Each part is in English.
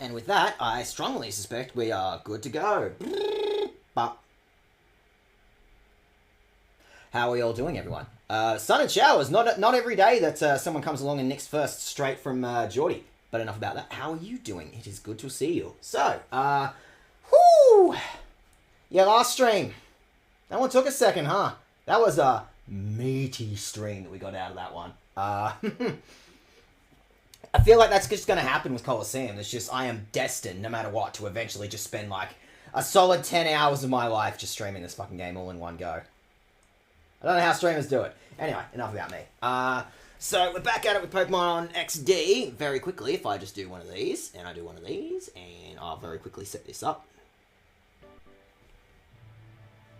And with that, I strongly suspect we are good to go. But how are we all doing, everyone? Sun and showers. Not every day that someone comes along and nicks first straight from Geordie. But enough about that. How are you doing? It is good to see you. So, whoo! Yeah, last stream. That one took a second, huh? That was a meaty stream that we got out of that one. I feel like that's just going to happen with Coliseum. It's just, I am destined, no matter what, to eventually just spend, like, a solid 10 hours of my life just streaming this fucking game all in one go. I don't know how streamers do it. Anyway, enough about me. So, we're back at it with Pokemon XD. Very quickly, if I just do one of these, and I do one of these, and I'll very quickly set this up.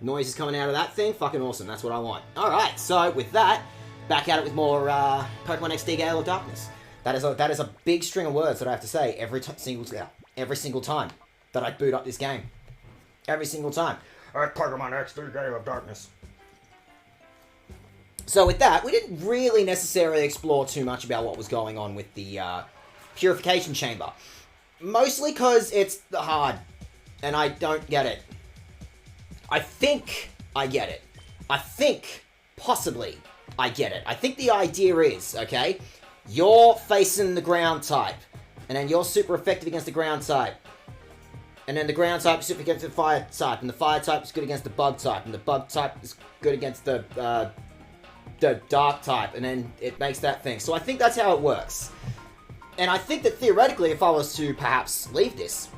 Noise is coming out of that thing. Fucking awesome. That's what I want. Alright, so with that, back at it with more Pokemon XD Gale of Darkness. That is a big string of words that I have to say every single time that I boot up this game. Every single time. Alright, Pokemon XD Gale of Darkness. So with that, we didn't really necessarily explore too much about what was going on with the Purification Chamber. Mostly because it's hard, and I don't get it. I think I get it. I think, possibly, I get it. I think the idea is, okay, you're facing the ground type, and then you're super effective against the ground type. And then the ground type is super against the fire type, and the fire type is good against the bug type, and the bug type is good against the dark type, and then it makes that thing. So I think that's how it works. And I think that theoretically, if I was to perhaps leave this,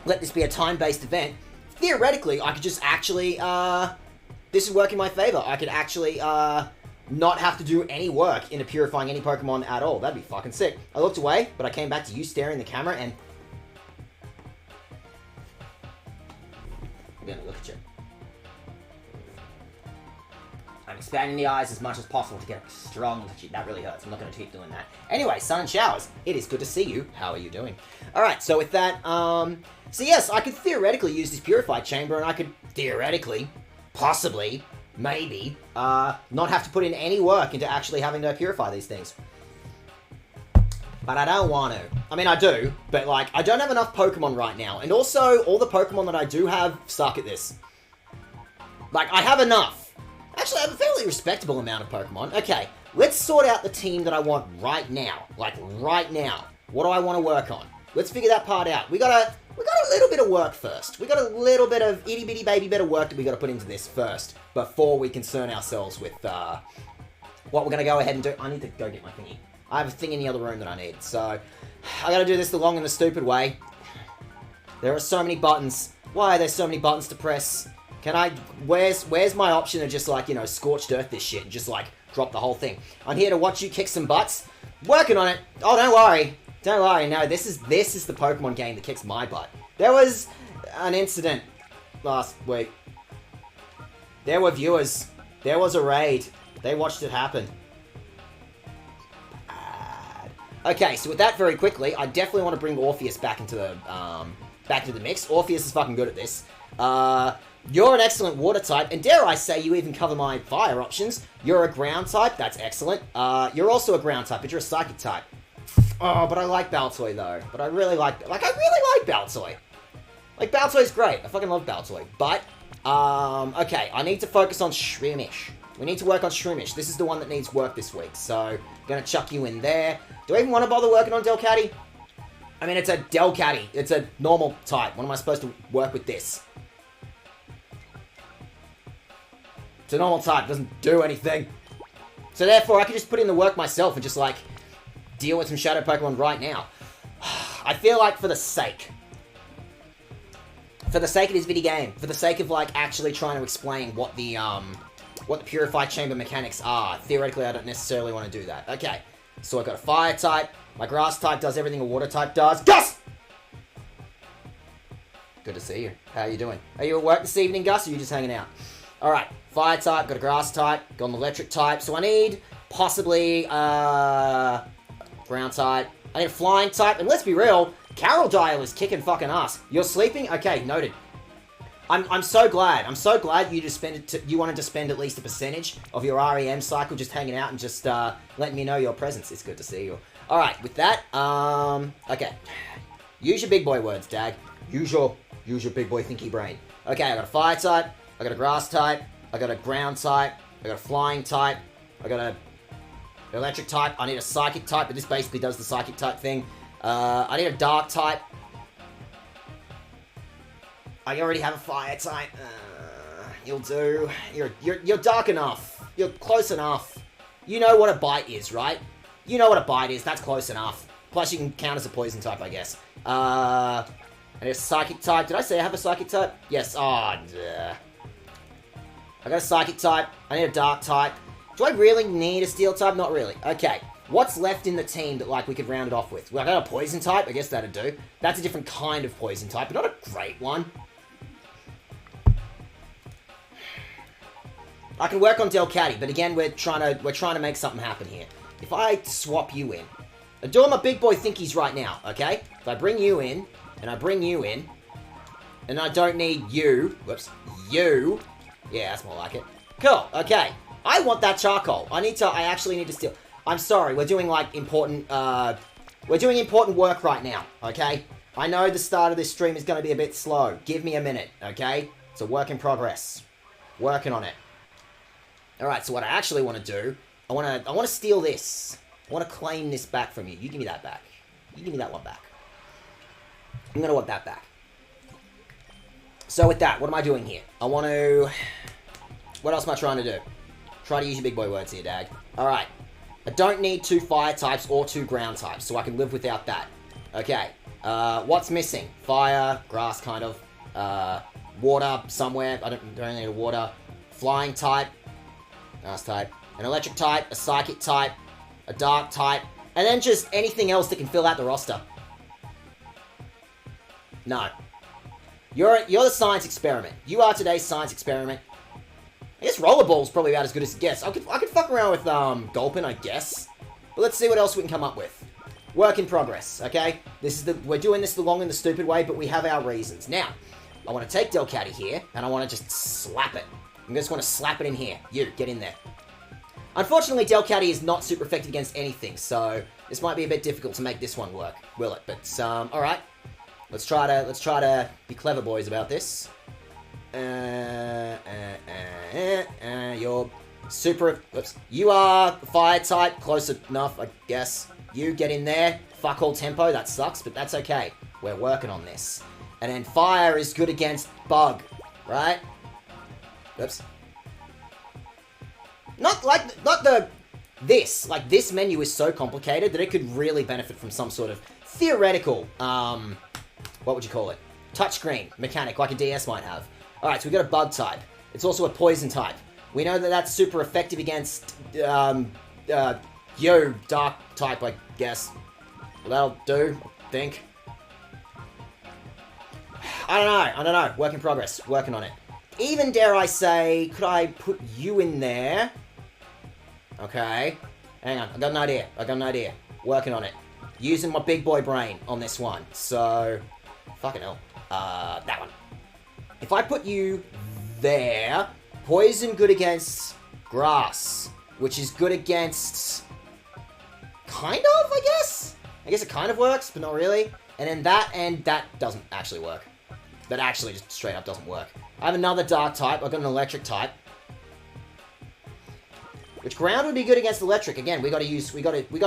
let this be a time-based event, theoretically, I could just actually, this would work in my favor. I could actually, not have to do any work into purifying any Pokemon at all. That'd be fucking sick. I looked away, but I came back to you staring at the camera, and I'm gonna look at you. I'm expanding the eyes as much as possible to get a strong look at you. That really hurts. I'm not going to keep doing that. Anyway, Sun and Showers. It is good to see you. How are you doing? Alright, so with that, so yes, I could theoretically use this Purified Chamber, and I could theoretically, possibly, maybe, not have to put in any work into actually having to purify these things. But I don't want to. I mean, I do, but, like, I don't have enough Pokemon right now. And also, all the Pokemon that I do have suck at this. Like, I have enough. Actually, I have a fairly respectable amount of Pokemon. Okay, let's sort out the team that I want right now. Like, right now. What do I want to work on? Let's figure that part out. We got a little bit of work first. We got a little bit of itty-bitty baby bit of work that we got to put into this first, before we concern ourselves with, what we're going to go ahead and do. I need to go get my thingy. I have a thing in the other room that I need, so I got to do this the long and the stupid way. There are so many buttons. Why are there so many buttons to press? Can I, where's my option to just, like, you know, scorched earth this shit and just, like, drop the whole thing? I'm here to watch you kick some butts. Working on it. Oh, don't worry. Don't worry. No, this is the Pokemon game that kicks my butt. There was an incident last week. There were viewers. There was a raid. They watched it happen. Bad. Okay, so with that very quickly, I definitely want to bring Orpheus back into the mix. Orpheus is fucking good at this. You're an excellent water type, and dare I say you even cover my fire options. You're a ground type, that's excellent. You're also a ground type, but you're a psychic type. Oh, but I like Baltoy though. But I really like Baltoy. Like, Baltoy's great. I fucking love Baltoy. But, okay, I need to focus on Shroomish. We need to work on Shroomish. This is the one that needs work this week, so gonna chuck you in there. Do I even want to bother working on Delcatty? I mean, it's a Delcatty. It's a normal type. When am I supposed to work with this? It's a normal type, doesn't do anything. So therefore, I can just put in the work myself and just, like, deal with some Shadow Pokemon right now. I feel like for the sake of this video game, for the sake of, like, actually trying to explain what the Purified Chamber mechanics are, theoretically I don't necessarily want to do that. Okay, so I've got a Fire type, my Grass type does everything a Water type does. Gus! Good to see you. How are you doing? Are you at work this evening, Gus, or are you just hanging out? Alright, Fire type, got a Grass type, got an Electric type, so I need possibly, Ground type. I need a Flying type, and let's be real, Carol Dial is kicking fucking ass. You're sleeping? Okay, noted. I'm so glad. I'm so glad you wanted to spend at least a percentage of your REM cycle just hanging out and just letting me know your presence. It's good to see you. Alright, with that, okay. Use your big boy words, Dag. Use your big boy thinky brain. Okay, I got a fire type, I got a grass type, I got a ground type, I got a flying type, I got a electric type, I need a psychic type, but this basically does the psychic type thing. I need a dark type. I already have a fire type. You'll do. You're dark enough. You're close enough. You know what a bite is, right? You know what a bite is. That's close enough. Plus, you can count as a poison type, I guess. I need a psychic type. Did I say I have a psychic type? Yes. Oh, duh. I got a psychic type. I need a dark type. Do I really need a steel type? Not really. Okay. What's left in the team that, like, we could round it off with? Well, I got a poison type. I guess that'd do. That's a different kind of poison type, but not a great one. I can work on Delcatty, but again, we're trying to make something happen here. If I swap you in, I'm doing my big boy thinkies right now, okay? If I bring you in, and I bring you in, and I don't need you, whoops, you, yeah, that's more like it. Cool, okay. I want that charcoal. I actually need to steal. I'm sorry, we're doing, like, important work right now, okay? I know the start of this stream is going to be a bit slow. Give me a minute, okay? It's a work in progress. Working on it. Alright, so what I actually want to do, I want to steal this. I want to claim this back from you. You give me that back. You give me that one back. I'm going to want that back. So with that, what am I doing here? I want to... What else am I trying to do? Try to use your big boy words here, Dag. Alright. I don't need 2 fire types or 2 ground types, so I can live without that. Okay. What's missing? Fire, grass, kind of. Water, somewhere. I don't need a water. Flying type. Grass type. An electric type. A psychic type. A dark type. And then just anything else that can fill out the roster. No. You're the science experiment. You are today's science experiment. I guess rollerball's probably about as good as it gets. I could fuck around with Gulpin, I guess. But let's see what else we can come up with. Work in progress, okay? We're doing this the long and the stupid way, but we have our reasons. Now, I want to take Delcatty here, and I want to just slap it. I just want to slap it in here. You, get in there. Unfortunately, Delcatty is not super effective against anything, so this might be a bit difficult to make this one work, will it? But alright. Let's try to be clever boys about this. You're super... Oops. You are fire type, close enough, I guess. You get in there. Fuck all tempo, that sucks, but that's okay. We're working on this. And then fire is good against bug, right? Oops. This. Like, this menu is so complicated that it could really benefit from some sort of theoretical, what would you call it? Touchscreen mechanic, like a DS might have. Alright, so we got a bug type. It's also a poison type. We know that that's super effective against, dark type, I guess. Well, that'll do, I think. I don't know. Work in progress. Working on it. Even, dare I say, could I put you in there? Okay. Hang on, I got an idea. Working on it. Using my big boy brain on this one. So, fucking hell. That one. If I put you there, poison good against grass, which is good against... kind of, I guess? I guess it kind of works, but not really. And then that doesn't actually work. That actually just straight up doesn't work. I have another dark type. I've got an electric type. Which ground would be good against electric? Again, we gotta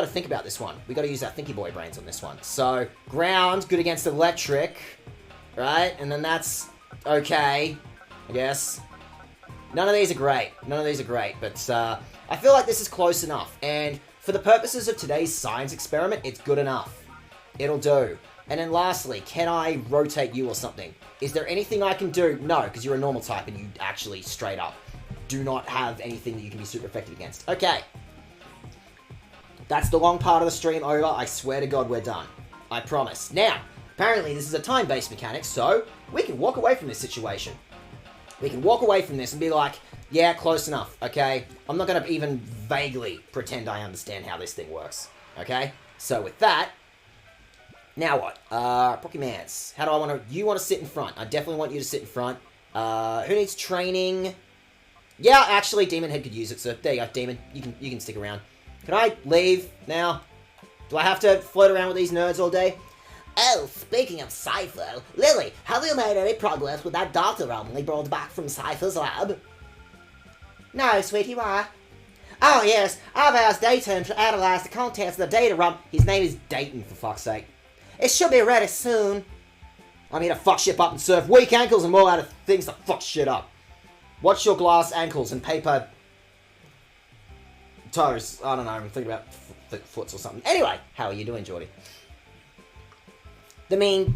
think about this one. We gotta use our thinky boy brains on this one. So, ground, good against electric. Right? And then that's okay, I guess. None of these are great. But I feel like this is close enough. And for the purposes of today's science experiment, it's good enough. It'll do. And then lastly, can I rotate you or something? Is there anything I can do? No, because you're a normal type and you actually straight up do not have anything that you can be super effective against. Okay. That's the long part of the stream over. I swear to God we're done. I promise. Now, apparently this is a time-based mechanic, so we can walk away from this situation. We can walk away from this and be like, yeah, close enough, okay? I'm not going to even vaguely pretend I understand how this thing works, okay? So with that, now what? Pokemans. How do I want to... You want to sit in front. I definitely want you to sit in front. Who needs training? Yeah, actually, Demon Head could use it, so there you go, Demon. You can stick around. Can I leave now? Do I have to float around with these nerds all day? Oh, speaking of Cypher, Lily, have you made any progress with that data realm we brought back from Cypher's lab? No, sweetie, why? Oh, yes, I've asked Dayton to analyze the contents of the data realm. His name is Dayton, for fuck's sake. It should be ready soon. I'm here to fuck shit up and serve weak ankles and more out of things to fuck shit up. Watch your glass ankles and paper toes. I don't know, I'm thinking about foots or something. Anyway, how are you doing, Geordie? The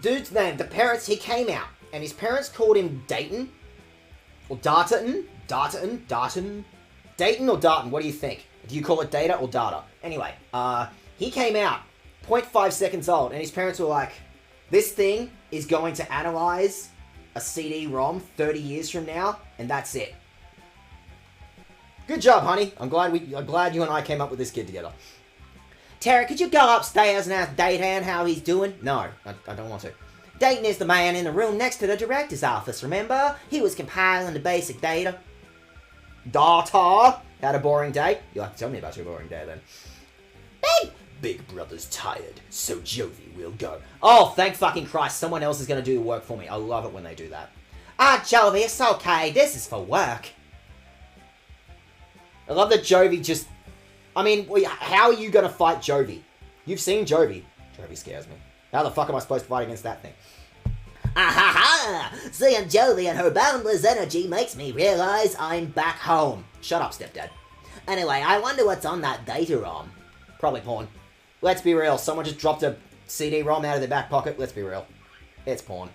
dude's name, the parents, he came out, and his parents called him Dayton, or Darton, Dayton or Darton, what do you think? Do you call it data or data? Anyway, he came out, 0.5 seconds old, and his parents were like, this thing is going to analyze a CD-ROM 30 years from now, and that's it. Good job, honey. I'm glad you and I came up with this kid together. Tara, could you go upstairs and ask Dayton how he's doing? No, I don't want to. Dayton is the man in the room next to the director's office, remember? He was compiling the basic data. Data! Had a boring day? You'll have to tell me about your boring day then. Big brother's tired, so Jovi will go. Oh, thank fucking Christ, someone else is going to do the work for me. I love it when they do that. Ah, Jovi, it's okay. This is for work. I love that Jovi just... I mean, how are you going to fight Jovi? You've seen Jovi. Jovi scares me. How the fuck am I supposed to fight against that thing? Ah-ha-ha! Seeing Jovi and her boundless energy makes me realize I'm back home. Shut up, stepdad. Anyway, I wonder what's on that data-ROM. Probably porn. Let's be real. Someone just dropped a CD-ROM out of their back pocket. Let's be real. It's porn.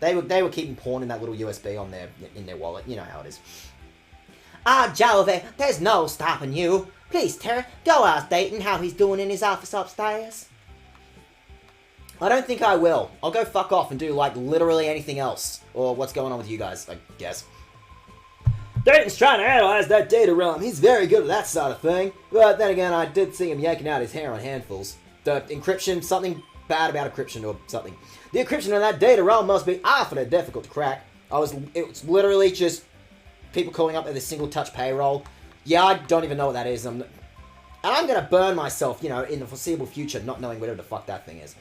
They were keeping porn in that little USB in their wallet. You know how it is. Ah, Jovi, there's no stopping you. Please, Tara, go ask Dayton how he's doing in his office upstairs. I don't think I will. I'll go fuck off and do, like, literally anything else. Or what's going on with you guys, I guess. Dayton's trying to analyze that data realm. He's very good at that sort of thing. But then again, I did see him yanking out his hair on handfuls. The encryption, something bad about encryption or something. The encryption on that data realm must be awfully difficult to crack. It was literally just people calling up with a single touch payroll. Yeah, I don't even know what that is. And I'm gonna burn myself, you know, in the foreseeable future, not knowing whatever the fuck that thing is.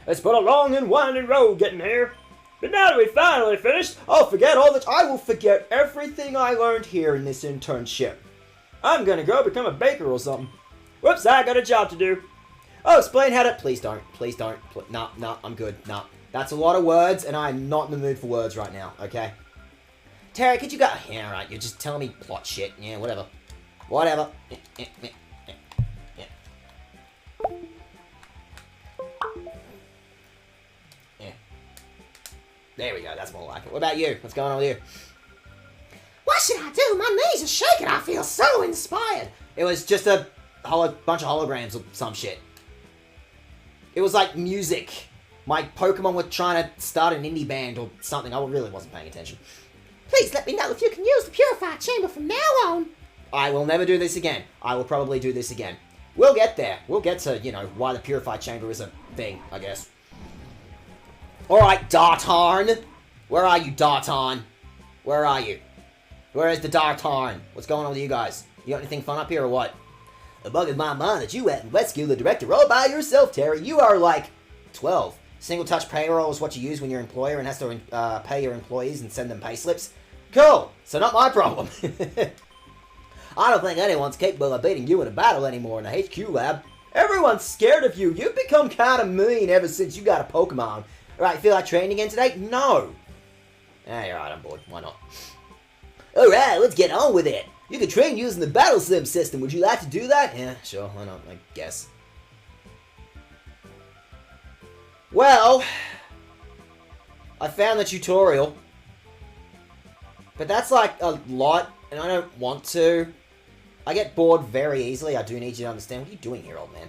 It's been a long and winding road getting here. But now that we finally finished, I will forget everything I learned here in this internship. I'm gonna go become a baker or something. Whoops, I got a job to do. Oh, explain how to... Please don't. Nah, I'm good. Nah. That's a lot of words, and I'm not in the mood for words right now, okay? Terry, could you go... Yeah, alright, you're just telling me plot shit. Yeah, whatever. Whatever. Yeah. There we go, that's more like it. What about you? What's going on with you? What should I do? My knees are shaking. I feel so inspired. It was just a bunch of holograms or some shit. It was like music. My Pokemon were trying to start an indie band or something. I really wasn't paying attention. Please let me know if you can use the Purified Chamber from now on. I will never do this again. I will probably do this again. We'll get there. We'll get to, you know, why the Purified Chamber is a thing, I guess. Alright, Dartarn. Where are you, Dartarn? Where are you? Where is the Dartarn? What's going on with you guys? You got anything fun up here or what? It bugged my mind that you went and rescued the director all by yourself, Terry. You are like 12. Single touch payroll is what you use when your employer and has to pay your employees and send them pay slips. Cool. So not my problem. I don't think anyone's capable of beating you in a battle anymore in the HQ lab. Everyone's scared of you. You've become kind of mean ever since you got a Pokemon. Alright, feel like training again today? No. Alright, I'm bored. Why not? Alright, let's get on with it. You can train using the Battle Sim system. Would you like to do that? Yeah, sure. Why not? I guess. Well, I found the tutorial. But that's like a lot, and I don't want to. I get bored very easily. I do need you to understand. What are you doing here, old man?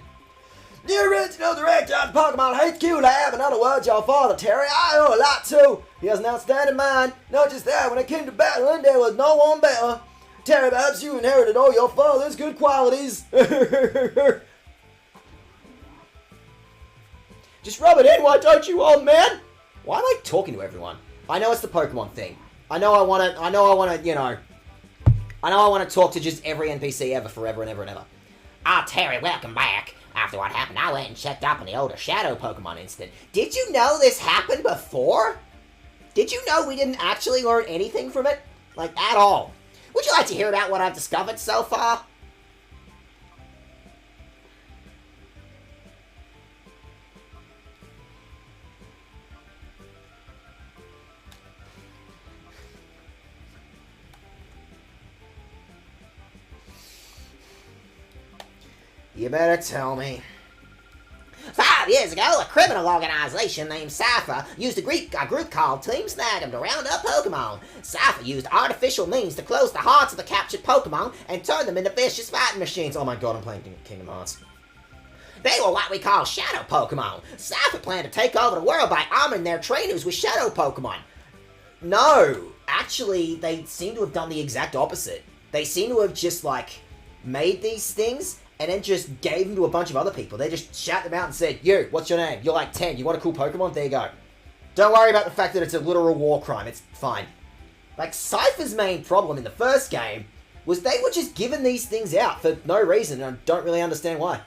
Dear original director of the Pokemon HQ Lab, in other words, your father, Terry, I owe a lot to. He has an outstanding mind. Not just that, when it came to battling, there was no one better. Terry, perhaps you inherited all your father's good qualities. Just rub it in, why don't you, old man? Why am I talking to everyone? I know it's the Pokemon thing. I know I want to talk to just every NPC ever, forever and ever and ever. Ah, Terry, welcome back. After what happened, I went and checked up on the older Shadow Pokemon incident. Did you know this happened before? Did you know we didn't actually learn anything from it? Like, at all. Would you like to hear about what I've discovered so far? You better tell me. 5 years ago, a criminal organization named Cypher used a group called Team Snag'em to round up Pokemon. Cypher used artificial means to close the hearts of the captured Pokemon and turn them into vicious fighting machines. Oh my god, I'm playing Kingdom Hearts. They were what we call Shadow Pokemon. Cypher planned to take over the world by arming their trainers with Shadow Pokemon. No, actually, they seem to have done the exact opposite. They seem to have just, like, made these things and then just gave them to a bunch of other people. They just shout them out and said, you, what's your name? You're like 10. You want a cool Pokemon? There you go. Don't worry about the fact that it's a literal war crime. It's fine. Like, Cypher's main problem in the first game was they were just giving these things out for no reason, and I don't really understand why.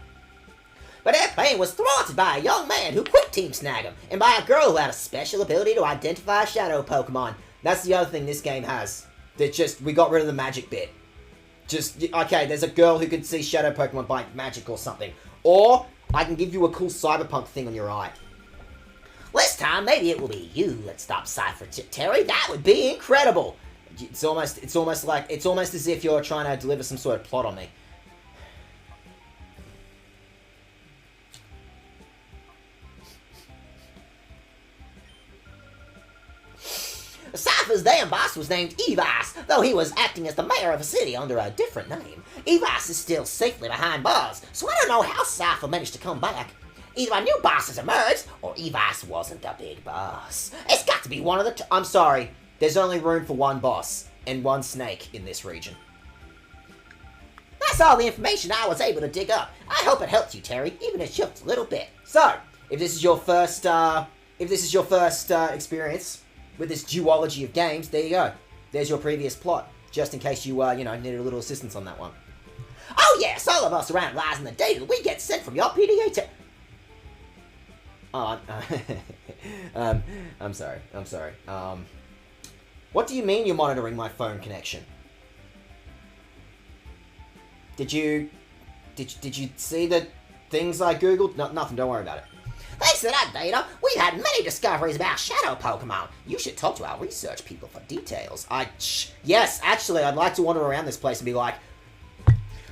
But their plan was thwarted by a young man who quit Team Snag'em, and by a girl who had a special ability to identify Shadow Pokemon. That's the other thing this game has. We got rid of the magic bit. Okay, there's a girl who can see Shadow Pokemon by magic or something. Or, I can give you a cool cyberpunk thing on your eye. This time, maybe it will be you that stops Cypher, Terry. That would be incredible. It's almost as if you're trying to deliver some sort of plot on me. Cypher's damn boss was named Evas, though he was acting as the mayor of a city under a different name. Evas is still safely behind bars, so I don't know how Cypher managed to come back. Either a new boss has emerged, or Evas wasn't a big boss. It's got to be one of the I'm sorry, there's only room for one boss, and one snake in this region. That's all the information I was able to dig up. I hope it helped you, Terry, even if it's just a little bit. So, if this is your first experience with this duology of games, there you go. There's your previous plot, just in case you, needed a little assistance on that one. Oh yes, all of us are analyzing the data we get sent from your PDA to... Oh, I'm sorry. What do you mean you're monitoring my phone connection? Did you see the things I googled? No, nothing, don't worry about it. Thanks to that data, we've had many discoveries about Shadow Pokemon. You should talk to our research people for details. Yes, actually, I'd like to wander around this place and be like,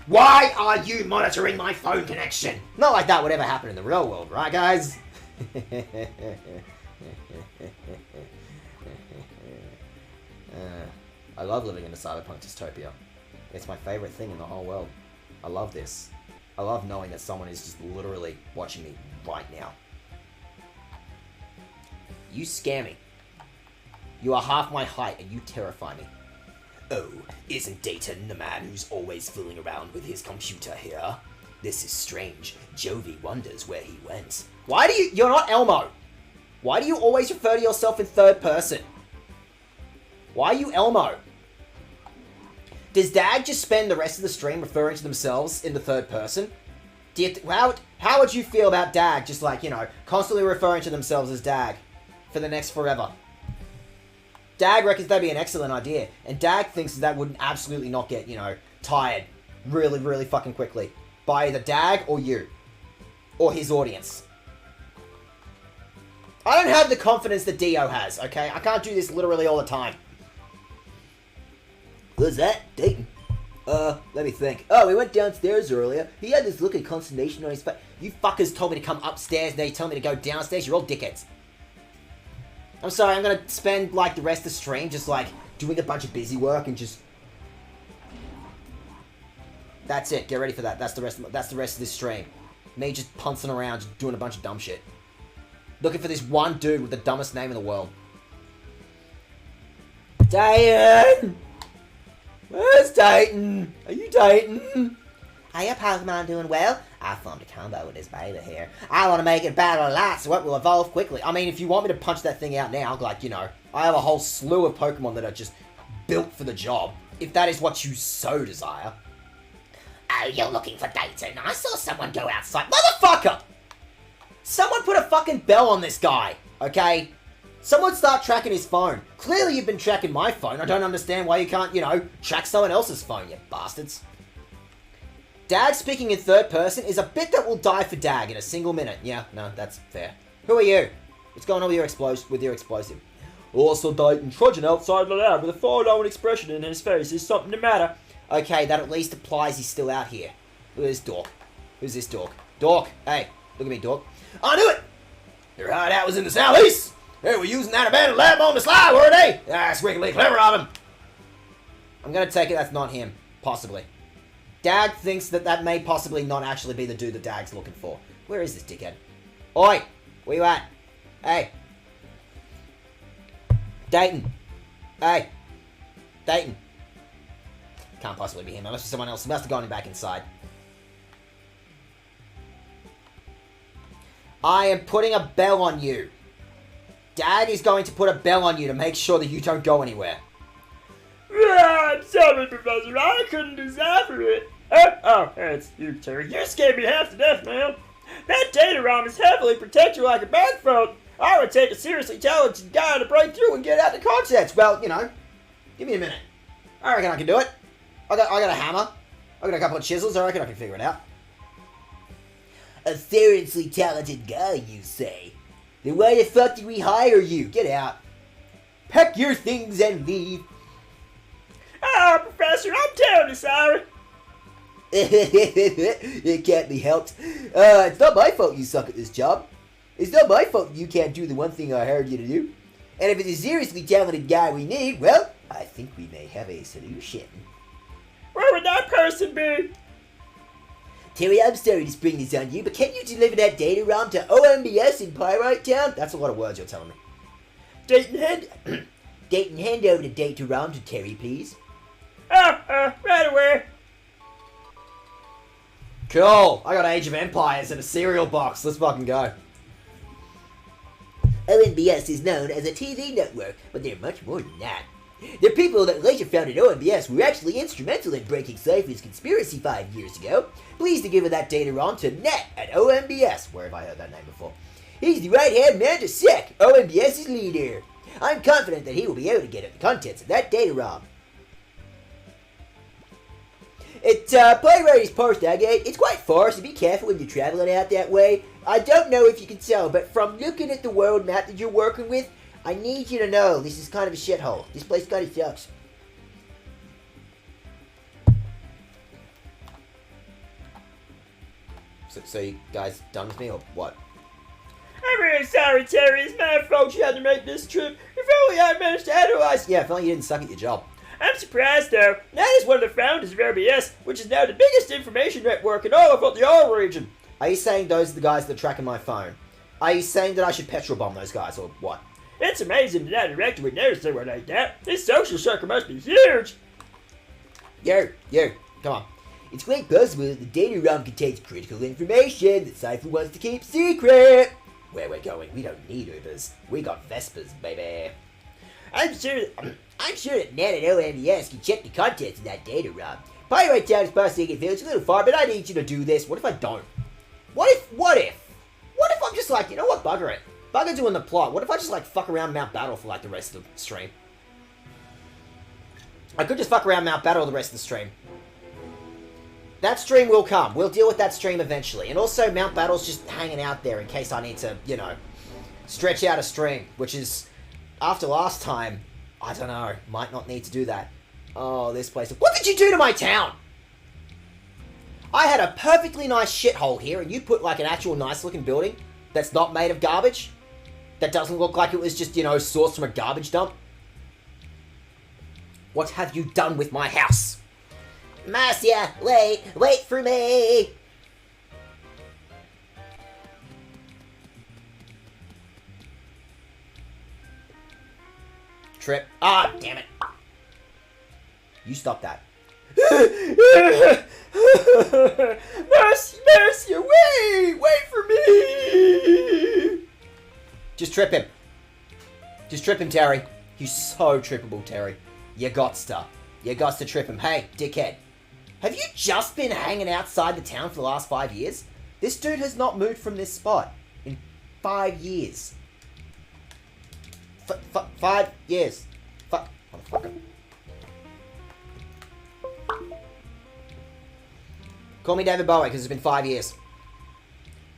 why are you monitoring my phone connection? Not like that would ever happen in the real world, right, guys? I love living in a cyberpunk dystopia. It's my favorite thing in the whole world. I love this. I love knowing that someone is just literally watching me right now. You scare me. You are half my height and you terrify me. Oh, isn't Dayton the man who's always fooling around with his computer here? This is strange. Jovi wonders where he went. You're not Elmo. Why do you always refer to yourself in third person? Why are you Elmo? Does Dag just spend the rest of the stream referring to themselves in the third person? How would you feel about Dag just constantly referring to themselves as Dag for the next forever? Dag reckons that'd be an excellent idea, and Dag thinks that would absolutely not get, tired really, really fucking quickly by either Dag or you, or his audience. I don't have the confidence that Dio has, okay? I can't do this literally all the time. Who's that? Dayton. Let me think. Oh, we went downstairs earlier. He had this look of consternation on his face. You fuckers told me to come upstairs, now you tell me to go downstairs. You're all dickheads. I'm sorry, I'm gonna spend, the rest of the stream just, doing a bunch of busy work and just... That's it. Get ready for that. That's the rest of this stream. Me just pouncing around, just doing a bunch of dumb shit. Looking for this one dude with the dumbest name in the world. Dayton! Where's Dayton? Are you Dayton? Hiya, Pokemon, doing well? I formed a combo with this baby here. I want to make it battle a lot, so it will evolve quickly. I mean, if you want me to punch that thing out now, I have a whole slew of Pokemon that are just built for the job. If that is what you so desire. Hello, you're looking for Dayton. I saw someone go outside. Motherfucker! Someone put a fucking bell on this guy, okay? Someone start tracking his phone. Clearly you've been tracking my phone. I don't understand why you can't, track someone else's phone, you bastards. Dag speaking in third person is a bit that will die for Dag in a single minute. Yeah, no, that's fair. Who are you? What's going on with your explosive? Also, Dayton trudging outside the lab with a forlorn expression in his face. Is something the matter? Okay, that at least applies he's still out here. Look at this dork. Who's this dork? Dork! Hey, look at me, dork. I knew it! Their hideout was in the southeast! They were using that abandoned lab on the sly, were they? That's wickedly clever of them. I'm gonna take it that's not him. Possibly. Dag thinks that may possibly not actually be the dude that Dag's looking for. Where is this dickhead? Oi! Where you at? Hey! Dayton! Hey! Dayton! Can't possibly be him. It must be someone else. He must have gone back inside. I am putting a bell on you. Dad is going to put a bell on you to make sure that you don't go anywhere. I'm sorry, Professor. I couldn't decipher it. Oh, it's you, Terry. You scared me half to death, man. That data ROM is heavily protected like a bank phone. I would take a seriously talented guy to break through and get out the contents. Well, give me a minute. I reckon I can do it. I got a hammer. I got a couple of chisels. I reckon I can figure it out. A seriously talented guy, you say? Then why the fuck did we hire you? Get out. Pack your things and leave. Professor, I'm terribly sorry. It can't be helped. It's not my fault you suck at this job. It's not my fault you can't do the one thing I hired you to do. And if it's a seriously talented guy we need, well, I think we may have a solution. Where would that person be? Terry, I'm sorry to spring this on you, but can you deliver that data ROM to OMBS in Pyrite Town? That's a lot of words you're telling me. Dayton, hand over the data ROM to Terry, please. Right away. Cool. I got Age of Empires in a cereal box. Let's fucking go. OMBS is known as a TV network, but they're much more than that. The people that later founded OMBS were actually instrumental in breaking Cypher's conspiracy 5 years ago. Pleased to give that data on to Nat at OMBS. Where have I heard that name before? He's the right-hand man to Sec, OMBS's leader. I'm confident that he will be able to get at the contents of that data ROM. Playwright is post Daget. It's quite far, so be careful when you're traveling out that way. I don't know if you can tell, but from looking at the world map that you're working with, I need you to know this is kind of a shithole. This place kind of sucks. So you guys done with me or what? I'm really sorry, Terry. It's my fault you had to make this trip. If only I managed to analyze. Yeah, if only you didn't suck at your job. I'm surprised, though. Nat is one of the founders of RBS, which is now the biggest information network in all of the R region. Are you saying those are the guys that are tracking my phone? Are you saying that I should petrol bomb those guys or what? It's amazing that a director would notice someone like that. His social circle must be huge. Yo, come on. It's quite possible that the data ROM contains critical information that Cypher wants to keep secret. Where we're going, we don't need Ubers. We got Vespers, baby. I'm sure that Nat and OMBS can check the contents of that data ROM. Pyrite Town is past Daget Village, a little far, but I need you to do this. What if I don't? What if I'm just like, you know what, bugger it. Bugger doing the plot. What if I just like fuck around Mount Battle for like the rest of the stream? I could just fuck around Mount Battle the rest of the stream. That stream will come. We'll deal with that stream eventually. And also, Mount Battle's just hanging out there in case I need to, stretch out a stream. Which is, after last time, I don't know, might not need to do that. Oh, this place. What did you do to my town? I had a perfectly nice shithole here, and you put like an actual nice looking building that's not made of garbage? That doesn't look like it was just, sourced from a garbage dump? What have you done with my house? Marcia, wait for me! Trip. Ah, damn it. You stop that. Marcia, wait for me! Just trip him. Just trip him, Terry. He's so trippable, Terry. You gots to trip him. Hey, dickhead. Have you just been hanging outside the town for the last 5 years? This dude has not moved from this spot in 5 years. 5 years. Motherfucker. Call me David Bowie, because it's been 5 years.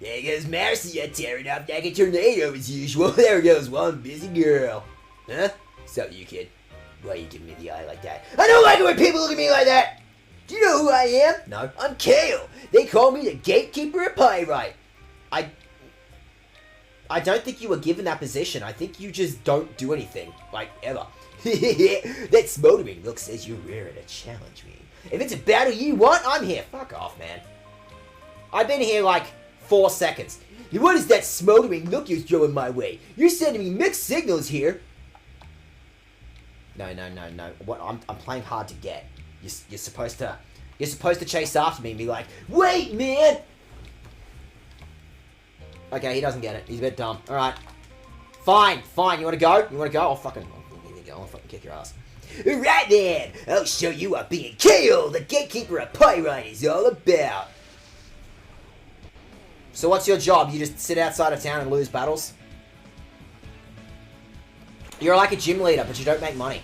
There goes Marcia tearing up like a tornado as usual. There goes one busy girl. Huh? What's up, you kid? Why are you giving me the eye like that? I don't like it when people look at me like that! Do you know who I am? No. I'm Gale. They call me the gatekeeper of Pyrite. I don't think you were given that position. I think you just don't do anything. Like, ever. That smoldering look says you're raring to challenge me. If it's a battle you want, I'm here. Fuck off, man. I've been here like 4 seconds. What is that smoldering look you're throwing my way? You're sending me mixed signals here. No. What? I'm playing hard to get. You're supposed to chase after me and be like, wait, man. Okay, he doesn't get it. He's a bit dumb. All right. Fine. You want to go? I'll fucking kick your ass. Right then, I'll show you what being Gale, the gatekeeper of Pyrite, is all about. So what's your job? You just sit outside of town and lose battles? You're like a gym leader, but you don't make money.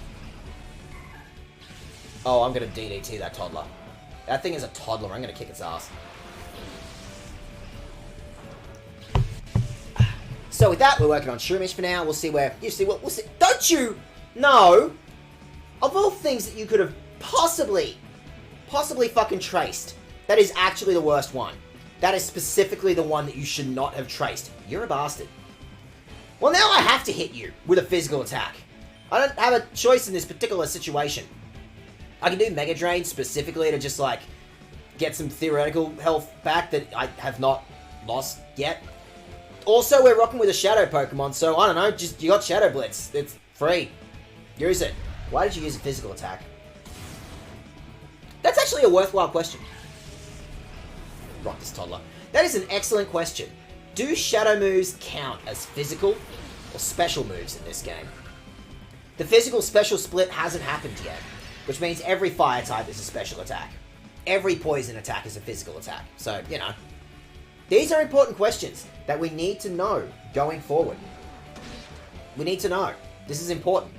Oh, I'm gonna DDT that toddler. That thing is a toddler. I'm gonna kick its ass. So with that, we're working on Shroomish for now. We'll see where... we'll see. Don't you know? Of all things that you could have possibly fucking traced, that is actually the worst one. That is specifically the one that you should not have traced. You're a bastard. Well, now I have to hit you with a physical attack. I don't have a choice in this particular situation. I can do Mega Drain specifically to just, like, get some theoretical health back that I have not lost yet. Also, we're rocking with a Shadow Pokemon, so I don't know, just, you got Shadow Blitz. It's free. Use it. Why did you use a physical attack? That's actually a worthwhile question. Rock this toddler. That is an excellent question. Do Shadow moves count as physical or special moves in this game? The physical special split hasn't happened yet, which means every fire type is a special attack. Every poison attack is a physical attack. So, you know. These are important questions that we need to know going forward. We need to know. This is important.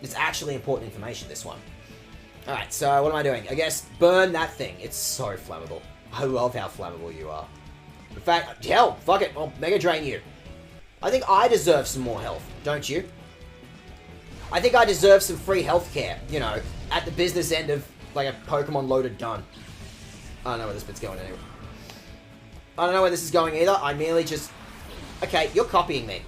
It's actually important information, this one. Alright, so what am I doing? I guess burn that thing. It's so flammable. I love how flammable you are. In fact, hell, fuck it. I'll Mega Drain you. I think I deserve some more health, don't you? I think I deserve some free healthcare, you know, at the business end of, like, a Pokemon loaded gun. I don't know where this bit's going anyway. I don't know where this is going either. I merely just... Okay, you're copying me.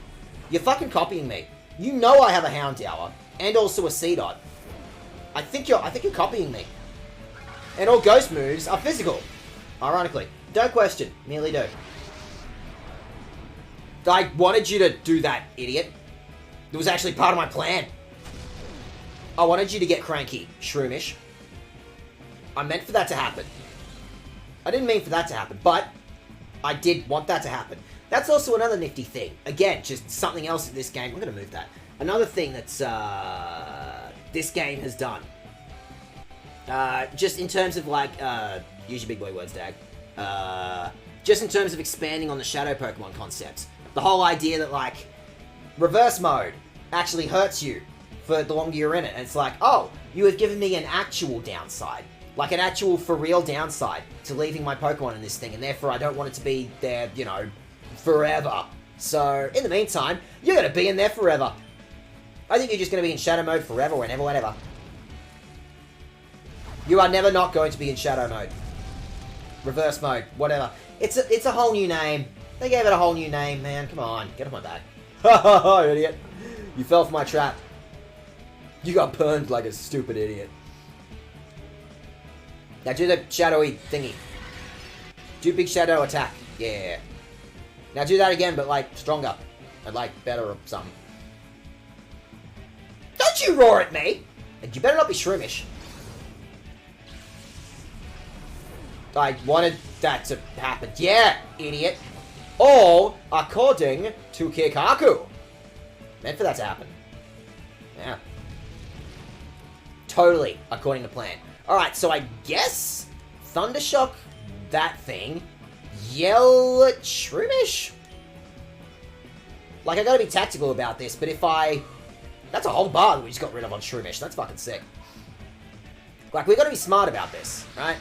You're fucking copying me. You know I have a Houndour. And also a Seedot. I think you're copying me. And all ghost moves are physical. Ironically. Don't question. Merely do. I wanted you to do that, idiot. It was actually part of my plan. I wanted you to get cranky, Shroomish. I meant for that to happen. I didn't mean for that to happen, but I did want that to happen. That's also another nifty thing. Again, just something else in this game. I'm going to move that. Another thing that's this game has done. Just in terms of, like, use your big boy words, Dag. Just in terms of expanding on the Shadow Pokemon concept. The whole idea that, like, reverse mode actually hurts you for the longer you're in it. And it's like, oh, you have given me an actual downside. Like, an actual for real downside to leaving my Pokemon in this thing. And therefore, I don't want it to be there, you know, forever. So, in the meantime, you're going to be in there forever. I think you're just going to be in Shadow mode forever, whenever, whatever. You are never not going to be in Shadow mode. Reverse mode, whatever. It's a whole new name. They gave it a whole new name, man. Come on, get off my back. Ha ha ha, idiot. You fell for my trap. You got burned like a stupid idiot. Now do the shadowy thingy. Do big shadow attack. Yeah. Now do that again, but like stronger. And like better or something. Don't you roar at me! And you better not be Shroomish. I wanted that to happen. Yeah, idiot. All according to Kikaku. Meant for that to happen. Yeah. Totally according to plan. Alright, so I guess Thundershock that thing, yell at Shroomish? Like, I gotta be tactical about this, but if I... That's a whole bar that we just got rid of on Shroomish. That's fucking sick. Like, we gotta be smart about this, right?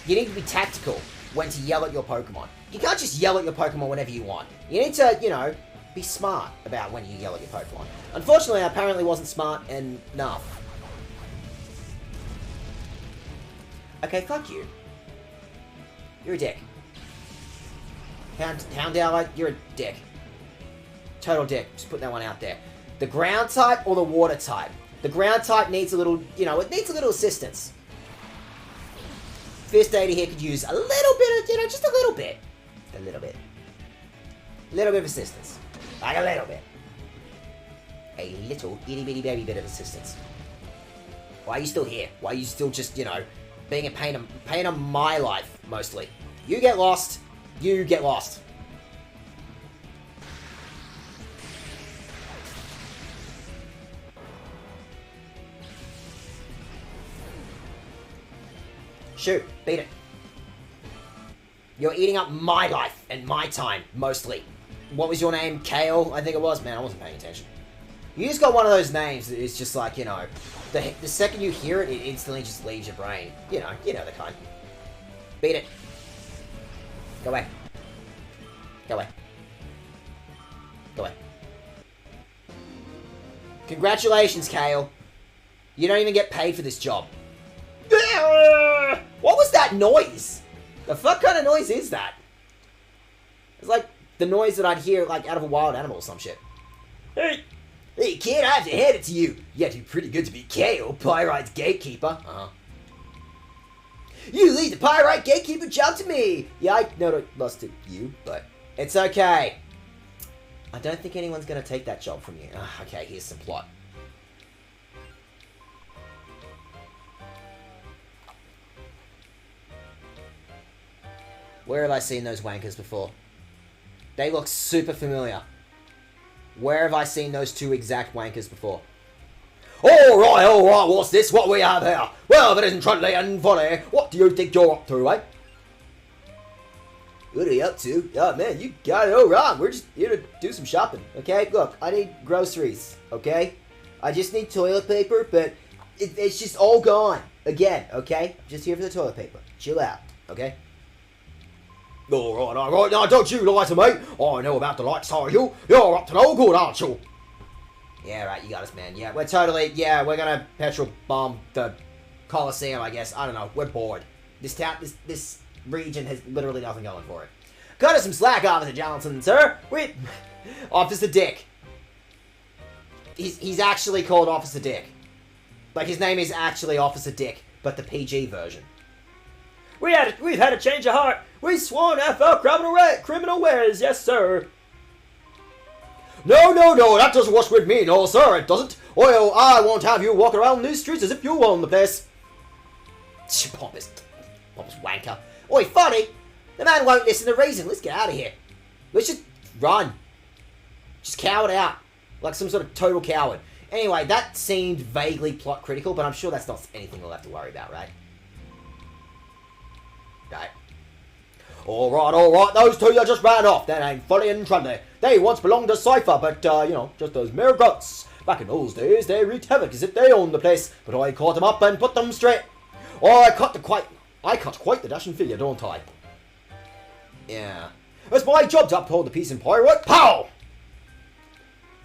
You need to be tactical when to yell at your Pokemon. You can't just yell at your Pokemon whenever you want. You need to, you know, be smart about when you yell at your Pokemon. Unfortunately, I apparently wasn't smart enough. Okay, fuck you. You're a dick. Houndour, you're a dick. Total dick. Just put that one out there. The ground type or the water type? The ground type needs a little, you know, it needs a little assistance. First Aid here could use a little bit of, you know, just a little bit. A little bit. A little bit of assistance. Like a little bit. A little itty bitty baby bit of assistance. Why are you still here? Why are you still just, you know, being a pain of my life, mostly? You get lost. You get lost. Shoot, beat it. You're eating up my life and my time, mostly. What was your name? Gale, I think it was? Man, I wasn't paying attention. You just got one of those names that is just like, you know, the second you hear it, it instantly just leaves your brain. You know the kind. Beat it. Go away. Go away. Go away. Congratulations, Gale. You don't even get paid for this job. What was that noise? The fuck kind of noise is that? It's like the noise that I'd hear like out of a wild animal or some shit. Hey kid, I have to hand it to you. You have to be pretty good to be Gale, Pyrite's gatekeeper. You lead the Pyrite gatekeeper job to me. Yeah, I know it lost to you, but it's okay. I don't think anyone's gonna take that job from you. Okay, here's some plot. Where have I seen those wankers before? They look super familiar. Where have I seen those two exact wankers before? Alright, what's this? What we have here? Well, if it isn't Trundley and Volley, what do you think you're up to, eh? What are you up to? Oh man, you got it all wrong. We're just here to do some shopping, okay? Look, I need groceries, okay? I just need toilet paper, but it's just all gone. Again, okay? Just here for the toilet paper. Chill out, okay? Alright, now don't you lie to me. I know about the lifestyle of you. You're up to no good, aren't you? Yeah, right, you got us, man. Yeah, we're gonna petrol bomb the Coliseum, I guess. I don't know, we're bored. This town, this region has literally nothing going for it. Cut us some slack, Officer Johnson, sir. Officer Dick. He's actually called Officer Dick. Like, his name is actually Officer Dick, but the PG version. We've had a change of heart. We've sworn FL criminal ways, yes, sir. No, that doesn't wash with me, no, sir, it doesn't. Well, I won't have you walk around these streets as if you own the place. Pompous wanker. Oi, funny, the man won't listen to reason. Let's get out of here. Let's just run. Just cower it out. Like some sort of total coward. Anyway, that seemed vaguely plot critical, but I'm sure that's not anything we'll have to worry about, right? Right. Alright, those two you just ran off. That ain't Funny and Trundley. They once belonged to Cypher, but, you know, just those mere guts. Back in those days, they wreaked havoc as if they owned the place, but I caught them up and put them straight. Oh, I cut quite the dashing figure, don't I? Yeah. It's my job to uphold the peace in Pyrite. Pow!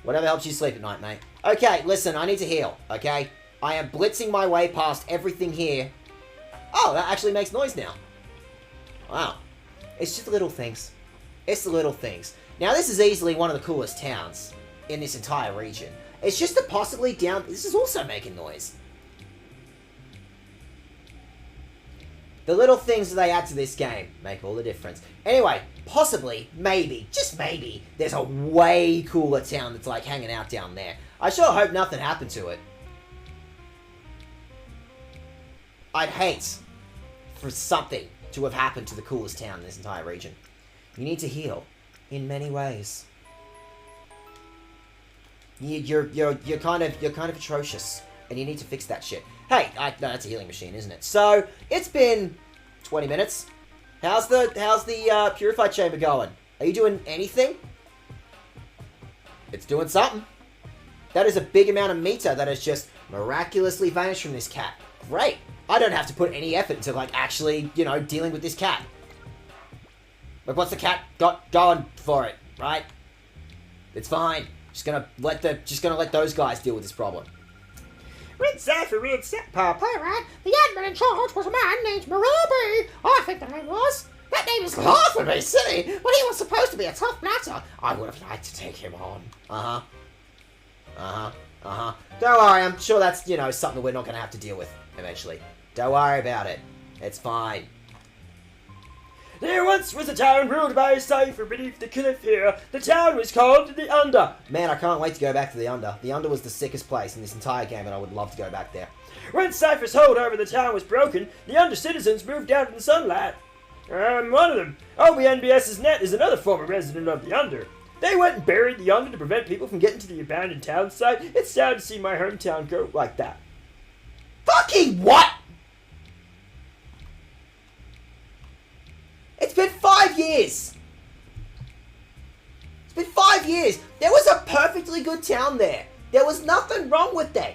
Whatever helps you sleep at night, mate. Okay, listen, I need to heal, okay? I am blitzing my way past everything here. Oh, that actually makes noise now. Wow. It's just the little things. It's the little things. Now, this is easily one of the coolest towns in this entire region. It's just that possibly down... This is also making noise. The little things that they add to this game make all the difference. Anyway, possibly, maybe, just maybe, there's a way cooler town that's like hanging out down there. I sure hope nothing happened to it. I'd hate for something to have happened to the coolest town in this entire region. You need to heal in many ways. You're kind of atrocious, and you need to fix that shit. Hey, no, that's a healing machine, isn't it? So it's been 20 minutes. How's the purified chamber going? Are you doing anything? It's doing something. That is a big amount of meter that has just miraculously vanished from this cat. Great. I don't have to put any effort into, like, actually, you know, dealing with this cat. Like, what's the cat got going for it, right? It's fine. Just gonna let those guys deal with this problem. Pirate, the admin in charge was a man named Marabi. I think the name was. That name is laughingly silly, but he was supposed to be a tough matter. I would have liked to take him on. Don't worry, I'm sure that's, you know, something we're not gonna have to deal with eventually. Don't worry about it. It's fine. There once was a town ruled by a cipher beneath the cliff here. The town was called the Under. Man, I can't wait to go back to the Under. The Under was the sickest place in this entire game, and I would love to go back there. When Cypher's hold over the town was broken, the Under citizens moved down to the sunlight. I'm one of them. OBNBS's Net is another former resident of the Under. They went and buried the Under to prevent people from getting to the abandoned town site. It's sad to see my hometown go like that. Fucking what? It's been 5 years. It's been 5 years. There was a perfectly good town there. There was nothing wrong with that.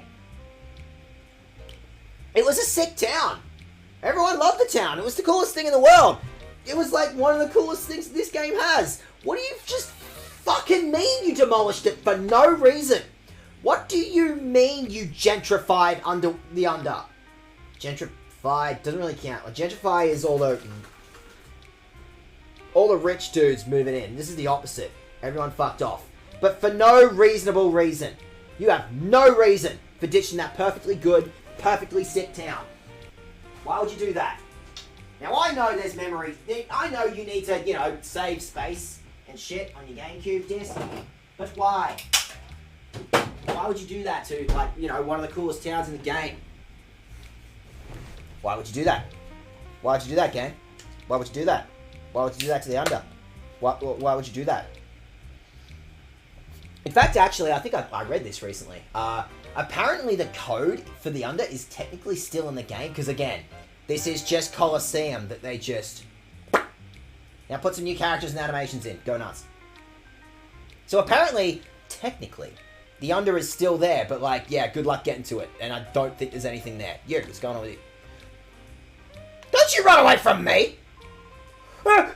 It was a sick town. Everyone loved the town. It was the coolest thing in the world. It was like one of the coolest things this game has. What do you just fucking mean you demolished it for no reason? What do you mean you gentrified the Under? Gentrified doesn't really count. Like, gentrify is all the rich dudes moving in. This is the opposite. Everyone fucked off. But for no reasonable reason. You have no reason for ditching that perfectly good, perfectly sick town. Why would you do that? Now, I know there's memory. I know you need to, you know, save space and shit on your GameCube disc. But why? Why would you do that to, like, you know, one of the coolest towns in the game? Why would you do that? Why would you do that, game? Why would you do that? Why would you do that to the Under? Why would you do that? In fact, actually, I think I read this recently. Apparently the code for the Under is technically still in the game, because again, this is just Colosseum that they just... Now put some new characters and animations in. Go nuts. So apparently, technically, the Under is still there, but like, yeah, good luck getting to it. And I don't think there's anything there. You, what's going on with you? Don't you run away from me! My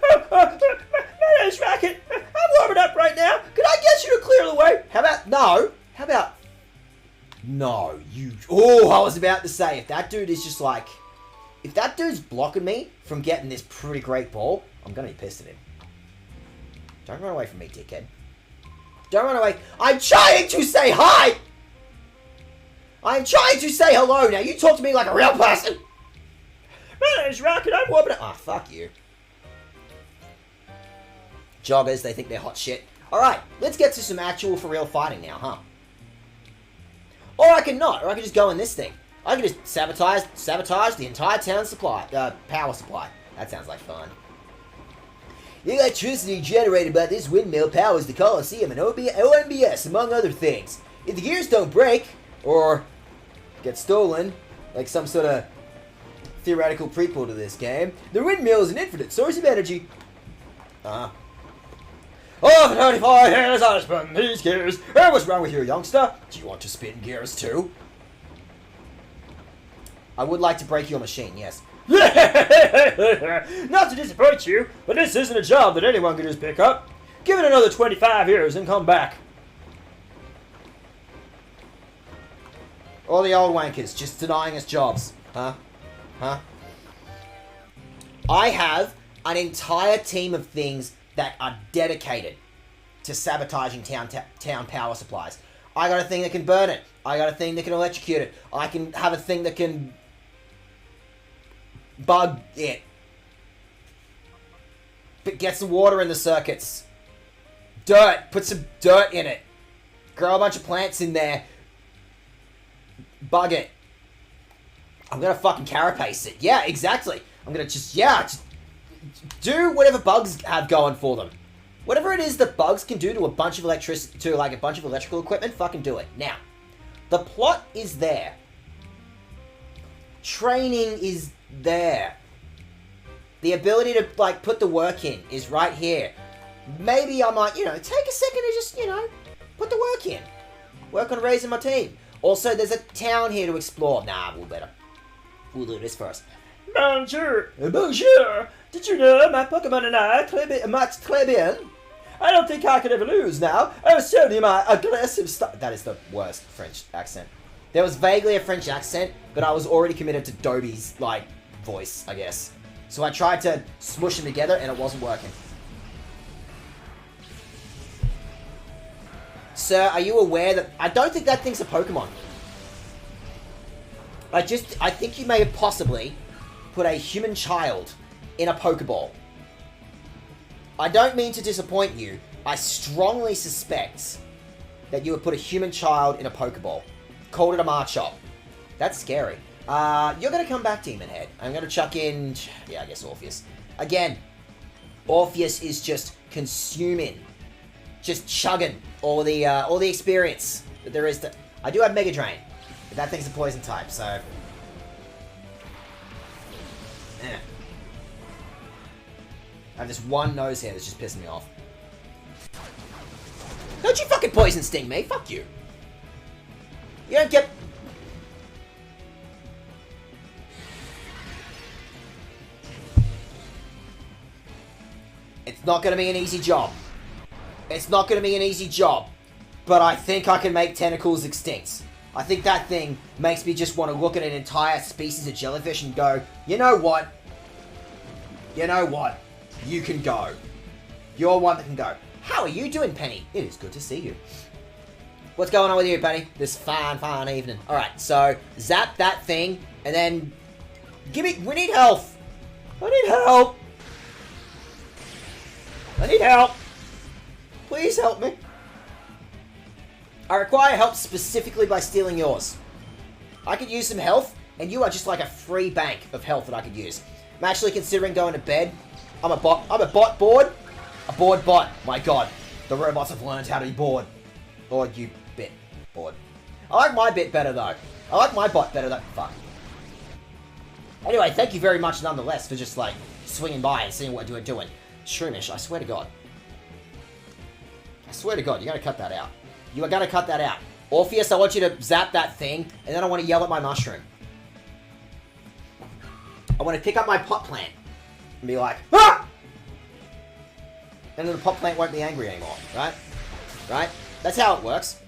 name's Racket. I'm warming up right now. Could I get you to clear the way? How about... No. How about... No, you... Oh, I was about to say, if that dude is just like... If that dude's blocking me from getting this pretty great ball, I'm gonna be pissed at him. Don't run away from me, dickhead. Don't run away. I'm trying to say hi! I'm trying to say hello. Now, you talk to me like a real person. My name's Racket. I'm warming up. Ah, fuck you. Joggers, they think they're hot shit. Alright, let's get to some actual for real fighting now, huh? Or I can not, or I can just go in this thing. I can just sabotage the entire town supply, power supply. That sounds like fun. The electricity generated by this windmill powers the Colosseum and ONBS, among other things. If the gears don't break, or get stolen, like some sort of theoretical prequel to this game, the windmill is an infinite source of energy. Oh, for 35 years I spun these gears. Hey, what's wrong with you, youngster? Do you want to spin gears too? I would like to break your machine, yes. Not to disappoint you, but this isn't a job that anyone can just pick up. Give it another 25 years and come back. All the old wankers just denying us jobs. Huh? Huh? I have an entire team of things that are dedicated to sabotaging town power supplies. I got a thing that can burn it. I got a thing that can electrocute it. I can have a thing that can bug it. But get some water in the circuits. Dirt. Put some dirt in it. Grow a bunch of plants in there. Bug it. I'm gonna fucking carapace it. Yeah, exactly. I'm gonna just do whatever bugs have going for them. Whatever it is that bugs can do to a bunch of electrical equipment, fucking do it. Now, the plot is there. Training is there. The ability to, like, put the work in is right here. Maybe I might, you know, take a second to just, you know, put the work in. Work on raising my team. Also, there's a town here to explore. Nah, we'll do this first. Bonjour. Bonjour. Did you know my Pokemon and I might claim in? I don't think I could ever lose now. I was showing you my aggressive stuff. That is the worst French accent. There was vaguely a French accent, but I was already committed to Dobie's, like, voice, I guess. So I tried to smush them together, and it wasn't working. Sir, are you aware that... I don't think that thing's a Pokemon. I think you may have possibly put a human child in a Pokeball. I don't mean to disappoint you. I strongly suspect that you have put a human child in a Pokeball. Called it a Marchop. That's scary. You're going to come back, Demon Head. I'm going to chuck in... Yeah, I guess Orpheus. Again, Orpheus is just consuming, just chugging all the experience that there is to... I do have Mega Drain, but that thing's a poison type, so... Eh. I have this one nose hair that's just pissing me off. Don't you fucking poison sting me, fuck you. You don't get... It's not going to be an easy job. It's not going to be an easy job. But I think I can make tentacles extinct. I think that thing makes me just want to look at an entire species of jellyfish and go, you know what? You know what? You can go. You're one that can go. How are you doing, Penny? It is good to see you. What's going on with you, Penny? This fine evening. Alright, so zap that thing and then give me... We need health. I need help. I need help. Please help me. I require help specifically by stealing yours. I could use some health, and you are just like a free bank of health that I could use. I'm actually considering going to bed. I'm a bot bored. A bored bot. My god. The robots have learned how to be bored. Or you bit bored. I like my bit better, though. I like my bot better, though. Fuck. Anyway, thank you very much, nonetheless, for just, like, swinging by and seeing what you're doing. Shroomish, I swear to God. I swear to God, you're going to cut that out. You are going to cut that out. Orpheus, I want you to zap that thing, and then I want to yell at my mushroom. I want to pick up my pot plant and be like, ah! And then the pot plant won't be angry anymore, right? Right? That's how it works.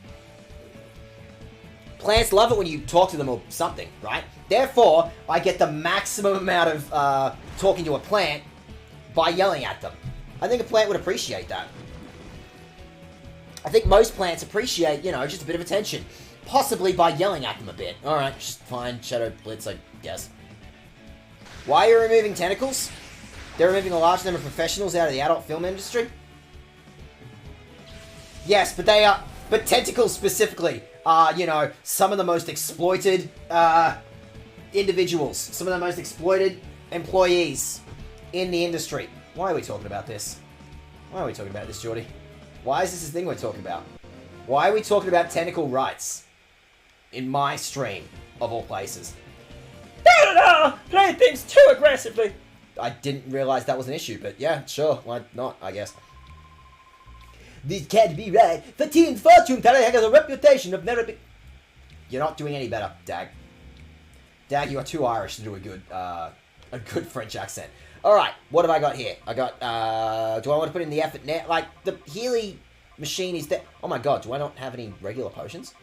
Plants love it when you talk to them or something, right? Therefore, I get the maximum amount of talking to a plant by yelling at them. I think a plant would appreciate that. I think most plants appreciate, you know, just a bit of attention. Possibly by yelling at them a bit. Alright, just fine. Shadow Blitz, I guess. Why are you removing tentacles? They're removing a large number of professionals out of the adult film industry? Yes, but they are... But tentacles specifically are, you know, some of the most exploited individuals. Some of the most exploited employees in the industry. Why are we talking about this? Why are we talking about this, Geordie? Why is this a thing we're talking about? Why are we talking about tentacle rights? In my stream, of all places. No! Play things too aggressively! I didn't realise that was an issue, but yeah, sure, why not, I guess. This can't be right. The teen fortune teller has a reputation of never being... You're not doing any better, Dag. Dag, you are too Irish to do a good French accent. Alright, what have I got here? I got, do I want to put in the effort now? Like, the Healy machine is there. Oh my god, do I not have any regular potions?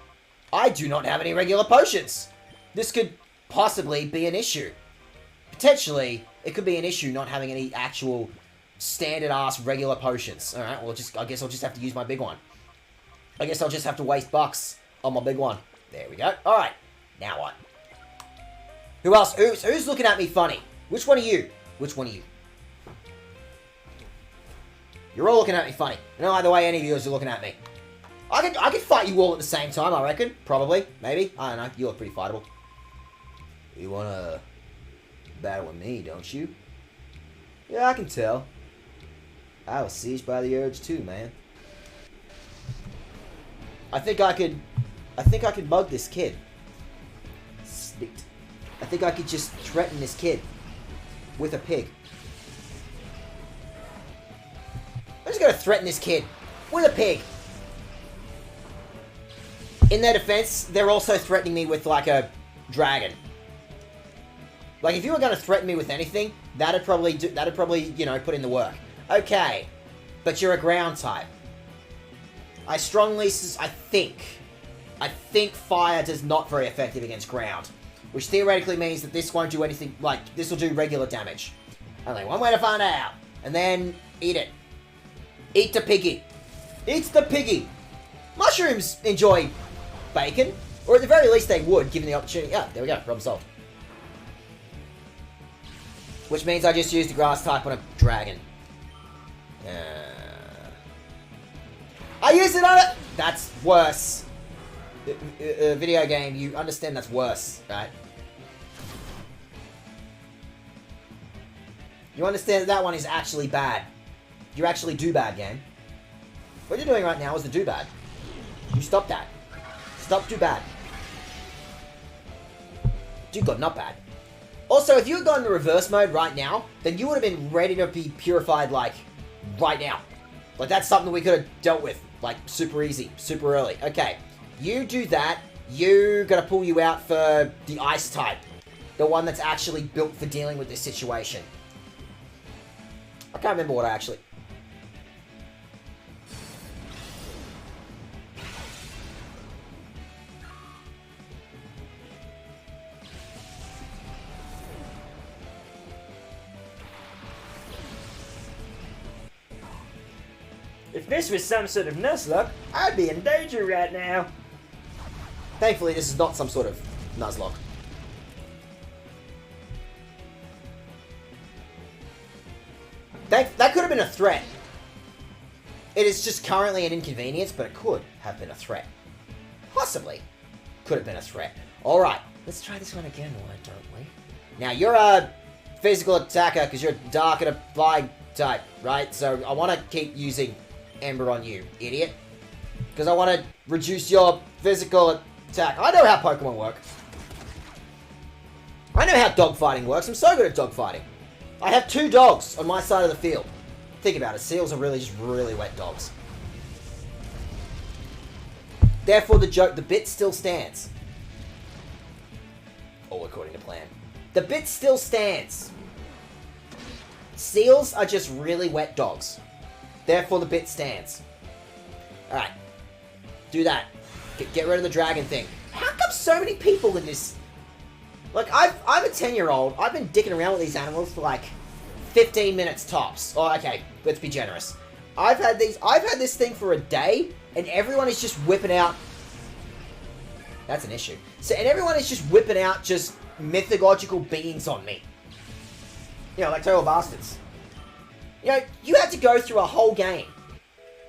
I do not have any regular potions! This could possibly be an issue. Potentially, it could be an issue not having any actual standard-ass regular potions. Alright, well, I guess I'll just have to use my big one. I guess I'll just have to waste bucks on my big one. There we go. Alright, now what? Who else? Who's looking at me funny? Which one are you? Which one are you? You're all looking at me funny. No, either way, any of you are looking at me. I could fight you all at the same time, I reckon. Probably. Maybe. I don't know. You look pretty fightable. You wanna battle with me, don't you? Yeah, I can tell. I was seized by the urge too, man. I think I could mug this kid. Sneaked. I think I could just threaten this kid with a pig. gotta threaten this kid with a pig. In their defense, they're also threatening me with, like, a dragon. Like, if you were gonna threaten me with anything, that'd probably, you know, put in the work. Okay. But you're a ground type. I think fire does not very effective against ground. Which theoretically means that this won't do anything, like, this will do regular damage. Only one way to find out. And then, eat it. Eat the piggy. Eat the piggy. Mushrooms enjoy bacon. Or at the very least they would, given the opportunity. Yeah, there we go, problem solved. Which means I just used the grass type on a dragon. I used it on it! That's worse. Video game, you understand that's worse, right? You understand that one is actually bad. You actually do bad, game. What you're doing right now is the do bad. You stop that. Stop do bad. Do good, not bad. Also, if you had gone into reverse mode right now, then you would have been ready to be purified, like, right now. Like, that's something we could have dealt with, like, super easy, super early. Okay, you do that. You gotta pull you out for the ice type. The one that's actually built for dealing with this situation. I can't remember what I actually... If this was some sort of Nuzlocke, I'd be in danger right now. Thankfully, this is not some sort of Nuzlocke. That could have been a threat. It is just currently an inconvenience, but it could have been a threat. Possibly. Could have been a threat. Alright, let's try this one again, why don't we? Now, you're a physical attacker because you're dark and a flying type, right? So I want to keep using Ember on you, idiot. Because I want to reduce your physical attack. I know how Pokemon work. I know how dogfighting works. I'm so good at dogfighting. I have 2 dogs on my side of the field. Think about it. Seals are really just really wet dogs. Therefore, the bit still stands. All according to plan. The bit still stands. Seals are just really wet dogs. Therefore, the bit stands. Alright. Do that. Get rid of the dragon thing. How come so many people in this... Like, I'm a 10-year-old. I've been dicking around with these animals for, like, 15 minutes tops. Oh, okay. Let's be generous. I've had this thing for a day, and everyone is just whipping out... That's an issue. So, and everyone is just whipping out just mythological beings on me. You know, like total bastards. You know, you had to go through a whole game.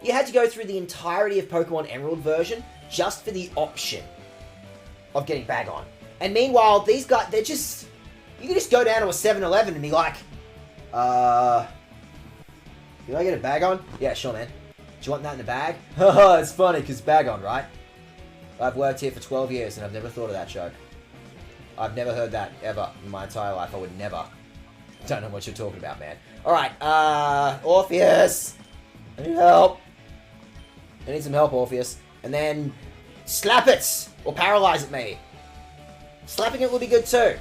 You had to go through the entirety of Pokemon Emerald version just for the option of getting Bagon. And meanwhile, these guys, they're just... You can just go down to a 7-Eleven and be like, can I get a Bagon? Yeah, sure, man. Do you want that in a bag? Haha, it's funny, because Bagon, right? I've worked here for 12 years and I've never thought of that joke. I've never heard that, ever, in my entire life. I would never. Don't know what you're talking about, man. Alright, Orpheus! I need help. I need some help, Orpheus. And then, slap it! Or paralyze it, maybe. Slapping it would be good, too.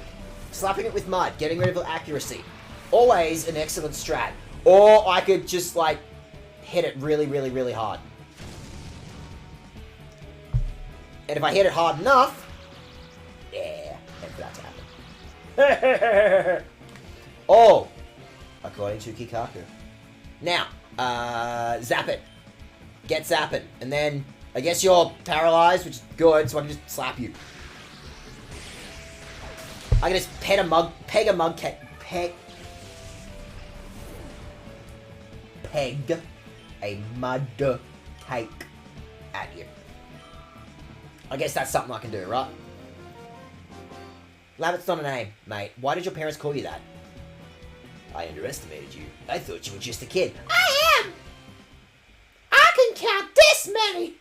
Slapping it with mud, getting rid of the accuracy. Always an excellent strat. Or I could just, like, hit it really, really, really hard. And if I hit it hard enough... Yeah, and for that to happen. Oh! According to Kikaku. Now, zap it. Get zapping. And then, I guess you're paralyzed, which is good, so I can just slap you. I can just peg a mud cake at you. I guess that's something I can do, right? Labbit's not a name, mate. Why did your parents call you that? I underestimated you. I thought you were just a kid. I am! I can count this many!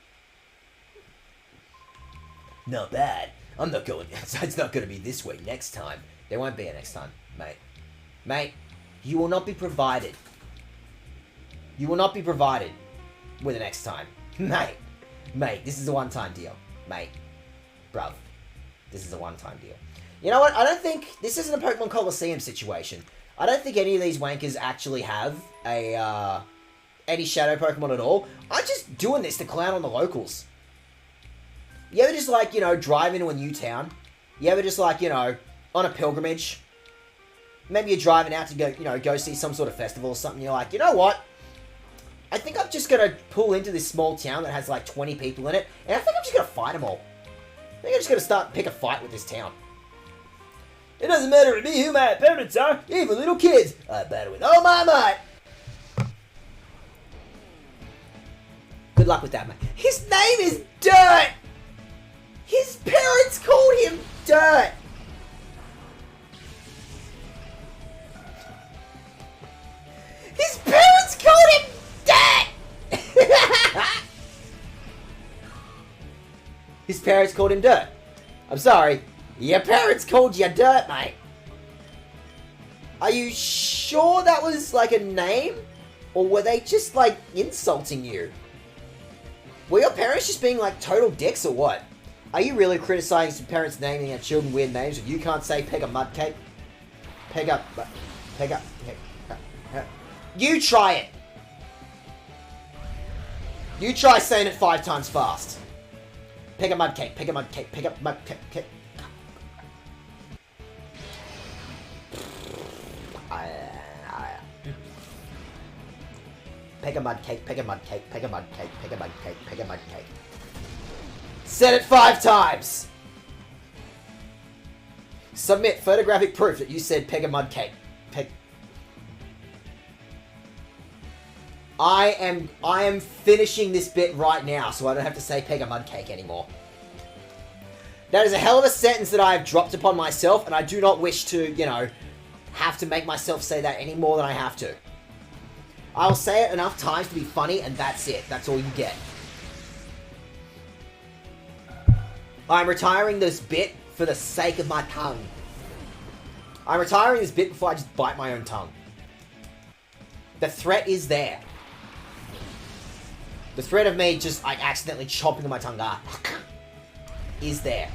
Not bad. I'm not going... It's not going to be this way next time. There won't be a next time, mate. Mate, you will not be provided You will not be provided with the next time. Mate, this is a one-time deal. Mate. Bruv. This is a one-time deal. You know what? I don't think... This isn't a Pokemon Coliseum situation. I don't think any of these wankers actually have any Shadow Pokemon at all. I'm just doing this to clown on the locals. You ever just, like, you know, drive into a new town? You ever just, like, you know, on a pilgrimage? Maybe you're driving out to go, you know, go see some sort of festival or something. You're like, you know what? I think I'm just going to pull into this small town that has, like, 20 people in it. And I think I'm just going to fight them all. I think I'm just going to pick a fight with this town. It doesn't matter to me who my opponents are, even little kids. I battle with all my might. Good luck with that, mate. His name is Dirt! His parents called him Dirt! His parents called him Dirt! His parents called him Dirt. I'm sorry. Your parents called you Dirt, mate. Are you sure that was, like, a name? Or were they just, like, insulting you? Were your parents just being, like, total dicks or what? Are you really criticizing some parents naming their children weird names if you can't say Pega Mudcake? Pega... You try it! You try saying it 5 times fast. Pega Mudcake, Pega Mudcake, Pega Mudcake. Pega Mudcake, Pega Mudcake, Pega Mudcake, Pega Mudcake, Pega Mudcake. Said it 5 times! Submit photographic proof that you said Pega Mudcake. I am finishing this bit right now, so I don't have to say Pega Mudcake anymore. That is a hell of a sentence that I have dropped upon myself, and I do not wish to, you know, have to make myself say that any more than I have to. I'll say it enough times to be funny, and that's it. That's all you get. I'm retiring this bit for the sake of my tongue. I'm retiring this bit before I just bite my own tongue. The threat is there. The threat of me just, like, accidentally chomping on my tongue is there.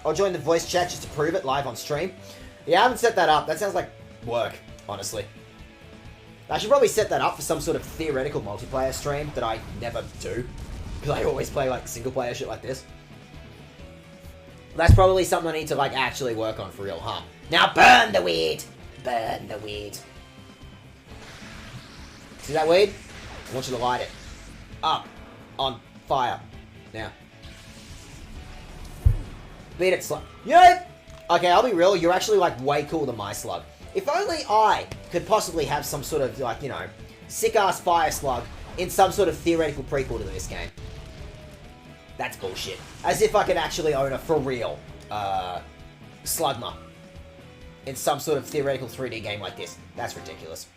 I'll join the voice chat just to prove it live on stream. Yeah, I haven't set that up. That sounds like work, honestly. I should probably set that up for some sort of theoretical multiplayer stream that I never do. Because I always play, like, single-player shit like this. That's probably something I need to, like, actually work on for real, huh? Now burn the weed! Burn the weed. See that weed? I want you to light it. Up. On fire. Now. Beat it, slug. Yep! Okay, I'll be real, you're actually, like, way cooler than my slug. If only I could possibly have some sort of, like, you know, sick-ass fire slug in some sort of theoretical prequel to this game. That's bullshit. As if I could actually own a for-real, Slugma in some sort of theoretical 3D game like this. That's ridiculous.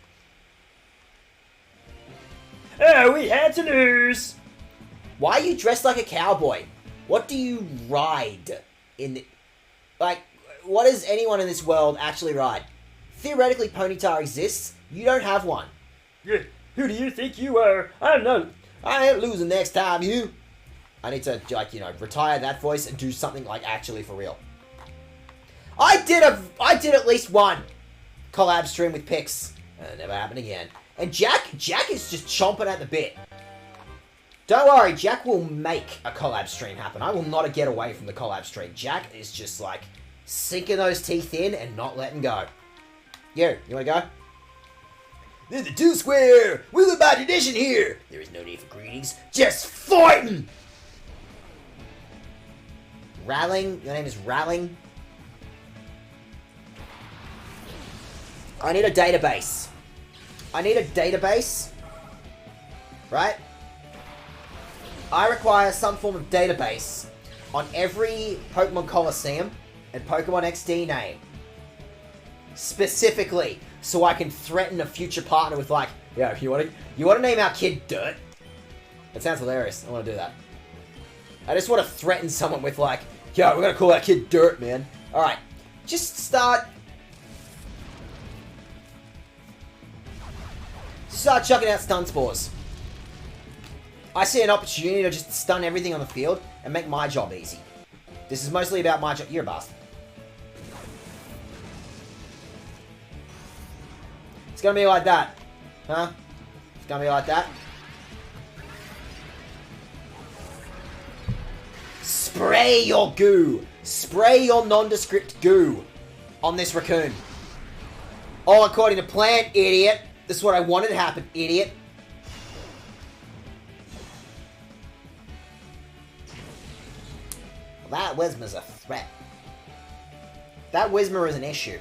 Oh, we had to lose! Why are you dressed like a cowboy? What do you ride in the... Like, what does anyone in this world actually ride? Theoretically, Ponyta exists. You don't have one. Yeah, who do you think you are? I ain't losing next time, you. I need to, like, you know, retire that voice and do something, like, actually for real. I did at least one collab stream with Pix. And it never happened again. And Jack is just chomping at the bit. Don't worry, Jack will make a collab stream happen. I will not get away from the collab stream. Jack is just, like, sinking those teeth in and not letting go. You wanna go? There's the 2 square! We live by tradition here! There is no need for greetings, just fighting! Ralling? Your name is Ralling? I need a database. Right? I require some form of database on every Pokemon Coliseum and Pokemon XD name. Specifically, so I can threaten a future partner with, like, yo, you want to name our kid Dirt? That sounds hilarious. I want to do that. I just want to threaten someone with, like, yo, we're going to call our kid Dirt, man. Alright, just start Start chucking out stun spores. I see an opportunity to just stun everything on the field and make my job easy. This is mostly about my job. You're a bastard. It's gonna be like that. Huh? It's gonna be like that. Spray your goo. Spray your nondescript goo on this raccoon. All according to plan, idiot. This is what I wanted to happen, idiot. That Whismer's a threat. That Whismer is an issue.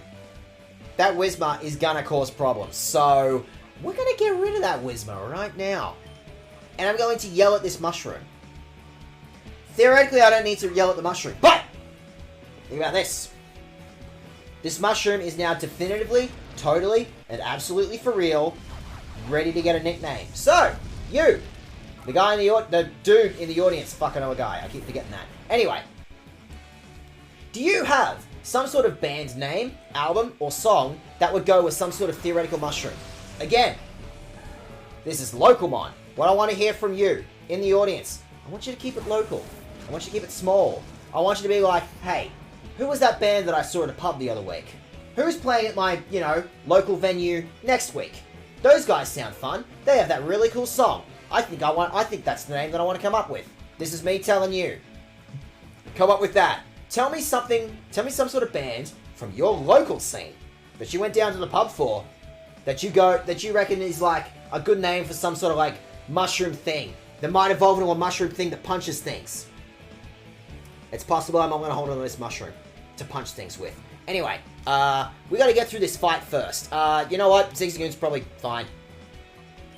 That Whismer is gonna cause problems. So, we're gonna get rid of that Whismer right now. And I'm going to yell at this mushroom. Theoretically, I don't need to yell at the mushroom. But! Think about this. This mushroom is now definitively, totally, and absolutely for real, ready to get a nickname. So, you! The guy in the dude in the audience. Fuck, I know a guy. I keep forgetting that. Anyway. Do you have some sort of band name, album, or song that would go with some sort of theoretical mushroom? Again, this is Localmon. What I want to hear from you in the audience, I want you to keep it local. I want you to keep it small. I want you to be like, hey, who was that band that I saw at a pub the other week? Who's playing at my, local venue next week? Those guys sound fun. They have that really cool song. I think that's the name that I want to come up with. This is me telling you. Come up with that. Tell me some sort of band from your local scene that you went down to the pub for, that you reckon is like a good name for some sort of like mushroom thing that might evolve into a mushroom thing that punches things. It's possible I'm not going to hold on to this mushroom to punch things with. Anyway, we got to get through this fight first. You know what? Zigzagoon's probably fine.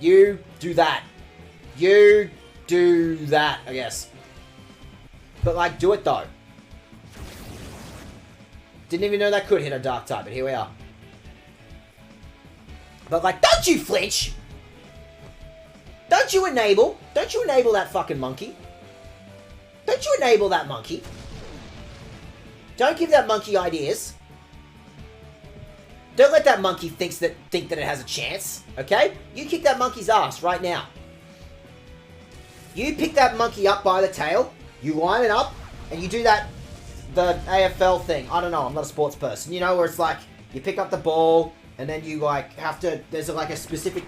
You do that. You do that, I guess. But like, do it though. Didn't even know that could hit a dark type, but here we are. But like, don't you flinch! Don't you enable that fucking monkey. Don't you enable that monkey. Don't give that monkey ideas. Don't let that monkey think that it has a chance, okay? You kick that monkey's ass right now. You pick that monkey up by the tail, you line it up, and you do the AFL thing. I don't know, I'm not a sports person. You know, where it's like, you pick up the ball, and then you like have to, there's like a specific,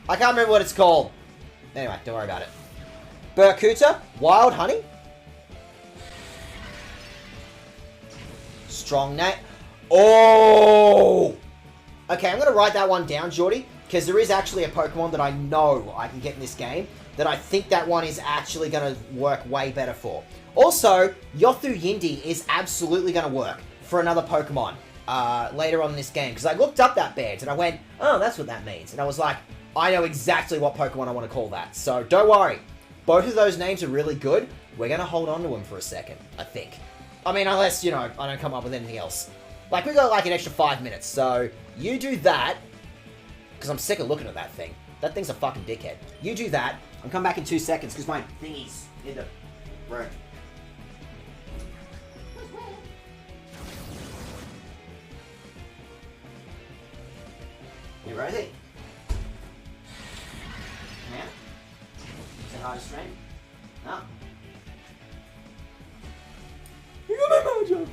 I can't remember what it's called. Anyway, don't worry about it. Berkuta, Wild Honey. Strong name. Oh! Okay, I'm going to write that one down, Geordie, because there is actually a Pokemon that I know I can get in this game that I think that one is actually going to work way better for. Also, Yothu Yindi is absolutely going to work for another Pokemon later on in this game, because I looked up that band and I went, oh, that's what that means. And I was like, I know exactly what Pokemon I want to call that. So don't worry. Both of those names are really good. We're going to hold on to them for a second, I think. I mean, unless, I don't come up with anything else. Like, we got like an extra 5 minutes, so you do that, because I'm sick of looking at that thing. That thing's a fucking dickhead. You do that, and come back in 2 seconds, because my thingy's in the room. You ready? Yeah? Say hi to stream? No? You got my mojo!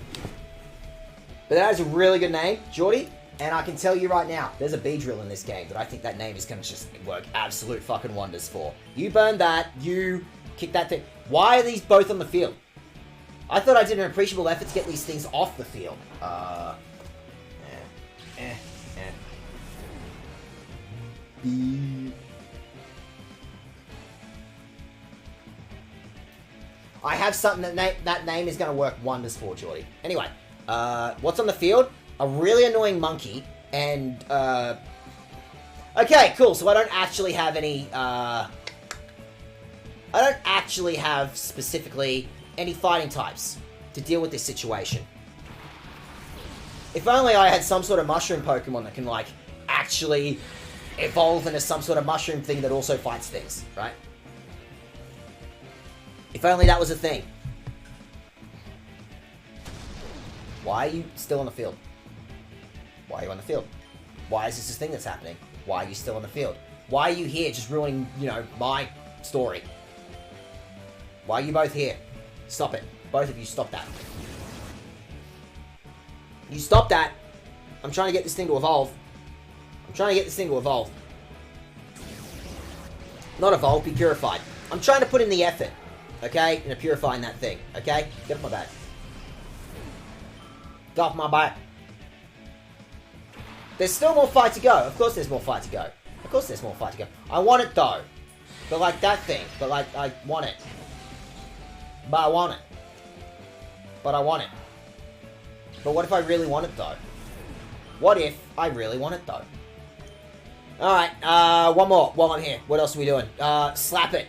But that is a really good name, Geordie, and I can tell you right now, there's a Beedrill in this game that I think that name is going to just work absolute fucking wonders for. You burn that, you kick that thing. Why are these both on the field? I thought I did an appreciable effort to get these things off the field. I have something that name is going to work wonders for, Geordie. Anyway, what's on the field? A really annoying monkey, and, okay, cool, so I don't actually have any, I don't actually have, specifically, any fighting types to deal with this situation. If only I had some sort of mushroom Pokemon that can, like, actually evolve into some sort of mushroom thing that also fights things, right? If only that was a thing. Why are you still on the field? Why are you on the field? Why is this a thing that's happening? Why are you still on the field? Why are you here just ruining, you know, my story? Why are you both here? Stop it. Both of you stop that. You stop that. I'm trying to get this thing to evolve. I'm trying to get this thing to evolve. Not evolve, be purified. I'm trying to put in the effort, okay, into purifying that thing, okay? Get off my back. Get off my back. There's still more fight to go. Of course there's more fight to go. Of course there's more fight to go. I want it, though. But like that thing. But like, I want it. But I want it. But I want it. But what if I really want it, though? What if I really want it, though? Alright, one more while I'm here. What else are we doing? Slap it.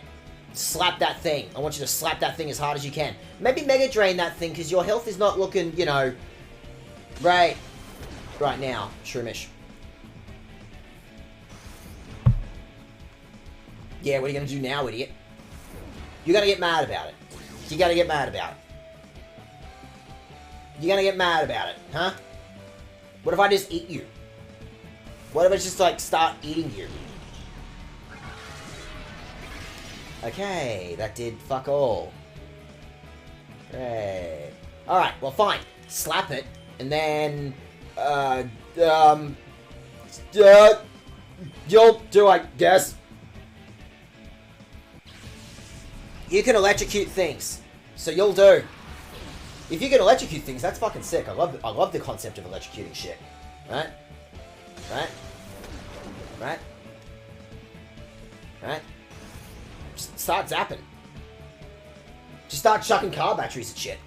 Slap that thing. I want you to slap that thing as hard as you can. Maybe Mega Drain that thing, because your health is not looking, you know, great right now, Shroomish. Yeah, what are you going to do now, idiot? You're going to get mad about it. You're going to get mad about it. You're going to get mad about it, huh? What if I just eat you? What if I just, like, start eating you? Okay, that did fuck all. Great. Alright, well, fine. Slap it, and then, you'll do, I guess. You can electrocute things, so you'll do. If you can electrocute things, that's fucking sick. I love the concept of electrocuting shit. Right? Right? Right? Right? Just start zapping. Just start chucking car batteries at shit.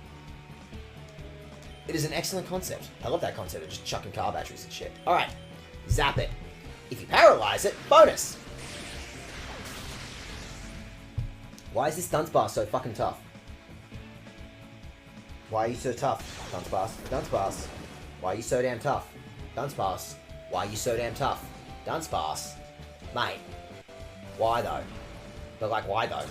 It is an excellent concept. I love that concept of just chucking car batteries and shit. Alright. Zap it. If you paralyze it, bonus. Why is this dunce bar so fucking tough? Why are you so tough? Dunce bars. Dunce bars. Why are you so damn tough? Dunce bars. Why are you so damn tough? Dunce bars. Mate. Why though? But like, why though?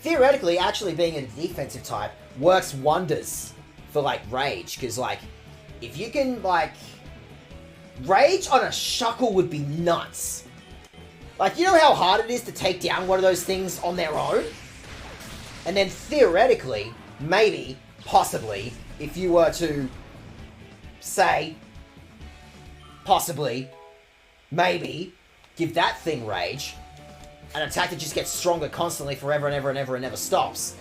Theoretically, actually being a defensive type works wonders for, like, rage. Because, like, if you can, like... Rage on a Shuckle would be nuts. Like, you know how hard it is to take down one of those things on their own? And then, theoretically, maybe, possibly, if you were to, say, possibly, maybe, give that thing rage... An attack that just gets stronger constantly forever and ever and ever and never stops.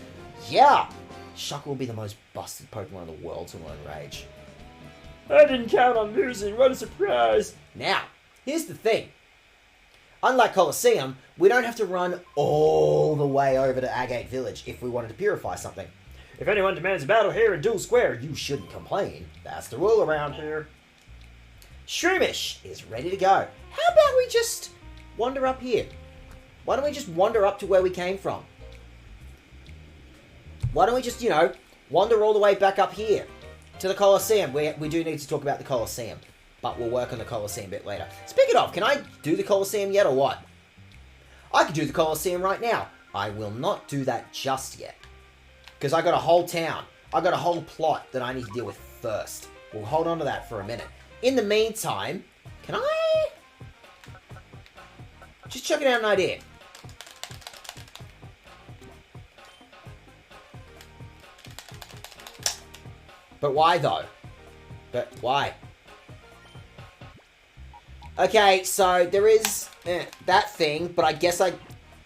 Yeah! Shuckle will be the most busted Pokemon in the world to learn Rage. I didn't count on losing. What a surprise. Now, here's the thing. Unlike Colosseum, we don't have to run all the way over to Agate Village if we wanted to purify something. If anyone demands a battle here in Duel Square, You shouldn't complain. That's the rule around here. Shroomish is ready to go. How about we just wander up here? Why don't we just wander up to where we came from? Why don't we just, you know, wander all the way back up here to the Colosseum? We do need to talk about the Colosseum, but we'll work on the Colosseum a bit later. Speaking of, can I do the Colosseum yet or what? I can do the Colosseum right now. I will not do that just yet, because I got a whole town. I got a whole plot that I need to deal with first. We'll hold on to that for a minute. In the meantime, can I just checking out an idea? But why, though? But why? Okay, so there is that thing, but I guess I...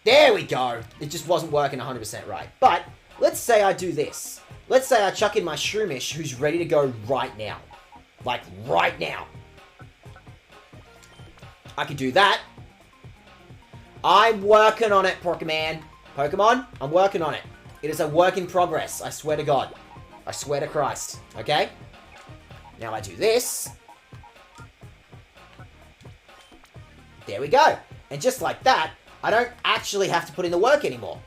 There we go! It just wasn't working 100% right. But, let's say I do this. Let's say I chuck in my Shroomish, who's ready to go right now. Like, right now. I could do that. I'm working on it, Pokemon. Pokemon, I'm working on it. It is a work in progress, I swear to God. I swear to Christ. Okay? Now I do this. There we go. And just like that, I don't actually have to put in the work anymore.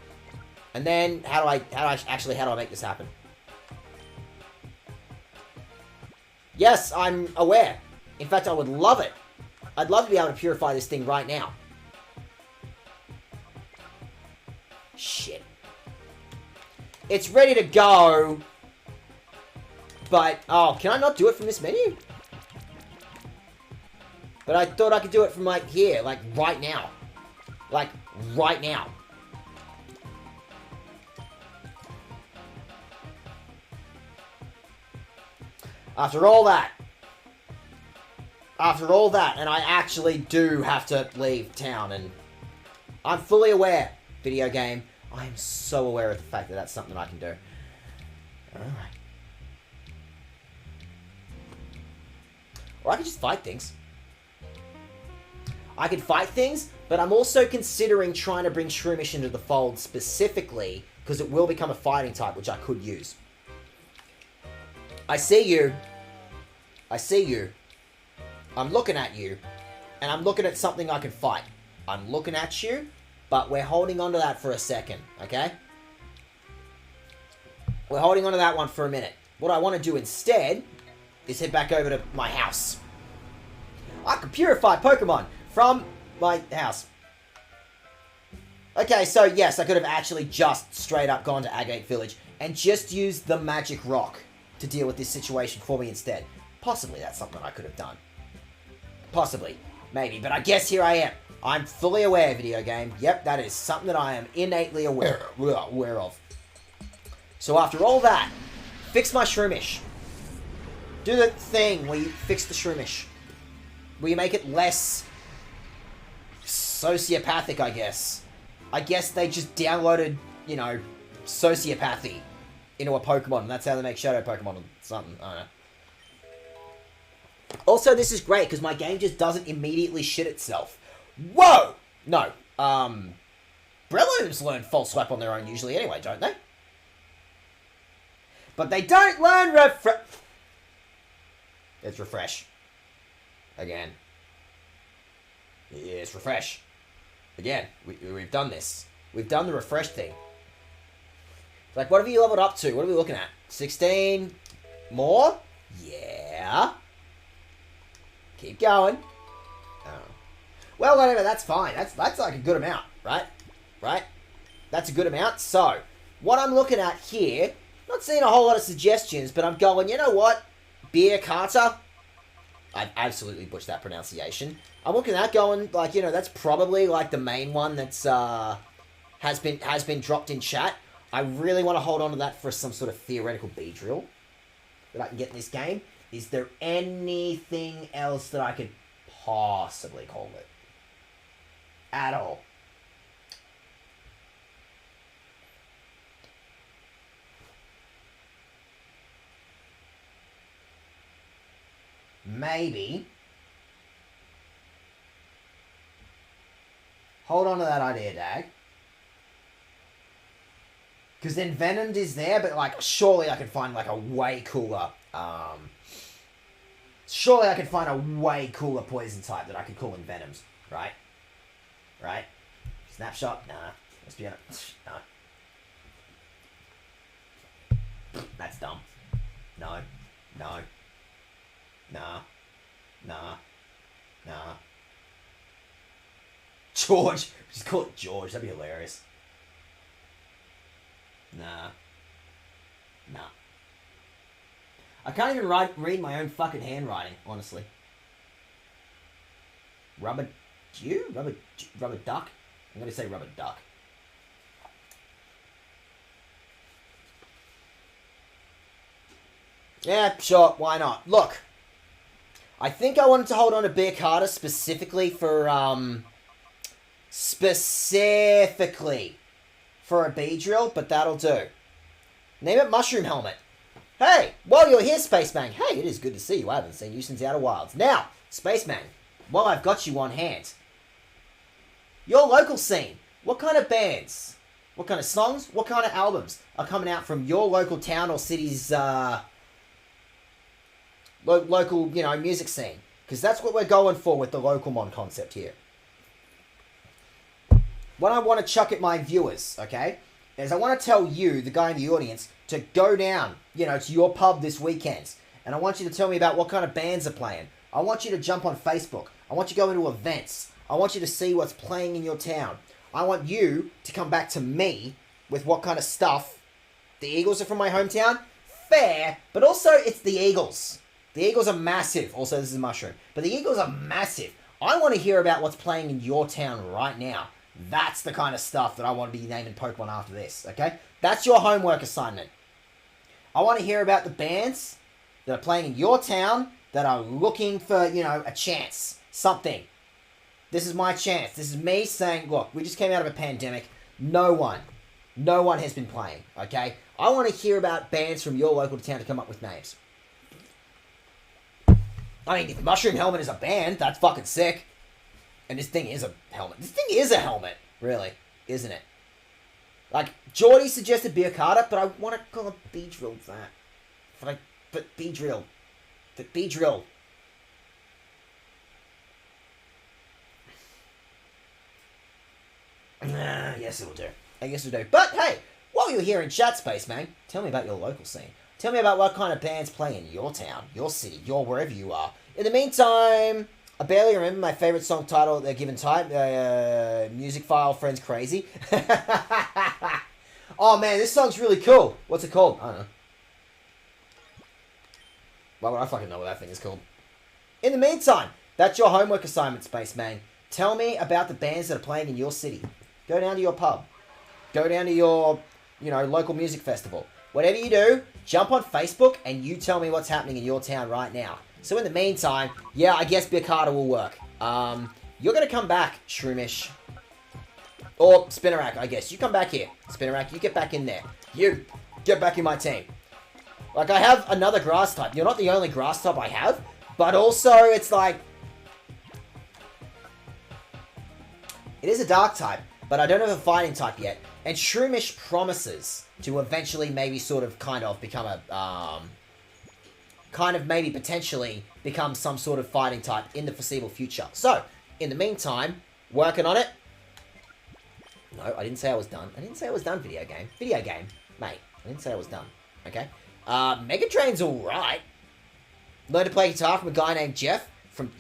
And then, how do I make this happen? Yes, I'm aware. In fact, I would love it. I'd love to be able to purify this thing right now. Shit. It's ready to go. But, oh, can I not do it from this menu? But I thought I could do it from, like, here. Like, right now. Like, right now. After all that, and I actually do have to leave town, and I'm fully aware, video game, I am so aware of the fact that that's something I can do. Alright. Or I could just fight things. I could fight things, but I'm also considering trying to bring Shroomish into the fold specifically, because it will become a fighting type, which I could use. I see you. I see you. I'm looking at you. And I'm looking at something I can fight. I'm looking at you, but we're holding on to that for a second, okay? We're holding on to that one for a minute. What I want to do instead is head back over to my house. I can purify Pokemon from my house. Okay, so yes, I could have actually just straight up gone to Daget Village and just used the magic rock to deal with this situation for me instead. Possibly that's something I could have done. Possibly. Maybe. But I guess here I am. I'm fully aware, video game. Yep, that is something that I am innately aware of. So after all that, fix my Shroomish. Do the thing where you fix the Shroomish. Where you make it less sociopathic, I guess. I guess they just downloaded, you know, sociopathy into a Pokemon, and that's how they make Shadow Pokemon or something. I don't know. Also, this is great, because my game just doesn't immediately shit itself. Whoa! No. Breloons learn False Swipe on their own usually anyway, don't they? But they don't learn It's Refresh. Again. Yes, Refresh. Again, we've done this. We've done the Refresh thing. Like, what have you leveled up to? What are we looking at? 16 more? Yeah. Keep going. Oh. Well, whatever, that's fine. That's like a good amount, right? Right? That's a good amount. So, what I'm looking at here, not seeing a whole lot of suggestions, but I'm going, you know what? Beer Carter. I've absolutely butchered that pronunciation. I'm looking at that going, like, you know, that's probably, like, the main one that's, has been dropped in chat. I really want to hold on to that for some sort of theoretical Beedrill that I can get in this game. Is there anything else that I could possibly call it? At all? Maybe. Hold on to that idea, Dag. Because then Venomed is there, but, like, surely I can find, like, a way cooler, surely I can find a way cooler poison type that I could call in Venoms, right? Right? Snapshot? Nah. Let's be honest. No. That's dumb. No. No. Nah. Nah. Nah. George! Just call it George. That'd be hilarious. Nah. Nah. I can't even read my own fucking handwriting, honestly. Rubber Jew? Rubber duck? I'm gonna say rubber duck. Yeah, sure, why not? Look, I think I wanted to hold on to Beer Carter specifically for a Beedrill, but that'll do. Name it Mushroom Helmet. Hey, while you're here, Spaceman. Hey, it is good to see you. I haven't seen you since Outer Wilds. Now, Spaceman, while I've got you on hand, your local scene. What kind of bands, what kind of songs, what kind of albums are coming out from your local town or city's local, you know, music scene? Because that's what we're going for with the local mon concept here. What I want to chuck at my viewers, okay, is I want to tell you, the guy in the audience, to go down, you know, to your pub this weekend. And I want you to tell me about what kind of bands are playing. I want you to jump on Facebook. I want you to go into events. I want you to see what's playing in your town. I want you to come back to me with what kind of stuff. The Eagles are from my hometown? Fair, but also it's the Eagles. The Eagles are massive. Also, this is a mushroom. But the Eagles are massive. I want to hear about what's playing in your town right now. That's the kind of stuff that I want to be naming Pokemon after this, okay? That's your homework assignment. I want to hear about the bands that are playing in your town that are looking for, you know, a chance. Something. This is my chance. This is me saying, look, we just came out of a pandemic. No one has been playing, okay? I want to hear about bands from your local town to come up with names. I mean, if Mushroom Helmet is a band, that's fucking sick. And this thing is a helmet. This thing is a helmet, really, isn't it? Like, Geordie suggested Biocata, but I want to call it Beedrill that. But Beedrill. But Beedrill. Yes, it will do. I guess it'll do. But, hey, while you're here in chat space, man, tell me about your local scene. Tell me about what kind of bands play in your town, your city, your wherever you are. In the meantime, I barely remember my favorite song title at the given time. Music File Friends Crazy. Oh, man, this song's really cool. What's it called? I don't know. Why would I fucking know what that thing is called? In the meantime, that's your homework assignment, Spaceman. Tell me about the bands that are playing in your city. Go down to your pub. Go down to your, you know, local music festival. Whatever you do, jump on Facebook and you tell me what's happening in your town right now. So in the meantime, yeah, I guess Biocata will work. You're going to come back, Shroomish. Or Spinnerack, I guess. You come back here. Spinnerack, you get back in there. You, get back in my team. Like, I have another grass type. You're not the only grass type I have. But also, it's like... It is a dark type, but I don't have a fighting type yet. And Shroomish promises to eventually maybe sort of kind of become a... kind of maybe potentially become some sort of fighting type in the foreseeable future. So, in the meantime, working on it. No, I didn't say I was done. I didn't say I was done, video game. Video game, mate. I didn't say I was done. Okay? Mega Train's alright. Learned to play guitar from a guy named Jeff from...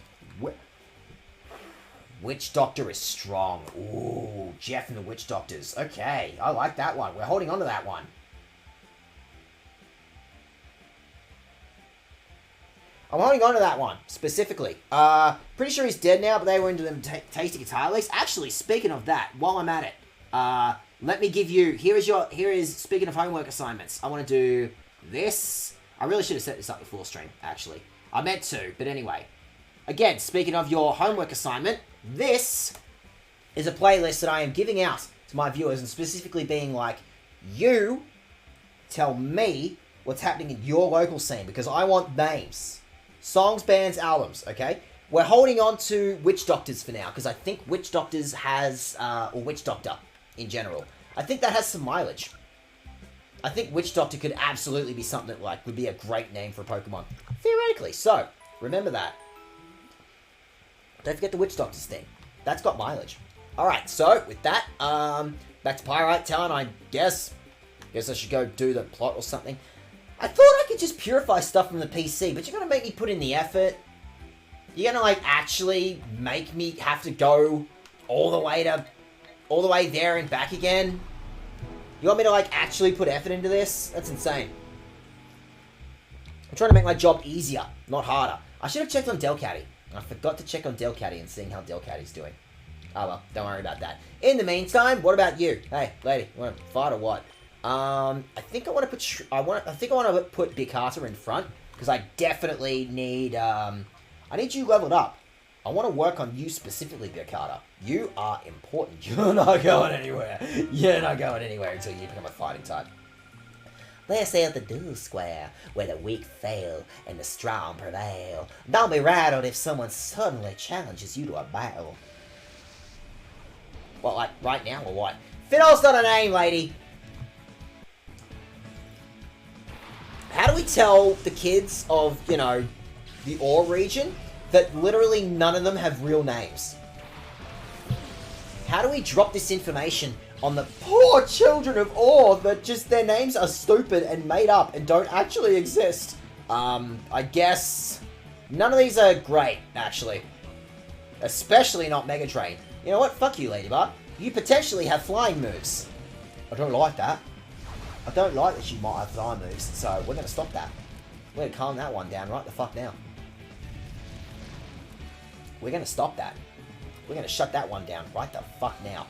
Witch Doctor is strong. Ooh, Jeff and the Witch Doctors. Okay, I like that one. We're holding on to that one. I'm holding on to that one, specifically. Pretty sure he's dead now, but they were into them tasty guitar licks. Actually, speaking of that, while I'm at it, let me give you... Here is, speaking of homework assignments, I want to do this. I really should have set this up before stream, actually. I meant to, but anyway. Again, speaking of your homework assignment, this is a playlist that I am giving out to my viewers, and specifically being like, you tell me what's happening in your local scene, because I want names. Songs, bands, albums, okay? We're holding on to Witch Doctors for now, because I think Witch Doctors has, or Witch Doctor in general, I think that has some mileage. I think Witch Doctor could absolutely be something that, like, would be a great name for a Pokemon. Theoretically, so, remember that. Don't forget the Witch Doctors thing. That's got mileage. Alright, so, with that, back to Pyrite Town, I guess. Guess I should go do the plot or something. I thought I could just purify stuff from the PC, but you're gonna make me put in the effort. You're gonna, like, actually make me have to go all the way there and back again? You want me to, like, actually put effort into this? That's insane. I'm trying to make my job easier, not harder. I should have checked on Delcatty. I forgot to check on Delcatty and seeing how Delcatty's doing. Oh well, don't worry about that. In the meantime, what about you? Hey, lady, you want to fight or what? I think I want to put put Biocata in front, because I definitely need I need you leveled up. I want to work on you specifically, Biocata. You are important. You're not going anywhere. You're not going anywhere until you become a fighting type. This is the duel square, where the weak fail and the strong prevail. Don't be rattled if someone suddenly challenges you to a battle. What, like, right now, or what? Fiddle's not a name, lady! How do we tell the kids of, you know, the Ore region that literally none of them have real names? How do we drop this information on the poor children of Ore that just their names are stupid and made up and don't actually exist? I guess none of these are great, actually. Especially not Mega Train. You know what? Fuck you, Ladybug. You potentially have flying moves. I don't like that. I don't like that you might have flying moves, so we're going to stop that. We're gonna calm that one down right the fuck now. We're gonna stop that. We're gonna shut that one down right the fuck now.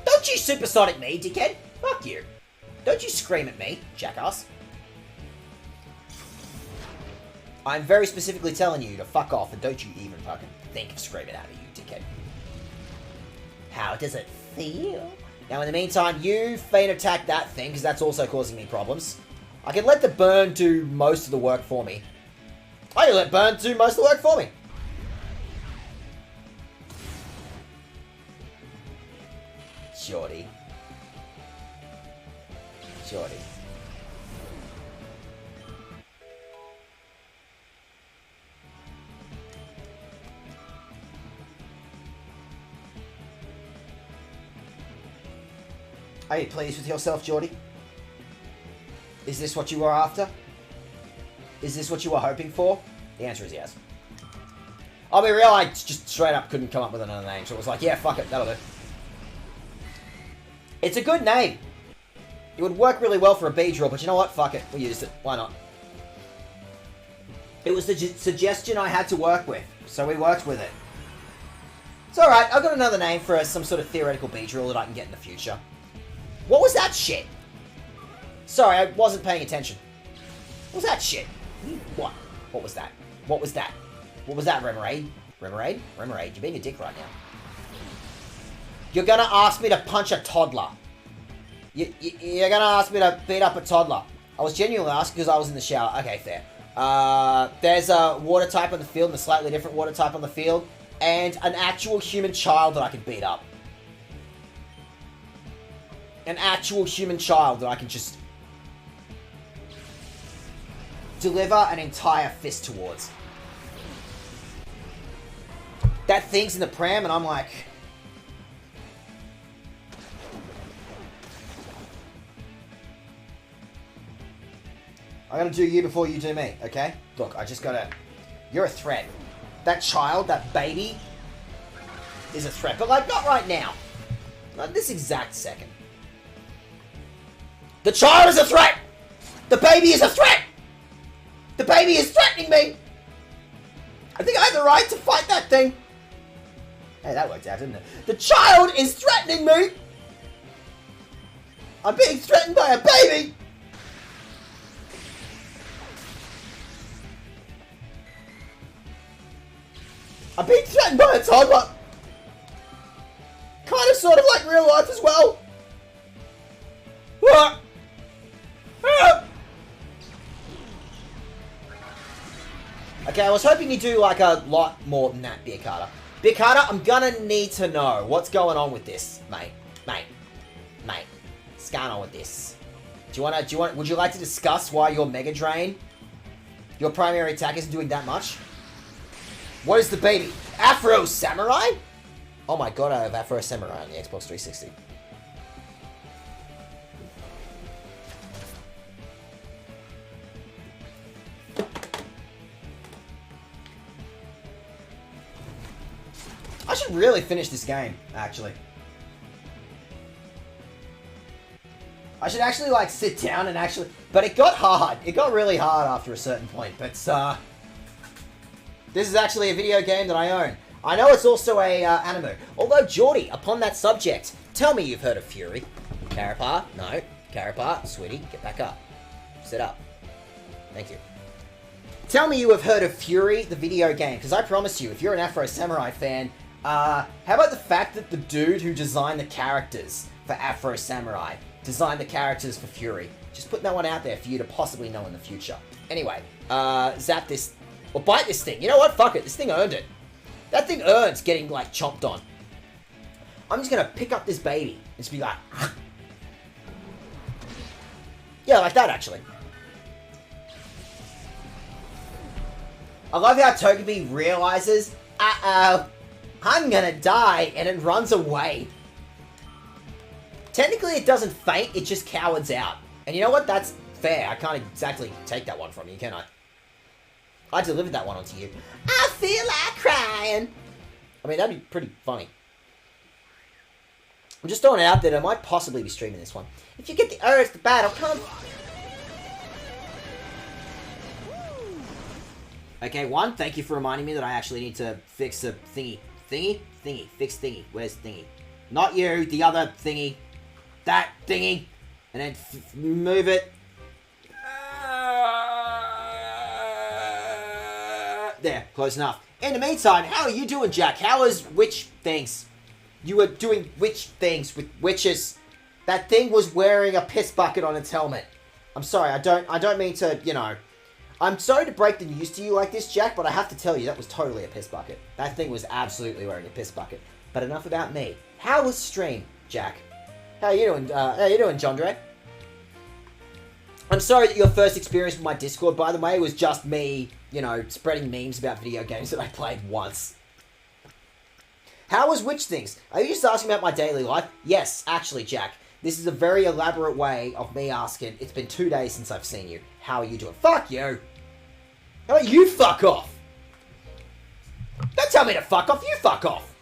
Don't you supersonic me, dickhead! Fuck you. Don't you scream at me, jackass. I'm very specifically telling you to fuck off, and don't you even fucking think of screaming at me, you dickhead. How does it feel? Now, in the meantime, you feint attack that thing, because that's also causing me problems. I can let the burn do most of the work for me. I can let burn do most of the work for me. Shorty. Shorty. Are you pleased with yourself, Geordie? Is this what you were after? Is this what you were hoping for? The answer is yes. I'll be real, I just straight up couldn't come up with another name, so it was like, yeah, fuck it, that'll do. It's a good name. It would work really well for a B-drill, but you know what? Fuck it, we used it. Why not? It was the suggestion I had to work with, so we worked with it. It's alright, I've got another name for some sort of theoretical B-drill that I can get in the future. What was that shit? Sorry, I wasn't paying attention. What was that shit? What? What was that? What was that? What was that, Remoraid? Remoraid? Remoraid, you're being a dick right now. You're gonna ask me to punch a toddler. You're gonna ask me to beat up a toddler. I was genuinely asking because I was in the shower. Okay, fair. There's a water type on the field and a slightly different water type on the field. And an actual human child that I can beat up. An actual human child that I can just deliver an entire fist towards. That thing's in the pram and I'm like... I'm gonna do you before you do me, okay? Look, I just gotta... You're a threat. That child, that baby, is a threat. But, like, not right now. Not this exact second. The child is a threat! The baby is a threat! The baby is threatening me! I think I have the right to fight that thing. Hey, that worked out, didn't it? The child is threatening me! I'm being threatened by a baby! I'm being threatened by a toddler! Kind of sort of like real life as well! Ah! Ah! Okay, I was hoping you'd do like a lot more than that, Beer Carter. Beer Carter, I'm gonna need to know what's going on with this, mate. Mate. What's going on with this? Would you like to discuss why your Mega Drain, your primary attack isn't doing that much? What is the baby? Afro Samurai? Oh my god, I have Afro Samurai on the Xbox 360. I should really finish this game, actually. I should actually, like, sit down and actually... But it got hard. It got really hard after a certain point. But, this is actually a video game that I own. I know it's also a anime. Although, Geordie, upon that subject, tell me you've heard of Fury. Carapar? No. Carapar? Sweetie, get back up. Sit up. Thank you. Tell me you have heard of Fury, the video game. Because I promise you, if you're an Afro Samurai fan... how about the fact that the dude who designed the characters for Afro Samurai designed the characters for Fury? Just putting that one out there for you to possibly know in the future. Anyway, zap this, or bite this thing. You know what? Fuck it. This thing earned it. That thing earns getting, like, chomped on. I'm just gonna pick up this baby and just be like... Yeah, like that, actually. I love how Togepi realizes, uh-oh, I'm gonna die, and it runs away. Technically, it doesn't faint, it just cowards out. And you know what? That's fair. I can't exactly take that one from you, can I? I delivered that one onto you. I feel like crying. I mean, that'd be pretty funny. I'm just throwing it out there that I might possibly be streaming this one. If you get the urge to battle, come... Okay, one, thank you for reminding me that I actually need to fix a thingy. Thingy. Fix thingy. Where's thingy? Not you, the other thingy. That thingy. And then move it. There, close enough. In the meantime, how are you doing, Jack? How is witch things? You were doing witch things with witches. That thing was wearing a piss bucket on its helmet. I'm sorry, I don't mean to, you know. I'm sorry to break the news to you like this, Jack, but I have to tell you, that was totally a piss bucket. That thing was absolutely wearing a piss bucket. But enough about me. How was stream, Jack? How you doing, John Dre? I'm sorry that your first experience with my Discord, by the way, was just me, you know, spreading memes about video games that I played once. How was Witch Things? Are you just asking about my daily life? Yes, actually, Jack. This is a very elaborate way of me asking, it's been 2 days since I've seen you. How are you doing? Fuck you! How about you fuck off? Don't tell me to fuck off, you fuck off!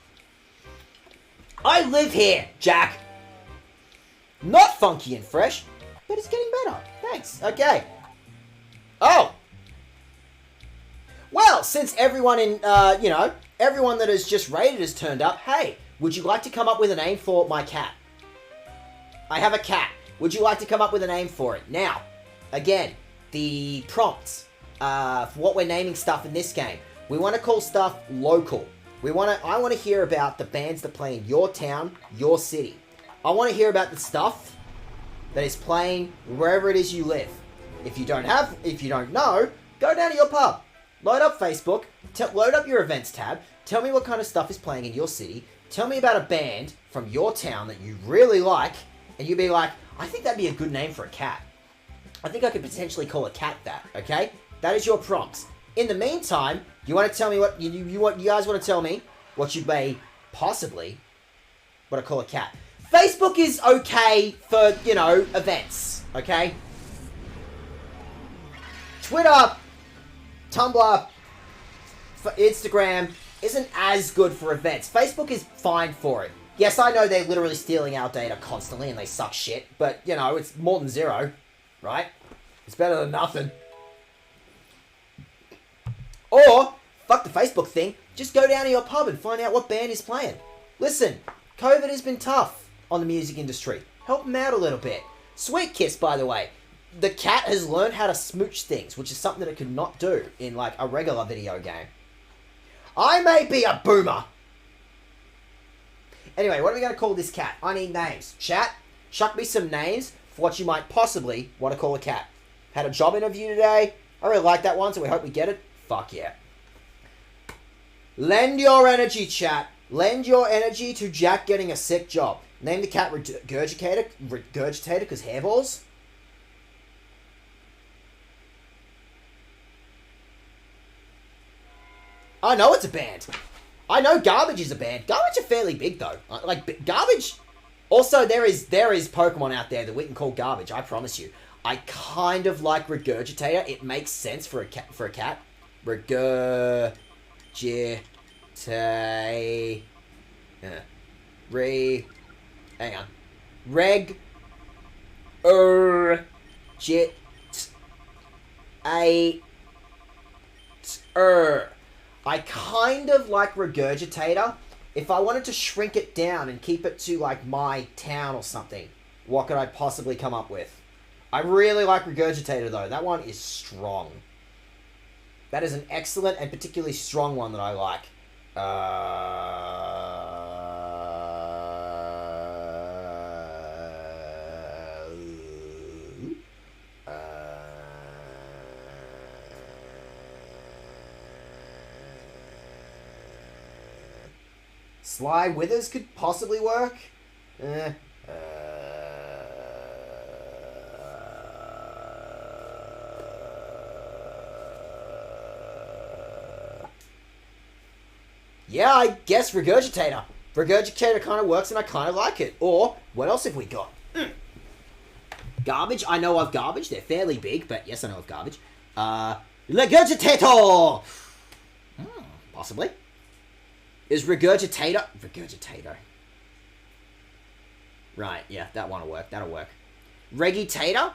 I live here, Jack! Not funky and fresh, but it's getting better. Thanks. Okay. Oh! Well, since everyone in, you know, everyone that has just raided has turned up, hey, would you like to come up with a name for my cat? I have a cat. Would you like to come up with a name for it? Now, again, the prompts for what we're naming stuff in this game. We want to call stuff local. I want to hear about the bands that play in your town, your city. I want to hear about the stuff that is playing wherever it is you live. If you don't know, go down to your pub. Load up Facebook, load up your events tab, tell me what kind of stuff is playing in your city, tell me about a band from your town that you really like, and you'd be like, I think that'd be a good name for a cat. I think I could potentially call a cat that, okay? That is your prompts. In the meantime, you want to tell me what, you guys want to tell me what you may possibly want to call a cat. Facebook is okay for, you know, events, okay? Twitter, Tumblr, for Instagram isn't as good for events. Facebook is fine for it. Yes, I know they're literally stealing our data constantly and they suck shit, but, you know, it's more than zero, right? It's better than nothing. Or, fuck the Facebook thing, just go down to your pub and find out what band is playing. Listen, COVID has been tough on the music industry. Help them out a little bit. Sweet Kiss, by the way. The cat has learned how to smooch things, which is something that it could not do in, like, a regular video game. I may be a boomer. Anyway, what are we going to call this cat? I need names. Chat, chuck me some names for what you might possibly want to call a cat. Had a job interview today. I really like that one, so we hope we get it. Fuck yeah. Lend your energy, chat. Lend your energy to Jack getting a sick job. Name the cat Regurgitator because hairballs. I know it's a band. I know Garbage is a band. Garbage are fairly big though. Like Garbage. Also, there is Pokemon out there that we can call Garbage. I promise you. I kind of like Regurgitator. It makes sense for a cat. Regurgitate. Hang on. I kind of like Regurgitator. If I wanted to shrink it down and keep it to, like, my town or something, what could I possibly come up with? I really like Regurgitator, though. That one is strong. That is an excellent and particularly strong one that I like. Sly Withers could possibly work. Yeah, I guess Regurgitator. Regurgitator kind of works and I kind of like it. Or, what else have we got? Garbage. I know of Garbage. They're fairly big, but yes, I know of Garbage. Regurgitator! Possibly. Is Regurgitator... Regurgitator. Right, yeah, that one will work. That'll work. Regitator?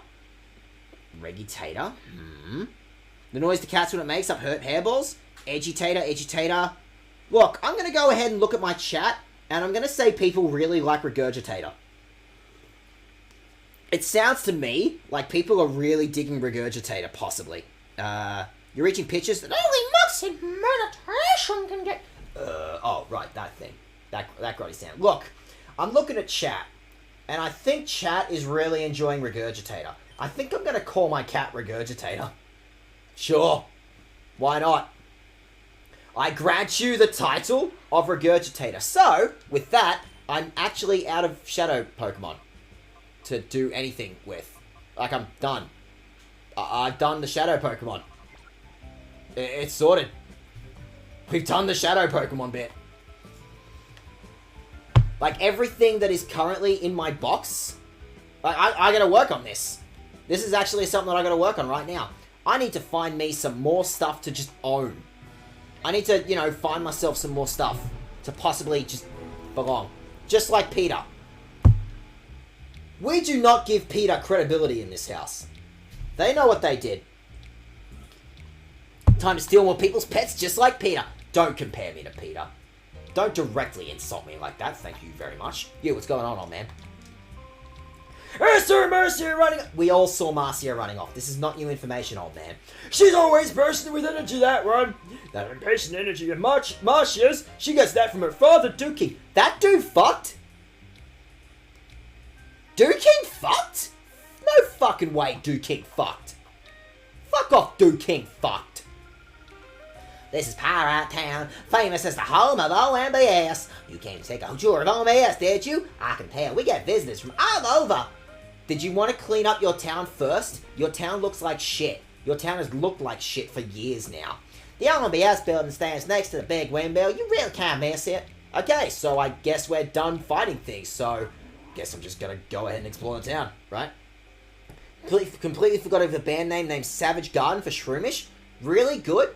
The noise the cat's when it makes up hurt hairballs? Edutator, edutator. Look, I'm going to go ahead and look at my chat, and I'm going to say people really like Regurgitator. It sounds to me like people are really digging Regurgitator, possibly. You're reaching pitches that Only monks in meditation can get... oh, right, that thing. That grotty sound. Look, I'm looking at chat, and I think chat is really enjoying Regurgitator. I think I'm going to call my cat Regurgitator. Sure. Why not? I grant you the title of Regurgitator. So, with that, I'm actually out of Shadow Pokemon to do anything with. Like, I'm done. I've done the Shadow Pokemon. It's sorted. We've done the Shadow Pokemon bit. Like, everything that is currently in my box, I gotta work on this. This is actually something that I gotta work on right now. I need to find me some more stuff to just own. I need to, you know, find myself some more stuff to possibly just belong. Just like Peter. We do not give Peter credibility in this house. They know what they did. Time to steal more people's pets just like Peter. Don't compare me to Peter. Don't directly insult me like that, thank you very much. You, what's going on, old man? I saw Marcia running. We all saw Marcia running off. This is not new information, old man. She's always bursting with energy, that one. That impatient energy of Marcia's, she gets that from her father, Dookie. That dude fucked? King fucked? No fucking way King fucked. Fuck off, King fucked. This is Pirate Town, famous as the home of OMBS. You came to take a tour of OMBS, did you? I can tell, we get visitors from all over. Did you want to clean up your town first? Your town looks like shit. Your town has looked like shit for years now. The OMBS building stands next to the big windmill. You really can't miss it. Okay, so I guess we're done fighting things, so guess I'm just gonna go ahead and explore the town, right? Completely forgot of the band name named Savage Garden for Shroomish. Really good.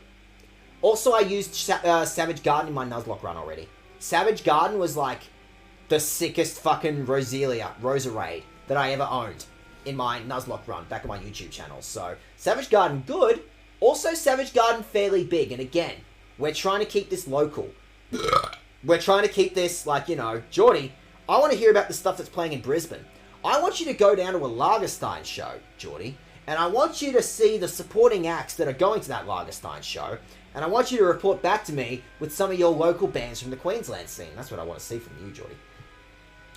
Also, I used Savage Garden in my Nuzlocke run already. Savage Garden was like the sickest fucking Roserade that I ever owned in my Nuzlocke run back on my YouTube channel. So, Savage Garden good. Also, Savage Garden fairly big. And again, we're trying to keep this local. We're trying to keep this, like, you know, Geordie, I want to hear about the stuff that's playing in Brisbane. I want you to go down to a Lagerstein show, Geordie, and I want you to see the supporting acts that are going to that Lagerstein show, and I want you to report back to me with some of your local bands from the Queensland scene. That's what I want to see from you, Geordie.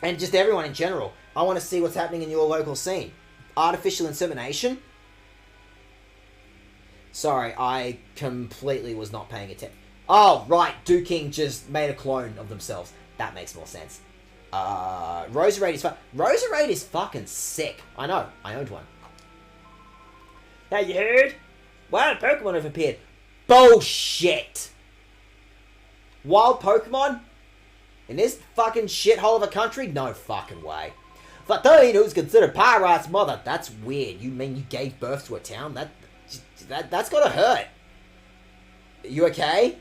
And just everyone in general. I want to see what's happening in your local scene. Artificial insemination? Sorry, I completely was not paying attention. Oh, right, King just made a clone of themselves. That makes more sense. Roserade is Roserade is fucking sick. I know, I owned one. Now you heard? Wild Pokemon have appeared. Bullshit! Wild Pokemon? In this fucking shithole of a country? No fucking way. Fateen, who's considered Pyrite's mother. That's weird. You mean you gave birth to a town? That's gotta hurt. You okay?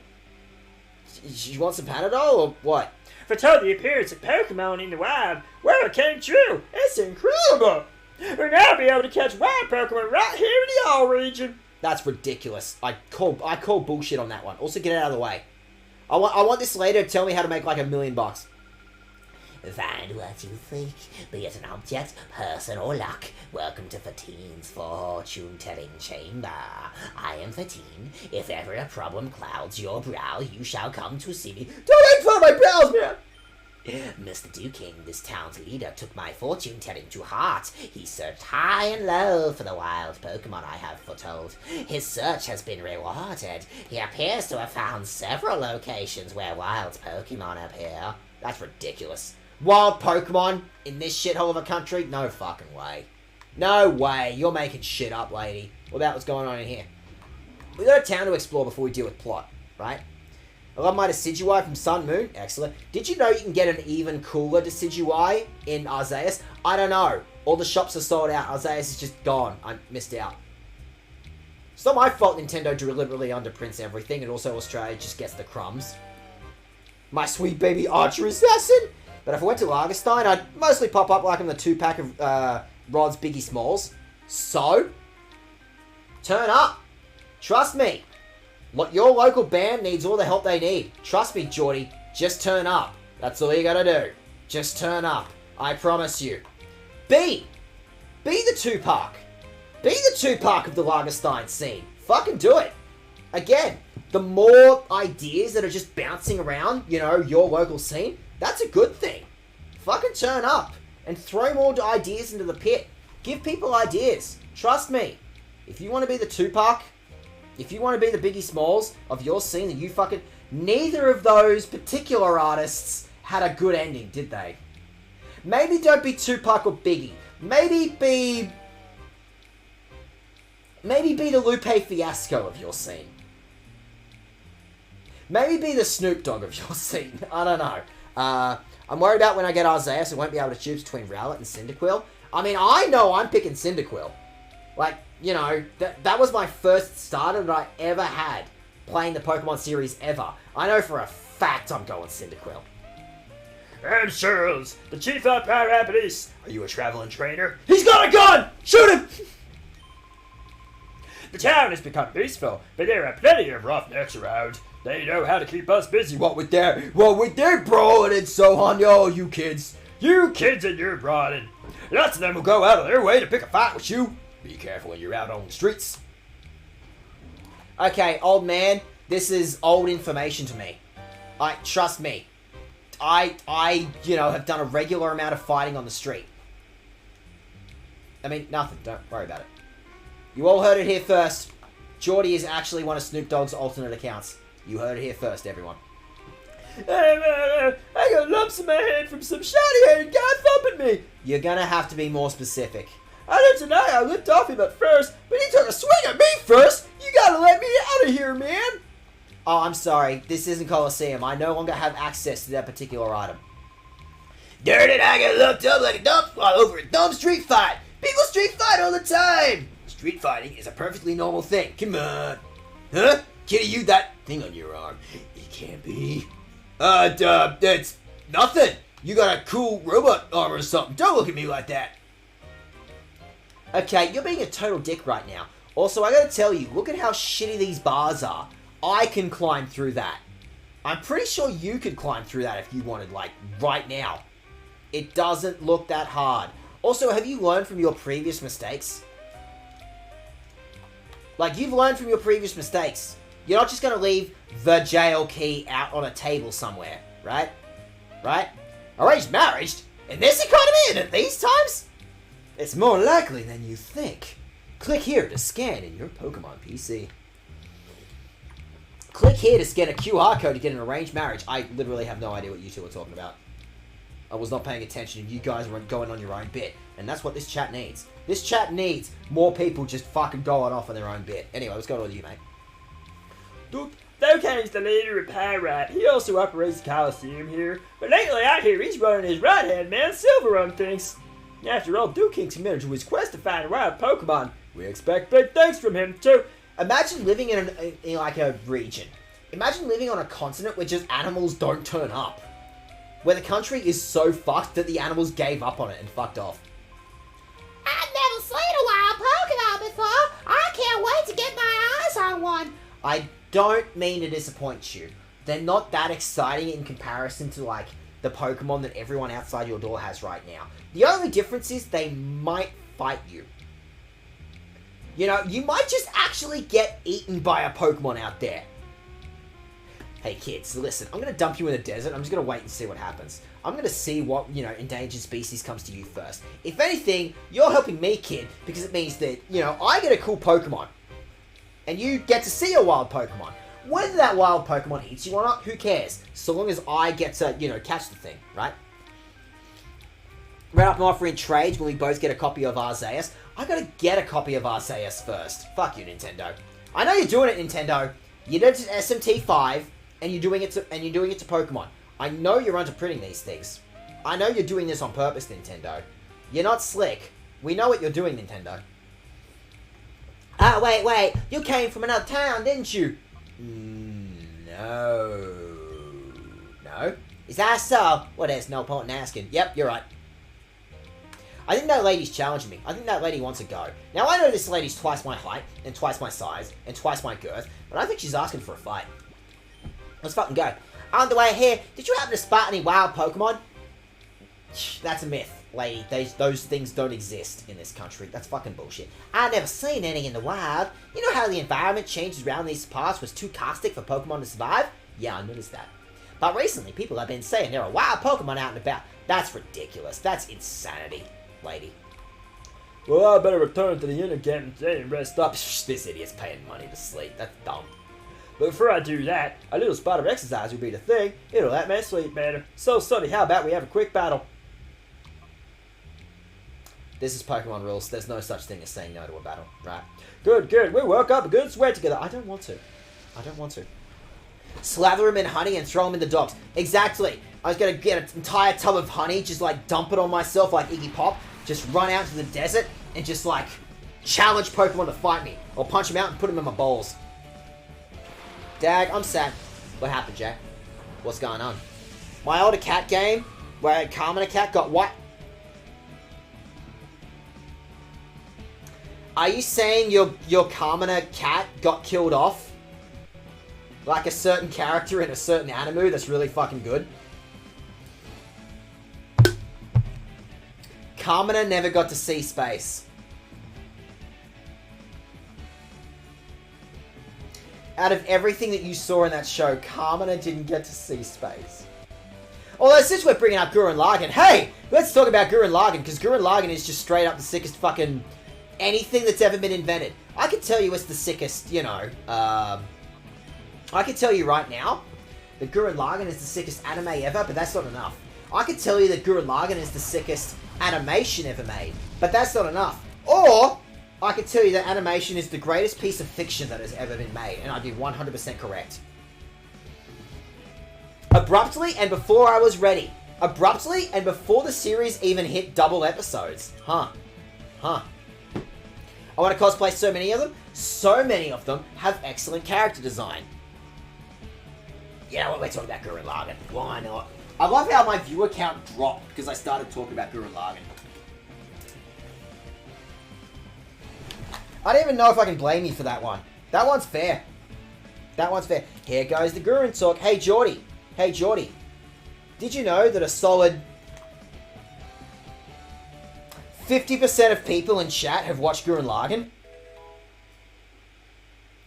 You want some Panadol or what? Foretold the appearance of Pokemon in the wild. Well, it came true. It's incredible. We'll now be able to catch wild Pokemon right here in the All region. That's ridiculous. I call bullshit on that one. Also, get it out of the way. I want this lady to tell me how to make like $1 million. Find what you think, be it an object, person, or luck. Welcome to Fateen's fortune-telling chamber. I am Fateen. If ever a problem clouds your brow, you shall come to see me. Don't make fun of my brows, man! Mr. Duking, this town's leader, took my fortune-telling to heart. He searched high and low for the wild Pokemon I have foretold. His search has been rewarded. He appears to have found several locations where wild Pokemon appear. That's ridiculous. Wild Pokemon in this shithole of a country? No fucking way. No way. You're making shit up, lady. What about what's going on in here? We got a town to explore before we deal with plot, right? I love my Decidueye from Sun Moon. Excellent. Did you know you can get an even cooler Decidueye in Arceus? I don't know. All the shops are sold out. Arceus is just gone. I missed out. It's not my fault Nintendo deliberately underprints everything, and also Australia just gets the crumbs. My sweet baby Archer Assassin! But if I went to Lagerstein, I'd mostly pop up like in the 2-pack of Rod's Biggie Smalls. So, turn up. Trust me. Your local band needs all the help they need. Trust me, Geordie. Just turn up. That's all you gotta do. Just turn up. I promise you. Be the Tupac. Be the Tupac of the Lagerstein scene. Fucking do it. Again, the more ideas that are just bouncing around, your local scene, that's a good thing. Fucking turn up and throw more ideas into the pit. Give people ideas. Trust me. If you want to be the Tupac, if you want to be the Biggie Smalls of your scene, then you fucking... Neither of those particular artists had a good ending, did they? Maybe don't be Tupac or Biggie. Maybe be the Lupe Fiasco of your scene. Maybe be the Snoop Dogg of your scene. I don't know. I'm worried about when I get Isaiah, so I won't be able to choose between Rowlet and Cyndaquil. I mean, I know I'm picking Cyndaquil. Like, that was my first starter that I ever had playing the Pokemon series ever. I know for a fact I'm going Cyndaquil. I'm Charles, the chief of Parapetese. Are you a traveling trainer? He's got a gun! Shoot him! The town has become peaceful, but there are plenty of roughnecks around. They know how to keep us busy. What with their brawling and so on, you kids. You kids and your brawling. Lots of them will go out of their way to pick a fight with you. Be careful when you're out on the streets. Okay, old man, this is old information to me. Trust me. I have done a regular amount of fighting on the street. I mean, nothing. Don't worry about it. You all heard it here first. Geordie is actually one of Snoop Dogg's alternate accounts. You heard it here first, everyone. I got lumps in my head from some shiny-headed guy thumping me. You're gonna have to be more specific. I don't deny I licked off him at first, but he took a swing at me first. You gotta let me out of here, man. Oh, I'm sorry. This isn't Coliseum. I no longer have access to that particular item. Darn it, I got looked up like a dump all over a dumb street fight. People street fight all the time. Street fighting is a perfectly normal thing. Come on. Huh? Kitty, you that thing on your arm. It can't be. It's nothing. You got a cool robot arm or something. Don't look at me like that. Okay, you're being a total dick right now. Also, I gotta tell you, look at how shitty these bars are. I can climb through that. I'm pretty sure you could climb through that if you wanted, like, right now. It doesn't look that hard. Also, have you learned from your previous mistakes? Like, you've learned from your previous mistakes. You're not just gonna leave the jail key out on a table somewhere, right? Right? Arranged marriage? In this economy and at these times? It's more likely than you think. Click here to scan in your Pokemon PC. Click here to scan a QR code to get an arranged marriage. I literally have no idea what you two are talking about. I was not paying attention and you guys were going on your own bit. And that's what this chat needs. This chat needs more people just fucking going off on their own bit. Anyway, let's go to you, mate. Duke, Dokkan's the leader of Pyrite. He also operates the Coliseum here. But lately I hear he's running his right-hand man Silver on things. After all, Dokkan's committed to his quest to find a wild Pokemon. We expect big things from him, too. Imagine living in like a region. Imagine living on a continent where just animals don't turn up. Where the country is so fucked that the animals gave up on it and fucked off. I've never seen a wild Pokemon before. I can't wait to get my eyes on one. I don't mean to disappoint you. They're not that exciting in comparison to, like, the Pokemon that everyone outside your door has right now. The only difference is they might fight you. You know, you might just actually get eaten by a Pokemon out there. Hey kids, listen, I'm going to dump you in the desert. I'm just going to wait and see what happens. I'm going to see what, endangered species comes to you first. If anything, you're helping me, kid, because it means that, I get a cool Pokemon. And you get to see a wild Pokemon. Whether that wild Pokemon eats you or not, who cares? So long as I get to, catch the thing, right? Right up and offering trades when we both get a copy of Arceus. I gotta get a copy of Arceus first. Fuck you, Nintendo. I know you're doing it, Nintendo. You did it to SMT5, and you're doing it to Pokemon. I know you're onto printing these things. I know you're doing this on purpose, Nintendo. You're not slick. We know what you're doing, Nintendo. Ah, wait. You came from another town, didn't you? No. No? Is that so? Well, there's no point in asking. Yep, you're right. I think that lady's challenging me. I think that lady wants to go. Now, I know this lady's twice my height, and twice my size, and twice my girth, but I think she's asking for a fight. Let's fucking go. On the way here, did you happen to spot any wild Pokemon? That's a myth, lady. Those things don't exist in this country. That's fucking bullshit. I've never seen any in the wild. You know how the environment changes around these parts was too caustic for Pokemon to survive? Yeah, I noticed that. But recently, people have been saying there are wild Pokemon out and about. That's ridiculous. That's insanity, lady. Well, I better return to the inner camp and rest up. This idiot's paying money to sleep. That's dumb. But before I do that, a little spot of exercise would be the thing. It'll let me sleep better. So, Sonny, how about we have a quick battle? This is Pokemon rules. There's no such thing as saying no to a battle, right? Good, good. We work up a good sweat together. I don't want to. Slather him in honey and throw him in the dogs. Exactly. I was going to get an entire tub of honey, just like dump it on myself like Iggy Pop, just run out to the desert and just like challenge Pokemon to fight me. Or punch him out and put him in my bowls. Dag, I'm sad. What happened, Jack? What's going on? My older cat game, where Carmina Cat got what? Are you saying your Carmina Cat got killed off? Like a certain character in a certain anime that's really fucking good? Carmina never got to see space. Out of everything that you saw in that show, Carmina didn't get to see space. Although, since we're bringing up Gurren Lagann, hey! Let's talk about Gurren Lagann, because Gurren Lagann is just straight up the sickest fucking anything that's ever been invented. I can tell you it's the sickest, you know, I can tell you right now that Gurren Lagann is the sickest anime ever, but that's not enough. I can tell you that Gurren Lagann is the sickest animation ever made, but that's not enough. Or, I can tell you that animation is the greatest piece of fiction that has ever been made, and I'd be 100% correct. Abruptly, and before I was ready. Abruptly, and before the series even hit double episodes. Huh. I want to cosplay so many of them. So many of them have excellent character design. You know what, we're talking about Gurren Lagann. Why not? I love how my viewer count dropped because I started talking about Gurren Lagann. I don't even know if I can blame you for that one. That one's fair. Here goes the Gurren talk. Hey, Geordie. Did you know that a solid 50% of people in chat have watched Gurren Lagann?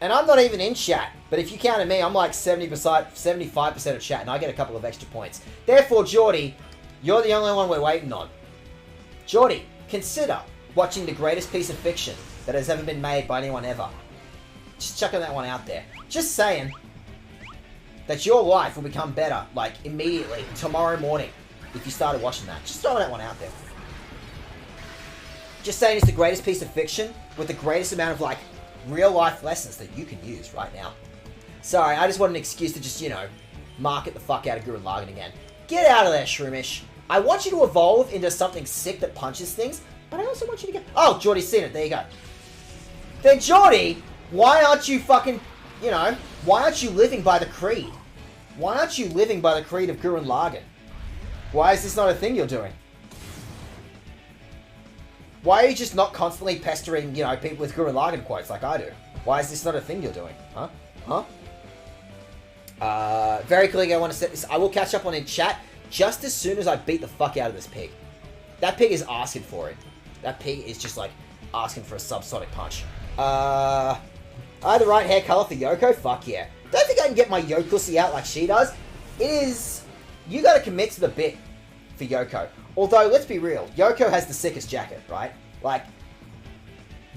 And I'm not even in chat, but if you counted me, I'm like 75% of chat, and I get a couple of extra points. Therefore, Geordie, you're the only one we're waiting on. Geordie, consider watching the greatest piece of fiction that has ever been made by anyone ever. Just chucking that one out there. Just saying that your life will become better, like, immediately, tomorrow morning, if you started watching that. Just throwing that one out there. Just saying it's the greatest piece of fiction with the greatest amount of, like, real-life lessons that you can use right now. Sorry, I just want an excuse to just, you know, market the fuck out of Gurren Lagann again. Get out of there, Shroomish. I want you to evolve into something sick that punches things, but I also want you to get... Oh, Geordie's seen it. There you go. Then, Geordie, why aren't you fucking... You know, why aren't you living by the creed? Why aren't you living by the creed of Gurren Lagann? Why is this not a thing you're doing? Why are you just not constantly pestering, you know, people with Gurren Lagann quotes like I do? Why is this not a thing you're doing? Huh? Very clearly I want to set this... I will catch up on in chat just as soon as I beat the fuck out of this pig. That pig is asking for it. That pig is just, like, asking for a subsonic punch. I have the right hair color for Yoko? Fuck yeah. Don't think I can get my Yokussy out like she does. It is... You gotta commit to the bit for Yoko. Although, let's be real, Yoko has the sickest jacket, right? Like,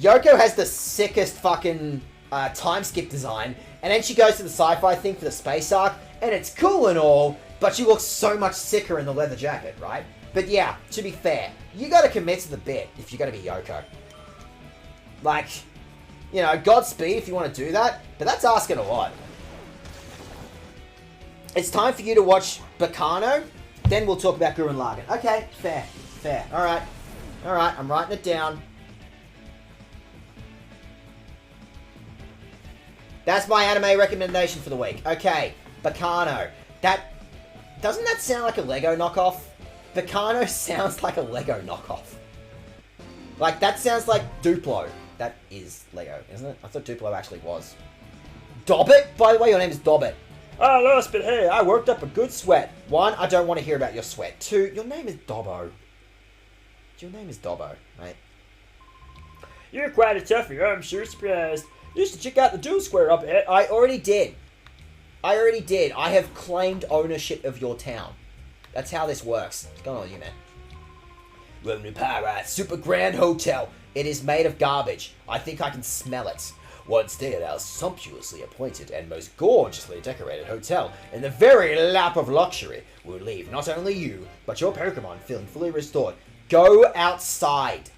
Yoko has the sickest fucking time skip design, and then she goes to the sci-fi thing for the space arc, and it's cool and all, but she looks so much sicker in the leather jacket, right? But yeah, to be fair, you gotta commit to the bit if you're gonna be Yoko. Like, you know, Godspeed if you want to do that, but that's asking a lot. It's time for you to watch Bacano, then we'll talk about Gurren Lagann. Okay, fair. Alright, I'm writing it down. That's my anime recommendation for the week. Okay, Bacano. Doesn't that sound like a Lego knockoff? Bacano sounds like a Lego knockoff. Like, that sounds like Duplo. That is Leo, isn't it? I thought Duplo actually was. Dobbit? By the way, your name is Dobbit. I lost, but hey, I worked up a good sweat. 1, I don't want to hear about your sweat. 2, your name is Dobbo. Your name is Dobbo, mate. You're quite a toughie, I'm sure surprised. You should check out the Duel Square up ahead. I already did. I have claimed ownership of your town. That's how this works. What's going on with you, man? Welcome to Pyrite Super Grand Hotel. It is made of garbage. I think I can smell it. One stay at our sumptuously appointed and most gorgeously decorated hotel in the very lap of luxury will leave not only you, but your Pokemon feeling fully restored. Go outside.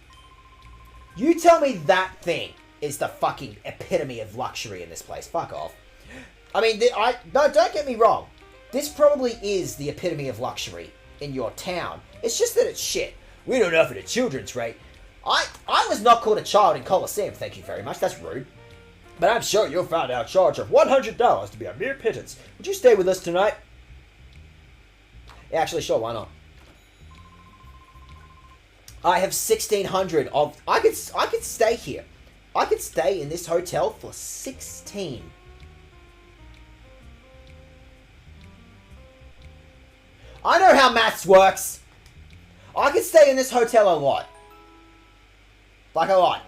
You tell me that thing is the fucking epitome of luxury in this place. Fuck off. I mean, no, don't get me wrong. This probably is the epitome of luxury in your town. It's just that it's shit. We don't offer the children's rate. I was not called a child in Coliseum, thank you very much. That's rude. But I'm sure you'll find our charge of $100 to be a mere pittance. Would you stay with us tonight? Yeah, actually, sure, why not? I have 1,600 of... I could stay here. I could stay in this hotel for 16. I know how maths works. I could stay in this hotel a lot. Like a lot.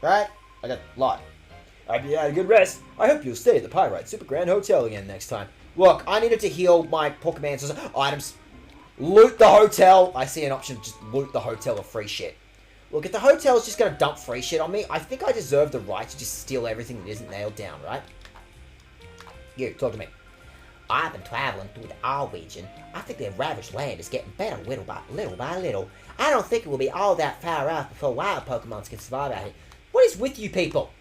Right? Like a lot. I'd be had a good rest. I hope you'll stay at the Pyrite Super Grand Hotel again next time. Look, I needed to heal my Pokemon's items. Loot the hotel. I see an option to just loot the hotel of free shit. Look, if the hotel's just going to dump free shit on me, I think I deserve the right to just steal everything that isn't nailed down, right? You, talk to me. I've been traveling through our region. I think their ravaged land is getting better little by little. I don't think it will be all that far off before wild Pokemons can survive out here. What is with you people?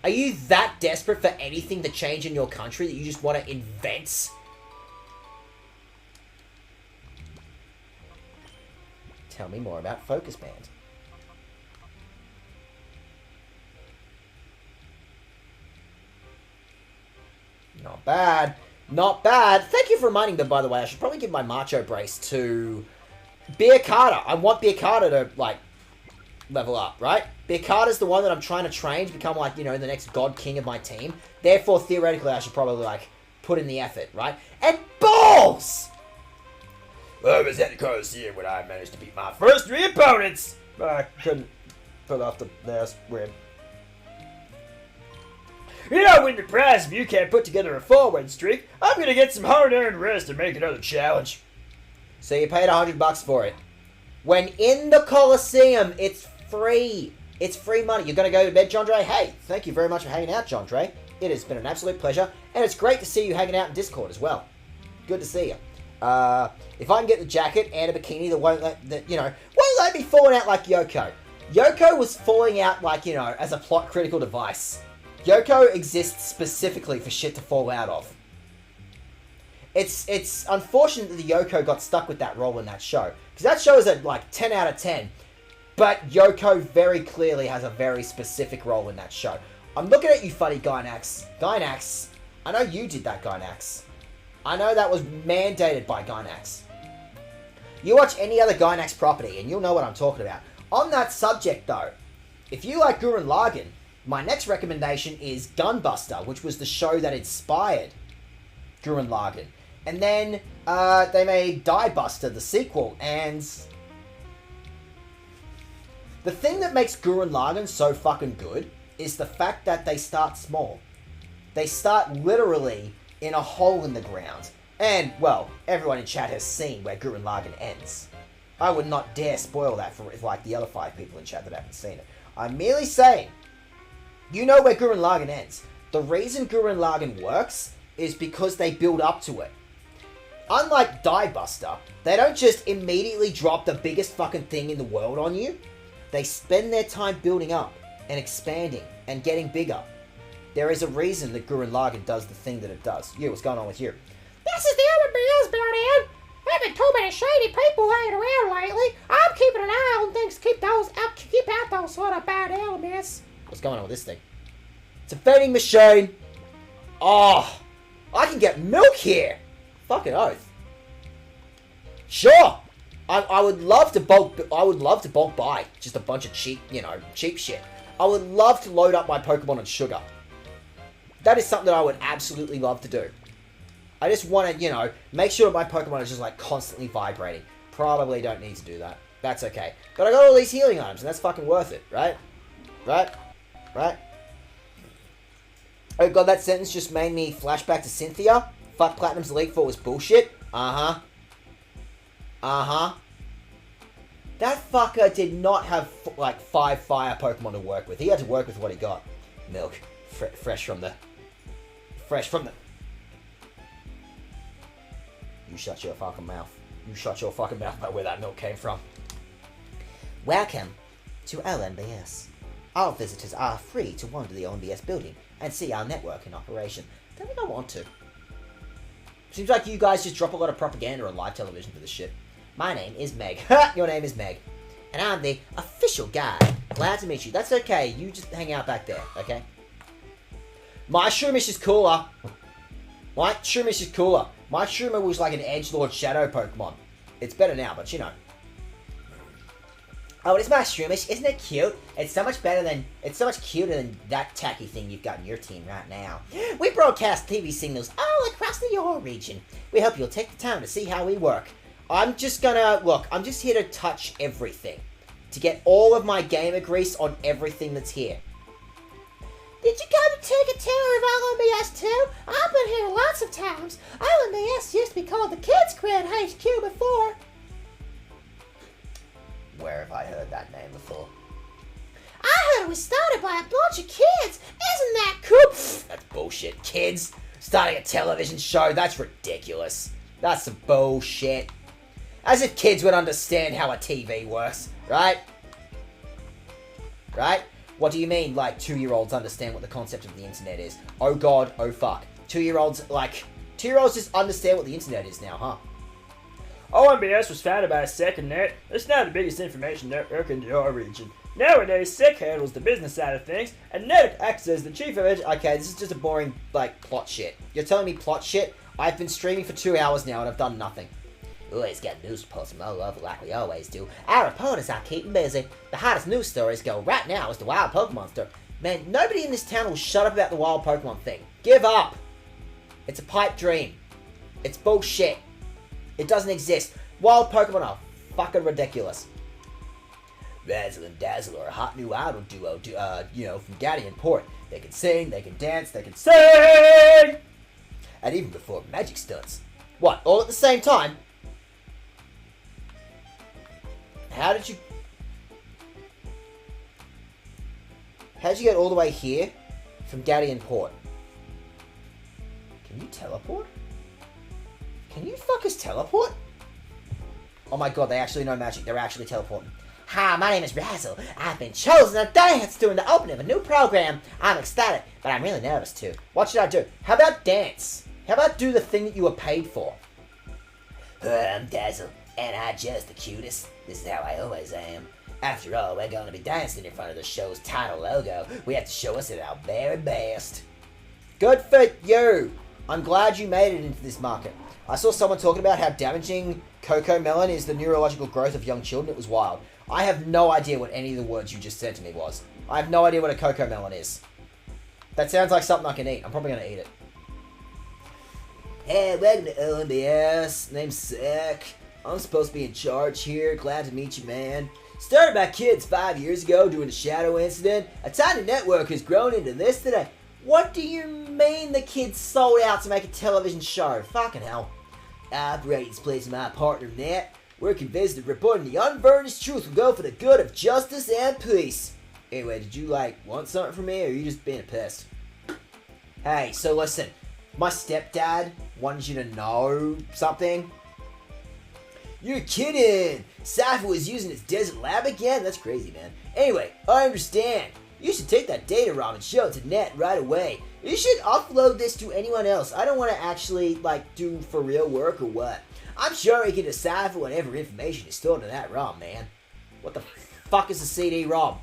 Are you that desperate for anything to change in your country that you just want to invent? Tell me more about Focus Band. Not bad. Not bad. Thank you for reminding me, by the way. I should probably give my Macho Brace to Beer Carter. I want Beer Carter to, like, level up, right? Beer Carter's the one that I'm trying to train to become, like, you know, the next God King of my team. Therefore, theoretically, I should probably, like, put in the effort, right? And balls! I was at the Coliseum when I managed to beat my first 3 opponents. I couldn't pull off the last win. You don't win the prize if you can't put together a 4-win streak. I'm gonna get some hard-earned rest and make another challenge. So you paid $100 for it. When in the Coliseum, it's free. It's free money. You're going to go to bed, John Dre? Hey, thank you very much for hanging out, John Dre. It has been an absolute pleasure. And it's great to see you hanging out in Discord as well. Good to see you. If I can get the jacket and a bikini that won't let me falling out like Yoko. Yoko was falling out like, you know, as a plot critical device. Yoko exists specifically for shit to fall out of. It's unfortunate that the Yoko got stuck with that role in that show. Because that show is a, like, 10 out of 10. But Yoko very clearly has a very specific role in that show. I'm looking at you, funny Gynax. Gynax, I know you did that, Gynax. I know that was mandated by Gynax. You watch any other Gynax property and you'll know what I'm talking about. On that subject, though, if you like Gurren Lagann, my next recommendation is Gunbuster, which was the show that inspired Gurren Lagann. And then they made Die Buster, the sequel, and the thing that makes Gurren Lagann so fucking good is the fact that they start small. They start literally in a hole in the ground. And, well, everyone in chat has seen where Gurren Lagann ends. I would not dare spoil that for, like, the other 5 people in chat that haven't seen it. I'm merely saying, you know where Gurren Lagann ends. The reason Gurren Lagann works is because they build up to it. Unlike Die Buster, they don't just immediately drop the biggest fucking thing in the world on you. They spend their time building up and expanding and getting bigger. There is a reason that Gurren Lagann does the thing that it does. You, what's going on with you? This is the other Bills built in. There have been too many shady people hanging around lately. I'm keeping an eye on things to keep out those sort of bad elements. What's going on with this thing? It's a vending machine. Oh, I can get milk here. Fucking oath. Sure. I would love to bulk buy just a bunch of cheap shit. I would love to load up my Pokemon on sugar. That is something that I would absolutely love to do. I just want to, make sure that my Pokemon is just like constantly vibrating. Probably don't need to do that. That's okay. But I got all these healing items and that's fucking worth it, right? Right? Oh god, that sentence just made me flashback to Cynthia. Fuck Platinum's Elite Four was bullshit. Uh-huh. That fucker did not have, 5 fire Pokemon to work with. He had to work with what he got. Milk. Fresh from the... You shut your fucking mouth. You shut your fucking mouth about where that milk came from. Welcome to ONBS. All visitors are free to wander the ONBS building and see our network in operation. Don't think I want to. Seems like you guys just drop a lot of propaganda on live television for this shit. My name is Meg. Your name is Meg. And I'm the official guide. Glad to meet you. That's okay. You just hang out back there, okay? My Shroomish is cooler. My Shroomer was like an Edgelord Shadow Pokemon. It's better now, but Oh, it's my Shroomish. Isn't it cute? It's so much cuter than that tacky thing you've got in your team right now. We broadcast TV signals all across the Euro region. We hope you'll take the time to see how we work. I'm just here to touch everything. To get all of my gamer grease on everything that's here. Did you come to take a tour of LMBS too? I've been here lots of times. LMBS used to be called the Kids Cred HQ before. Where have I heard that name before? I heard it was started by a bunch of kids. Isn't that cool? That's bullshit. Kids starting a television show? That's ridiculous. That's some bullshit. As if kids would understand how a TV works, right? Right? What do you mean, 2-year-olds understand what the concept of the internet is? Oh god, oh fuck. 2-year-olds just understand what the internet is now, huh? ONBS was founded by a SecondNet. It's now the biggest information network in your region. Nowadays, Sec handles the business side of things, and Net acts as the chief of Okay, this is just a boring, plot shit. You're telling me plot shit? I've been streaming for 2 hours now and I've done nothing. Always got news reports from all over like we always do. Our reporters are keeping busy. The hottest news stories go right now is the wild Pokemon story. Man, nobody in this town will shut up about the wild Pokemon thing. Give up! It's a pipe dream. It's bullshit. It doesn't exist. Wild Pokemon are fucking ridiculous. Razzle and Dazzle are a hot new idol duo, from Gaddy and Port. They can sing, they can dance, they can sing! And even before magic stunts. What, all at the same time? How'd you get all the way here from Gaddy and Port? Can you teleport? Can you fuckers teleport? Oh my god, they actually know magic. They're actually teleporting. Hi, my name is Razzle. I've been chosen to dance during the opening of a new program. I'm excited, but I'm really nervous too. What should I do? How about dance? How about do the thing that you were paid for? I'm Dazzle, and I'm just the cutest. This is how I always am. After all, we're going to be dancing in front of the show's title logo. We have to show us at our very best. Good for you! I'm glad you made it into this market. I saw someone talking about how damaging cocoa melon is the neurological growth of young children. It was wild. I have no idea what any of the words you just said to me was. I have no idea what a cocoa melon is. That sounds like something I can eat. I'm probably going to eat it. Hey, welcome to ONBS. Name's Sick. I'm supposed to be in charge here. Glad to meet you, man. Started by kids 5 years ago during the Shadow incident. A tiny network has grown into this today. What do you mean the kids sold out to make a television show? Fucking hell. I operate this place with my partner, Nat. We're convinced that reporting the unvarnished truth will go for the good of justice and peace. Anyway, did you, want something from me, or are you just being a pest? Hey, so listen. My stepdad wanted you to know something. You're kidding! Cypher was using his desert lab again? That's crazy, man. Anyway, I understand. You should take that data ROM and show it to Net right away. You should upload this to anyone else. I don't want to actually, do for real work or what. I'm sure he can decipher whatever information is stored in that ROM, man. What the fuck is a CD-ROM?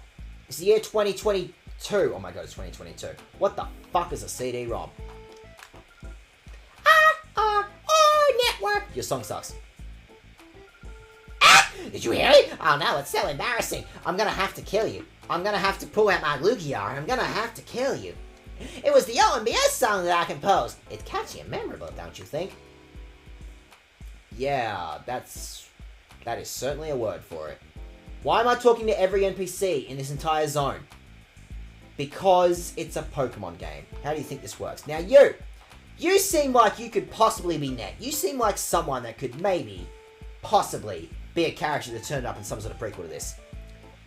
It's the year 2022. Oh my god, it's 2022. What the fuck is a CD-ROM? Network. Your song sucks. Did you hear it? Oh no, it's so embarrassing. I'm gonna have to kill you. I'm gonna have to pull out my Lugia and I'm gonna have to kill you. It was the OMBS song that I composed. It's catchy and memorable, don't you think? Yeah, that is certainly a word for it. Why am I talking to every NPC in this entire zone? Because it's a Pokemon game. How do you think this works? Now you seem like you could possibly be Net. You seem like someone that could maybe, possibly, be a character that turned up in some sort of prequel to this.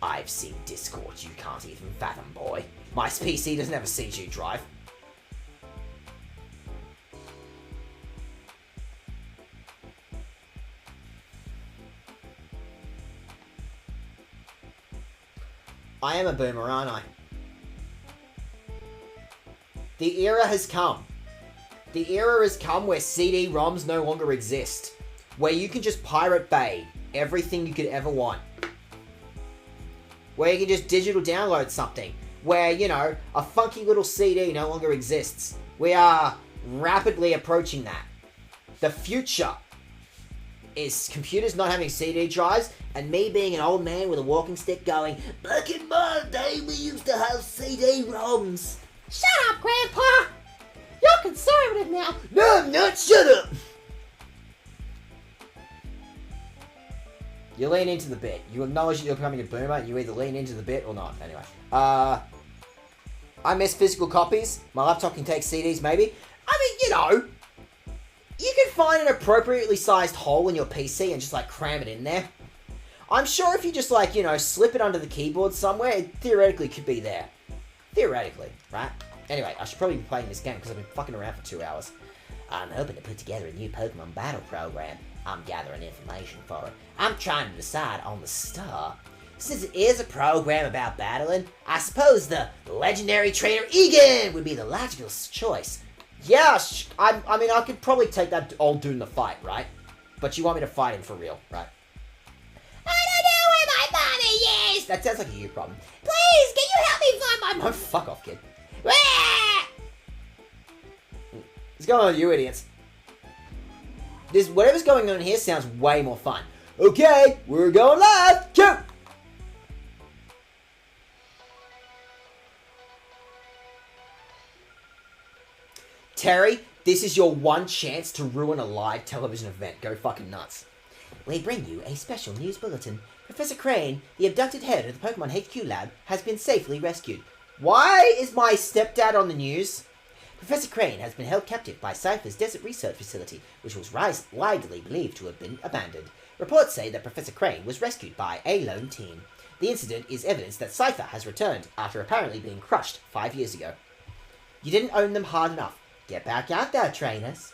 I've seen Discord you can't even fathom, boy. My PC doesn't have a CG drive. I am a boomer, aren't I? The era has come. The era has come where CD-ROMs no longer exist. Where you can just Pirate Bay everything you could ever want. Where you can just digital download something. Where, you know, a funky little CD no longer exists. We are rapidly approaching that. The future is computers not having CD drives and me being an old man with a walking stick going, back in my day we used to have CD-ROMs. Shut up, Grandpa! You're conservative now. No, I'm not. Shut up. You lean into the bit. You acknowledge that you're becoming a boomer. You either lean into the bit or not. Anyway. I miss physical copies. My laptop can take CDs, maybe. I mean, you know, you can find an appropriately sized hole in your PC and just, like, cram it in there. I'm sure if you just, like, you know, slip it under the keyboard somewhere, it theoretically could be there. Theoretically, right? Anyway, I should probably be playing this game because I've been fucking around for 2 hours. I'm hoping to put together a new Pokemon battle program. I'm gathering information for it. I'm trying to decide on the star. Since it is a program about battling, I suppose the legendary trainer Egan would be the logical choice. Yeah, I mean, I could probably take that old dude in the fight, right? But you want me to fight him for real, right? I don't know where my money is! That sounds like a you problem. Please, can you help me find my Oh, fuck off, kid. money? What's going on with you idiots? Whatever's going on here sounds way more fun. Okay, we're going live! Go! Terry, this is your one chance to ruin a live television event. Go fucking nuts. We bring you a special news bulletin. Professor Crane, the abducted head of the Pokemon HQ lab, has been safely rescued. Why is my stepdad on the news? Professor Crane has been held captive by Cypher's desert research facility, which was widely believed to have been abandoned. Reports say that Professor Crane was rescued by a lone team. The incident is evidence that Cypher has returned after apparently being crushed 5 years ago. You didn't own them hard enough. Get back out there, trainers.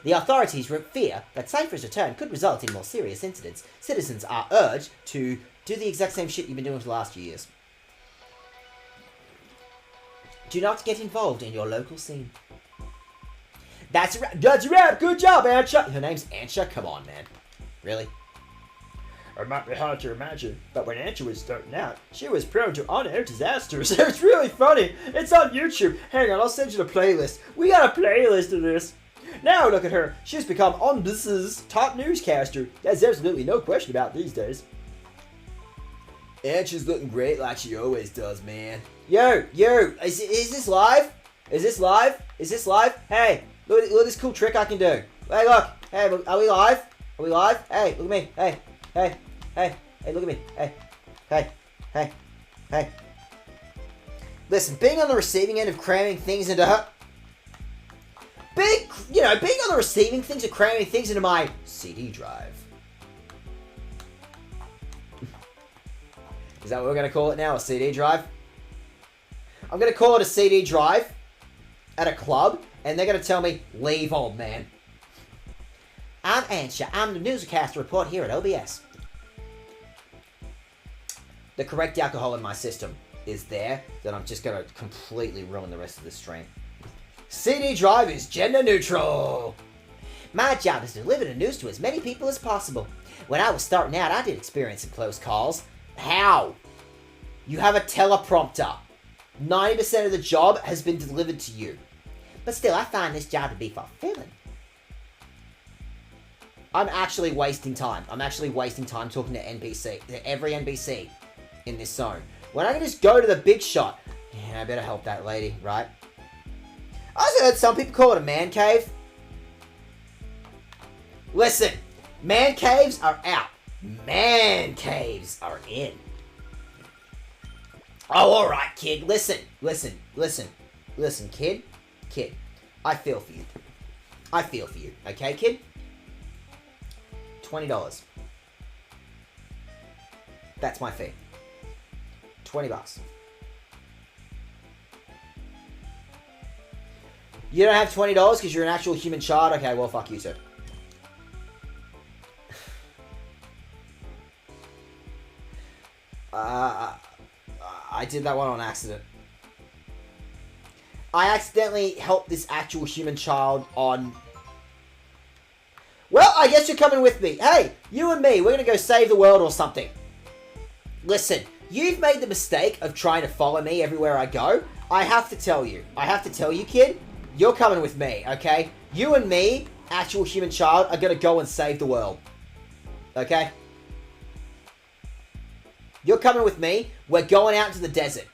The authorities fear that Cypher's return could result in more serious incidents. Citizens are urged to do the exact same shit you've been doing for the last few years. Do not get involved in your local scene. That's right. Good job, Ansha. Her name's Ansha. Come on, man. Really? It might be hard to imagine, but when Ansha was starting out, she was prone to on-air disasters. It's really funny. It's on YouTube. Hang on, I'll send you the playlist. We got a playlist of this. Now look at her. She's become OMBS's top newscaster. There's absolutely no question about these days. Ansha's looking great like she always does, man. Yo, is this live? Is this live? Hey, look at this cool trick I can do. Hey, look. Hey, are we live? Hey, look at me. Hey, look at me. Hey. Listen, being on the receiving end of cramming things into her... being on the receiving things of cramming things into my CD drive. Is that what we're going to call it now? A CD drive? I'm going to call it a CD drive at a club, and they're going to tell me, leave, old man. I'm Ansha. I'm the newscaster report here at OBS. The correct alcohol in my system is there, then I'm just going to completely ruin the rest of the stream. CD drive is gender neutral. My job is to deliver the news to as many people as possible. When I was starting out, I did experience some close calls. How? You have a teleprompter. 90% of the job has been delivered to you. But still, I find this job to be fulfilling. I'm actually wasting time. I'm actually wasting time talking to every NPC in this zone. When I can just go to the big shot. Yeah, I better help that lady, right? I also heard some people call it a man cave. Listen, man caves are out. Man caves are in. Oh, alright, kid. Listen, kid. Kid, I feel for you. I feel for you, okay, kid? $20. That's my fee. $20. You don't have $20 because you're an actual human child? Okay, well, fuck you, sir. I did that one on accident. I accidentally helped this actual human child on... Well, I guess you're coming with me. Hey, you and me, we're gonna go save the world or something. Listen, you've made the mistake of trying to follow me everywhere I go. I have to tell you, kid, you're coming with me, okay? You and me, actual human child, are gonna go and save the world. Okay? You're coming with me. We're going out into the desert.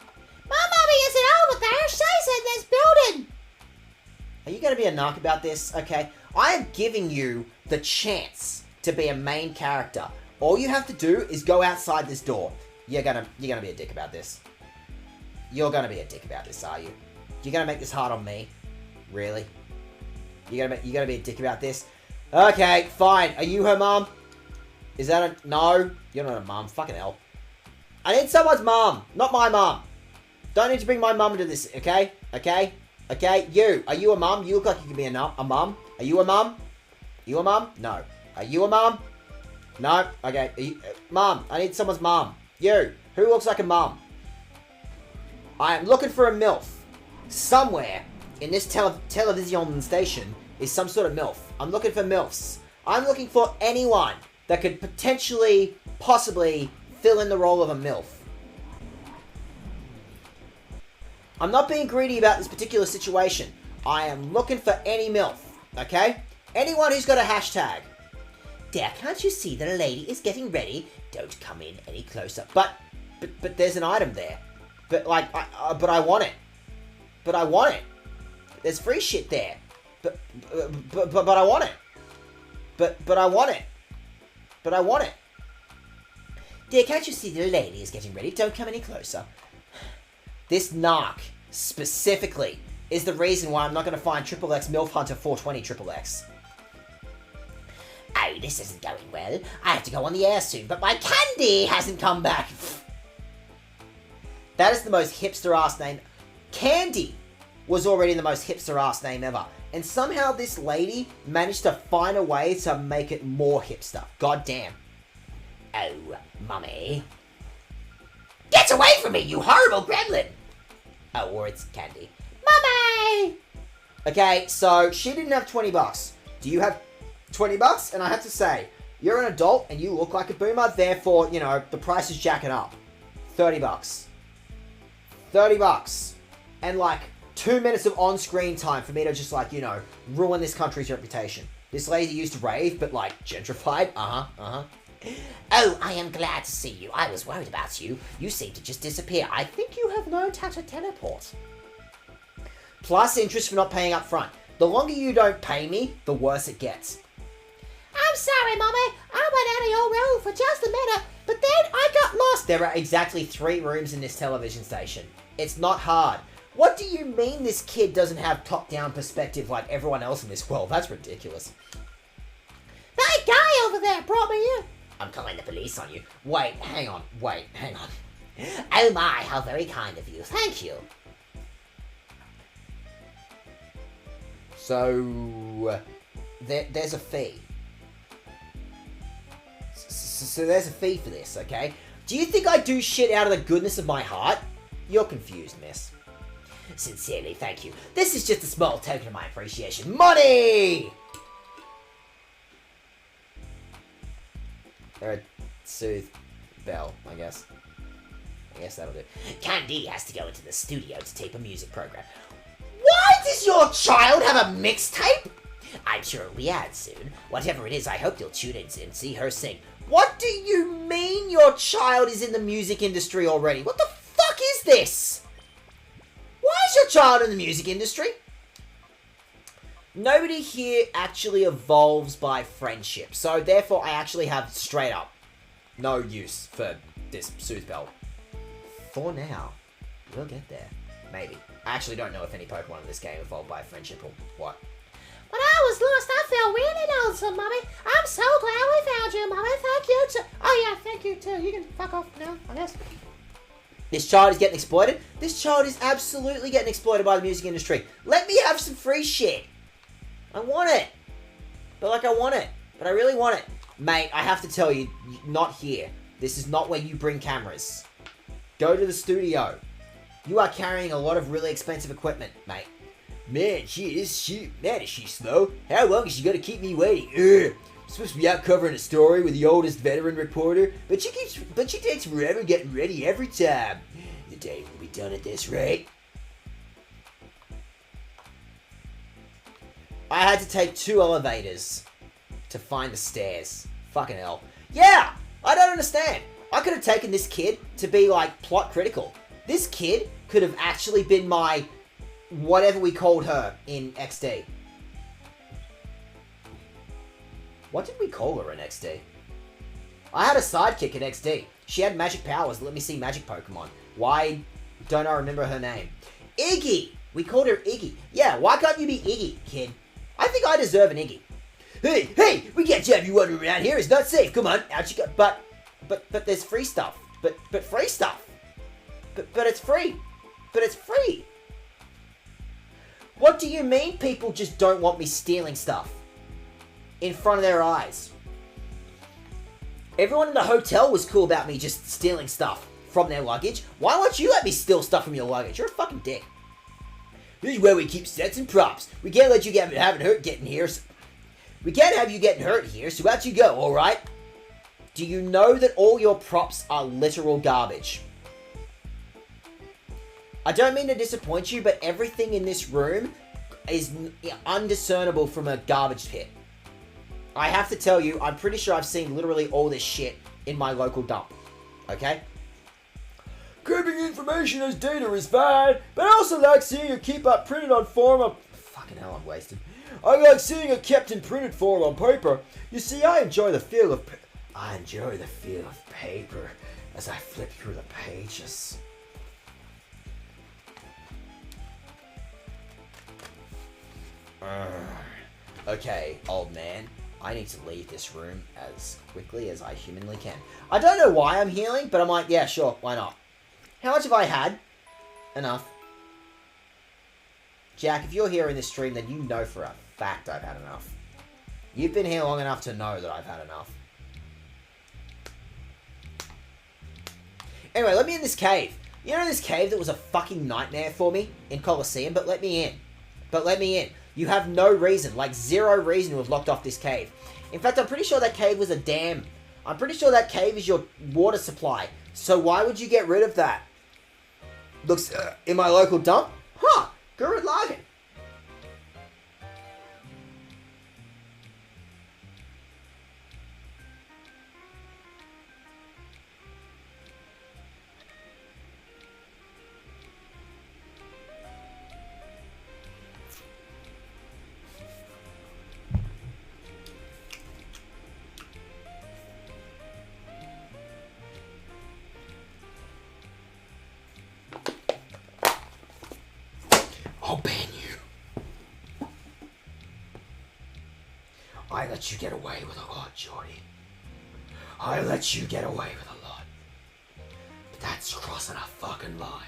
My mommy isn't over there. She said there's building. Are you going to be a narc about this? Okay. I am giving you the chance to be a main character. All you have to do is go outside this door. You're gonna be a dick about this. You're gonna be a dick about this, are you? You're gonna make this hard on me? Really? You're gonna be a dick about this? Okay, fine. Are you her mom? Is that a... No. You're not a mom. Fucking hell. I need someone's mom, not my mom. Don't need to bring my mum into this, okay? Okay? Okay? You. Are you a mum? You look like you could be a mum. Are you a mum? You a mum? No. Are you a mum? No. Okay. Mum. I need someone's mum. You. Who looks like a mum? I am looking for a MILF. Somewhere in this television station is some sort of MILF. I'm looking for MILFs. I'm looking for anyone that could potentially, possibly... fill in the role of a MILF. I'm not being greedy about this particular situation. I am looking for any MILF, okay? Anyone who's got a hashtag. Dad, can't you see that a lady is getting ready? Don't come in any closer. But there's an item there. But like, but I want it. But I want it. There's free shit there. But I want it. But I want it. But I want it. Dear, can't you see that a lady is getting ready? Don't come any closer. This narc, specifically, is the reason why I'm not going to find XXX MILF Hunter 420 XXX. Oh, this isn't going well. I have to go on the air soon, but my candy hasn't come back. That is the most hipster-ass name. Candy was already the most hipster-ass name ever. And somehow this lady managed to find a way to make it more hipster. God damn. Oh, Mummy. Get away from me, you horrible gremlin! Oh, or it's Candy. Mummy! Okay, so she didn't have $20. Do you have $20? And I have to say, you're an adult and you look like a boomer, therefore, you know, the price is jacking up. $30. $30. And like 2 minutes of on-screen time for me to just like, you know, ruin this country's reputation. This lady used to rave, but like gentrified. Oh, I am glad to see you. I was worried about you. You seem to just disappear. I think you have learned how to teleport. Plus interest for not paying up front. The longer you don't pay me, the worse it gets. I'm sorry, Mummy. I went out of your room for just a minute, but then I got lost. There are exactly 3 rooms in this television station. It's not hard. What do you mean this kid doesn't have top-down perspective like everyone else in this world? That's ridiculous. That guy over there brought me here. I'm calling the police on you. Wait, hang on. Oh my, how very kind of you. Thank you. So, there's a fee. So there's a fee for this, okay? Do you think I do shit out of the goodness of my heart? You're confused, miss. Sincerely, thank you. This is just a small token of my appreciation. Money! Soothe bell, I guess. I guess that'll do. Candy has to go into the studio to tape a music program. Why does your child have a mixtape? I'm sure it'll be out soon. Whatever it is, I hope you'll tune in and see her sing. What do you mean your child is in the music industry already? What the fuck is this? Why is your child in the music industry? Nobody here actually evolves by friendship, so therefore I actually have straight up no use for this Soothe Bell. For now. We'll get there. Maybe. I actually don't know if any Pokemon in this game evolved by friendship or what. When I was lost, I felt really lonesome, Mummy. I'm so glad we found you, Mummy. Thank you too. Oh yeah, thank you too. You can fuck off now, I guess. This child is getting exploited? This child is absolutely getting exploited by the music industry. Let me have some free shit. I want it. But I want it. But I really want it. Mate, I have to tell you, not here. This is not where you bring cameras. Go to the studio. You are carrying a lot of really expensive equipment, mate. Man, is she slow? How long is she gonna keep me waiting? I'm supposed to be out covering a story with the oldest veteran reporter, but she takes forever getting ready every time. The day will be done at this rate. I had to take 2 elevators to find the stairs. Fucking hell. Yeah! I don't understand. I could have taken this kid to be, plot critical. This kid could have actually been my... whatever we called her in XD. What did we call her in XD? I had a sidekick in XD. She had magic powers that let me see magic Pokemon. Why don't I remember her name? Iggy! We called her Iggy. Yeah, why can't you be Iggy, kid? I think I deserve an Iggy. Hey, we can't have you wandering around here. It's not safe. Come on, out you go. But there's free stuff. But free stuff. But it's free. But it's free. What do you mean people just don't want me stealing stuff? In front of their eyes. Everyone in the hotel was cool about me just stealing stuff from their luggage. Why won't you let me steal stuff from your luggage? You're a fucking dick. This is where we keep sets and props. We can't let you having hurt getting here. We can't have you getting hurt here, so out you go, alright? Do you know that all your props are literal garbage? I don't mean to disappoint you, but everything in this room is undiscernible from a garbage pit. I have to tell you, I'm pretty sure I've seen literally all this shit in my local dump. Okay? Grabbing information as data is fine, but I also like seeing it keep up printed on form of... Fucking hell, I'm wasted. I like seeing it kept in printed form on paper. You see, I enjoy the feel of paper as I flip through the pages. Okay, old man. I need to leave this room as quickly as I humanly can. I don't know why I'm healing, but I'm like, yeah, sure, why not? How much have I had? Enough. Jack, if you're here in this stream, then you know for a fact I've had enough. You've been here long enough to know that I've had enough. Anyway, let me in this cave. You know this cave that was a fucking nightmare for me in Colosseum? But let me in. But let me in. You have no reason, like 0 reason to have locked off this cave. In fact, I'm pretty sure that cave was a dam. I'm pretty sure that cave is your water supply. So why would you get rid of that? Looks in my local dump? Huh, Gurud Lagan. I'll ban you. I let you get away with a lot, Jordy. I let you get away with a lot. But that's crossing a fucking line.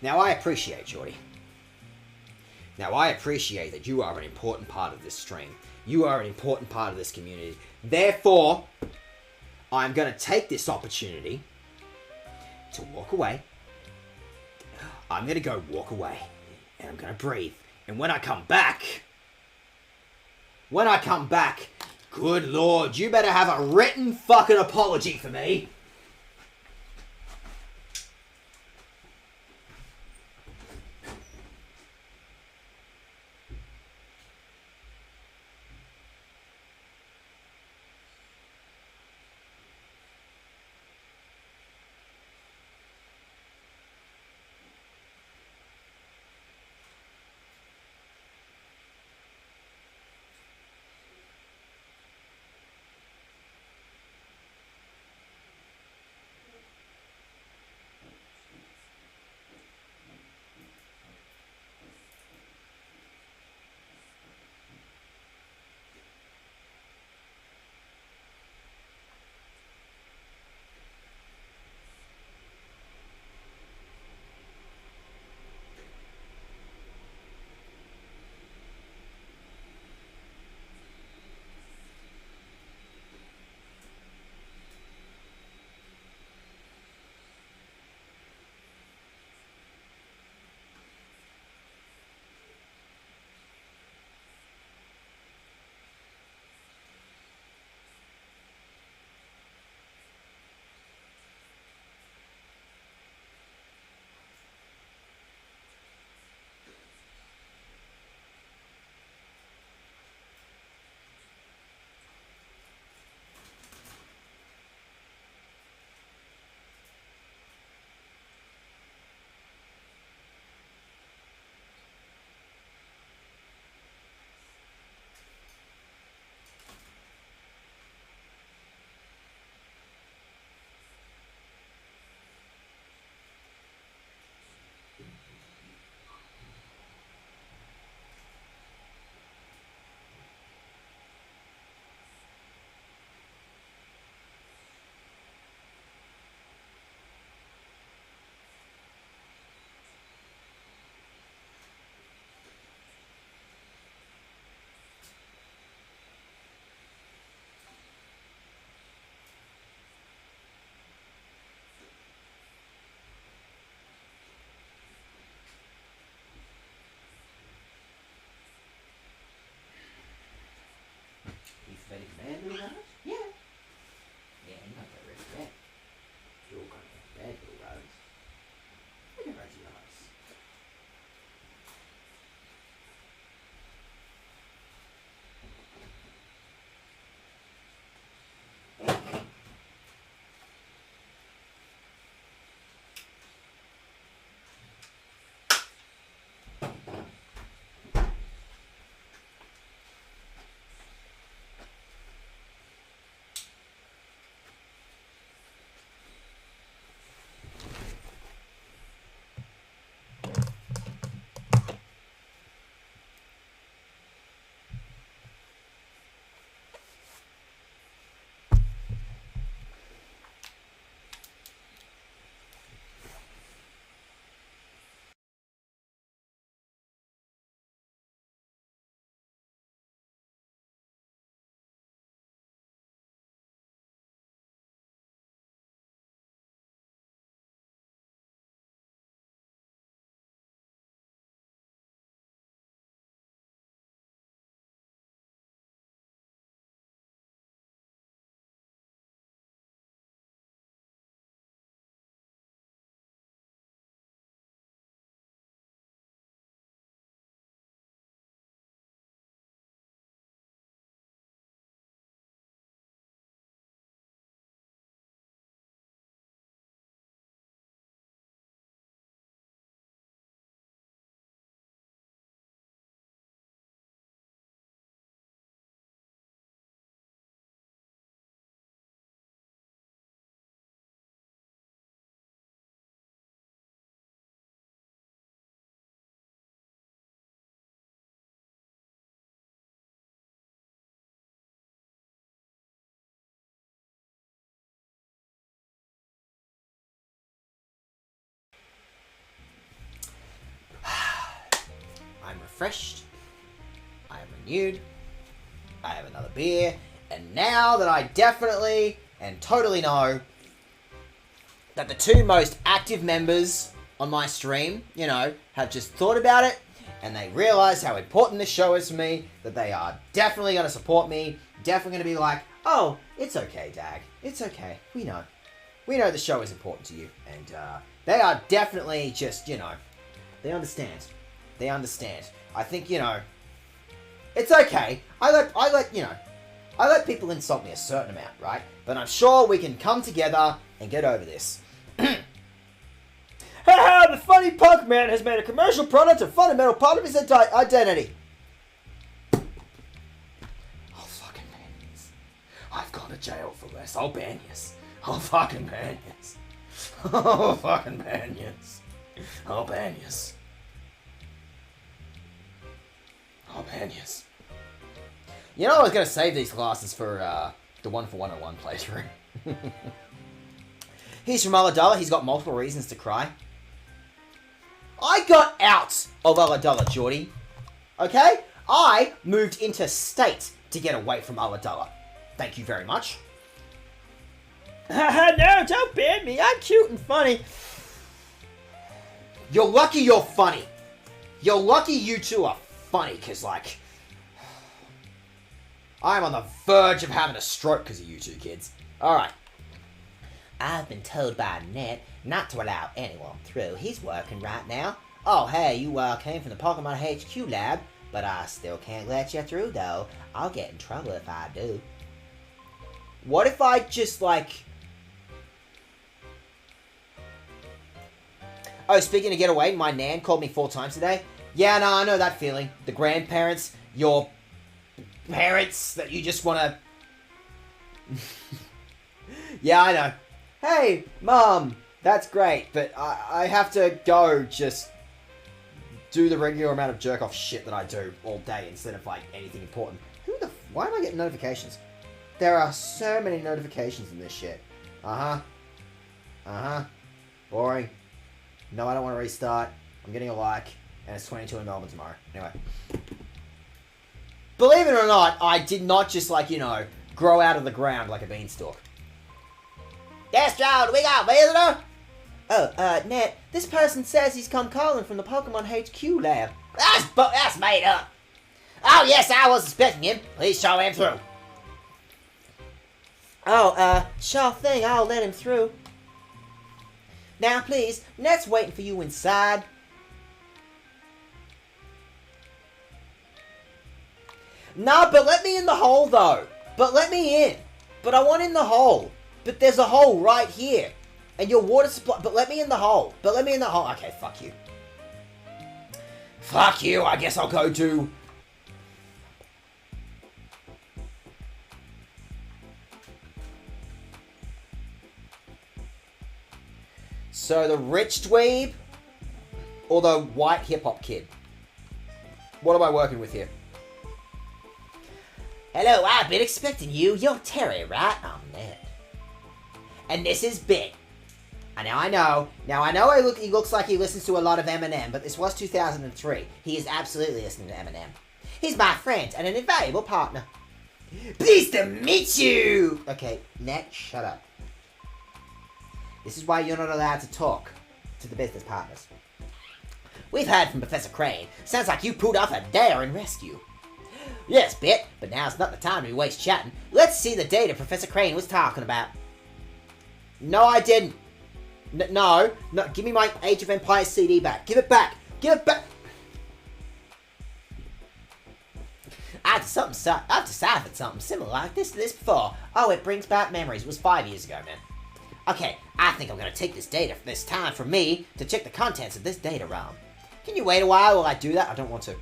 Now I appreciate, Jordy. Now, I appreciate that you are an important part of this stream. You are an important part of this community. Therefore, I'm going to take this opportunity to walk away. I'm going to go walk away. And I'm going to breathe. And when I come back, Good lord, you better have a written fucking apology for me. Yeah. Yeah, you got that red bed. You all got that bed, little Rose. Look at Rosie Rose. I'm refreshed. I am renewed. I have another beer. And now that I definitely and totally know that the two most active members on my stream, have just thought about it and they realize how important this show is to me, that they are definitely going to support me definitely going to be like, oh, it's okay, Dag. It's okay. We know. We know the show is important to you. And they are definitely just, they understand. They understand. I think, it's okay. I let people insult me a certain amount, right? But I'm sure we can come together and get over this. Haha, the funny punk man has made a commercial product a fundamental part of his identity. I'll fucking ban yous. I've gone to jail for less. I'll ban yous. I'll fucking ban yous. I'll fucking ban yous. I'll ban yous. I'll ban yous. I was going to save these glasses for the 1-for-101 playthrough. He's from Ulladulla. He's got multiple reasons to cry. I got out of Ulladulla, Geordie. Okay? I moved interstate to get away from Ulladulla. Thank you very much. Haha, no, don't ban me. I'm cute and funny. You're lucky you're funny. You're lucky you two are funny, because, I'm on the verge of having a stroke because of you two kids. Alright. I've been told by Ned not to allow anyone through. He's working right now. Oh, hey, you came from the Pokemon HQ lab, but I still can't let you through, though. I'll get in trouble if I do. What if I just, Oh, speaking of get away, my nan called me 4 times today. Yeah, no, I know that feeling. The grandparents, your parents that you just want to... Yeah, I know. Hey, Mum, that's great, but I have to go just do the regular amount of jerk-off shit that I do all day instead of, anything important. Why am I getting notifications? There are so many notifications in this shit. Uh-huh. Uh-huh. Boring. No, I don't want to restart. I'm getting a like, and it's 22 in Melbourne tomorrow. Anyway. Believe it or not, I did not just, grow out of the ground like a beanstalk. Yes, Joe, we got visitor? Oh, Ned, this person says he's come calling from the Pokemon HQ lab. That's made up. Oh, yes, I was expecting him. Please show him through. Oh, sure thing, I'll let him through. Now, please, Ned's waiting for you inside. Nah, but let me in the hole, though. But let me in. But I want in the hole. But there's a hole right here. And your water supply... But let me in the hole. But let me in the hole. Okay, fuck you. Fuck you. I guess I'll go to... So, the rich dweeb or the white hip-hop kid? What am I working with here? Hello, I've been expecting you. You're Terry, right? I'm Ned. And this is Ben. Now I know he looks like he listens to a lot of Eminem, but this was 2003. He is absolutely listening to Eminem. He's my friend and an invaluable partner. Pleased to meet you! Okay, Ned, shut up. This is why you're not allowed to talk to the business partners. We've heard from Professor Crane. Sounds like you pulled off a daring rescue. Yes, Bit, but now's not the time to waste chatting. Let's see the data Professor Crane was talking about. No, I didn't. No, give me my Age of Empires CD back. Give it back. Give it back. I've deciphered something similar like this before. Oh, it brings back memories. It was 5 years ago, man. Okay, I think I'm going to take this data from this time for me to check the contents of this data ROM. Can you wait a while while I do that? I don't want to.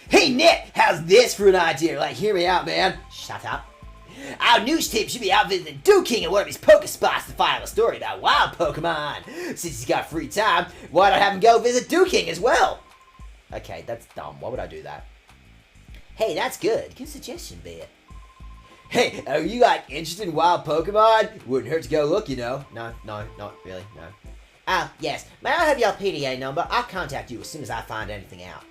Hey, Nick, how's this for an idea? Hear me out, man. Shut up. Our news team should be out visiting King at one of his Pokespots to file a story about wild Pokemon. Since he's got free time, why not have him go visit King as well? Okay, that's dumb. Why would I do that? Hey, that's good. Good suggestion, Bit. Hey, are you, interested in wild Pokemon? Wouldn't hurt to go look, No, not really, no. Yes. May I have your PDA number? I'll contact you as soon as I find anything out.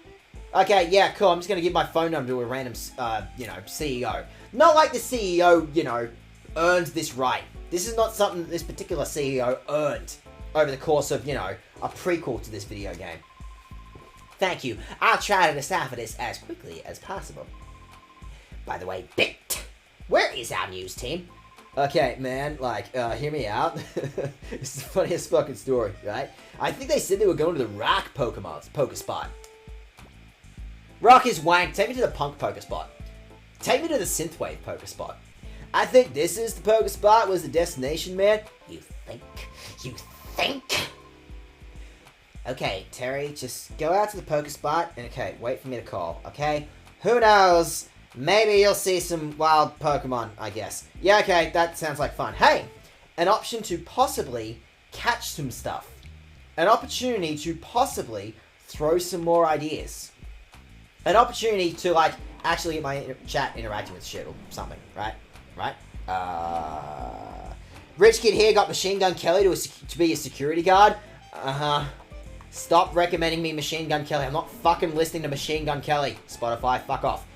Okay, yeah, cool. I'm just going to give my phone number to a random, CEO. Not like the CEO, earned this right. This is not something this particular CEO earned over the course of, a prequel to this video game. Thank you. I'll try to decipher this as quickly as possible. By the way, Bit, is our news team. Okay, man, like, hear me out. This is the funniest fucking story, right? I think they said they were going to the Rock poker spot. Rock is wank. Take me to the punk poker spot. Take me to the synthwave poker spot. I think this is the poker spot was the destination, man. You think? You think? Okay, Terry, just go out to the poker spot and, okay, wait for me to call, okay? Who knows? Maybe you'll see some wild Pokemon, I guess. Yeah, okay, that sounds like fun. Hey, an option to possibly catch some stuff. An opportunity to possibly throw some more ideas. An opportunity to, like, actually get my chat interacting with shit or something, right? Right? Rich kid here got Machine Gun Kelly to be a security guard. Uh-huh. Stop recommending me Machine Gun Kelly. I'm not fucking listening to Machine Gun Kelly. Spotify, fuck off.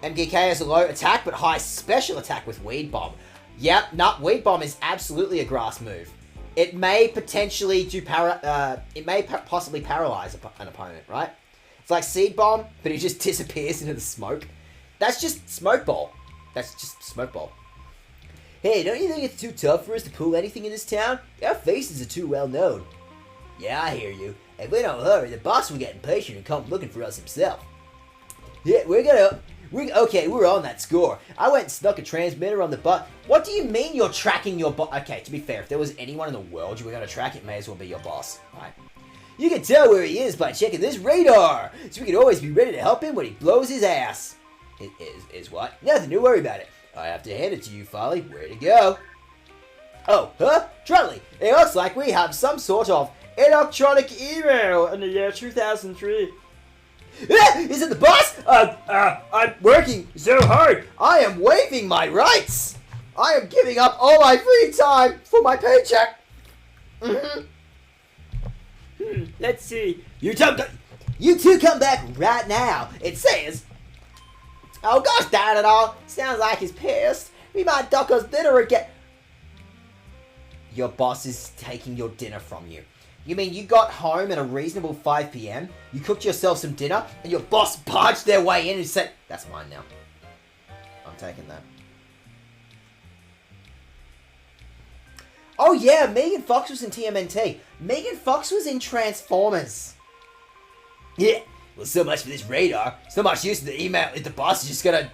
MGK has a low attack but high special attack with Weed Bomb. Yep, Weed Bomb is absolutely a grass move. It may potentially possibly paralyze an opponent, right? It's like Seed Bomb, but it just disappears into the smoke. That's just Smoke Ball. That's just Smoke Ball. Hey, don't you think it's too tough for us to pull anything in this town? Our faces are too well known. Yeah, I hear you. If we don't hurry, the boss will get impatient and come looking for us himself. Yeah, okay, we're on that score. I went and snuck a transmitter on the butt. What do you mean you're tracking your boss? Okay, to be fair, if there was anyone in the world you were going to track, it may as well be your boss, right? You can tell where he is by checking this radar, so we can always be ready to help him when he blows his ass. Is what? Nothing to worry about it. I have to hand it to you, Folly. Where to go? Oh, huh? Trolley, it looks like we have some sort of electronic email In the year 2003. Is it the boss? I'm working so hard. I am waiving my rights. I am giving up all my free time for my paycheck. Let's see. You two come back right now. It says, oh gosh darn it all. Sounds like he's pissed. We might duck us dinner again. Your boss is taking your dinner from you. You mean you got home at a reasonable 5 p.m., you cooked yourself some dinner, and your boss barged their way in and said, that's mine now. I'm taking that. Oh yeah, Megan Fox was in TMNT. Megan Fox was in Transformers. Yeah, well so much for this radar. So much use of the email if the boss is just gonna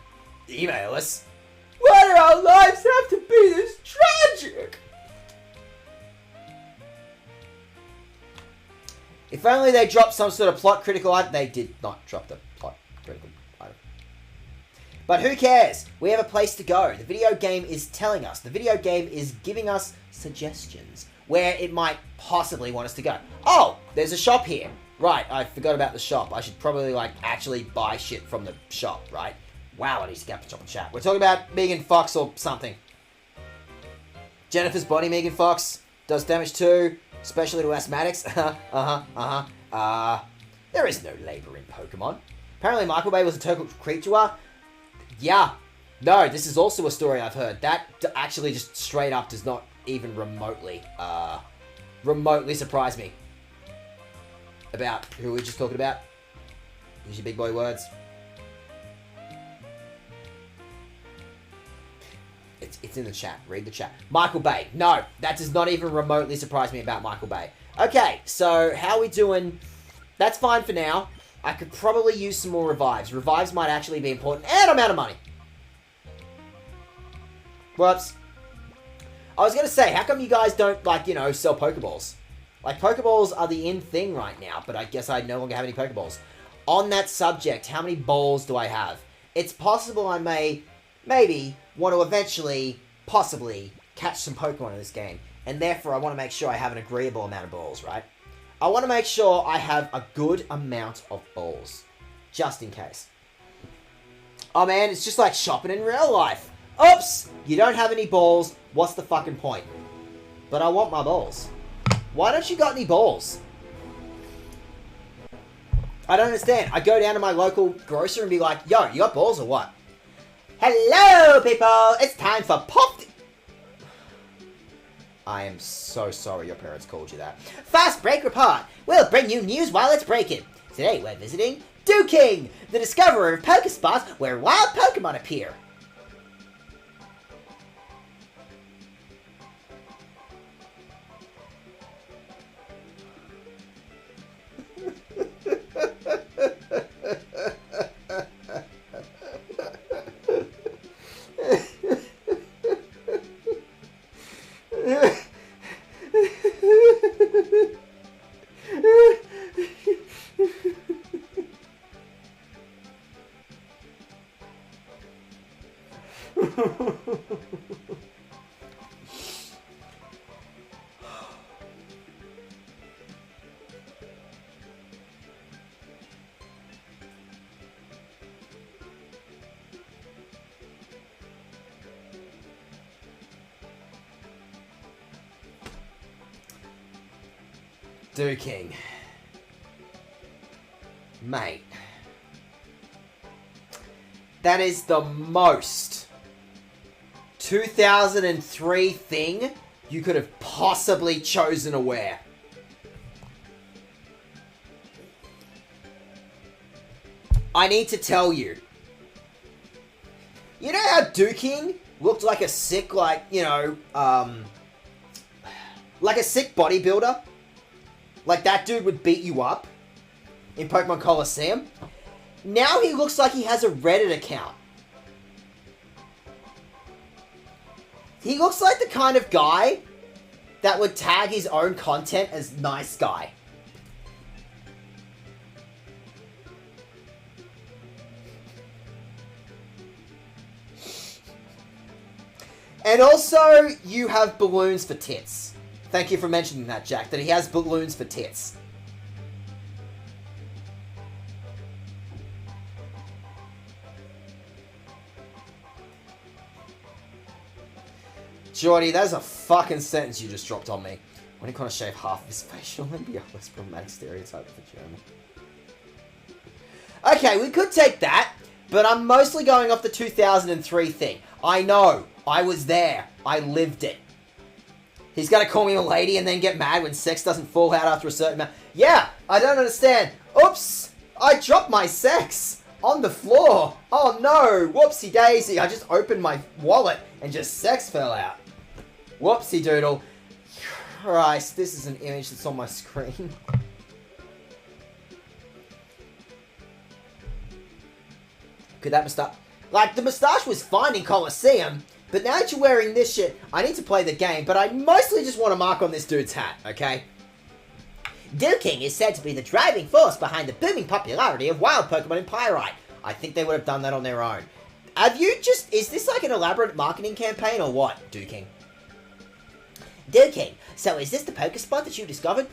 email us. Why do our lives have to be this tragic? If only they dropped some sort of plot critical item. They did not drop the plot critical item. But who cares? We have a place to go. The video game is telling us. The video game is giving us suggestions where it might possibly want us to go. Oh, there's a shop here. Right, I forgot about the shop. I should probably, like, actually buy shit from the shop, right? Wow, I need to get up the shop and chat. We're talking about Megan Fox or something. Jennifer's body, Megan Fox. Does damage too. Especially to asthmatics. There is no labor in Pokemon. Apparently Michael Bay was a total creature. Yeah. No, this is also a story I've heard. That actually just straight up does not even remotely surprise me. About who we're just talking about. Use your big boy words. It's in the chat. Read the chat. Michael Bay. No, that does not even remotely surprise me about Michael Bay. Okay, so how are we doing? That's fine for now. I could probably use some more revives. Revives might actually be important. And I'm out of money. Whoops. I was going to say, how come you guys don't, like, you know, sell Pokeballs? Like, Pokeballs are the in thing right now, but I guess I no longer have any Pokeballs. On that subject, how many balls do I have? It's possible I maybe want to eventually, possibly, catch some Pokemon in this game. And therefore, I want to make sure I have an agreeable amount of balls, right? I want to make sure I have a good amount of balls. Just in case. Oh man, it's just like shopping in real life. Oops! You don't have any balls. What's the fucking point? But I want my balls. Why don't you got any balls? I don't understand. I go down to my local grocer and be like, yo, you got balls or what? Hello, people! It's time for Pop... I am so sorry your parents called you that. Fast Break Report! We'll bring you news while it's breaking. Today we're visiting Duking, the discoverer of Pokespots where wild Pokemon appear. Duking. Mate. That is the most 2003 thing you could have possibly chosen to wear. I need to tell you. You know how Duking looked like a sick, like a sick bodybuilder? Like that dude would beat you up in Pokemon Coliseum? Now he looks like he has a Reddit account. He looks like the kind of guy that would tag his own content as nice guy. And also, you have balloons for tits. Thank you for mentioning that, Jack, that he has balloons for tits. Jordy, that is a fucking sentence you just dropped on me. When he kind of shave half of his facial and be a less problematic stereotype for German. Okay, we could take that, but I'm mostly going off the 2003 thing. I know. I was there. I lived it. He's gonna call me a lady and then get mad when sex doesn't fall out after a certain amount. Yeah, I don't understand. Oops! I dropped my sex on the floor. Oh no! Whoopsie daisy. I just opened my wallet and just sex fell out. Whoopsie doodle. Christ, this is an image that's on my screen. Could that moustache... Like, the moustache was fine in Coliseum, but now that you're wearing this shit, I need to play the game, but I mostly just want to mark on this dude's hat, okay? Duking is said to be the driving force behind the booming popularity of wild Pokemon in Pyrite. I think they would have done that on their own. Have you just... Is this like an elaborate marketing campaign or what, Duking? Duking, so is this the Pokespot that you discovered?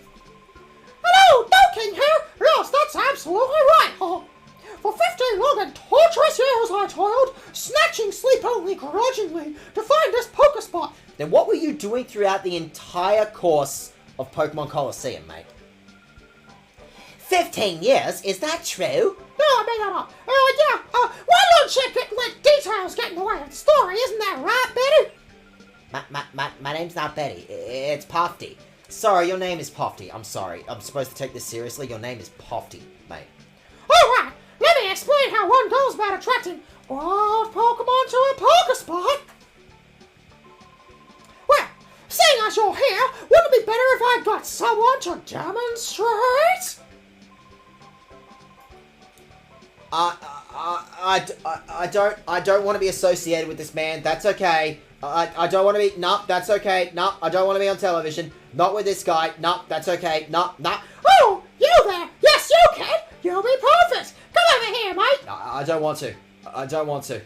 Hello, Duking here. Yes, that's absolutely right. For 15 long and torturous years I toiled, snatching sleep only grudgingly, to find this Pokespot. Then what were you doing throughout the entire course of Pokemon Coliseum, mate? 15 years? Is that true? No, I made that up. Why don't you let details get in the way of the story? Isn't that right, Betty? My name's not Betty. It's Pofty. Sorry, your name is Pofty. I'm sorry. I'm supposed to take this seriously. Your name is Pofty, mate. Alright, let me explain how one goes about attracting wild Pokemon to a Pokespot. Well, seeing as you're here, wouldn't it be better if I got someone to demonstrate? I don't want to be associated with this man. That's okay. I don't want to be... No, that's okay. No, I don't want to be on television. Not with this guy. No, that's okay. No. Oh, you there. Yes, you can. You'll be perfect. Come over here, mate. I don't want to. I don't want to.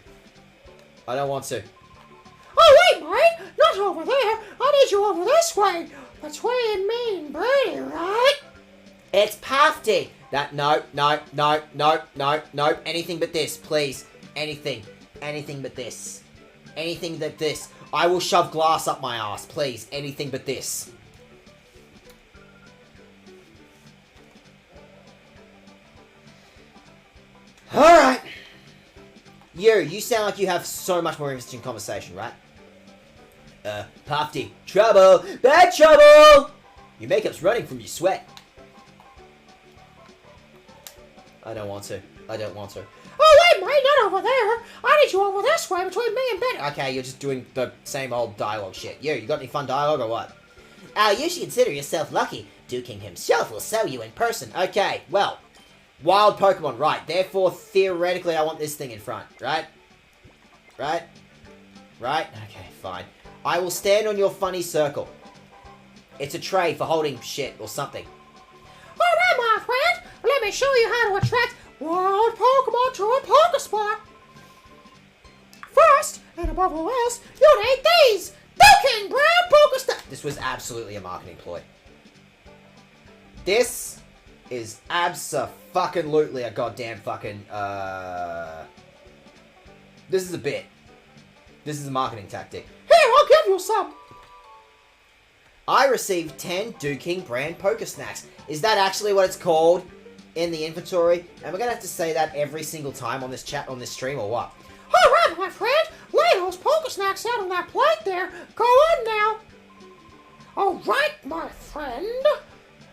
Oh, wait, mate. Not over there. I need you over this way. Between me and Brady, right? It's Pofty. No. Anything but this, please. Anything but this. Anything but this. I will shove glass up my ass, please. Anything but this. Alright. You sound like you have so much more interesting conversation, right? Pofty. Trouble! Bad trouble! Your makeup's running from your sweat. I don't want to. Oh, wait, mate, not over there. I need you over this way between me and Betty. Okay, you're just doing the same old dialogue shit. You got any fun dialogue or what? You should consider yourself lucky. Duking himself will sell you in person. Okay, well, wild Pokemon, right. Therefore, theoretically, I want this thing in front, right? Right? Okay, fine. I will stand on your funny circle. It's a tray for holding shit or something. Alright, my friend. Let me show you how to attract wild Pokemon to a Pokespot. First, last, and above all else, you'll need these Duking Brown Pokesnacks. This was absolutely a marketing ploy. This is abso-fucking-lutely a goddamn fucking, This is a bit. This is a marketing tactic. Here, I'll give you some. I received 10 Duking brand Pokesnacks. Is that actually what it's called in the inventory? And we're gonna have to say that every single time on this stream, or what? Alright, my friend. Lay those Pokesnacks out on that plate there. Go on now. Alright, my friend.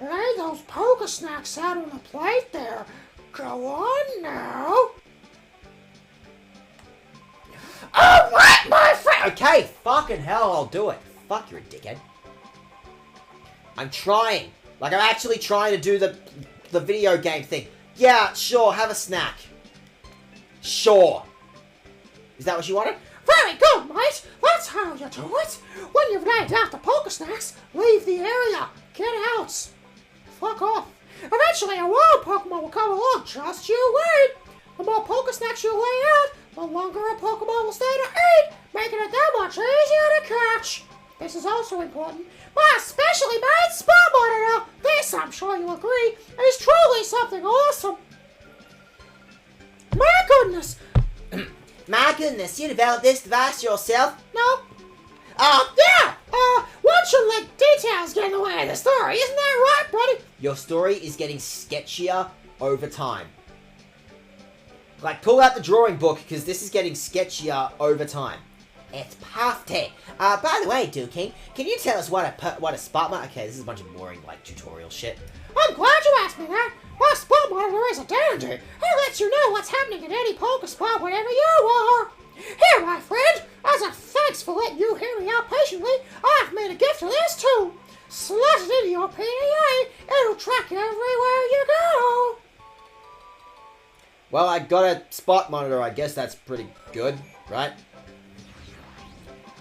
Lay those Pokesnacks out on the plate there. Go on now. Alright, my friend. Okay, fucking hell, I'll do it. Fuck, you're a dickhead. I'm trying. Like, I'm actually trying to do the video game thing. Yeah, sure, have a snack. Sure. Is that what you wanted? Very good, mate. That's how you do it. When you've laid out the Pokesnacks, leave the area. Get out. Fuck off. Eventually, a wild Pokemon will come along. Just you wait. The more Pokesnacks you lay out, the longer a Pokemon will stay to eat, making it that much easier to catch. This is also important. My specially made Spot Monitor. This, I'm sure you agree, is truly something awesome. My goodness. My goodness, you developed this device yourself? No. Yeah. One shouldn't let details get in the way of the story. Isn't that right, buddy? Your story is getting sketchier over time. Like, pull out the drawing book, because this is getting sketchier over time. It's perfect. By the way, Duking, can you tell us what a spot monitor? Okay, this is a bunch of boring, like, tutorial shit. I'm glad you asked me that. My Spot Monitor is a dandy. It lets you know what's happening at any Pokespot wherever you are. Here, my friend, as a thanks for letting you hear me out patiently, I've made a gift of this too. Slot it into your PDA. It'll track you everywhere you go. Well, I got a Spot Monitor. I guess that's pretty good, right?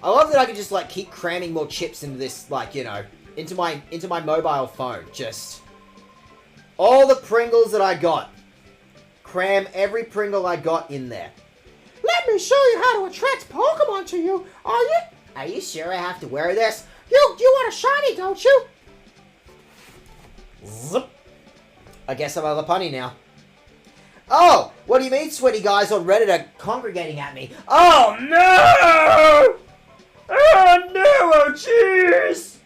I love that I can just, like, keep cramming more chips into this, like, you know, into my mobile phone. Just all the Pringles that I got. Cram every Pringle I got in there. Let me show you how to attract Pokemon to you. Are you sure I have to wear this? You want a shiny, don't you? Zip. I guess I'm a punny now. Oh, what do you mean, sweaty guys on Reddit are congregating at me? Oh no! Oh no! Oh jeez!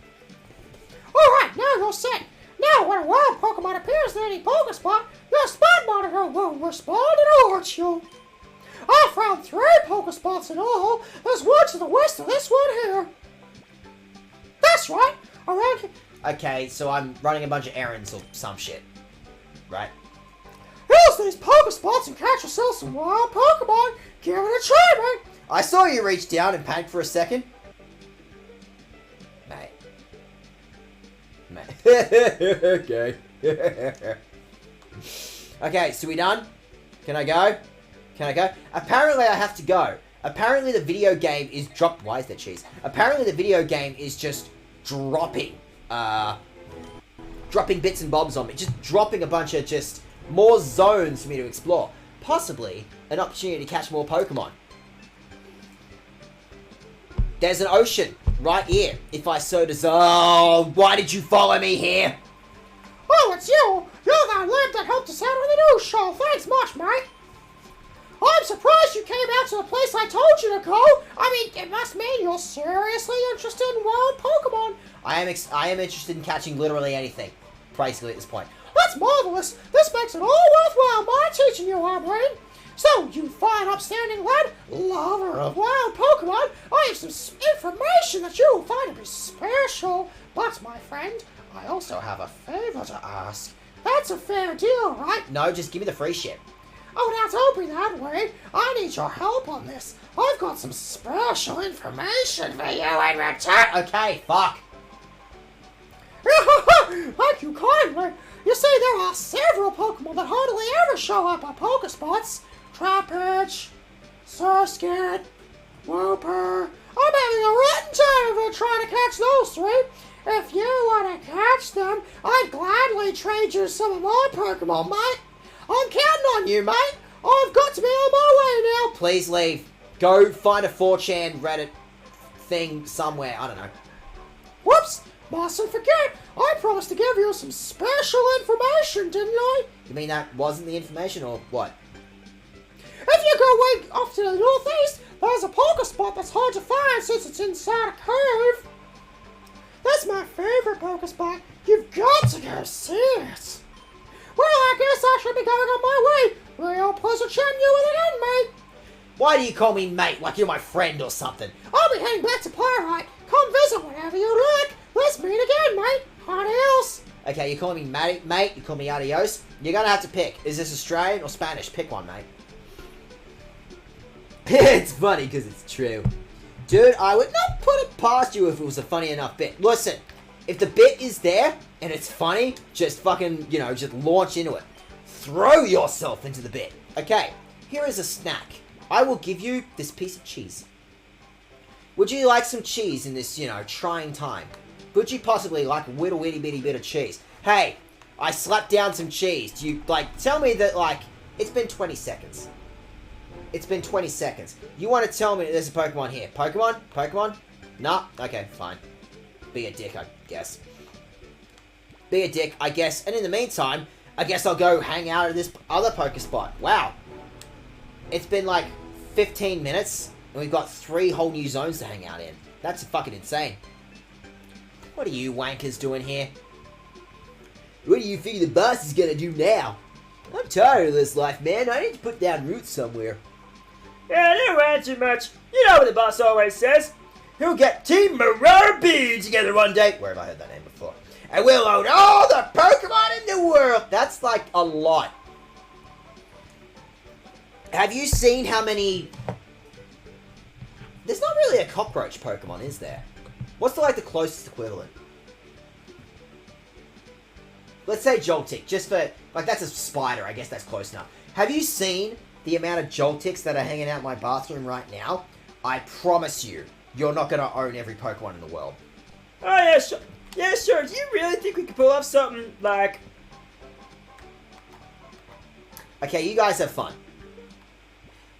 Alright, now you're set. Now when a wild Pokemon appears in any Pokespot, your Spot Monitor will respond and alert you. I found 3 Pokespots in all. There's one to the west of this one here. That's right. Around here. Okay, so I'm running a bunch of errands or some shit. Right? Use these Pokespots and catch yourself some wild Pokemon. Give it a try, mate. I saw you reach down and panic for a second. Mate. Okay. Okay, so we done? Can I go? Can I go? Apparently I have to go. Apparently the video game is Why is there cheese? Apparently the video game is just dropping bits and bobs on me. Just dropping a bunch of just more zones for me to explore. Possibly an opportunity to catch more Pokemon. There's an ocean right here, if I so desire. Oh, why did you follow me here? Oh, it's you. You're that lad that helped us out on the news show. Thanks much, mate. I'm surprised you came out to the place I told you to go. I mean, it must mean you're seriously interested in wild Pokemon. I am interested in catching literally anything, basically at this point. That's marvelous. This makes it all worthwhile my teaching you, our brain. So, you fine, upstanding lad, lover of wild Pokemon, I have some information that you will find to be special. But, my friend, I also have a favor to ask. That's a fair deal, right? No, just give me the free shit. Oh, now don't be that way. I need your help on this. I've got some special information for you in return. Okay, fuck. Thank you kindly. You see, there are several Pokemon that hardly ever show up at Pokespots. Trapinch, Surskit, Wooper. I'm having a rotten time of it trying to catch those 3. If you want to catch them, I'd gladly trade you some of my Pokemon, mate. I'm counting on you, mate. I've got to be on my way now. Please leave. Go find a 4chan Reddit thing somewhere. I don't know. Whoops! Mustn't forget, I promised to give you some special information, didn't I? You mean that wasn't the information, or what? If you go way off to the northeast, there's a poker spot that's hard to find since it's inside a cave. That's my favorite poker spot. You've got to go see it. Well, I guess I should be going on my way. Real pleasure chatting you with again, mate. Why do you call me mate like you're my friend or something? I'll be heading back to Pyrite. Come visit whenever you like. Let's meet again, mate. Adios. Okay, you're calling me mate, you call me adios. You're gonna have to pick. Is this Australian or Spanish? Pick one, mate. It's funny because it's true. Dude, I would not put it past you if it was a funny enough bit. Listen, if the bit is there and it's funny, just fucking, just launch into it. Throw yourself into the bit. Okay, here is a snack. I will give you this piece of cheese. Would you like some cheese in this, trying time? Would you possibly like a little itty bitty bit of cheese? Hey, I slapped down some cheese. Do you, tell me that, it's been 20 seconds. It's been 20 seconds. You want to tell me there's a Pokemon here? Pokemon? Pokemon? Nah? Okay, fine. Be a dick, I guess. Be a dick, I guess. And in the meantime, I guess I'll go hang out at this other Poke spot. Wow. It's been 15 minutes, and we've got 3 whole new zones to hang out in. That's fucking insane. What are you wankers doing here? What do you think the boss is gonna do now? I'm tired of this life, man. I need to put down roots somewhere. Yeah, don't worry too much. You know what the boss always says. He'll get Team Marauder B together one day. Where have I heard that name before? And we'll own all the Pokemon in the world. That's a lot. Have you seen how many... There's not really a cockroach Pokemon, is there? What's the closest equivalent? Let's say Joltik, just for... that's a spider, I guess that's close enough. Have you seen the amount of Joltiks that are hanging out in my bathroom right now? I promise you, you're not going to own every Pokemon in the world. Oh, yeah, sure. Yeah, sure. Do you really think we could pull off something like... Okay, you guys have fun.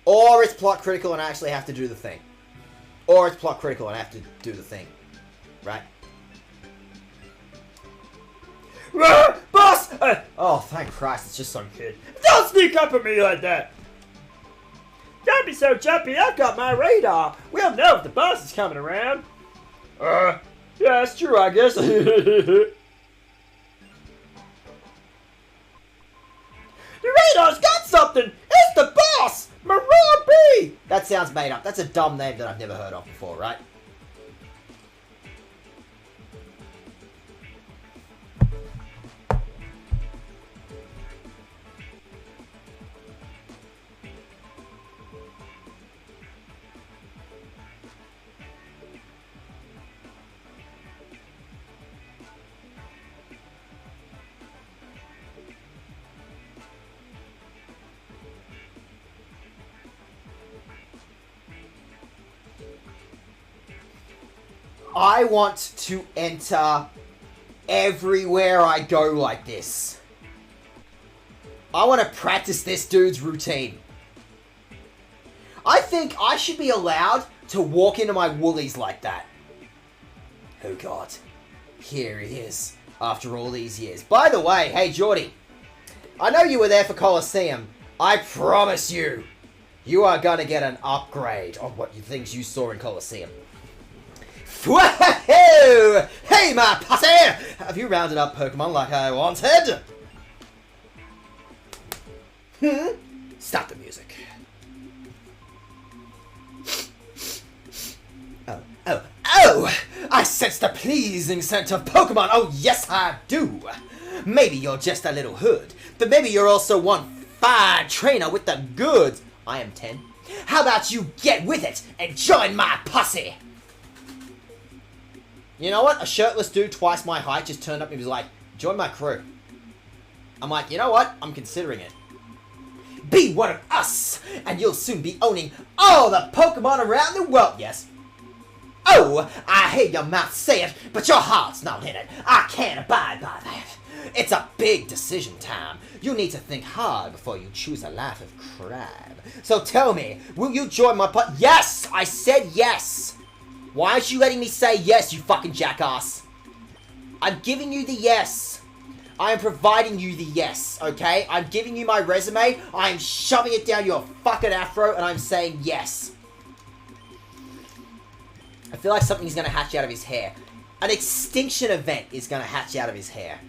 Or it's plot critical and I actually have to do the thing. Or it's plot critical and I have to do the thing. Right? Boss! Oh, thank Christ, it's just some kid. Don't sneak up on me like that! Don't be so jumpy, I've got my radar. We'll know if the boss is coming around. Yeah, that's true, I guess. The radar's got something! It's the boss! Marauder B! That sounds made up. That's a dumb name that I've never heard of before, right? I want to enter everywhere I go like this. I want to practice this dude's routine. I think I should be allowed to walk into my woolies like that. Oh god. Here it is, after all these years. By the way, hey Geordie, I know you were there for Colosseum. I promise you, you are gonna get an upgrade on what you things you saw in Colosseum. Whoa! Hey, my posse! Have you rounded up Pokemon like I wanted? Stop the music. Oh! I sense the pleasing scent of Pokemon. Oh, yes, I do. Maybe you're just a little hood, but maybe you're also one fine trainer with the goods. I am 10. How about you get with it and join my posse? You know what? A shirtless dude twice my height just turned up and was like, join my crew. I'm like, you know what? I'm considering it. Be one of us, and you'll soon be owning all the Pokemon around the world. Yes. Oh, I hear your mouth say it, but your heart's not in it. I can't abide by that. It's a big decision time. You need to think hard before you choose a life of crime. So tell me, will you join my party? Yes! I said yes! Why aren't you letting me say yes, you fucking jackass? I'm giving you the yes. I am providing you the yes, okay? I'm giving you my resume, I am shoving it down your fucking afro, and I'm saying yes. I feel like something's gonna hatch out of his hair. An extinction event is gonna hatch out of his hair.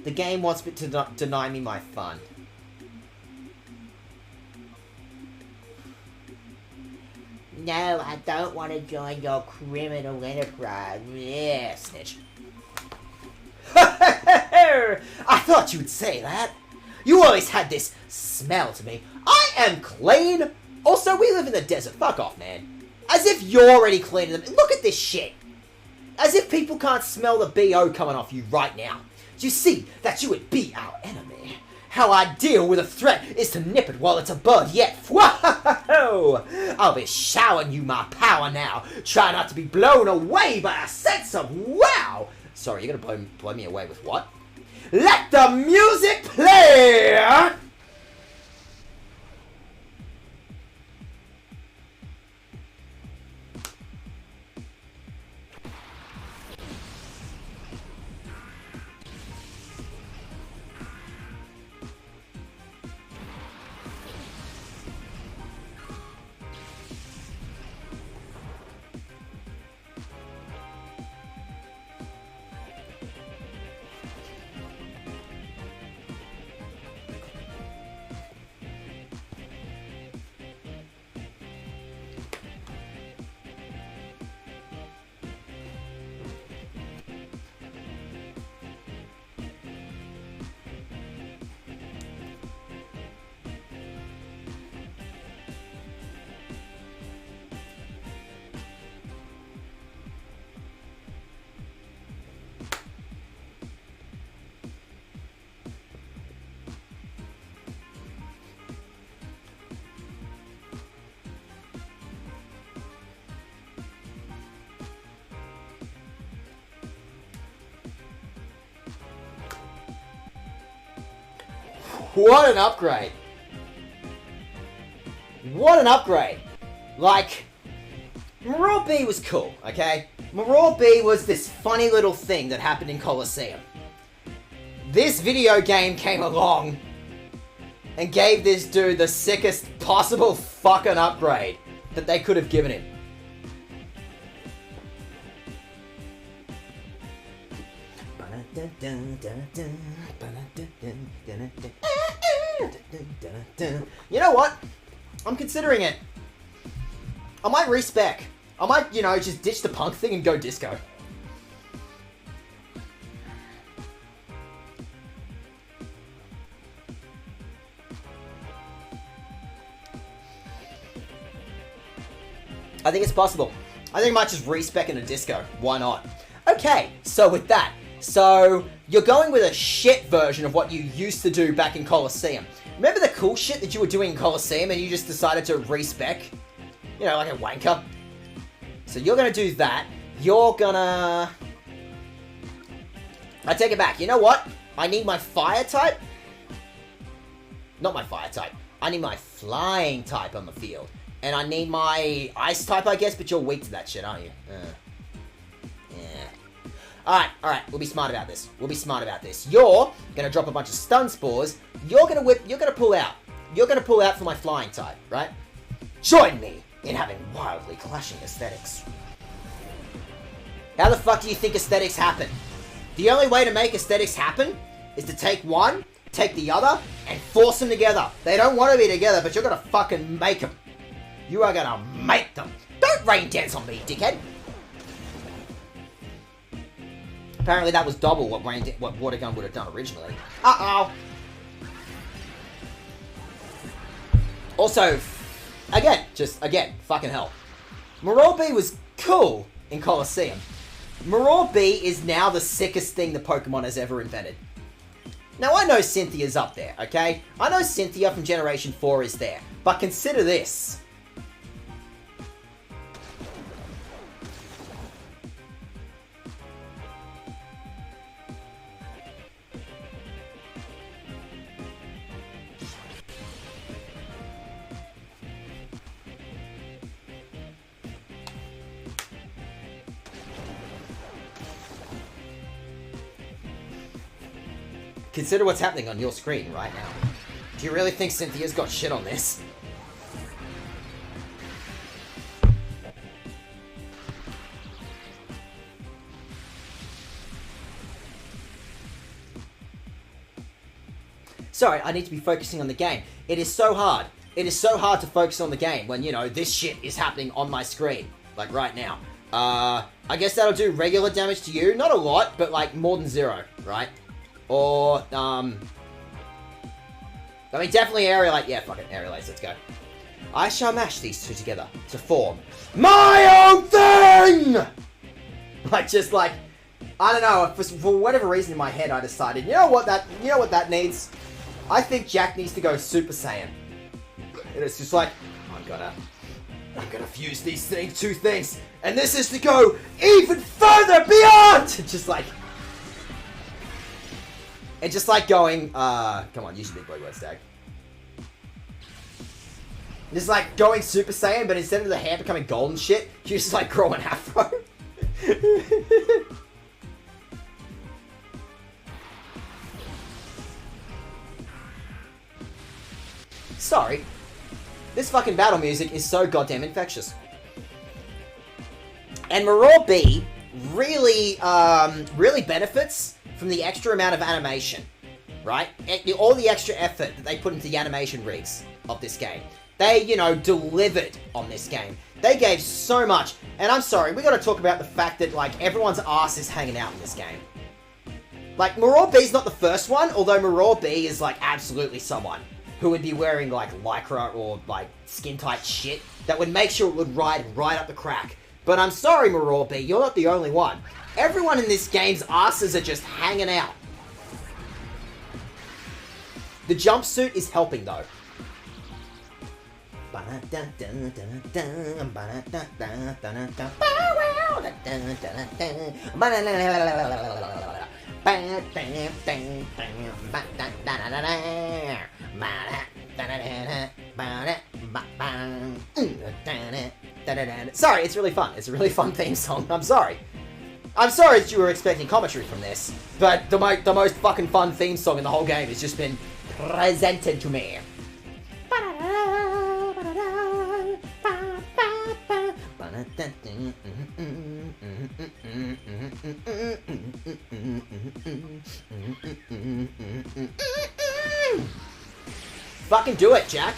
The game wants me to deny me my fun. No, I don't want to join your criminal enterprise. Yeah, snitch. I thought you'd say that. You always had this smell to me. I am clean. Also, we live in the desert. Fuck off, man. As if you're already cleaning them. Look at this shit. As if people can't smell the BO coming off you right now. You see that you would be our enemy. How I deal with a threat is to nip it while it's a bud yet. Whoa! I'll be showering you my power now. Try not to be blown away by a sense of wow. Sorry, you're gonna blow me away with what? Let the music play! What an upgrade. What an upgrade. Like, Marauder B was cool, okay? Marauder B was this funny little thing that happened in Colosseum. This video game came along and gave this dude the sickest possible fucking upgrade that they could have given him. You know what? I'm considering it. I might respec. I might, you know, just ditch the punk thing and go disco. I think it's possible. I think I might just respec in a disco. Why not? Okay, so with that. So, you're going with a shit version of what you used to do back in Colosseum. Remember the cool shit that you were doing in Colosseum and you just decided to respec? You know, like a wanker. So you're gonna do that. You're gonna... I take it back. You know what? I need my fire type. Not my fire type. I need my flying type on the field. And I need my ice type, I guess, but you're weak to that shit, aren't you? Yeah. Alright, we'll be smart about this. You're gonna drop a bunch of stun spores. You're gonna pull out. You're gonna pull out for my flying type, right? Join me in having wildly clashing aesthetics. How the fuck do you think aesthetics happen? The only way to make aesthetics happen is to take one, take the other, and force them together. They don't want to be together, but you're gonna fucking make them. You are gonna make them. Don't rain dance on me, dickhead. Apparently that was double what Water Gun would have done originally. Uh-oh. Also, again, fucking hell. Marauder B was cool in Colosseum. Marauder B is now the sickest thing the Pokemon has ever invented. Now, I know Cynthia's up there, okay? I know Cynthia from Generation 4 is there. But consider this. Consider what's happening on your screen right now. Do you really think Cynthia's got shit on this? Sorry, I need to be focusing on the game. It is so hard. It is so hard to focus on the game when, you know, this shit is happening on my screen. Like, right now. I guess that'll do regular damage to you. Not a lot, but, like, more than 0, right? Or, I mean, definitely aerialate. Yeah, fuck it, aerialate. Let's go. I shall mash these two together to form my own thing! Like, just like, I don't know, for whatever reason in my head I decided, you know what that needs? I think Jack needs to go Super Saiyan. And it's just like, I'm gonna fuse these two things, and this is to go even further beyond! Just like, and just like going, come on, use your big boy words, Dag. Just like going Super Saiyan, but instead of the hair becoming golden shit, you just like grow an afro. Sorry. This fucking battle music is so goddamn infectious. And Maror B really, really benefits from the extra amount of animation, right? All the extra effort that they put into the animation rigs of this game. They, you know, delivered on this game. They gave so much. And I'm sorry, we gotta talk about the fact that, like, everyone's ass is hanging out in this game. Like, Maror B's not the first one, although Maror B is, like, absolutely someone who would be wearing, like, lycra or, like, skin-tight shit that would make sure it would ride right up the crack. But I'm sorry, Maror B, you're not the only one. Everyone in this game's asses are just hanging out. The jumpsuit is helping, though. Sorry, it's really fun. It's a really fun theme song. I'm sorry. I'm sorry that you were expecting commentary from this, but the most fucking fun theme song in the whole game has just been presented to me. Fucking do it, Jack.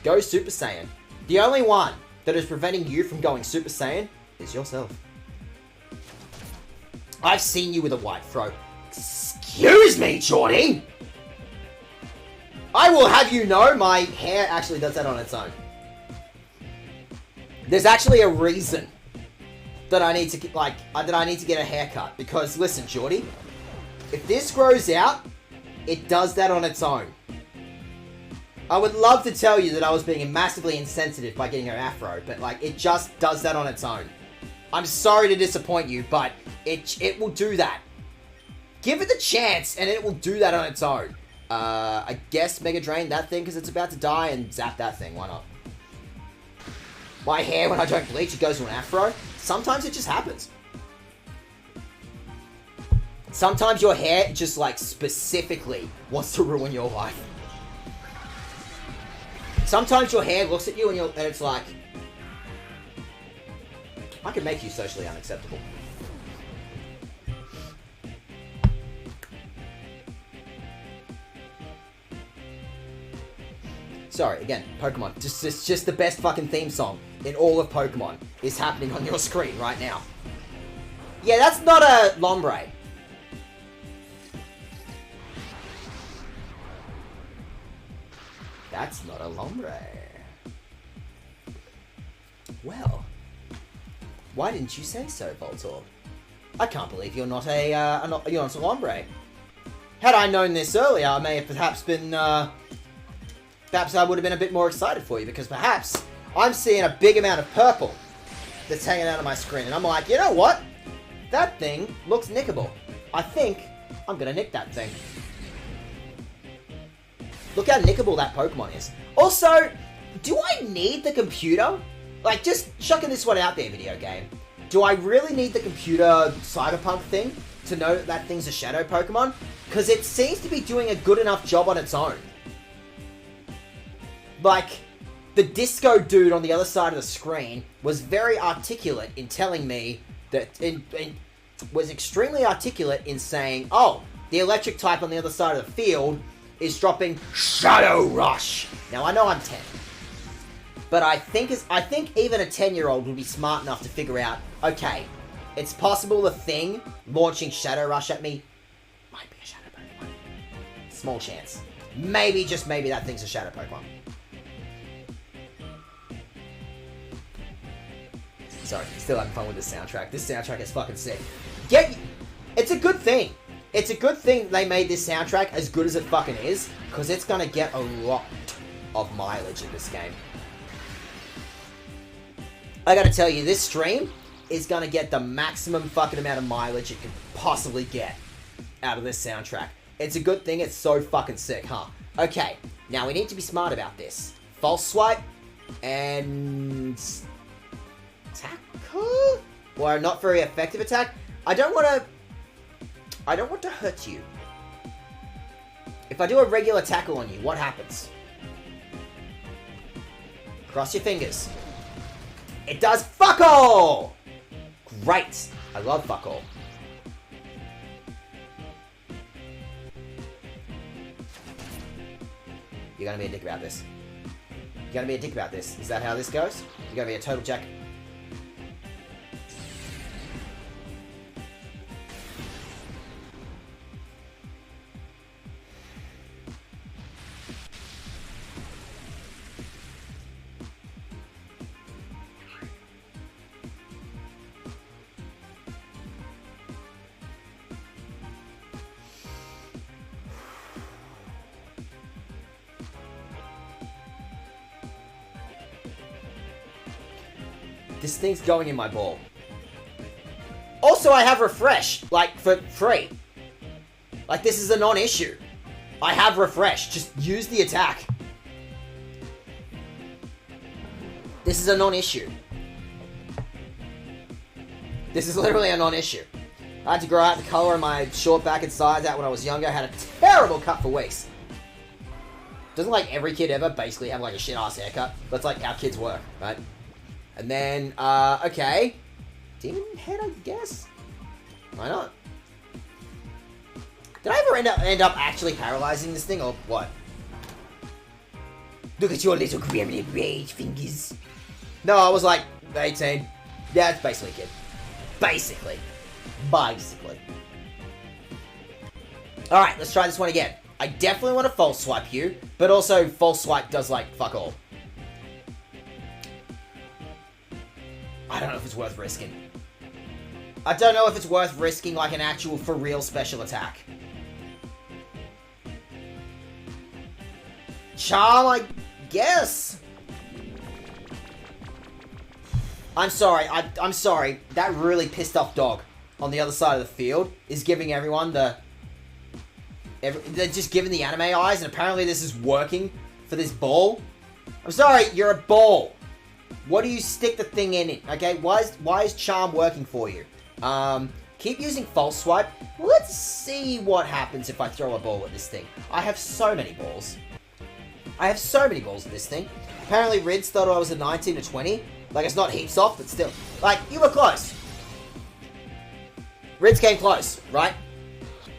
Go Super Saiyan. The only one that is preventing you from going Super Saiyan is yourself. I've seen you with a white throat. Excuse me, Jordy! I will have you know my hair actually does that on its own. There's actually a reason that I need to get, like, that I need to get a haircut. Because, listen, Jordy, if this grows out, it does that on its own. I would love to tell you that I was being massively insensitive by getting an afro, but, like, it just does that on its own. I'm sorry to disappoint you, but it will do that. Give it the chance, and it will do that on its own. I guess Mega Drain that thing, because it's about to die, and zap that thing, why not? My hair, when I don't bleach, it goes to an afro. Sometimes it just happens. Sometimes your hair just, like, specifically wants to ruin your life. Sometimes your hair looks at you and it's like, I could make you socially unacceptable. Sorry, again, Pokemon. Just the best fucking theme song in all of Pokemon is happening on your screen right now. Yeah, that's not a Lombre. That's not a Lombre. Well, why didn't you say so, Voltorb? I can't believe you're not a Lombre. Had I known this earlier, I may have perhaps been, perhaps I would have been a bit more excited for you, because perhaps I'm seeing a big amount of purple that's hanging out of my screen, and I'm like, you know what? That thing looks nickable. I think I'm gonna nick that thing. Look how nickable that Pokemon is. Also, do I need the computer? Like, just chucking this one out there, video game. Do I really need the computer cyberpunk thing to know that that thing's a shadow Pokemon? Because it seems to be doing a good enough job on its own. Like, the disco dude on the other side of the screen was very articulate in telling me that... was extremely articulate in saying, oh, the electric type on the other side of the field is dropping Shadow Rush. Now, I know I'm 10. But I think even a 10-year-old would be smart enough to figure out, okay, it's possible the thing launching Shadow Rush at me might be a Shadow Pokemon. Small chance. Maybe, just maybe, that thing's a Shadow Pokemon. Sorry, still having fun with this soundtrack. This soundtrack is fucking sick. Yeah, it's a good thing. It's a good thing they made this soundtrack as good as it fucking is, because it's gonna get a lot of mileage in this game. I gotta tell you, this stream is gonna get the maximum fucking amount of mileage it could possibly get out of this soundtrack. It's a good thing, it's so fucking sick, huh? Okay, now we need to be smart about this. False Swipe and... tackle? Or not very effective attack? I don't want to hurt you. If I do a regular tackle on you, what happens? Cross your fingers. It does fuck all! Great. I love fuck all. You're gonna be a dick about this. You're gonna be a dick about this. Is that how this goes? You're gonna be a total jack. This thing's going in my ball. Also, I have Refresh, like, for free. Like, this is a non-issue. I have Refresh. Just use the attack. This is a non-issue. This is literally a non-issue. I had to grow out the color of my short back and sides out when I was younger. I had a terrible cut for weeks. Doesn't, like, every kid ever basically have, like, a shit-ass haircut? That's, like, how kids work, right? And then, okay. Demon Head, I guess? Why not? Did I ever end up actually paralyzing this thing, or what? Look at your little gremlin rage fingers. No, I was like 18. Yeah, it's basically a kid. Basically. Alright, let's try this one again. I definitely want to false swipe you, but also false swipe does, like, fuck all. I don't know if it's worth risking. I don't know if it's worth risking, like, an actual for real special attack. Charm, I guess. I'm sorry. I'm sorry. That really pissed off dog on the other side of the field is giving everyone they're just giving the anime eyes, and apparently this is working for this ball. I'm sorry, you're a ball. What do you stick the thing in? Okay, why is Charm working for you? Keep using False Swipe. Let's see what happens if I throw a ball at this thing. I have so many balls. I have so many balls at this thing. Apparently Rids thought I was a 19 or 20. Like, it's not heaps off, but still. Like, you were close. Rids came close, right?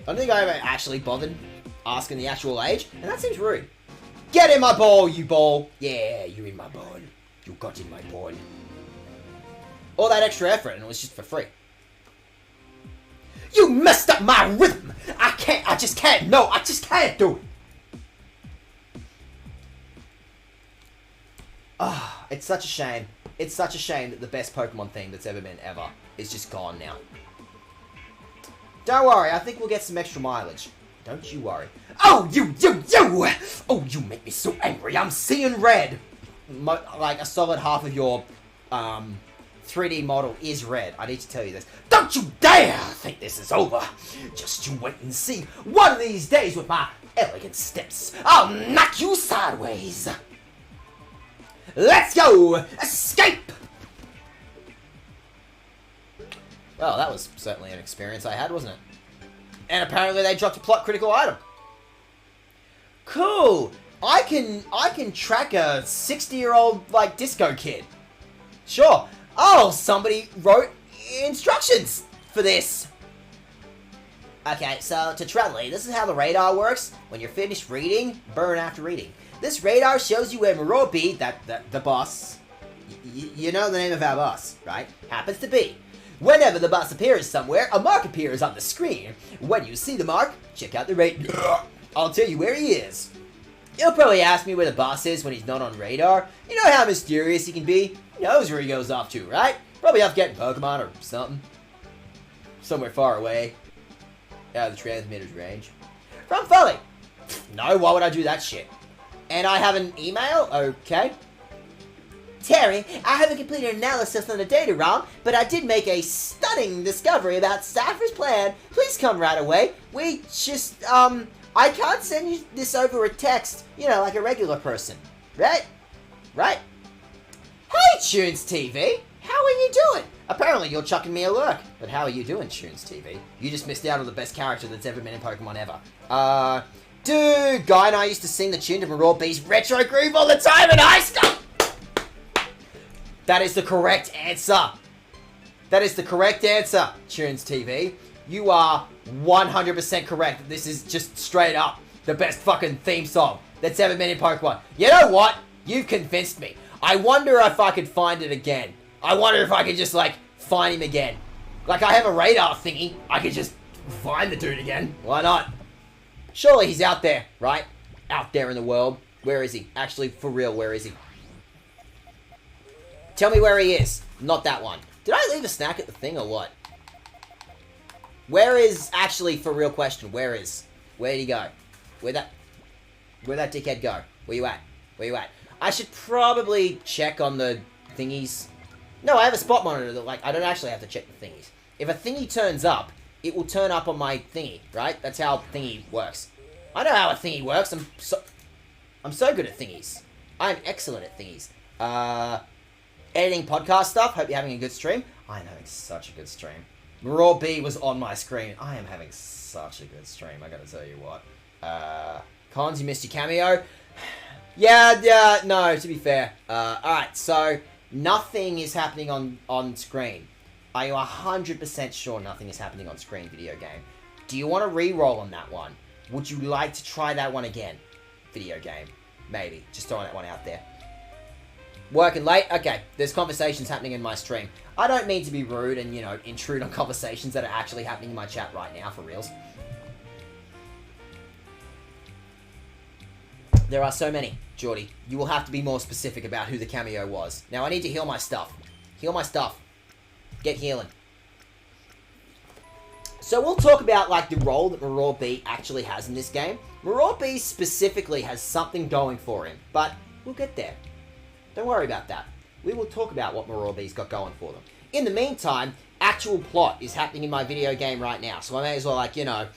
I don't think I ever actually bothered asking the actual age, and that seems rude. Get in my ball, you ball! Yeah, you're in my ball. You got in my ball. All that extra effort, and it was just for free. You messed up my rhythm! I just can't do it! Ah, it's such a shame. It's such a shame that the best Pokemon thing that's ever been is just gone now. Don't worry, I think we'll get some extra mileage. Don't you worry. Oh, you! Oh, you make me so angry. I'm seeing red. Like, a solid half of your, 3D model is red. I need to tell you this. Don't you dare think this is over. Just you wait and see. One of these days with my elegant steps, I'll knock you sideways. Let's go! Escape! Well, that was certainly an experience I had, wasn't it? And apparently they dropped a plot critical item. Cool! I can track a 60-year-old, like, disco kid. Sure. Oh, somebody wrote instructions for this. Okay, so to Treadley, this is how the radar works. When you're finished reading, burn after reading. This radar shows you where Morobi, the boss, you know the name of our boss, right? Happens to be. Whenever the boss appears somewhere, a mark appears on the screen. When you see the mark, check out the radar. I'll tell you where he is. He'll probably ask me where the boss is when he's not on radar. You know how mysterious he can be? He knows where he goes off to, right? Probably off getting Pokemon or something. Somewhere far away. Out of the transmitter's range. From Folly. No, why would I do that shit? And I have an email? Okay. Terry, I haven't completed analysis on the data ROM, but I did make a stunning discovery about Cypher's plan. Please come right away. We just, I can't send you this over a text, you know, like a regular person. Right? Right? Hey, Tunes TV! How are you doing? Apparently you're chucking me a lurk. But how are you doing, Tunes TV? You just missed out on the best character that's ever been in Pokemon ever. Dude, Guy and I used to sing the tune to Morobi's Retro Groove all the time in high school! That is the correct answer. That is the correct answer, Tunes TV. You are 100% correct. This is just straight up the best fucking theme song that's ever been in Pokemon. You know what? You've convinced me. I wonder if I could find it again. I wonder if I could just, like, find him again. Like, I have a radar thingy. I could just find the dude again. Why not? Surely he's out there, right? Out there in the world. Where is he? Actually, for real, where is he? Tell me where he is. Not that one. Did I leave a snack at the thing or what? Where is, actually, for real question, where is? Where did he go? Where'd that dickhead go? Where you at? Where you at? I should probably check on the thingies. No, I have a spot monitor that, like, I don't actually have to check the thingies. If a thingy turns up, it will turn up on my thingy, right? That's how thingy works. I know how a thingy works. I'm so good at thingies. I'm excellent at thingies. Editing podcast stuff. Hope you're having a good stream. I am having such a good stream. Raw B was on my screen. I am having such a good stream. I gotta tell you what. Cons, you missed your cameo. Yeah, no, to be fair. Alright, so nothing is happening on screen. Are you 100% sure nothing is happening on screen, video game? Do you want to re-roll on that one? Would you like to try that one again? Video game. Maybe. Just throwing that one out there. Working late? Okay, there's conversations happening in my stream. I don't mean to be rude and, you know, intrude on conversations that are actually happening in my chat right now, for reals. There are so many, Geordie. You will have to be more specific about who the cameo was. Now, I need to heal my stuff. Heal my stuff. Get healing. So we'll talk about, like, the role that Maror B actually has in this game. Maror B specifically has something going for him, but we'll get there. Don't worry about that. We will talk about what Maror B's got going for them. In the meantime, actual plot is happening in my video game right now, so I may as well, like, you know,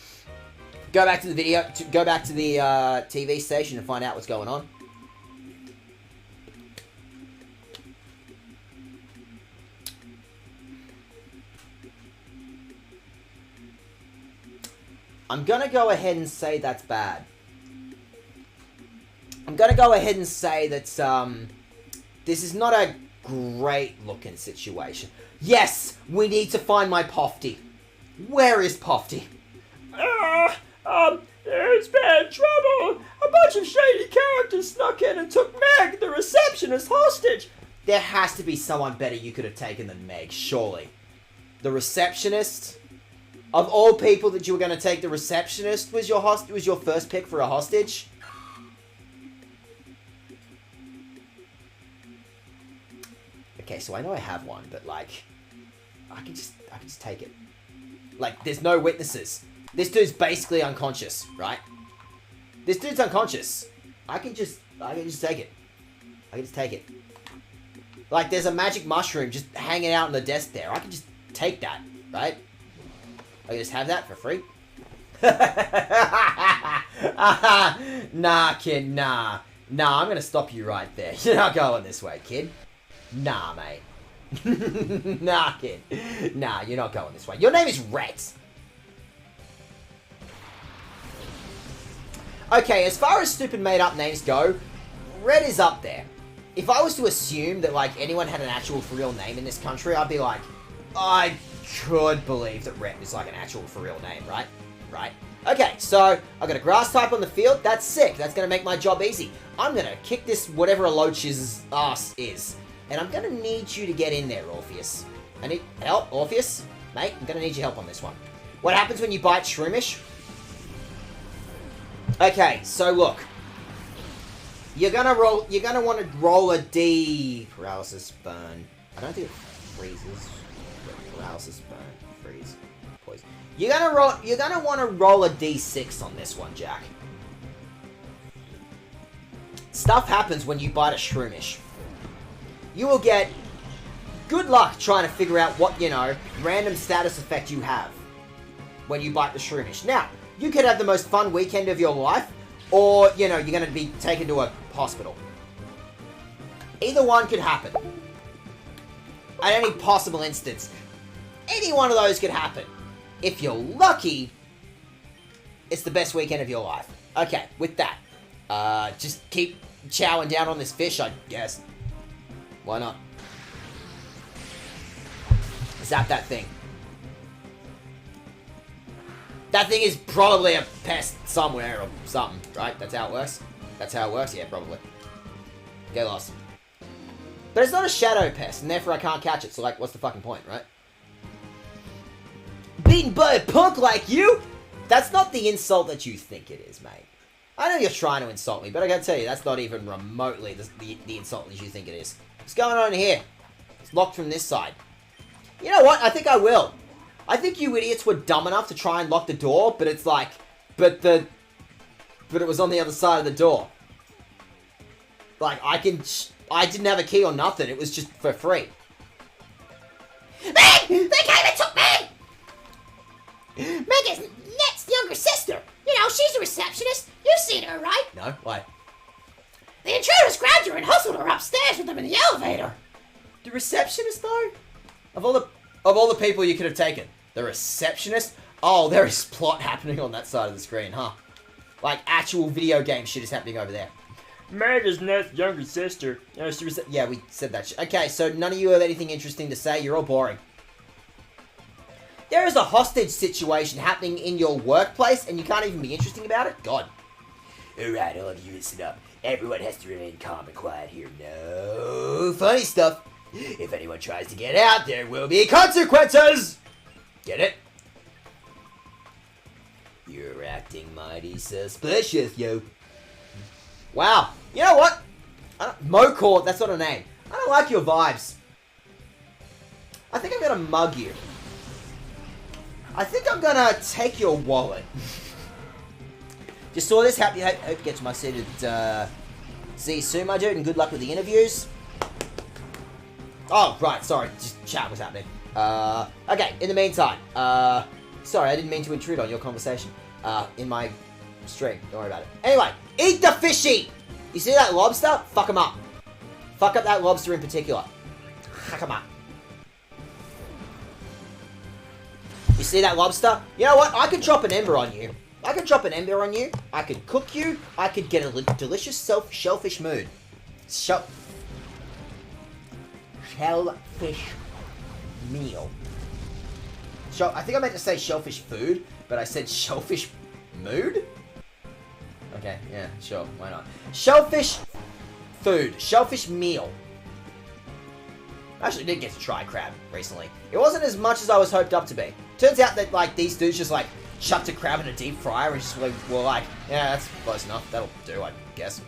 go back to the TV station and find out what's going on. I'm gonna go ahead and say that's bad. I'm gonna go ahead and say that, this is not a great looking situation. Yes, we need to find my Pofty. Where is Pofty? There's bad trouble. A bunch of shady characters snuck in and took Meg, the receptionist, hostage. There has to be someone better you could have taken than Meg, surely. The receptionist? Of all people that you were going to take, the receptionist was your first pick for a hostage? Okay, so I know I have one, but, like, I can just take it. Like, there's no witnesses. This dude's basically unconscious, right? This dude's unconscious. I can just take it. I can just take it. Like, there's a magic mushroom just hanging out on the desk there. I can just take that, right? I can just have that for free. Nah, kid, nah. Nah, I'm gonna stop you right there. You're not going this way, kid. Nah, mate. Nah, kid. Nah, you're not going this way. Your name is Rex. Okay, as far as stupid made-up names go, Red is up there. If I was to assume that, like, anyone had an actual for real name in this country, I'd be like, I could believe that Red is, like, an actual for real name, right? Right? Okay, so, I got a grass type on the field. That's sick. That's gonna make my job easy. I'm gonna kick this whatever Aloch's ass is. And I'm gonna need you to get in there, Orpheus. I need help, Orpheus? Mate, I'm gonna need your help on this one. What happens when you bite Shroomish? Okay, so look. You're gonna want to roll a D paralysis burn. I don't think it freezes. Paralysis burn, freeze, poison. You're gonna want to roll a D6 on this one, Jack. Stuff happens when you bite a Shroomish. You will get good luck trying to figure out what, random status effect you have when you bite the Shroomish. Now, you could have the most fun weekend of your life, or, you're going to be taken to a hospital. Either one could happen. At any possible instance. Any one of those could happen. If you're lucky, it's the best weekend of your life. Okay, with that, just keep chowing down on this fish, I guess. Why not? Zap that thing. That thing is probably a pest somewhere or something, right? That's how it works? That's how it works? Yeah, probably. Get lost. But it's not a shadow pest, and therefore I can't catch it, so, like, what's the fucking point, right? Beaten by a punk like you? That's not the insult that you think it is, mate. I know you're trying to insult me, but I gotta tell you, that's not even remotely the insult that you think it is. What's going on here? It's locked from this side. You know what? I think I will. I think you idiots were dumb enough to try and lock the door, but it's like... But it was on the other side of the door. Like, I didn't have a key or nothing. It was just for free. Man! They came and took me! Meg is Net's younger sister. She's a receptionist. You've seen her, right? No? Why? The intruders grabbed her and hustled her upstairs with them in the elevator. The receptionist, though? Of all the people you could have taken, the receptionist? Oh, there is plot happening on that side of the screen, huh? Like, actual video game shit is happening over there. Meg is Net's younger sister. Yeah, we said that shit. Okay, so none of you have anything interesting to say. You're all boring. There is a hostage situation happening in your workplace, and you can't even be interesting about it? God. Alright, all of you listen up. Everyone has to remain calm and quiet here. No funny stuff. If anyone tries to get out, there will be consequences! Get it? You're acting mighty suspicious, yo. Wow. You know what? Mokor, that's not a name. I don't like your vibes. I think I'm gonna mug you. I think I'm gonna take your wallet. Just saw this. Hope you get to my seated. See you soon, my dude, and good luck with the interviews. Oh, right, sorry. Just chat was happening. Okay, in the meantime, sorry, I didn't mean to intrude on your conversation. In my stream. Don't worry about it. Anyway, eat the fishy! You see that lobster? Fuck him up. Fuck up that lobster in particular. Fuck him up. You see that lobster? You know what? I could drop an ember on you. I could cook you. I could get a delicious shellfish mood. Shellfish meal. I think I meant to say shellfish food, but I said shellfish mood? Okay, yeah, sure, why not? Shellfish food. Shellfish meal. I actually did get to try crab recently. It wasn't as much as I was hoped up to be. Turns out that, like, these dudes just, like, chucked a crab in a deep fryer and just were like, yeah, that's close enough. That'll do, I guess.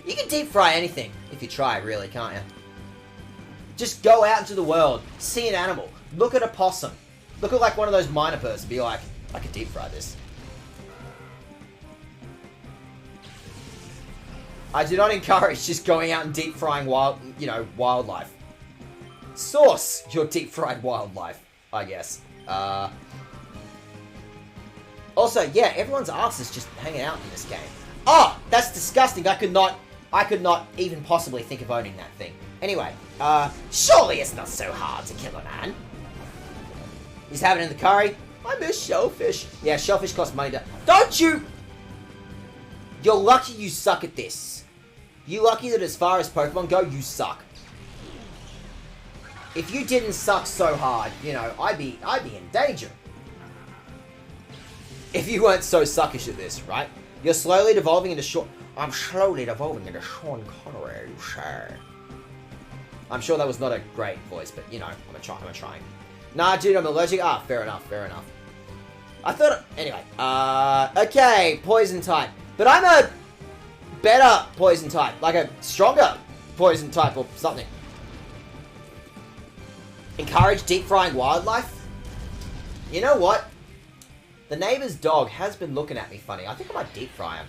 You can deep fry anything if you try, really, can't you? Just go out into the world, see an animal, look at a possum, look at, like, one of those minor birds and be like, I could deep fry this. I do not encourage just going out and deep frying wildlife. Source your deep fried wildlife, I guess. Also, yeah, everyone's ass is just hanging out in this game. Oh, that's disgusting. I could not even possibly think of owning that thing. Anyway, Surely it's not so hard to kill a man. he's having it in the curry. I miss shellfish. Yeah, shellfish cost money to... Don't you... You're lucky you suck at this. You're lucky that as far as Pokemon go, you suck. If you didn't suck so hard, you know, I'd be in danger. If you weren't so suckish at this, right? You're slowly devolving into Sean... I'm slowly devolving into Sean Connery, sir. I'm sure that was not a great voice, but, you know, I'm trying. Nah, dude, I'm allergic. Ah, fair enough. I thought... Anyway. Okay, poison type. But I'm a better poison type. Like a stronger poison type or something. Encourage deep frying wildlife? You know what? The neighbor's dog has been looking at me funny. I think I might deep fry him.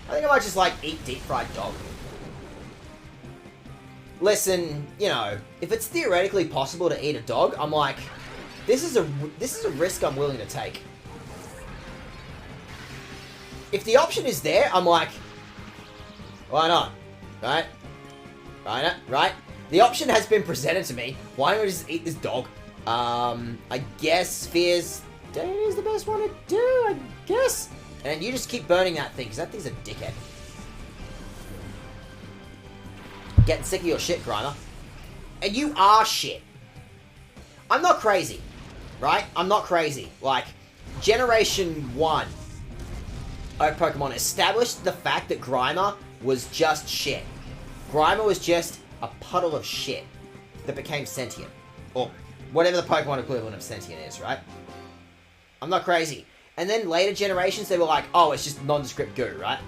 I think I might just, like, eat deep fried dog. Listen, you know, if it's theoretically possible to eat a dog, I'm like, this is a risk I'm willing to take. If the option is there, I'm like, why not? Right? Right? The option has been presented to me. Why don't I just eat this dog? I guess Fear's Date is the best one to do, I guess. And you just keep burning that thing, because that thing's a dickhead. Getting sick of your shit, Grimer. And you are shit. I'm not crazy, right? I'm not crazy. Like, Generation 1 of Pokemon established the fact that Grimer was just shit. Grimer was just a puddle of shit that became sentient. Or whatever the Pokemon equivalent of sentient is, right? I'm not crazy. And then later generations, they were like, oh, it's just nondescript goo, right?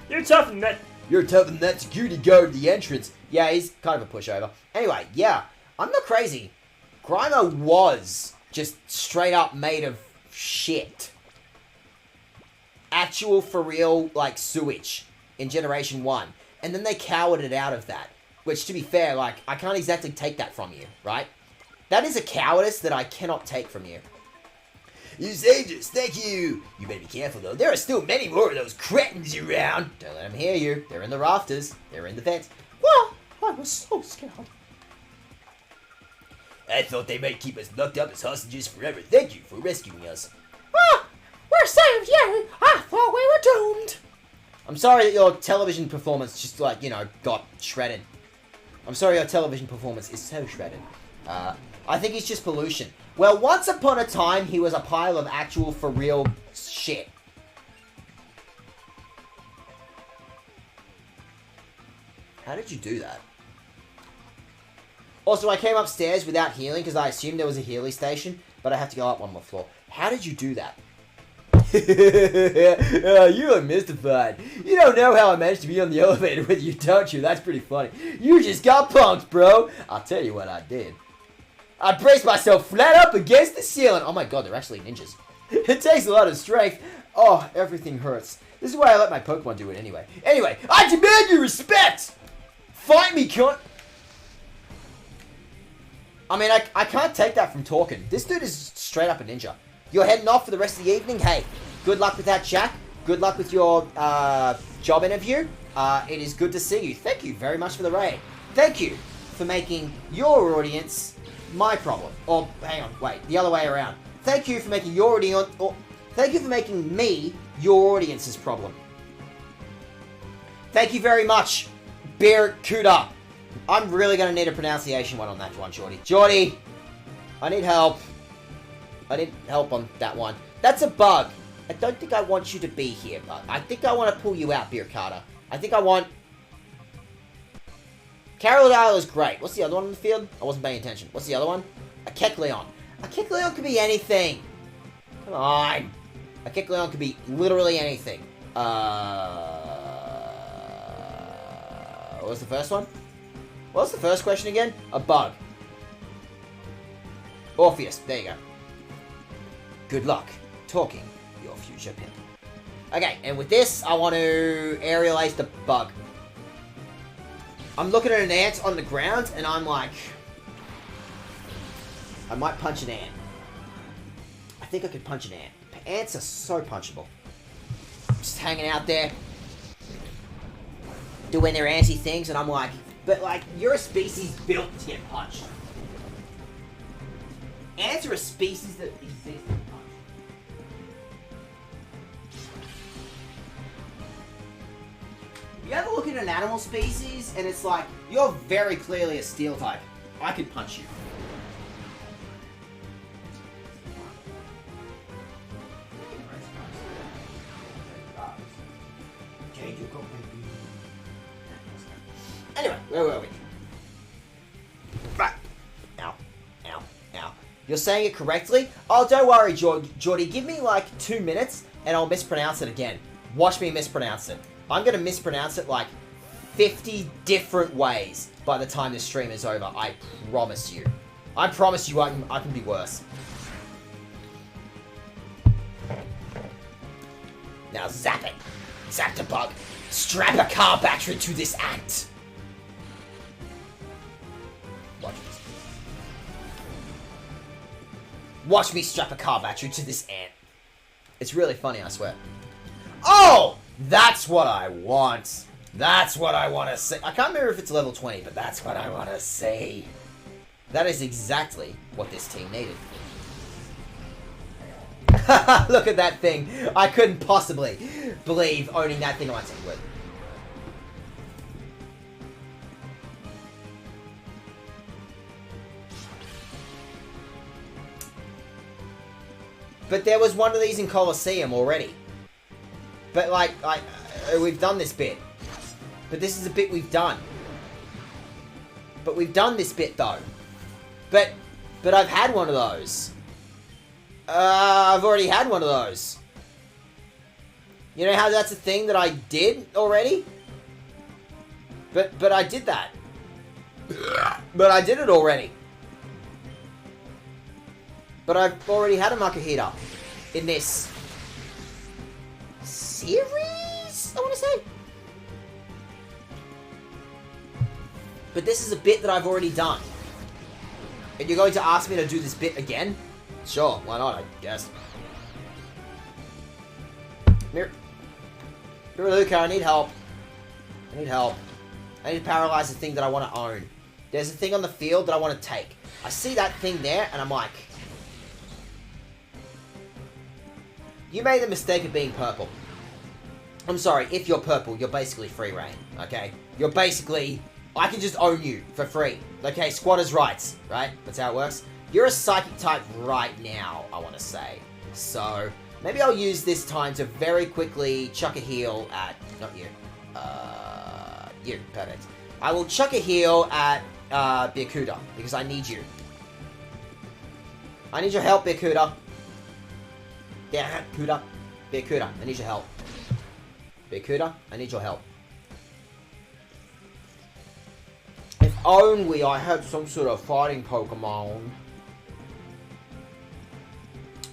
You're tough than that. You're telling that security guard the entrance. Yeah, he's kind of a pushover. Anyway, yeah, I'm not crazy. Grimer was just straight up made of shit. Actual, for real, like, sewage in Generation 1. And then they cowered it out of that. Which, to be fair, like, I can't exactly take that from you, right? That is a cowardice that I cannot take from you. You sages, thank you! You better be careful, though. There are still many more of those cretins around. Don't let them hear you. They're in the rafters. They're in the vent. Well, I was so scared. I thought they might keep us locked up as hostages forever. Thank you for rescuing us. Ah, we're saved, yay! I thought we were doomed. I'm sorry that your television performance just, like, you know, got shredded. I'm sorry your television performance is so shredded. I think it's just pollution. Well, once upon a time, he was a pile of actual, for real shit. How did you do that? Also, I came upstairs without healing because I assumed there was a healing station, but I have to go up one more floor. How did you do that? You are mystified. You don't know how I managed to be on the elevator with you, don't you? That's pretty funny. You just got punked, bro. I'll tell you what I did. I braced myself flat up against the ceiling. Oh my god, they're actually ninjas. It takes a lot of strength. Oh, everything hurts. This is why I let my Pokemon do it anyway. Anyway, I demand your respect! Fight me, cunt! I mean, I can't take that from talking. This dude is straight up a ninja. You're heading off for the rest of the evening? Hey, good luck with that, Jack. Good luck with your job interview. It is good to see you. Thank you very much for the raid. Thank you for making your audience my problem. Or, hang on, wait, the other way around. Thank you for making your audience, or thank you for making me your audience's problem. Thank you very much, Beer Kuda. I'm really going to need a pronunciation one on that one, Jordy. Jordy, I need help. I need help on that one. That's a bug. I don't think I want you to be here, but I think I want to pull you out, Beer Carter. I think I want... Carolidale is great. What's the other one in the field? I wasn't paying attention. What's the other one? A Kecleon. A Kecleon could be anything. Come on. A Kecleon could be literally anything. What was the first one? What was the first question again? A bug. Orpheus. There you go. Good luck talking your future pimp. Okay, and with this, I want to aerial ace the bug. I'm looking at an ant on the ground, and I'm like, I might punch an ant. I think I could punch an ant. Ants are so punchable. Just hanging out there, doing their anti things, and I'm like, but like, you're a species built to get punched. Ants are a species that exists to punch. You ever look at an animal species and it's like, you're very clearly a steel type. I could punch you. Anyway, where were we? Right. Ow. Ow. Ow. You're saying it correctly? Oh, don't worry, Geordie. Give me like 2 minutes and I'll mispronounce it again. Watch me mispronounce it. I'm going to mispronounce it like 50 different ways by the time this stream is over. I promise you. I promise you I can be worse. Now zap it. Zap the bug. Strap a car battery to this ant. Watch this. Watch me strap a car battery to this ant. It's really funny, I swear. Oh! That's what I want. That's what I want to see. I can't remember if it's level 20, but that's what I want to see. That is exactly what this team needed. Look at that thing. I couldn't possibly believe owning that thing on my team. Wait. But there was one of these in Colosseum already. But like, we've done this bit. But this is a bit we've done. But we've done this bit though. But I've had one of those. I've already had one of those. You know how that's a thing that I did already? But I did that. But I did it already. But I've already had a Makahita in this series, I want to say. But this is a bit that I've already done. And you're going to ask me to do this bit again? Sure, why not, I guess. Luca, I need help. I need help. I need to paralyze the thing that I want to own. There's a thing on the field that I want to take. I see that thing there, and I'm like... You made the mistake of being purple. I'm sorry, if you're purple, you're basically free reign, okay? You're basically... I can just own you for free. Okay, squatters' rights, right? That's how it works. You're a psychic type right now, I want to say. So, maybe I'll use this time to very quickly chuck a heal at... Not you. You. Perfect. I will chuck a heal at Byakuda, because I need you. I need your help, Byakuda. Byakuda. Byakuda, I need your help. Byakuda, I need your help. If only I had some sort of fighting Pokemon.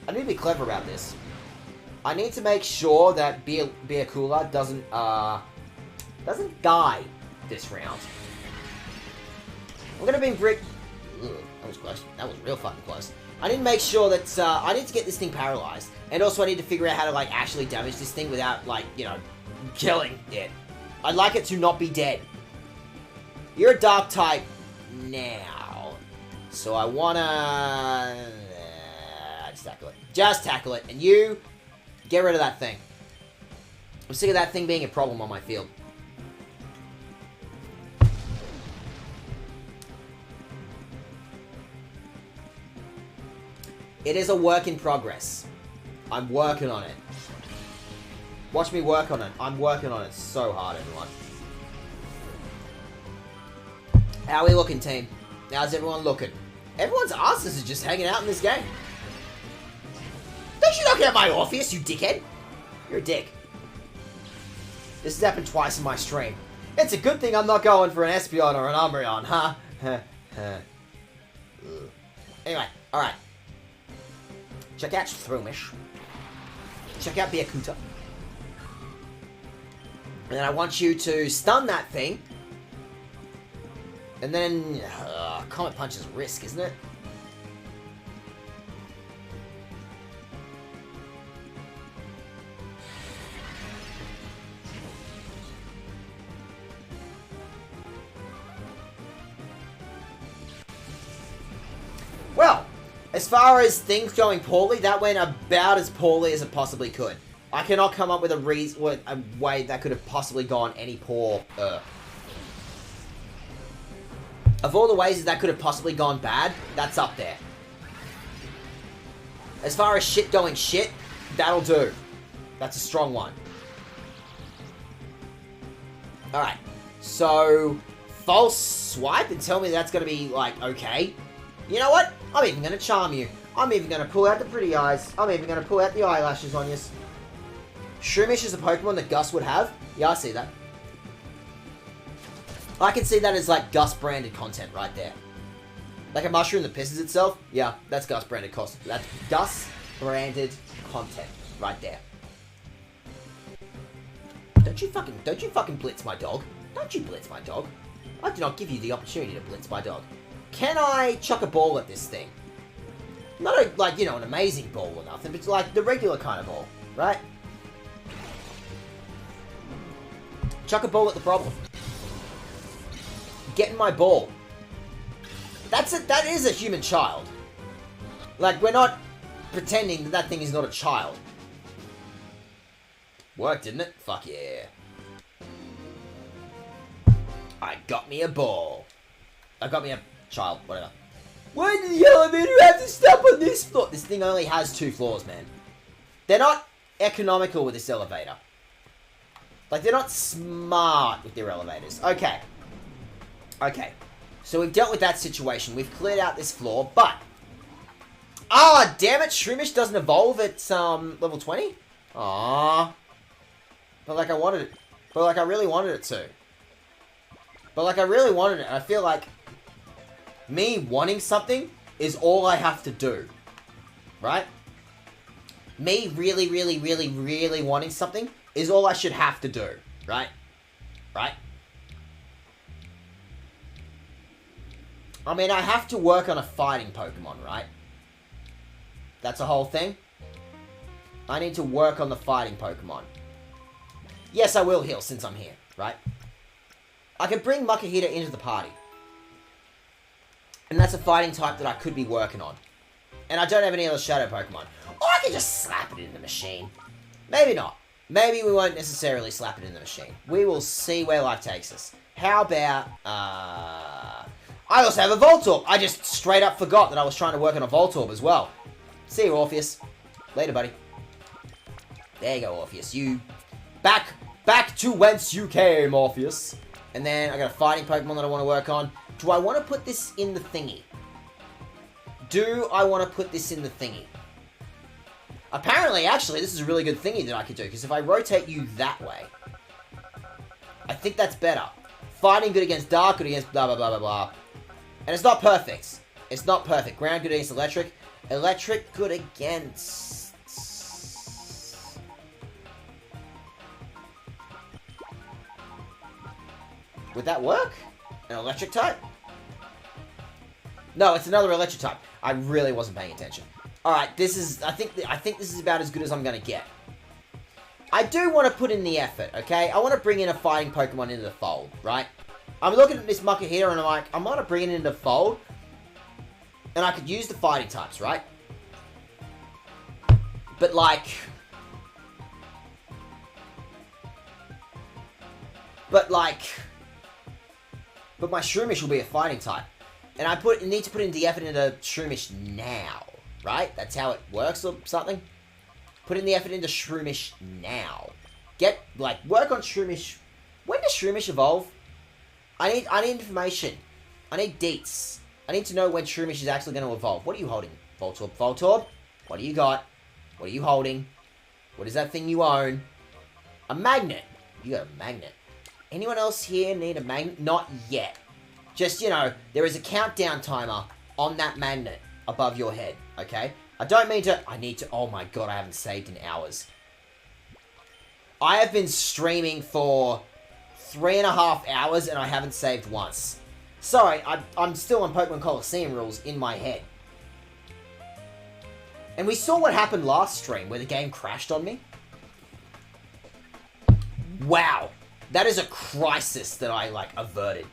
I need to be clever about this. I need to make sure that Byakuda doesn't die this round. I'm gonna be Brick. That was close. That was real fucking close. I need to make sure that I need to get this thing paralyzed, and also I need to figure out how to like actually damage this thing without like killing it. I'd like it to not be dead. You're a dark type now, so I wanna just tackle it. Just tackle it, and you get rid of that thing. I'm sick of that thing being a problem on my field. It is a work in progress. I'm working on it. Watch me work on it. I'm working on it so hard, everyone. How are we looking, team? How's everyone looking? Everyone's asses are just hanging out in this game. Don't you knock out my Orpheus, you dickhead? You're a dick. This has happened twice in my stream. It's a good thing I'm not going for an Espeon or an Umbreon, huh? Anyway, alright. Check out Throomish. check out Byakuta. And then I want you to stun that thing. And then, Comet Punch is risk, isn't it? Well, as far as things going poorly, that went about as poorly as it possibly could. I cannot come up with a way that could have possibly gone any poorer. Of all the ways that could have possibly gone bad, that's up there. As far as shit going shit, that'll do. That's a strong one. Alright, so false swipe and tell me that's going to be, like, okay. You know what? I'm even going to charm you. I'm even going to pull out the pretty eyes. I'm even going to pull out the eyelashes on you. Shroomish is a Pokemon that Gus would have. Yeah, I see that. I can see that as, like, Gus-branded content right there. Like a mushroom that pisses itself? Yeah, that's Gus-branded content. That's Gus-branded content right there. Don't you fucking blitz my dog. Don't you blitz my dog. I do not give you the opportunity to blitz my dog. Can I chuck a ball at this thing? Not a, like, you know, an amazing ball or nothing, but like the regular kind of ball, right? Chuck a ball at the problem. Get in my ball. That is a human child. Like, we're not pretending that thing is not a child. Worked, didn't it? Fuck yeah. I got me a ball. I got me a child, whatever. Why did the elevator have to stop on this floor? This thing only has 2 floors, man. They're not economical with this elevator. Like, they're not smart with their elevators. Okay. Okay. So we've dealt with that situation. We've cleared out this floor, but... Ah, damn it! Shroomish doesn't evolve at, level 20? Aww. But like I wanted it. But like I really wanted it to. But like I really wanted it, and I feel like... me wanting something is all I have to do. Right? Me really, really, really, really wanting something is all I should have to do. Right? Right? I mean, I have to work on a fighting Pokemon, right? That's a whole thing. I need to work on the fighting Pokemon. Yes, I will heal since I'm here, right? I can bring Makahita into the party. And that's a fighting type that I could be working on. And I don't have any other Shadow Pokemon. Or I can just slap it in the machine. Maybe not. Maybe we won't necessarily slap it in the machine. We will see where life takes us. How about, I also have a Voltorb. I just straight up forgot that I was trying to work on a Voltorb as well. See you, Orpheus. Later, buddy. There you go, Orpheus. You... Back to whence you came, Orpheus. And then I got a fighting Pokemon that I want to work on. Do I want to put this in the thingy? Do I want to put this in the thingy? Apparently, actually, this is a really good thingy that I could do. Because if I rotate you that way... I think that's better. Fighting good against dark, good against blah, blah, blah, blah, blah. And it's not perfect. It's not perfect. Ground good against electric. Electric good against... Would that work? An electric type? No, it's another electric type. I really wasn't paying attention. Alright, this is... I think this is about as good as I'm going to get. I do want to put in the effort, okay? I want to bring in a fighting Pokemon into the fold, right? I'm looking at this Makahita and I'm like, I'm going to bring it into the fold. And I could use the fighting types, right? But like... But my Shroomish will be a fighting type. And I need to put in the effort into Shroomish now, right? That's how it works or something. Put in the effort into Shroomish now. Work on Shroomish. When does Shroomish evolve? I need information. I need deets. I need to know when Shroomish is actually going to evolve. What are you holding? Voltorb. Voltorb? What do you got? What are you holding? What is that thing you own? A magnet. You got a magnet. Anyone else here need a magnet? Not yet. Just, you know, there is a countdown timer on that magnet above your head, okay? I don't mean to... I need to... Oh my god, I haven't saved in hours. I have been streaming for 3.5 hours and I haven't saved once. Sorry, I'm still on Pokemon Coliseum rules in my head. And we saw what happened last stream where the game crashed on me. Wow. That is a crisis that I, like, averted.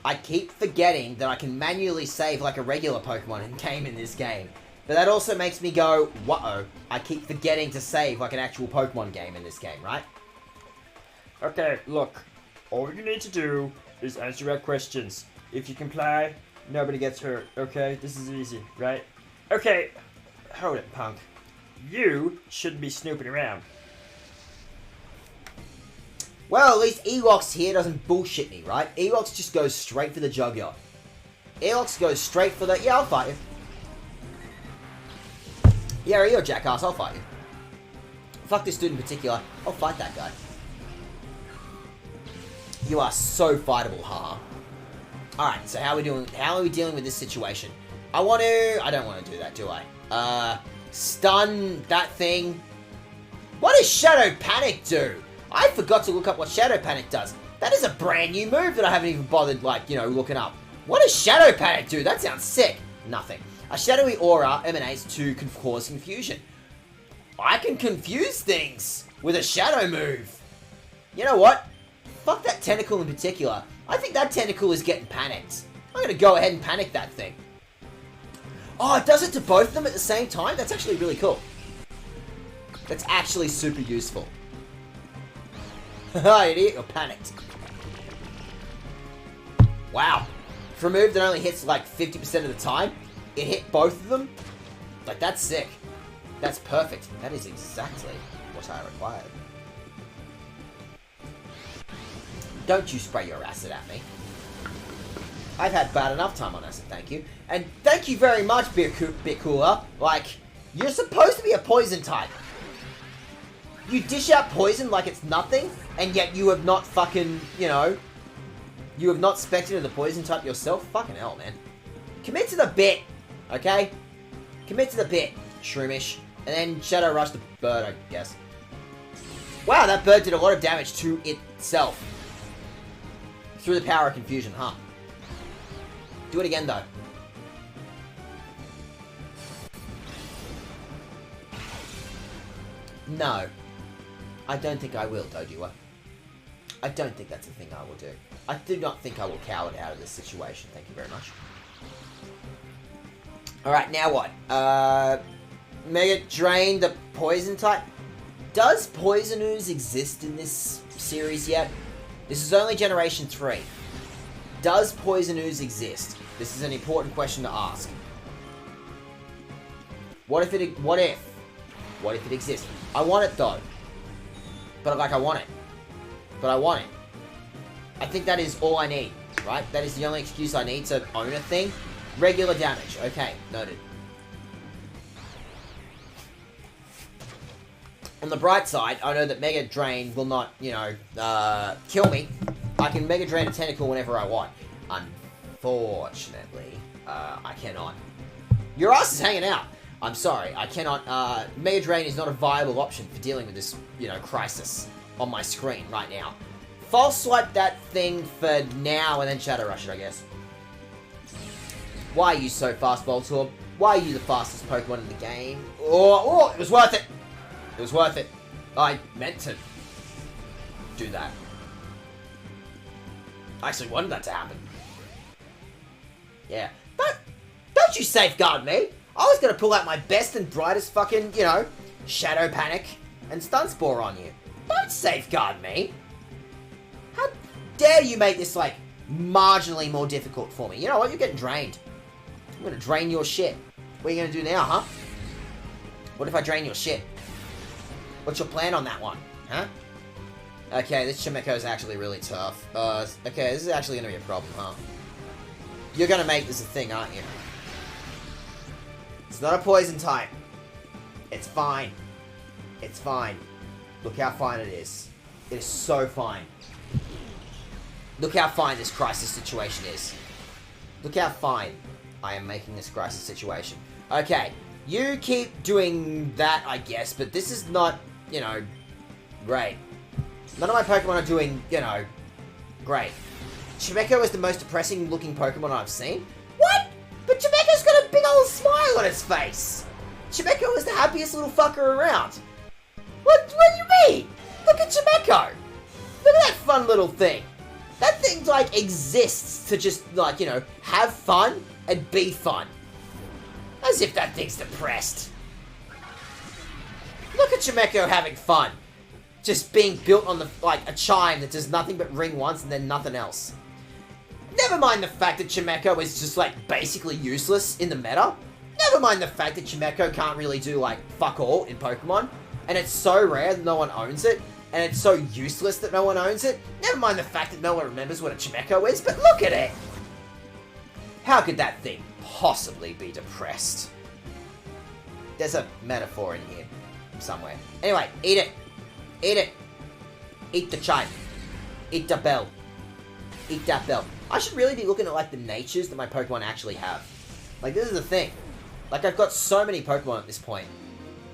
I keep forgetting that I can manually save like a regular Pokemon game in this game. But that also makes me go, whoa, I keep forgetting to save like an actual Pokemon game in this game, right? Okay, look. All you need to do is answer our questions. If you comply, nobody gets hurt, okay? This is easy, right? Okay, hold it, punk. You shouldn't be snooping around. Well, at least Elox here doesn't bullshit me, right? Elox just goes straight for the Jugular. Elox goes straight for the... Yeah, I'll fight you. Yeah, you're a jackass, I'll fight you. Fuck this dude in particular. I'll fight that guy. You are so fightable, haha. Alright, so how are we doing? How are we dealing with this situation? I don't want to do that, do I? Stun that thing. What does Shadow Panic do? I forgot to look up what Shadow Panic does. That is a brand new move that I haven't even bothered, like, you know, looking up. What does Shadow Panic do? That sounds sick. Nothing. A shadowy aura emanates to cause confusion. I can confuse things with a shadow move. You know what? Fuck that tentacle in particular. I think that tentacle is getting panicked. I'm gonna go ahead and panic that thing. Oh, it does it to both of them at the same time? That's actually really cool. That's actually super useful. Haha, idiot, you're panicked. Wow. For a move that only hits like 50% of the time, it hit both of them? Like, that's sick. That's perfect. That is exactly what I required. Don't you spray your acid at me. I've had bad enough time on acid, thank you. And thank you very much, Bit Cooler. Like, you're supposed to be a poison type. You dish out poison like it's nothing, and yet you have not fucking, you know, you have not spec'd into the poison type yourself? Fucking hell, man. Commit to the bit, okay? Commit to the bit, Shroomish. And then Shadow Rush the bird, I guess. Wow, that bird did a lot of damage to itself. Through the power of confusion, huh? Do it again, though. No. I don't think I will, Dodua. I don't think that's a thing I will do. I do not think I will cower out of this situation. Thank you very much. Alright, now what? Mega Drain the Poison type. Does Poison Ooze exist in this series yet? This is only Generation 3. Does Poison Ooze exist? This is an important question to ask. What if it exists? I want it though. But like, I want it. But I want it. I think that is all I need, right? That is the only excuse I need to own a thing. Regular damage. Okay, noted. On the bright side, I know that Mega Drain will not, you know, kill me. I can Mega Drain a tentacle whenever I want. Unfortunately, I cannot. Your ass is hanging out. I'm sorry, I cannot, Mega Drain is not a viable option for dealing with this, you know, crisis on my screen right now. False Swipe that thing for now and then Shadow Rush it, I guess. Why are you so fast, Voltorb? Why are you the fastest Pokemon in the game? Oh, it was worth it! It was worth it. I meant to do that. I actually wanted that to happen. Yeah. But don't you safeguard me! I was gonna pull out my best and brightest fucking, you know, Shadow Panic and Stun Spore on you. Don't safeguard me! How dare you make this, like, marginally more difficult for me? You know what? You're getting drained. I'm gonna drain your shit. What are you gonna do now, huh? What if I drain your shit? What's your plan on that one, huh? Okay, this Chimeco is actually really tough. Okay, this is actually gonna be a problem, huh? You're gonna make this a thing, aren't you? It's not a poison type. It's fine. It's fine. Look how fine it is. It is so fine. Look how fine this crisis situation is. Look how fine I am making this crisis situation. Okay, you keep doing that, I guess, but this is not, you know, great. None of my Pokemon are doing, great. Chimecho is the most depressing looking Pokemon I've seen. What? But Chimecho's got a big old smile on its face. Chimecho is the happiest little fucker around. What do you mean? Look at Chimecho. Look at that fun little thing. That thing, exists to just, have fun and be fun. As if that thing's depressed. Look at Chimecho having fun. Just being built on a chime that does nothing but ring once and then nothing else. Never mind the fact that Chimecho is just, basically useless in the meta. Never mind the fact that Chimecho can't really do, fuck all in Pokemon. And it's so rare that no one owns it. And it's so useless that no one owns it. Never mind the fact that no one remembers what a Chimecho is, but look at it! How could that thing possibly be depressed? There's a metaphor in here somewhere. Anyway, eat it. Eat it. Eat the chime. Eat the bell. Eat that bell. I should really be looking at, the natures that my Pokemon actually have. This is the thing. I've got so many Pokemon at this point.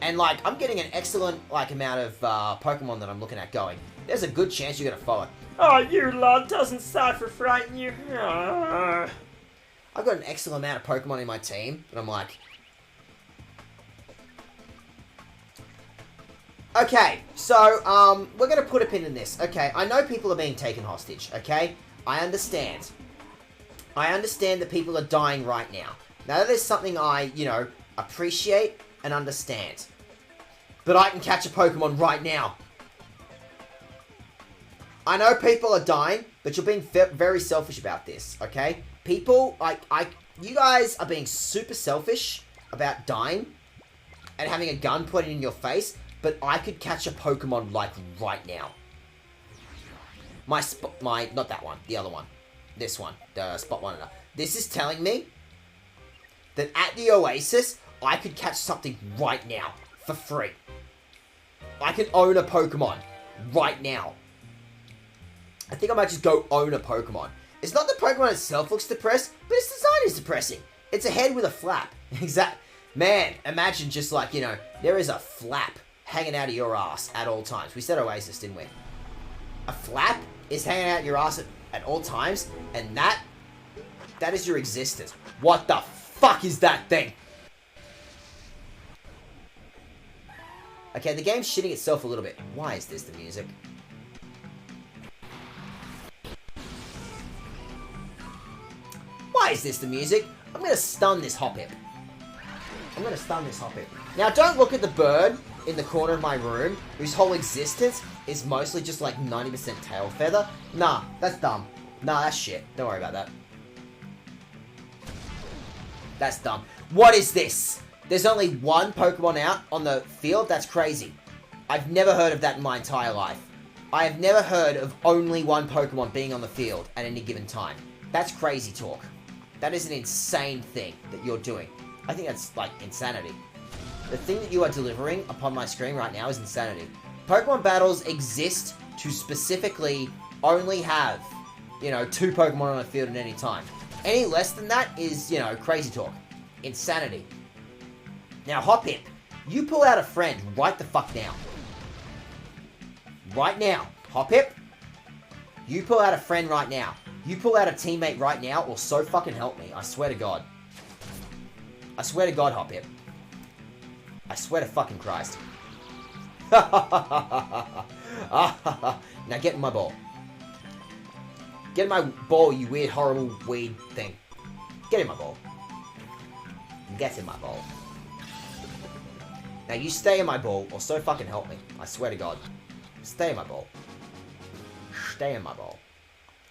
And, I'm getting an excellent, amount of Pokemon that I'm looking at going. There's a good chance you're going to follow. Oh, you lot, doesn't Cypher frighten you? Ah. I've got an excellent amount of Pokemon in my team, and I'm like... Okay, so, we're going to put a pin in this. Okay, I know people are being taken hostage, okay? I understand. I understand that people are dying right now. Now, that is something I, appreciate and understand. But I can catch a Pokemon right now. I know people are dying, but you're being very selfish about this, okay? People, you guys are being super selfish about dying and having a gun pointed in your face, but I could catch a Pokemon, right now. Not that one, the other one. This one, the Spot Monitor. This is telling me that at the Oasis, I could catch something right now, for free. I can own a Pokemon, right now. I think I might just go own a Pokemon. It's not that Pokemon itself looks depressed, but its design is depressing. It's a head with a flap. Man, imagine just there is a flap hanging out of your ass at all times. We said Oasis, didn't we? A flap is hanging out your ass at all times, and that is your existence. What the fuck is that thing? Okay, the game's shitting itself a little bit. Why is this the music? Why is this the music? I'm gonna stun this Hoppip. Now, don't look at the bird in the corner of my room, whose whole existence is mostly just 90% tail feather. Nah, that's dumb. Nah, that's shit. Don't worry about that. That's dumb. What is this? There's only one Pokemon out on the field? That's crazy. I've never heard of that in my entire life. I have never heard of only one Pokemon being on the field at any given time. That's crazy talk. That is an insane thing that you're doing. I think that's, insanity. The thing that you are delivering upon my screen right now is insanity. Pokemon battles exist to specifically only have, 2 Pokemon on a field at any time. Any less than that is, crazy talk. Insanity. Now, Hoppip, you pull out a friend right the fuck now. Right now. Hoppip, you pull out a friend right now. You pull out a teammate right now, or so fucking help me. I swear to God. I swear to God, Hoppip. I swear to fucking Christ. Now get in my ball. Get in my ball, you weird, horrible, weed thing. Get in my ball. Get in my ball. Now you stay in my ball, or so fucking help me. I swear to God. Stay in my ball. Stay in my ball.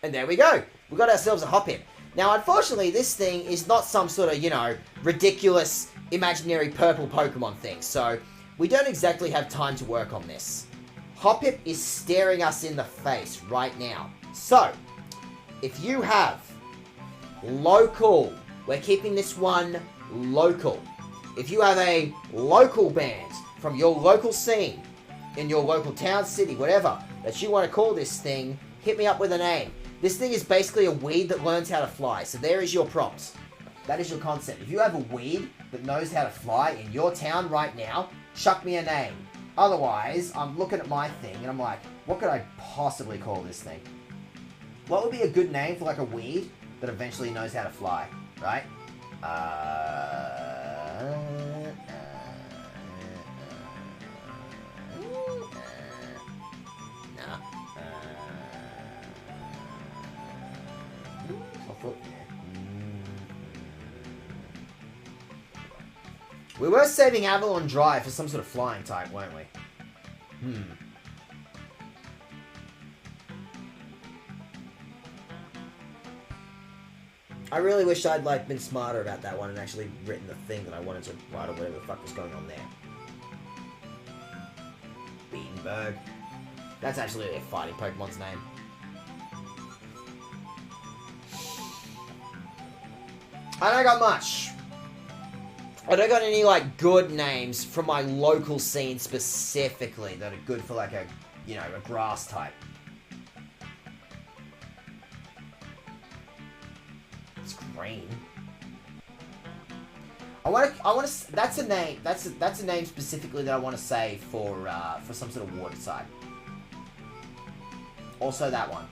And there we go. We got ourselves a Hoppip. Now, unfortunately, this thing is not some sort of, ridiculous, imaginary purple Pokemon thing. So, we don't exactly have time to work on this. Hoppip is staring us in the face right now. So, if you have local, we're keeping this one local. If you have a local band from your local scene, in your local town, city, whatever, that you want to call this thing, hit me up with a name. This thing is basically a weed that learns how to fly. So there is your prompt. That is your concept. If you have a weed that knows how to fly in your town right now, chuck me a name. Otherwise, I'm looking at my thing and I'm like, what could I possibly call this thing? What would be a good name for like a weed that eventually knows how to fly, right? We were saving Avalon Drive for some sort of flying type, weren't we? I really wish I'd like been smarter about that one and actually written the thing that I wanted to write or whatever the fuck was going on there. Beatenberg. That's actually a fighting Pokemon's name. I don't got much. I don't got any, like, good names from my local scene specifically that are good for, like, a, you know, a grass type. It's green. I want to, that's a name, that's a name specifically that I want to say for some sort of water side. Also that one.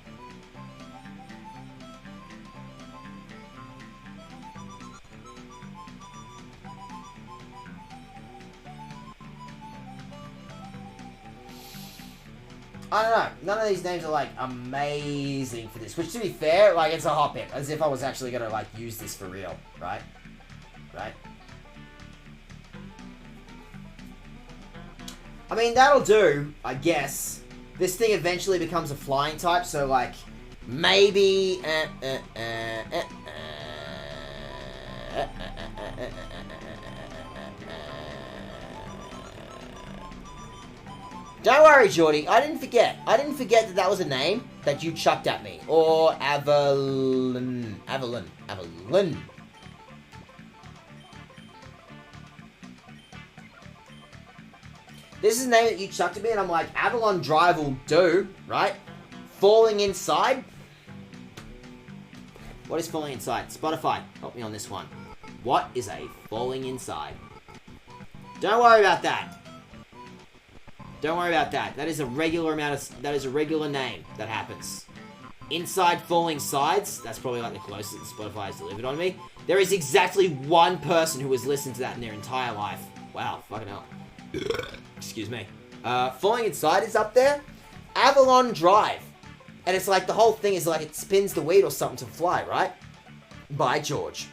I don't know. None of these names are, like, amazing for this. Which, to be fair, like, it's a hot pick. As if I was actually going to, like, use this for real. Right? Right? I mean, that'll do, I guess. This thing eventually becomes a flying type, so, like, maybe... Don't worry, Geordie. I didn't forget. I didn't forget that that was a name that you chucked at me. Or Avalon. This is a name that you chucked at me, and I'm like, Avalon Drive will do, right? Falling Inside. What is Falling Inside? Spotify, help me on this one. What is a Falling Inside? Don't worry about that. Don't worry about that. That is a regular that is a regular name that happens. Inside Falling Sides. That's probably like the closest that Spotify has delivered on me. There is exactly one person who has listened to that in their entire life. Wow, fucking hell. Excuse me. Falling Inside is up there. Avalon Drive. And it's like the whole thing is like it spins the weed or something to fly, right? By George.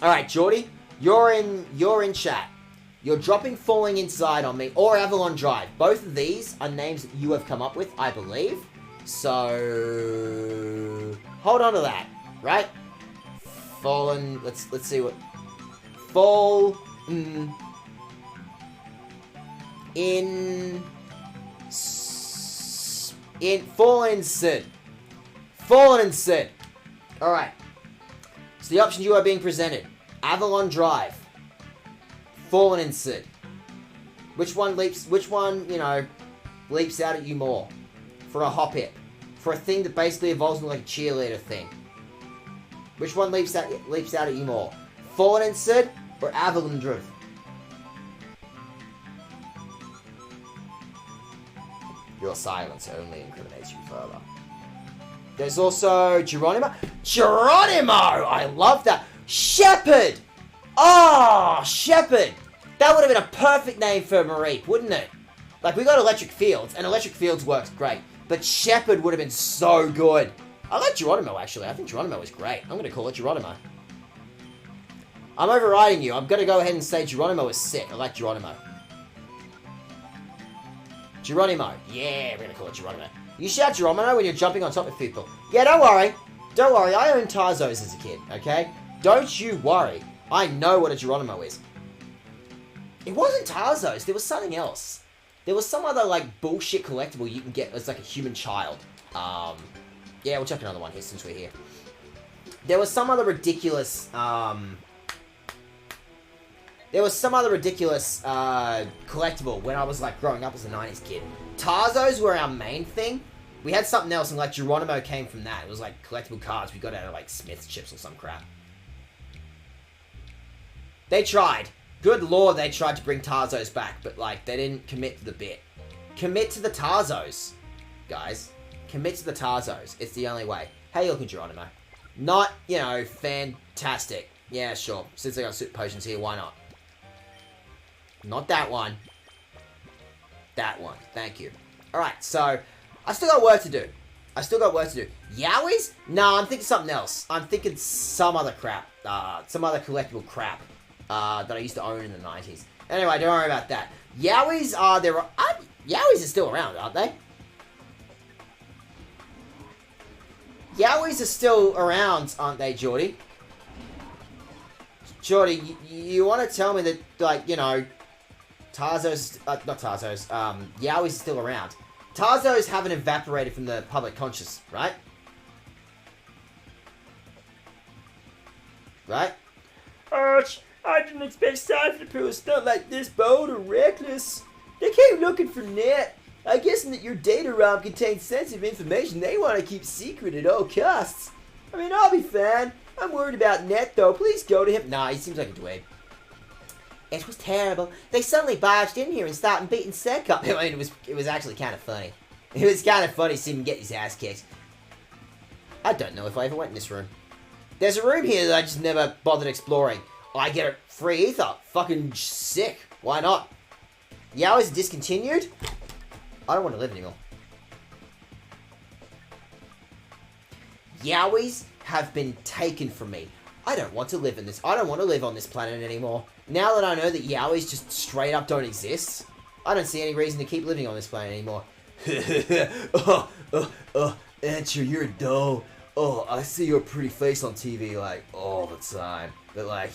Alright, Geordie. You're in chat. You're dropping Falling Inside on me, or Avalon Drive. Both of these are names that you have come up with, I believe. So... hold on to that, right? Fallen... Let's see what... Fall... In... Fallen Sid. Fallen Sid. Alright. So the options you are being presented. Avalon Drive. Fallen in Sid. Which one, you know, leaps out at you more? For a hop hip. For a thing that basically evolves into like a cheerleader thing. Which one leaps out at you more? Fallen in Sid or Avalon Drive? Your silence only incriminates you further. There's also Geronimo. Geronimo! I love that. Shepherd! Oh, Shepherd! That would have been a perfect name for Mareep, wouldn't it? Like, we got Electric Fields, and Electric Fields works great. But Shepherd would have been so good. I like Geronimo, actually. I think Geronimo is great. I'm going to call it Geronimo. I'm overriding you. I'm going to go ahead and say Geronimo is sick. I like Geronimo. Geronimo. Yeah, we're going to call it Geronimo. You shout Geronimo when you're jumping on top of people. Yeah, don't worry. Don't worry. I owned Tarzos as a kid, okay? Don't you worry. I know what a Geronimo is. It wasn't Tarzos. There was something else. There was some other, like, bullshit collectible you can get as, like, a human child. Yeah, we'll check another one here since we're here. There was some other ridiculous, collectible when I was, like, growing up as a 90s kid. Tarzos were our main thing. We had something else, and, like, Geronimo came from that. It was, like, collectible cards we got out of, like, Smith's chips or some crap. They tried. Good lord, they tried to bring Tarzos back, but, like, they didn't commit to the bit. Commit to the Tarzos, guys. Commit to the Tarzos. It's the only way. How you looking, Geronimo? Not, you know, fantastic. Yeah, sure. Since I got super potions here, why not? Not that one. That one. Thank you. Alright, so, I still got work to do. Yowies? No, I'm thinking something else. I'm thinking some other crap. Some other collectible crap. That I used to own in the 90s. Anyway, don't worry about that. Yowies are there. Yowies are still around, aren't they? Yowies are still around, aren't they, Geordie? Geordie, you want to tell me that, like, you know, Tarzos, not Tarzos, Yowies are still around. Tarzos haven't evaporated from the public conscious, right? Right? Arch, I didn't expect Cypher to pull a stunt like this bold or reckless. They came looking for Net. I guess that your data ROM contains sensitive information they want to keep secret at all costs. I mean, I'll be fine. I'm worried about Net, though. Please go to him. Nah, he seems like a dweeb. It was terrible. They suddenly barged in here and started beating Sek up. I mean, it was actually kind of funny. It was kind of funny seeing him get his ass kicked. I don't know if I ever went in this room. There's a room here that I just never bothered exploring. I get a free ether. Fucking sick. Why not? Yowies discontinued? I don't want to live anymore. Yowies have been taken from me. I don't want to live in this. I don't want to live on this planet anymore. Now that I know that Yowies just straight up don't exist, I don't see any reason to keep living on this planet anymore. Answer, you're dull. Oh, I see your pretty face on TV, like, all the time. But, like,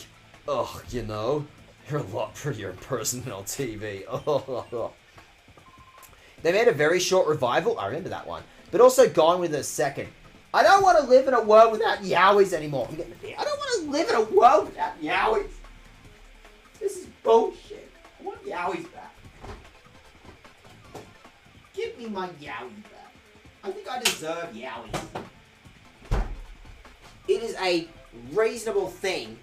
oh, you know, you're a lot prettier in person than on TV. Oh. They made a very short revival. I remember that one. But also Gone Within a Second. I don't want to live in a world without Yowies anymore. I don't want to live in a world without Yowies. This is bullshit. I want Yowies back. Give me my Yowies back. I think I deserve Yowies. It is a reasonable thing.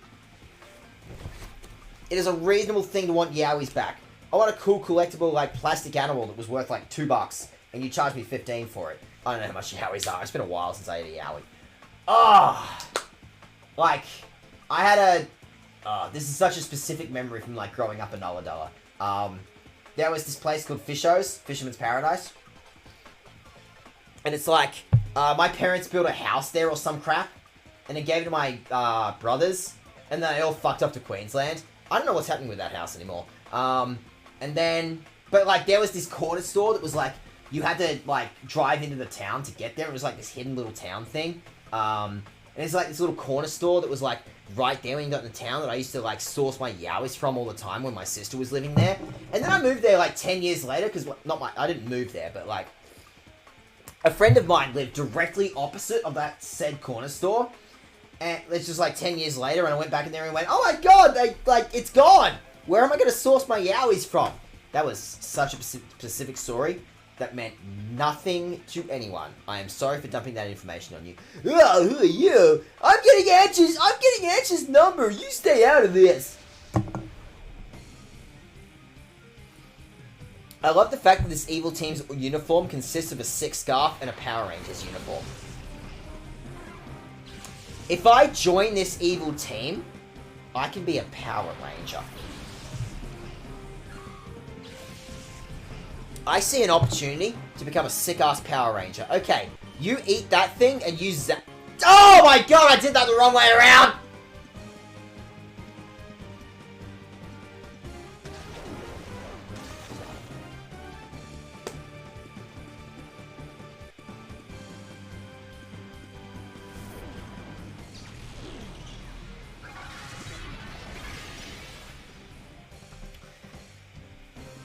It is a reasonable thing to want Yowies back. I want a cool collectible, like, plastic animal that was worth, like, $2, and you charge me $15 for it. I don't know how much Yowies are. It's been a while since I ate a Yowie. Like, I had this is such a specific memory from, like, growing up in Ulladulla. There was this place called Fisherman's Paradise. And it's like, my parents built a house there or some crap, and they gave it to my, brothers, and then they all fucked up to Queensland. I don't know what's happening with that house anymore. And then, but, like, there was this corner store that was, like, you had to, like, drive into the town to get there. It was, like, this hidden little town thing. And it's, like, this little corner store that was, like, right there when you got in the town that I used to, like, source my Yowies from all the time when my sister was living there. And then I moved there, like, 10 years later, because, I didn't move there, but, like, a friend of mine lived directly opposite of that said corner store. And it's just, like, 10 years later, and I went back in there and went, oh my god, it's gone! Where am I going to source my Yowies from? That was such a specific story that meant nothing to anyone. I am sorry for dumping that information on you. Oh, who are you? I'm getting Anch's number. You stay out of this. I love the fact that this evil team's uniform consists of a Six Scarf and a Power Rangers uniform. If I join this evil team, I can be a Power Ranger. I see an opportunity to become a sick-ass Power Ranger. Okay, you eat that thing and use that. Oh my god, I did that the wrong way around!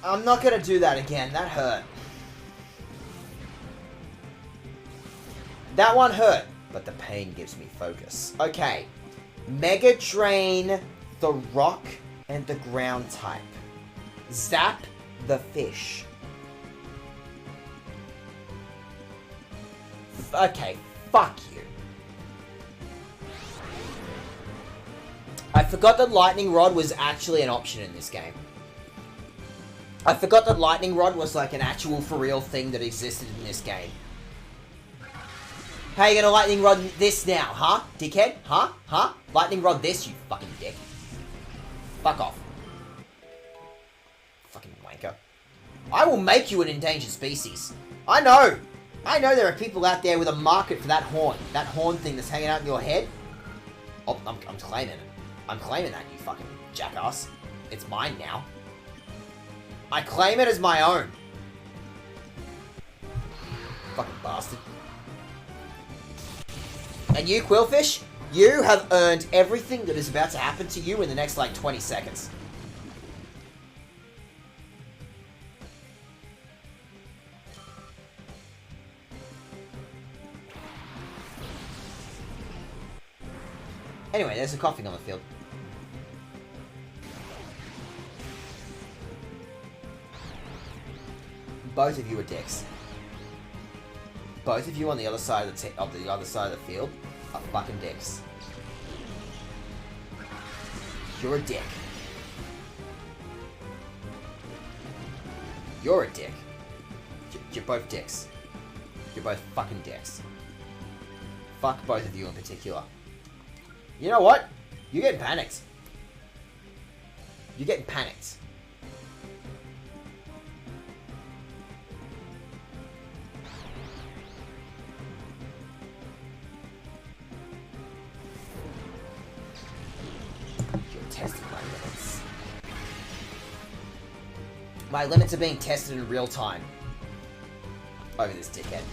I'm not gonna do that again. That hurt. That one hurt, but the pain gives me focus. Okay. Mega Drain, the rock, and the ground type. Zap the fish. Okay, fuck you. I I forgot that Lightning Rod was actually an option in this game. I forgot that Lightning Rod was like an actual for real thing that existed in this game. How you gonna Lightning Rod this now, huh? Dickhead? Huh? Lightning Rod this, you fucking dick. Fuck off. Fucking wanker. I will make you an endangered species. I know there are people out there with a market for that horn. That horn thing that's hanging out in your head. Oh, I'm claiming it. I'm claiming that, you fucking jackass. It's mine now. I claim it as my own. Fucking bastard. And you, Quillfish, you have earned everything that is about to happen to you in the next, like, 20 seconds. Anyway, there's a coughing on the field. Both of you are dicks. Both of you on the other side of the field are fucking dicks. You're a dick. You're a dick. You're both dicks. You're both fucking dicks. Fuck both of you in particular. You know what? You're getting panicked. You're getting panicked. You're testing my limits. My limits are being tested in real time. Over this dickhead.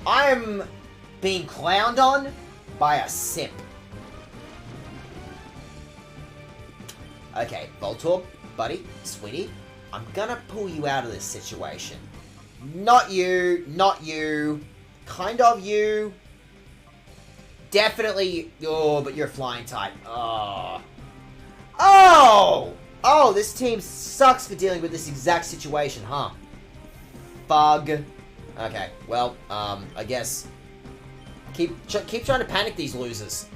I'm being clowned on by a simp. Okay, Voltorb, buddy, sweetie, I'm gonna pull you out of this situation. Not you, kind of you. Definitely, oh, but you're a flying type. Oh, this team sucks for dealing with this exact situation, huh? Bug. Okay, well, I guess keep trying to panic these losers.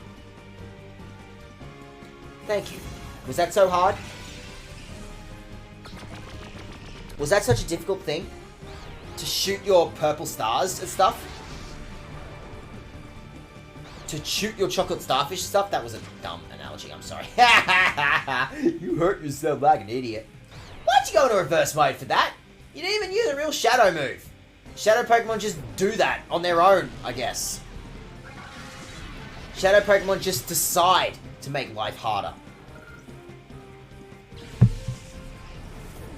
Thank you. Was that so hard? Was that such a difficult thing? To shoot your purple stars and stuff? To shoot your chocolate starfish stuff? That was a dumb analogy, I'm sorry. You hurt yourself like an idiot. Why'd you go into reverse mode for that? You didn't even use a real shadow move. Shadow Pokemon just do that on their own, I guess. Shadow Pokemon just decide to make life harder.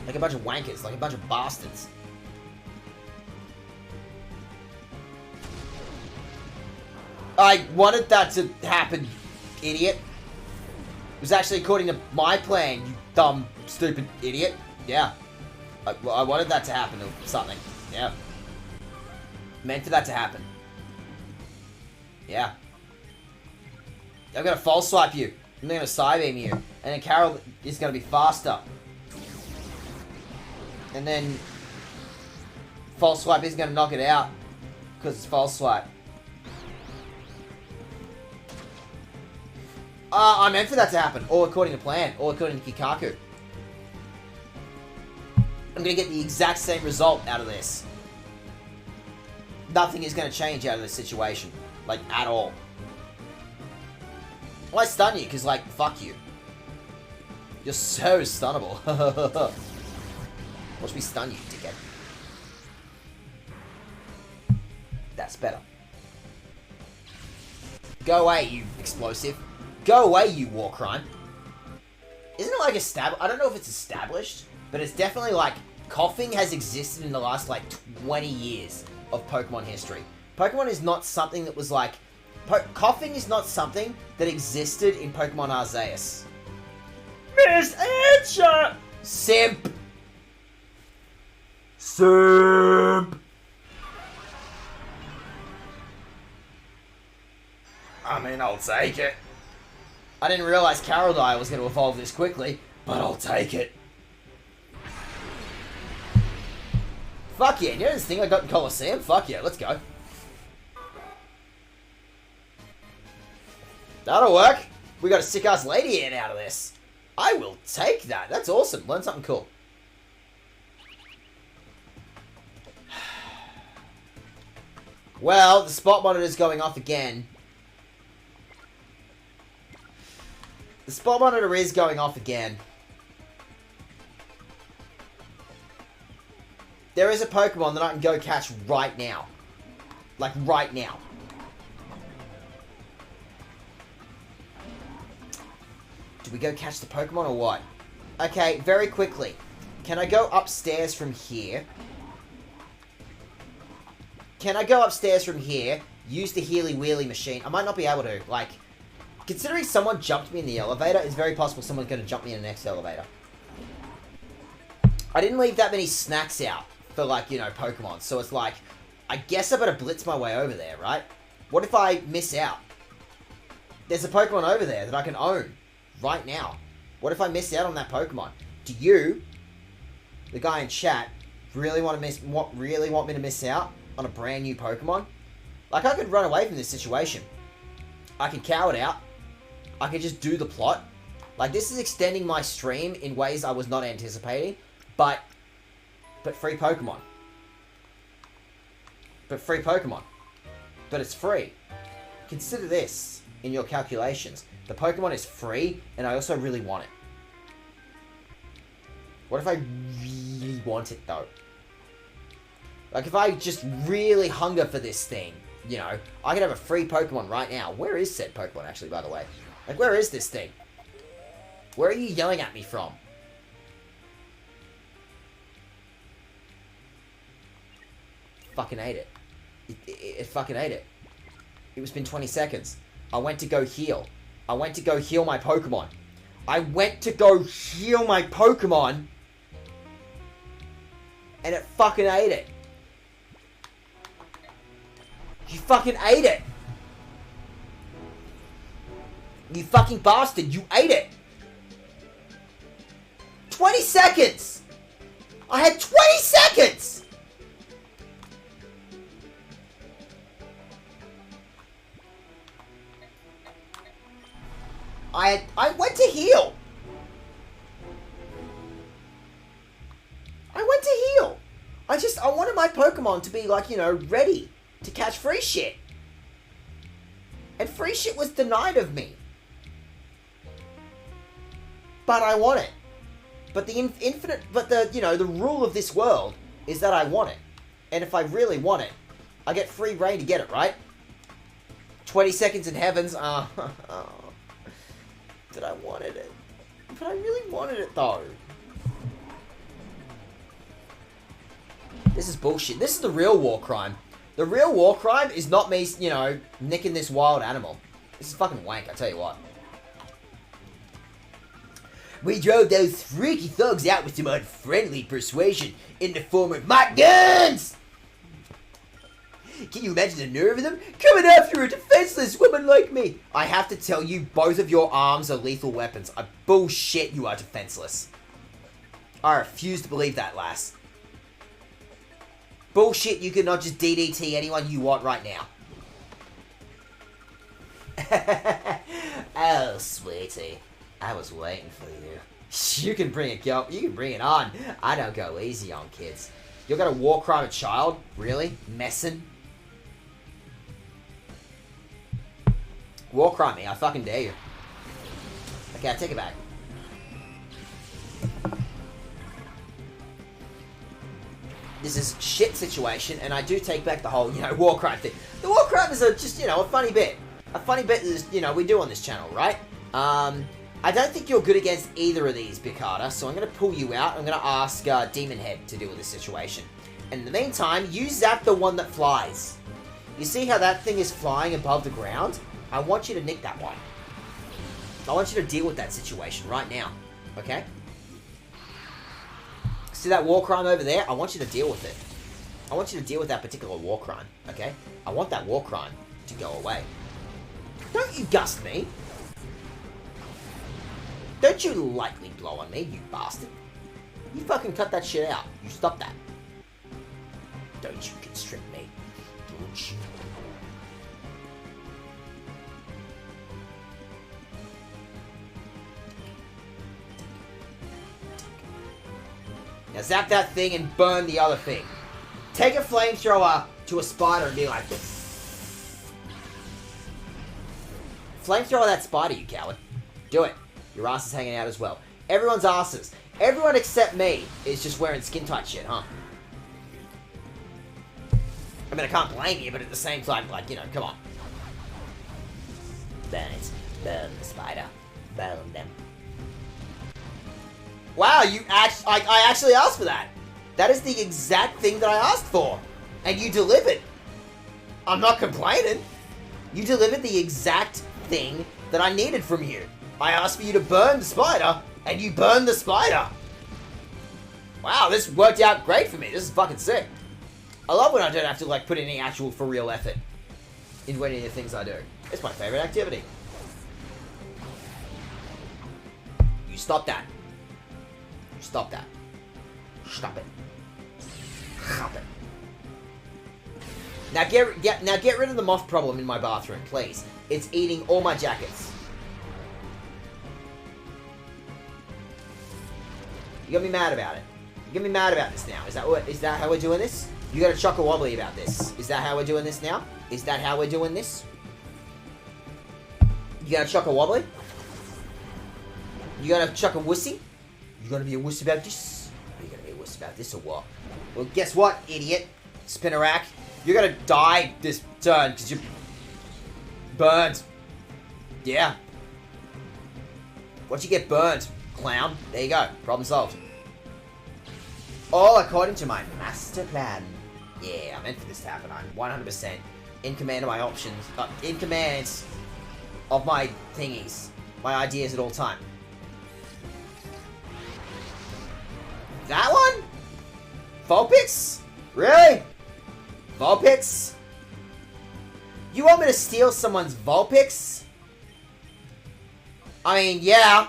Like a bunch of wankers, like a bunch of bastards. I wanted that to happen, idiot. It was actually according to my plan, you dumb, stupid idiot. Yeah. I wanted that to happen or something. Yeah. Meant for that to happen. Yeah. I'm gonna false swipe you. I'm gonna Psybeam you. And then Carol is gonna be faster. And then false swipe isn't gonna knock it out because it's false swipe. I meant for that to happen, all according to plan, all according to Kikaku. I'm gonna get the exact same result out of this. Nothing is gonna change out of this situation, like at all. Well, I stun you because, like, fuck you. You're so stunnable. Watch me stun you, dickhead. That's better. Go away, you explosive. Go away, you war crime. Isn't it like established? I don't know if it's established, but it's definitely like coughing has existed in the last like 20 years of Pokemon history. Pokemon is not something that was like... coughing is not something that existed in Pokemon Arceus. Missed headshot! Simp! Simp! I mean, I'll take it. I didn't realize Carodile was going to evolve this quickly, but I'll take it. Fuck yeah, you know this thing I got in Coliseum? Fuck yeah, let's go. That'll work. We got a sick-ass lady ant out of this. I will take that. That's awesome. Learn something cool. Well, the spot monitor's going off again. The spot monitor is going off again. There is a Pokemon that I can go catch right now. Like, right now. Do we go catch the Pokemon or what? Okay, very quickly. Can I go upstairs from here? Can I go upstairs from here, use the Healy Wheelie machine? I might not be able to. Like, considering someone jumped me in the elevator, it's very possible someone's going to jump me in the next elevator. I didn't leave that many snacks out for, like, you know, Pokemon. So it's like, I guess I better blitz my way over there, right? What if I miss out? There's a Pokemon over there that I can own right now. What if I miss out on that Pokemon? Do you, the guy in chat, really want me to miss out on a brand new Pokemon? Like, I could run away from this situation. I could cow it out. I could just do the plot. Like, this is extending my stream in ways I was not anticipating. But free Pokemon. But free Pokemon. But it's free. Consider this in your calculations. The Pokemon is free, and I also really want it. What if I really want it, though? Like, if I just really hunger for this thing, you know, I could have a free Pokemon right now. Where is said Pokemon, actually, by the way? Like, where is this thing? Where are you yelling at me from? Fucking ate it. It fucking ate it. It's been 20 seconds. I went to go heal. I went to go heal my Pokemon. I went to go heal my Pokemon. And it fucking ate it. You fucking ate it. You fucking bastard. You ate it. 20 seconds. I had 20 seconds. I went to heal. I went to heal. I wanted my Pokemon to be, like, you know, ready to catch free shit. And free shit was denied of me. But I want it. But the the rule of this world is that I want it. And if I really want it, I get free reign to get it, right? 20 seconds in heavens. But I wanted it. But I really wanted it, though. This is bullshit. This is the real war crime. The real war crime is not me, you know, nicking this wild animal. This is fucking wank, I tell you what. We drove those freaky thugs out with some unfriendly persuasion in the form of my guns! Can you imagine the nerve of them? Coming after a defenseless woman like me! I have to tell you, both of your arms are lethal weapons. I bullshit, you are defenseless. I refuse to believe that, lass. Bullshit, you can not just DDT anyone you want right now. Oh, sweetie. I was waiting for you. You can bring it, girl. You can bring it on. I don't go easy on kids. You're gonna war crime a child? Really? Messin'? War crime me. I fucking dare you. Okay, I take it back. This is shit situation, and I do take back the whole, you know, war crime thing. The war crime is just, you know, a funny bit. A funny bit that, you know, we do on this channel, right? I don't think you're good against either of these, Bicata, so I'm going to pull you out. I'm going to ask Demon Head to deal with this situation. And in the meantime, you zap the one that flies. You see how that thing is flying above the ground? I want you to nick that one. I want you to deal with that situation right now, okay? See that war crime over there? I want you to deal with it. I want you to deal with that particular war crime, okay? I want that war crime to go away. Don't you gust me. Don't you lightly blow on me, you bastard. You fucking cut that shit out. You stop that. Don't you constrict me. Don't you? Now zap that thing and burn the other thing. Take a flamethrower to a spider and be like... Flamethrower that spider, you coward. Do it. Your ass is hanging out as well. Everyone's asses. Everyone except me is just wearing skin-tight shit, huh? I mean, I can't blame you, but at the same time, like, you know, come on. Burn it. Burn the spider. Burn them. Wow, I actually asked for that. That is the exact thing that I asked for. And you delivered. I'm not complaining. You delivered the exact thing that I needed from you. I asked for you to burn the spider, and you burned the spider. Wow, this worked out great for me. This is fucking sick. I love when I don't have to, like, put any actual for real effort into any of the things I do. It's my favorite activity. You stop that. Stop that. Stop it. Stop it. Now get rid of the moth problem in my bathroom, please. It's eating all my jackets. You got me mad about it. You got me mad about this now. Is that how we're doing this? You got a chock-a-wobbly about this. Is that how we're doing this now? Is that how we're doing this? You got a chock-a-wobbly? You got a chuck-a-wussy? You gonna be a wuss about this? Are you gonna be a wuss about this or what? Well, guess what, idiot? Spinnerack. You're gonna die this turn because you're burned. Yeah. What'd you get burned, clown? There you go. Problem solved. All according to my master plan. Yeah, I meant for this to happen. I'm 100% in command of my options. In command of my thingies. My ideas at all time. That one? Vulpix? Really? Vulpix? You want me to steal someone's Vulpix? I mean, yeah.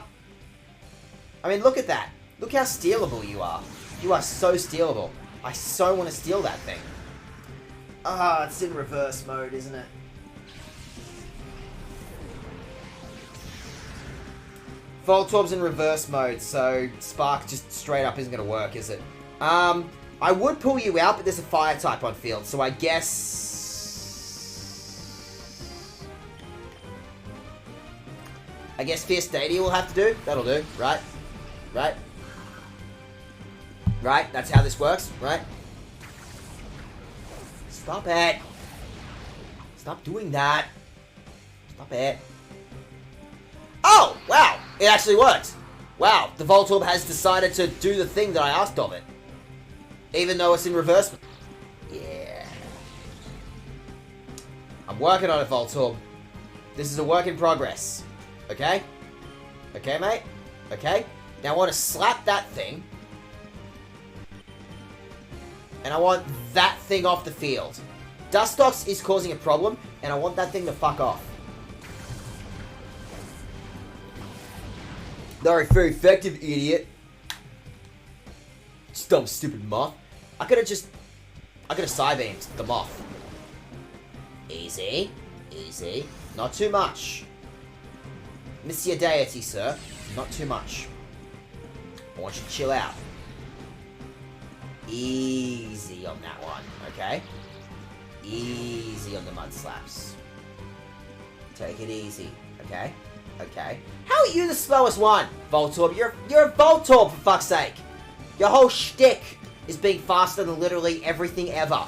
I mean, look at that. Look how stealable you are. You are so stealable. I so want to steal that thing. Ah, it's in reverse mode, isn't it? Voltorb's in reverse mode, so Spark just straight up isn't going to work, is it? I would pull you out, but there's a fire type on field, so I guess... Fierce Deity will have to do. That'll do, right? Right? Right? That's how this works, right? Stop it! Stop doing that! Stop it. Oh! Wow! It actually worked! Wow, the Voltorb has decided to do the thing that I asked of it. Even though it's in reverse. Yeah. I'm working on it, Voltorb. This is a work in progress. Okay? Okay, mate? Okay? Now I want to slap that thing. And I want that thing off the field. Dustox is causing a problem, and I want that thing to fuck off. Not very effective, idiot. Dumb, stupid moth. I could have Psybeamed the moth. Easy. Easy. Not too much. Monsieur Deity, sir. Not too much. I want you to chill out. Easy on that one, okay? Easy on the mud slaps. Take it easy, okay? Okay. How are you the slowest one, Voltorb? You're a Voltorb, for fuck's sake! Your whole shtick is being faster than literally everything ever.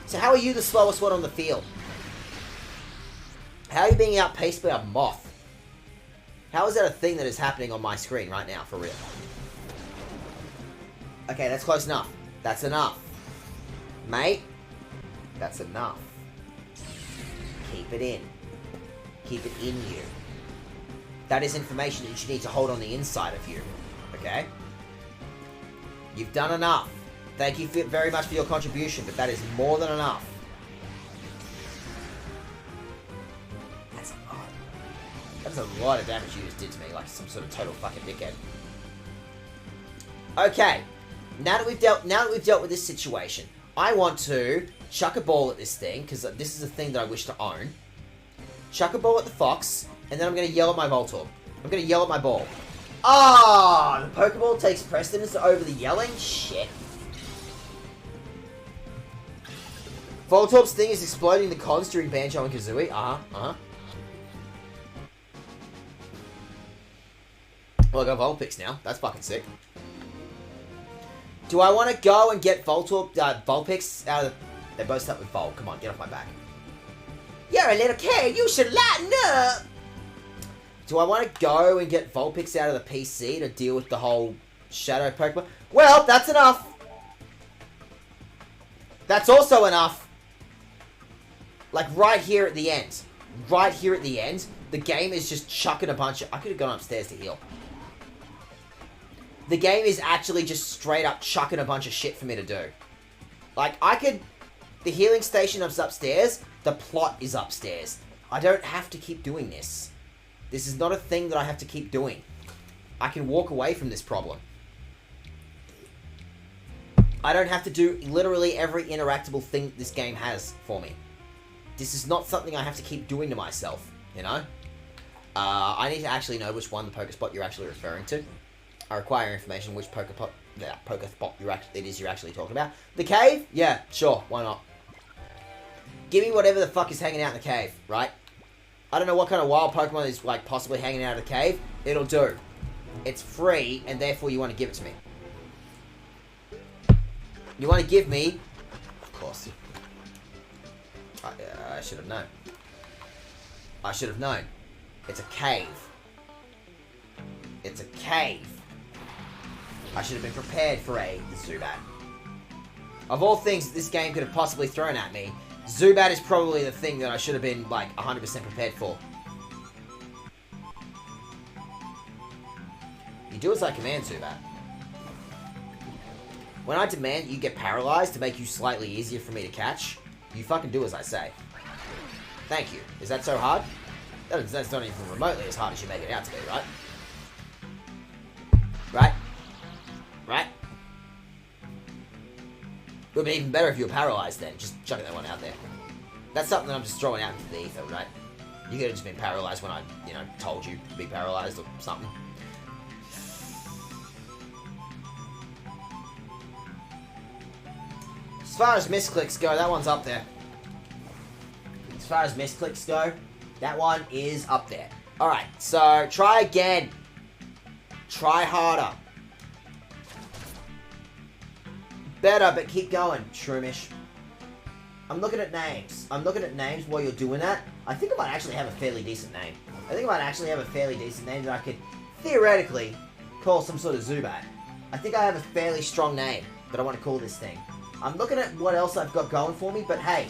So how are you the slowest one on the field? How are you being outpaced by a moth? How is that a thing that is happening on my screen right now, for real? Okay, that's close enough. That's enough. Mate, that's enough. Keep it in. Keep it in you. That is information that you need to hold on the inside of you. Okay? You've done enough. Thank you very much for your contribution, but that is more than enough. That's a lot. That's a lot of damage you just did to me, like some sort of total fucking dickhead. Okay. Now that we've dealt with this situation, I want to chuck a ball at this thing, because this is a thing that I wish to own. Chuck a ball at the fox, and then I'm going to yell at my Voltorb. I'm going to yell at my ball. Ah, the Pokeball takes precedence over the yelling? Shit. Voltorb's thing is exploding the cons during Banjo and Kazooie. Well, I got Vulpix now. That's fucking sick. Do I want to go and get Vulpix out of the... They both start with Vol. Come on, get off my back. You're a little kid. You should lighten up. Do I want to go and get Vulpix out of the PC to deal with the whole Shadow Pokemon? Well, that's enough. That's also enough. Like, right here at the end. Right here at the end, the game is just chucking a bunch of... I could have gone upstairs to heal. The game is actually just straight up chucking a bunch of shit for me to do. Like, I could... The healing station is upstairs. The plot is upstairs. I don't have to keep doing this. This is not a thing that I have to keep doing. I can walk away from this problem. I don't have to do literally every interactable thing this game has for me. This is not something I have to keep doing to myself, you know? I need to actually know which one the Pokespot you're actually referring to. I require information which Pokespot it is you're actually talking about. The cave? Yeah, sure, why not? Give me whatever the fuck is hanging out in the cave, right? I don't know what kind of wild Pokemon is, like, possibly hanging out of the cave. It'll do. It's free, and therefore you want to give it to me. You want to give me... Of course. I should have known. I should have known. It's a cave. It's a cave. I should have been prepared for a Zubat. Of all things this game could have possibly thrown at me, Zubat is probably the thing that I should have been, like, 100% prepared for. You do as I command, Zubat. When I demand you get paralyzed to make you slightly easier for me to catch, you fucking do as I say. Thank you. Is that so hard? That's not even remotely as hard as you make it out to be, right? Right? Right? It would be even better if you were paralyzed then. Just chucking that one out there. That's something that I'm just throwing out into the ether, right? You could have just been paralyzed when I, you know, told you to be paralyzed or something. As far as misclicks go, that one's up there. As far as misclicks go, that one is up there. Alright, so try again. Try harder. Better, but keep going, Shroomish. I'm looking at names. I'm looking at names while you're doing that. I think I might actually have a fairly decent name. I think I might actually have a fairly decent name that I could theoretically call some sort of Zubat. I think I have a fairly strong name that I want to call this thing. I'm looking at what else I've got going for me, but hey,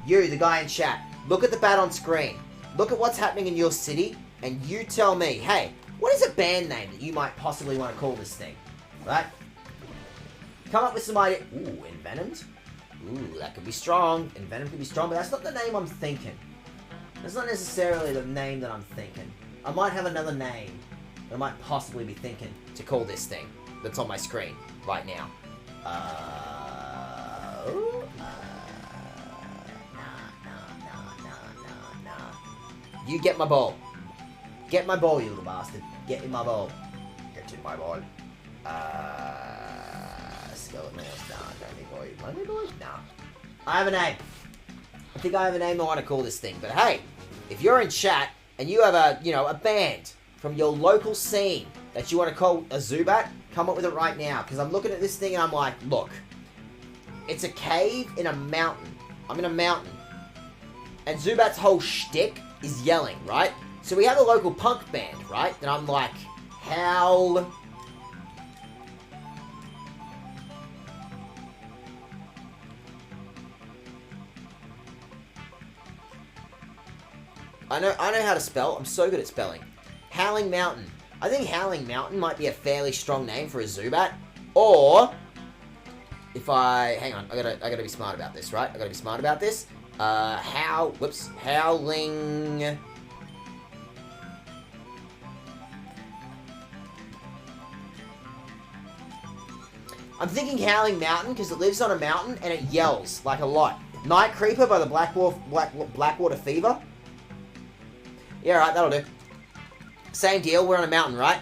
you, the guy in chat, look at the bat on screen. Look at what's happening in your city, and you tell me, hey, what is a band name that you might possibly want to call this thing? Right? Come up with some idea. Ooh, Envenomed? Ooh, that could be strong. Envenomed could be strong, but that's not the name I'm thinking. That's not necessarily the name that I'm thinking. I might have another name that I might possibly be thinking to call this thing that's on my screen right now. Nah. You get my ball. Get my ball, you little bastard. Get in my ball. Get in my ball. Skeleton, nah, Money boy? Nah. I have a name. I think I have a name I want to call this thing. But hey, if you're in chat and you have a, you know, a band from your local scene that you want to call a Zubat, come up with it right now. Because I'm looking at this thing and I'm like, look, it's a cave in a mountain. I'm in a mountain. And Zubat's whole shtick is yelling, right? So we have a local punk band, right? And I'm like, how... I know how to spell. I'm so good at spelling. Howling Mountain. I think Howling Mountain might be a fairly strong name for a Zubat. Or if I hang on, I gotta be smart about this, right? I gotta be smart about this. Howling. I'm thinking Howling Mountain because it lives on a mountain and it yells like a lot. Night Creeper by the Blackwater Fever. Yeah, right, that'll do. Same deal, we're on a mountain, right?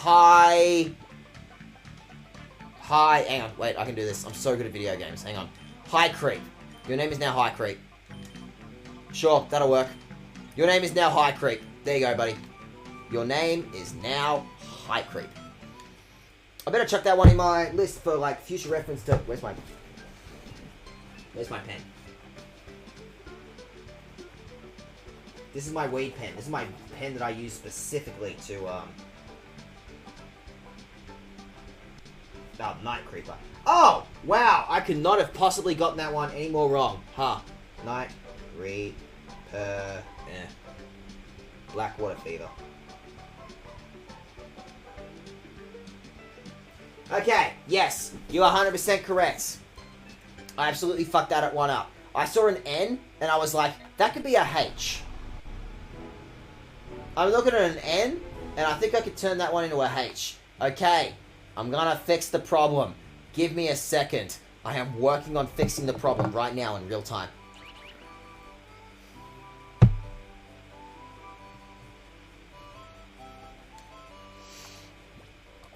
High, hang on, wait, I can do this. I'm so good at video games. Hang on. High Creep. Your name is now High Creep. Sure, that'll work. Your name is now High Creep. There you go, buddy. Your name is now High Creep. I better chuck that one in my list for, like, future reference to... Where's my pen? This is my weed pen. This is my pen that I use specifically to, Oh, Night Creeper. Oh! Wow! I could not have possibly gotten that one any more wrong. Huh. Night Creeper. Blackwater Fever. Okay, yes. You are 100% correct. I absolutely fucked that one up. I saw an N, and I was like, that could be a H. I'm looking at an N, and I think I could turn that one into a H. Okay, I'm gonna fix the problem. Give me a second. I am working on fixing the problem right now in real time.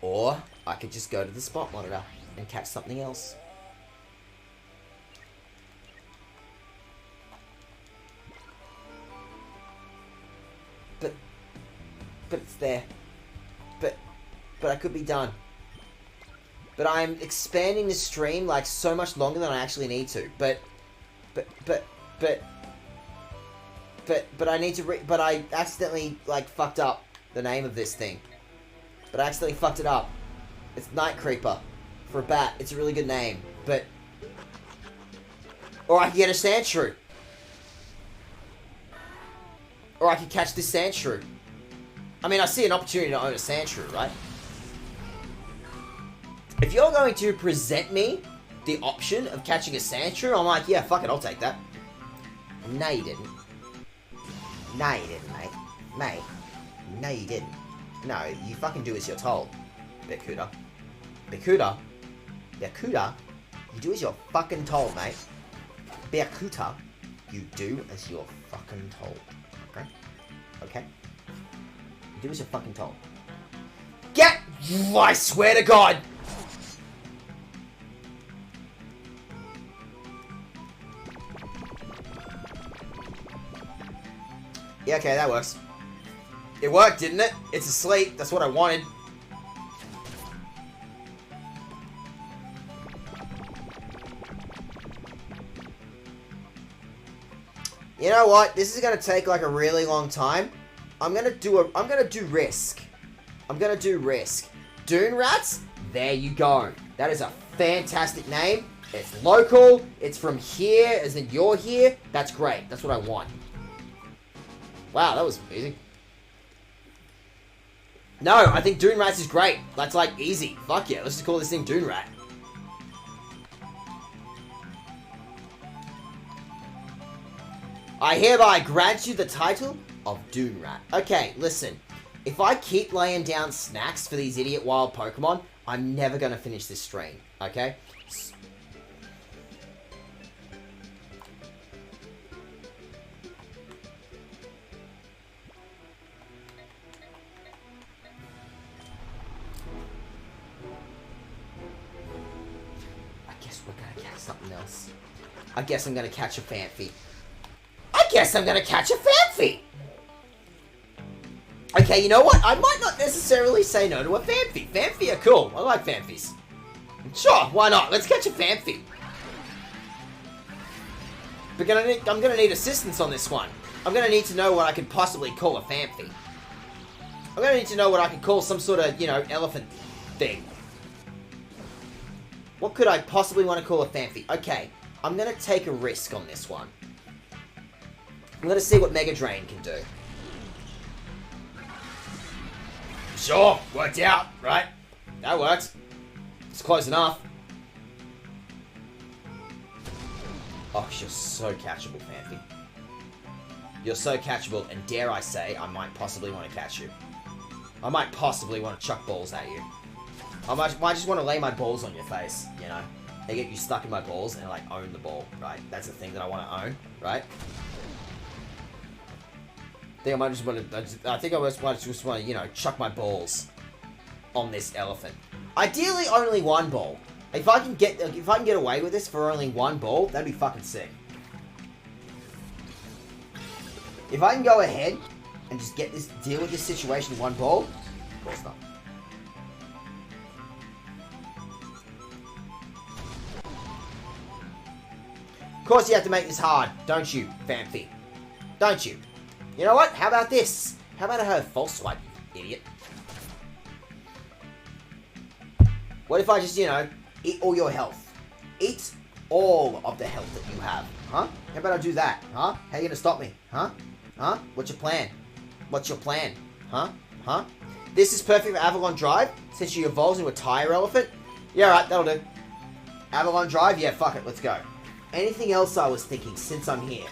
Or I could just go to the spot monitor and catch something else. But it's there. But I could be done. But I'm expanding the stream like so much longer than I actually need to. But I need to but I accidentally like fucked up the name of this thing. But I accidentally fucked it up. It's Night Creeper. For a bat, it's a really good name. But... Or I could get a sand shrew. Or I could catch this sand shrew. I mean, I see an opportunity to own a sand shrew, right? If you're going to present me the option of catching a sand shrew, I'm like, yeah, fuck it, I'll take that. No, you didn't. No, you didn't, mate. Mate. No, you didn't. No, you fucking do as you're told. Bekuda. Bekuda. Bekuda. You do as you're fucking told, mate. Bekuda. You do as you're fucking told. Okay? Okay? You do as you're fucking told. Get... I swear to God! Yeah, okay, that works. It worked, didn't it? It's asleep. That's what I wanted. You know what? This is gonna take like a really long time. I'm gonna do Risk. I'm gonna do Risk. Dune Rats? There you go. That is a fantastic name. It's local. It's from here, as in you're here. That's great. That's what I want. Wow, that was easy. No, I think Dune Rats is great. That's like easy. Fuck yeah, let's just call this thing Dune Rat. I hereby grant you the title of Dune Rat. Okay, listen. If I keep laying down snacks for these idiot wild Pokemon, I'm never gonna finish this stream. Okay? Something else. I guess I'm gonna catch a Phanpy. Okay, you know what? I might not necessarily say no to a Phanpy. Phanpy are cool. I like Phanpys. Sure, why not? Let's catch a Phanpy. But I'm gonna need assistance on this one. I'm gonna need to know what I could possibly call a Phanpy. I'm gonna need to know what I could call some sort of, you know, elephant thing. What could I possibly want to call a Phanpy? Okay, I'm going to take a risk on this one. I'm going to see what Mega Drain can do. Sure, worked out, right? That worked. It's close enough. Oh, you're so catchable, Phanpy. You're so catchable, and dare I say, I might possibly want to catch you. I might possibly want to chuck balls at you. I might just want to lay my balls on your face, you know? They get you stuck in my balls and, like, own the ball, right? That's the thing that I want to own, right? I think I might just want to, you know, chuck my balls. on this elephant. Ideally, only one ball. If I can get away with this for only one ball, that'd be fucking sick. If I can go ahead and just deal with this situation with one ball, of course not. Of course you have to make this hard, don't you, Fanfi? Don't you? You know what? How about this? How about I have false swipe, you idiot? What if I just, you know, eat all your health? Eat all of the health that you have, huh? How about I do that, huh? How you gonna stop me, huh? Huh? What's your plan? What's your plan? Huh? Huh? This is perfect for Avalon Drive, since she evolves into a tire elephant. Yeah, right, that'll do. Avalon Drive? Yeah, fuck it, let's go. Anything else I was thinking since I'm here?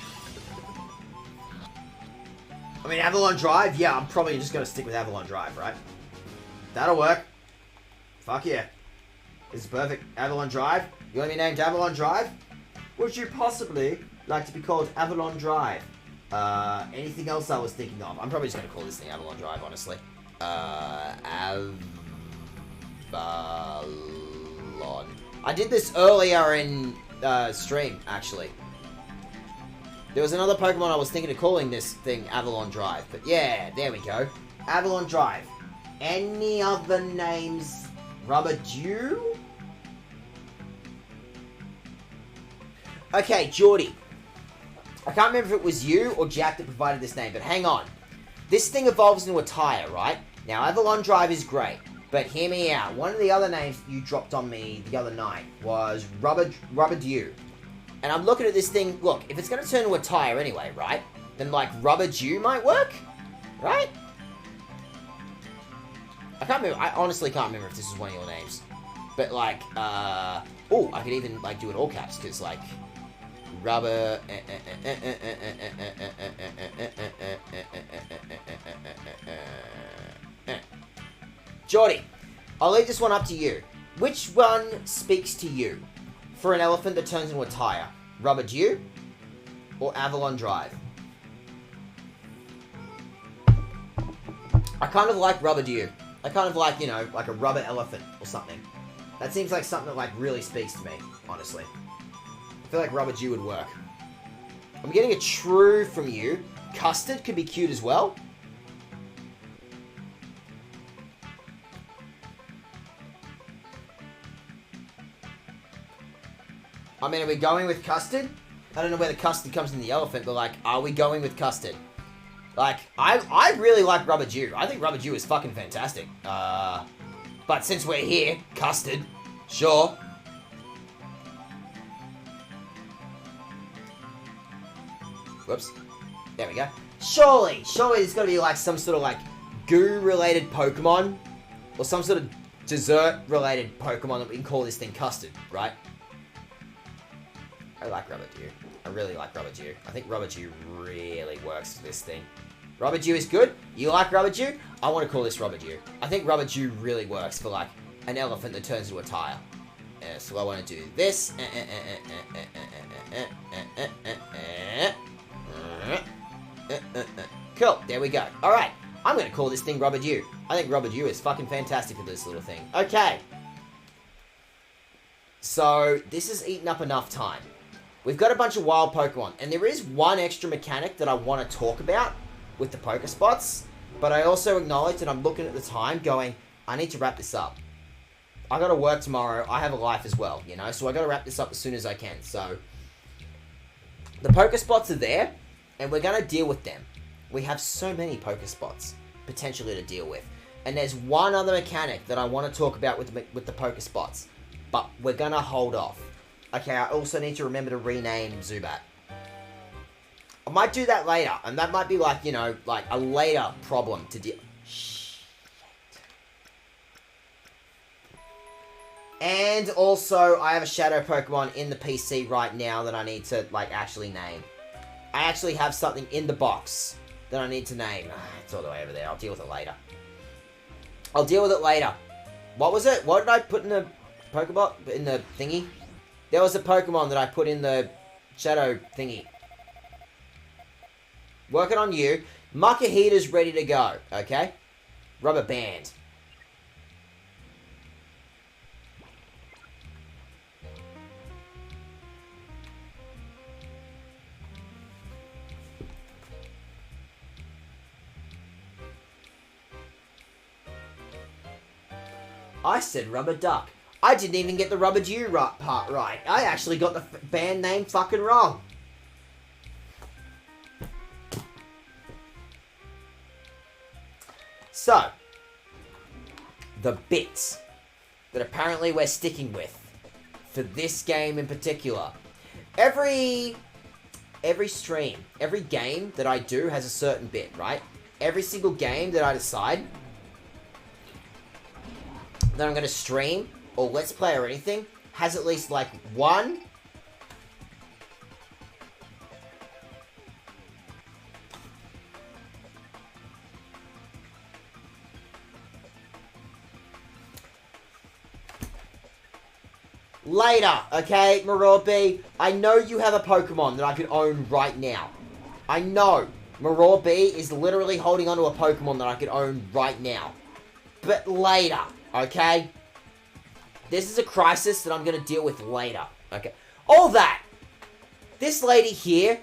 I mean, Avalon Drive? Yeah, I'm probably just gonna stick with Avalon Drive, right? That'll work. Fuck yeah. This is perfect. Avalon Drive? You want to be named Avalon Drive? Would you possibly like to be called Avalon Drive? Anything else I was thinking of? I'm probably just going to call this thing Avalon Drive, honestly. Avalon. I did this earlier in stream, actually. There was another Pokemon I was thinking of calling this thing Avalon Drive. But yeah, there we go. Avalon Drive. Any other names? Rubber Dew? Okay, Geordie. I can't remember if it was you or Jack that provided this name, but hang on. This thing evolves into a tire, right? Now, Avalon Drive is great, but hear me out. One of the other names you dropped on me the other night was Rubber Dew. And I'm looking at this thing, look, if it's going to turn into a tire anyway, right? Then, like, Rubber Dew might work, right? I can't remember, I honestly can't remember if this is one of your names. But, like, oh, I could even, like, do it all caps, because, like, Rubber... Geordie, I'll leave this one up to you. Which one speaks to you for an elephant that turns into a tire? Rubber Dew or Avalon Drive? I kind of like Rubber Dew. I kind of like, you know, like a rubber elephant or something. That seems like something that, like, really speaks to me, honestly. I feel like Rubber Dew would work. I'm getting a true from you. Custard could be cute as well. I mean, are we going with custard? I don't know where the custard comes in the elephant, but, like, are we going with custard? Like, I really like Rubber Dew. I think Rubber Dew is fucking fantastic. But since we're here, custard, sure. Whoops. There we go. Surely there's gotta be, like, some sort of, like, goo-related Pokemon, or some sort of dessert-related Pokemon that we can call this thing custard, right? I like Rubber Dew. I really like Rubber Dew. I think Rubber Dew really works for this thing. Rubber Dew is good. You like Rubber Dew? I want to call this Rubber Dew. I think Rubber Dew really works for, like, an elephant that turns into a tire. So I want to do this. Cool. There we go. Alright. I'm going to call this thing Rubber Dew. I think Rubber Dew is fucking fantastic for this little thing. Okay. So, this has eaten up enough time. We've got a bunch of wild Pokemon, and there is one extra mechanic that I want to talk about with the Pokespots, but I also acknowledge that I'm looking at the time going, I need to wrap this up. I gotta work tomorrow, I have a life as well, you know, so I gotta wrap this up as soon as I can, so... The Pokespots are there, and we're gonna deal with them. We have so many Pokespots, potentially, to deal with. And there's one other mechanic that I want to talk about with the Pokespots, but we're gonna hold off. Okay, I also need to remember to rename Zubat. I might do that later, and that might be like, you know, like a later problem to deal... Shit. And also, I have a Shadow Pokemon in the PC right now that I need to, like, actually name. I actually have something in the box that I need to name. It's all the way over there. I'll deal with it later. I'll deal with it later. What was it? What did I put in the Pokeball? In the thingy? There was a Pokemon that I put in the Shadow thingy. Working on you. Makahita's ready to go, okay? Rubber Band. I said rubber duck. I didn't even get the rubber dew part right. I actually got the band name fucking wrong. So, the bits that apparently we're sticking with for this game in particular. Every stream, every game that I do has a certain bit, right? Every single game that I decide that I'm going to stream or let's play or anything has at least like one later, okay, Marauder, I know you have a Pokemon that I could own right now. I know Marauder is literally holding onto a Pokemon that I could own right now. But later, okay? This is a crisis that I'm going to deal with later, okay? All that! This lady here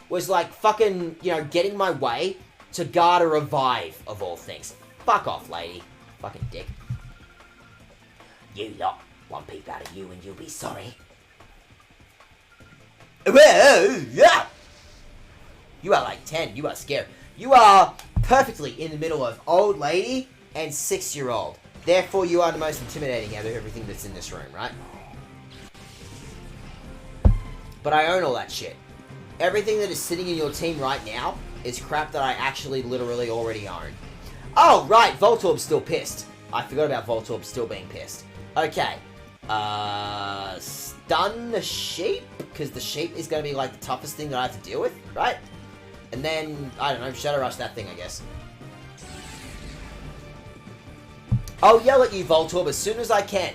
was like fucking, you know, getting my way to guard a revive, of all things. Fuck off, lady. Fucking dick. You lot. One peep out of you and you'll be sorry. Well, yeah. You are like 10. You are scared. You are perfectly in the middle of old lady and 6-year-old. Therefore, you are the most intimidating out of everything that's in this room, right? But I own all that shit. Everything that is sitting in your team right now is crap that I actually literally already own. Oh, right. Voltorb's still pissed. I forgot about Voltorb still being pissed. Okay. Stun the sheep, because the sheep is going to be like the toughest thing that I have to deal with, right? And then, I don't know, Shadow Rush that thing, I guess. I'll yell at you, Voltorb, as soon as I can,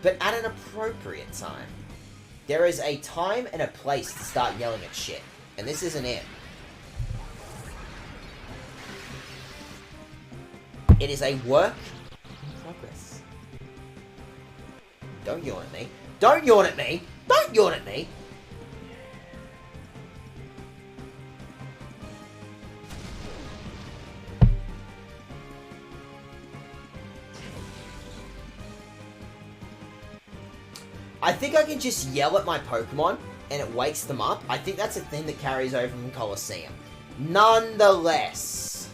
but at an appropriate time. There is a time and a place to start yelling at shit, and this isn't it. It is a work in progress. Don't yawn at me. Don't yawn at me! Don't yawn at me! I think I can just yell at my Pokemon and it wakes them up. I think that's a thing that carries over from Colosseum. Nonetheless,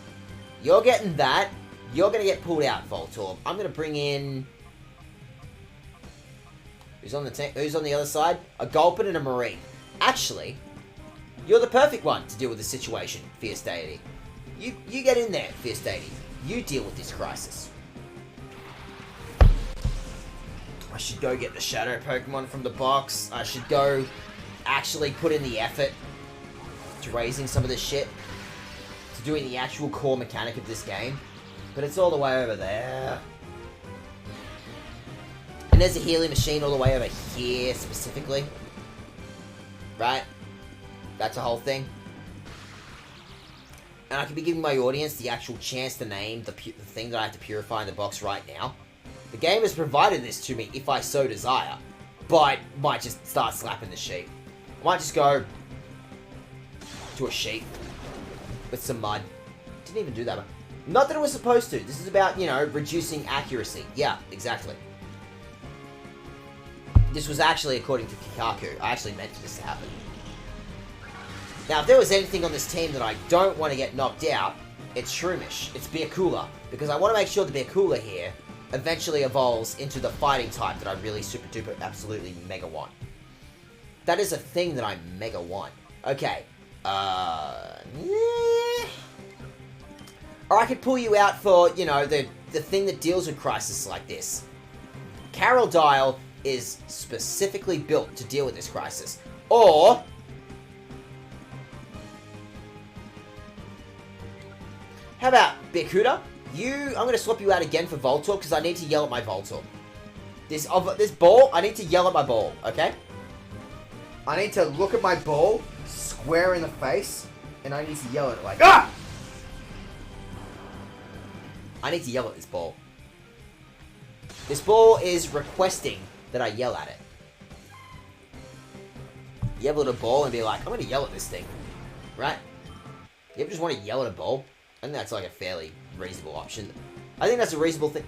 you're getting that. You're going to get pulled out, Voltorb. I'm going to bring in... Who's on the other side? A Gulpin and a Marine. Actually, you're the perfect one to deal with the situation, Fierce Deity. You get in there, Fierce Deity. You deal with this crisis. I should go get the Shadow Pokemon from the box. I should go actually put in the effort to raising some of this shit. To doing the actual core mechanic of this game. But it's all the way over there. And there's a healing machine all the way over here, specifically. Right? That's a whole thing. And I could be giving my audience the actual chance to name the thing that I have to purify in the box right now. The game has provided this to me if I so desire, but might just start slapping the sheep. I might just go to a sheep with some mud. Didn't even do that one. Not that it was supposed to. This is about, you know, reducing accuracy. Yeah, exactly. This was actually according to Kikaku. I actually meant for this to happen. Now, if there was anything on this team that I don't want to get knocked out, it's Shroomish. It's Beercooler. Because I want to make sure the Beercooler here eventually evolves into the fighting type that I really super duper absolutely mega want. That is a thing that I mega want. Okay. Or I could pull you out for, you know, the thing that deals with crisis like this. Carol Dial is specifically built to deal with this crisis. Or... how about Bikuda? I'm going to swap you out again for Voltorb because I need to yell at my Voltorb. This ball, I need to yell at my ball, okay? I need to look at my ball square in the face and I need to yell at it like, ah! I need to yell at this ball. This ball is requesting that I yell at it. You ever at a ball and be like, I'm going to yell at this thing, right? You ever just want to yell at a ball? I think that's like a fairly reasonable option. I think that's a reasonable thing.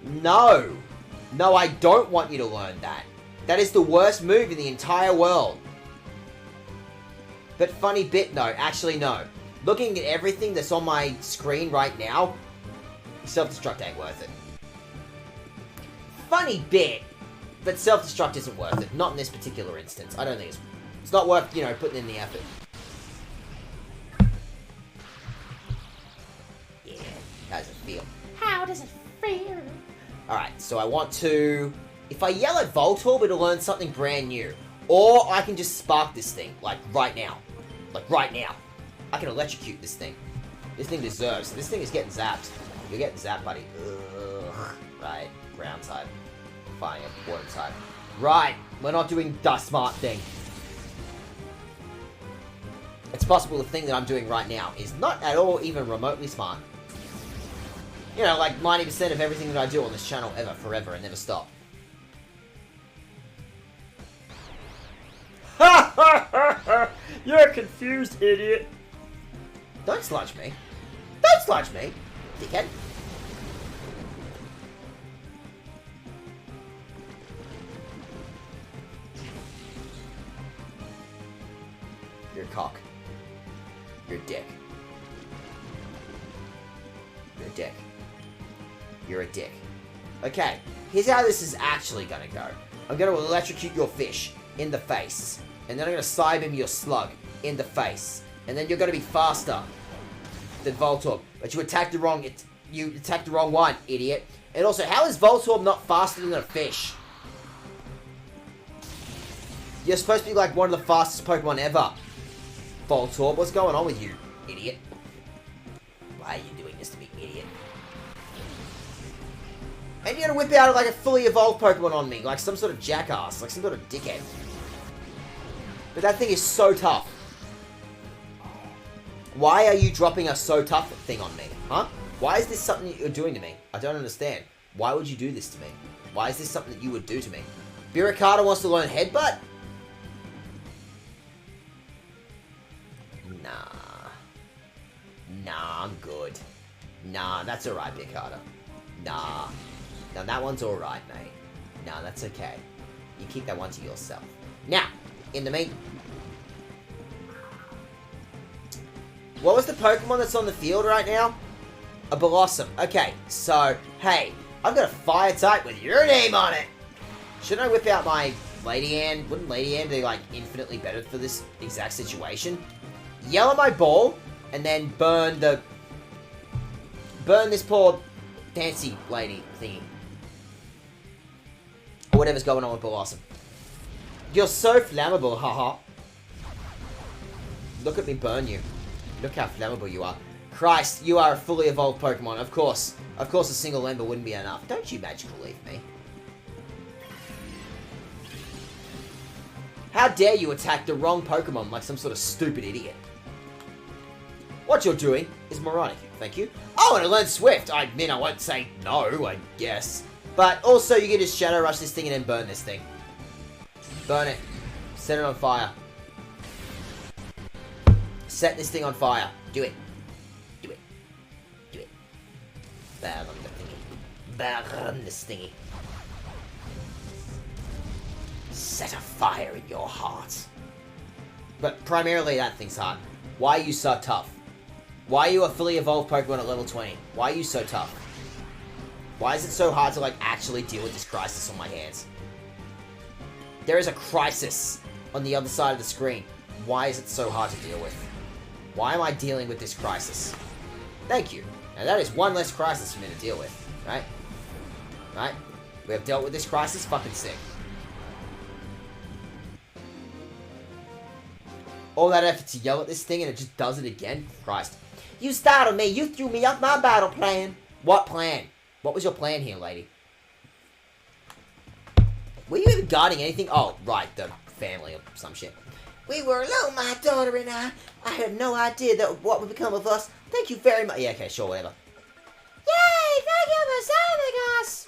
No. No, I don't want you to learn that. That is the worst move in the entire world. But funny bit, no. Actually, no. Looking at everything that's on my screen right now, self-destruct ain't worth it. Funny bit, but self-destruct isn't worth it. Not in this particular instance. I don't think it's not worth, you know, putting in the effort. Yeah, how does it feel? How does it feel? Alright, so I want to... If I yell at Voltorb, it'll learn something brand new. Or I can just spark this thing, like right now. Like right now. I can electrocute this thing. This thing deserves. This thing is getting zapped. You're getting zapped, buddy. Ugh. Right, ground type. Fire, water type. Right, we're not doing the smart thing. It's possible the thing that I'm doing right now is not at all even remotely smart. You know, like 90% of everything that I do on this channel ever, forever, and never stop. Ha ha ha ha! You're confused, idiot. Don't sludge me. Don't sludge me, dickhead. You're a cock. You're a dick. You're a dick. You're a dick. Okay, here's how this is actually gonna go. I'm gonna electrocute your fish in the face. And then I'm gonna Psybeam your slug in the face. And then you're gonna be faster than Voltorb. But you attacked the wrong one, idiot. And also, how is Voltorb not faster than a fish? You're supposed to be like one of the fastest Pokemon ever. Voltorb, what's going on with you, idiot? Why are you doing this to me, idiot? And you're gonna whip out like a fully evolved Pokemon on me, like some sort of jackass, like some sort of dickhead. But that thing is so tough. Why are you dropping a so tough thing on me, huh? Why is this something that you're doing to me? I don't understand. Why would you do this to me? Why is this something that you would do to me? Birikata wants to learn Headbutt? Nah. Nah, I'm good. Nah, that's alright, Birikata. Nah. Now that one's alright, mate. Nah, that's okay. You keep that one to yourself. Now, in the mean... What was the Pokemon that's on the field right now? A Blossom. Okay, so, hey, I've got a fire type with your name on it. Shouldn't I whip out my Lady Ann? Wouldn't Lady Ann be, like, infinitely better for this exact situation? Yell at my ball, and then burn this poor fancy lady thingy. Or whatever's going on with Blossom. You're so flammable, haha. Look at me burn you. Look how flammable you are. Christ, you are a fully evolved Pokemon. Of course. Of course a single Ember wouldn't be enough. Don't you magical leave me. How dare you attack the wrong Pokemon like some sort of stupid idiot. What you're doing is moronic. Thank you. Oh, and I learned Swift. I mean, I won't say no, I guess. But also, you can just Shadow Rush this thing and then burn this thing. Burn it. Set it on fire. Set this thing on fire. Do it. Do it. Do it. Burn the thingy. Burn this thingy. Set a fire in your heart. But primarily that thing's hard. Why are you so tough? Why are you a fully evolved Pokemon at level 20? Why are you so tough? Why is it so hard to, like, actually deal with this crisis on my hands? There is a crisis on the other side of the screen. Why is it so hard to deal with? Why am I dealing with this crisis? Thank you. Now that is one less crisis for me to deal with, right? Right? We have dealt with this crisis, fucking sick. All that effort to yell at this thing and it just does it again? Christ. You startled me. You threw me off my battle plan. What plan? What was your plan here, lady? Were you even guarding anything? Oh, right, the family or some shit. We were alone, my daughter and I. I had no idea that what would become of us. Thank you very much. Yeah, okay, sure, whatever. Yay, thank you for saving us.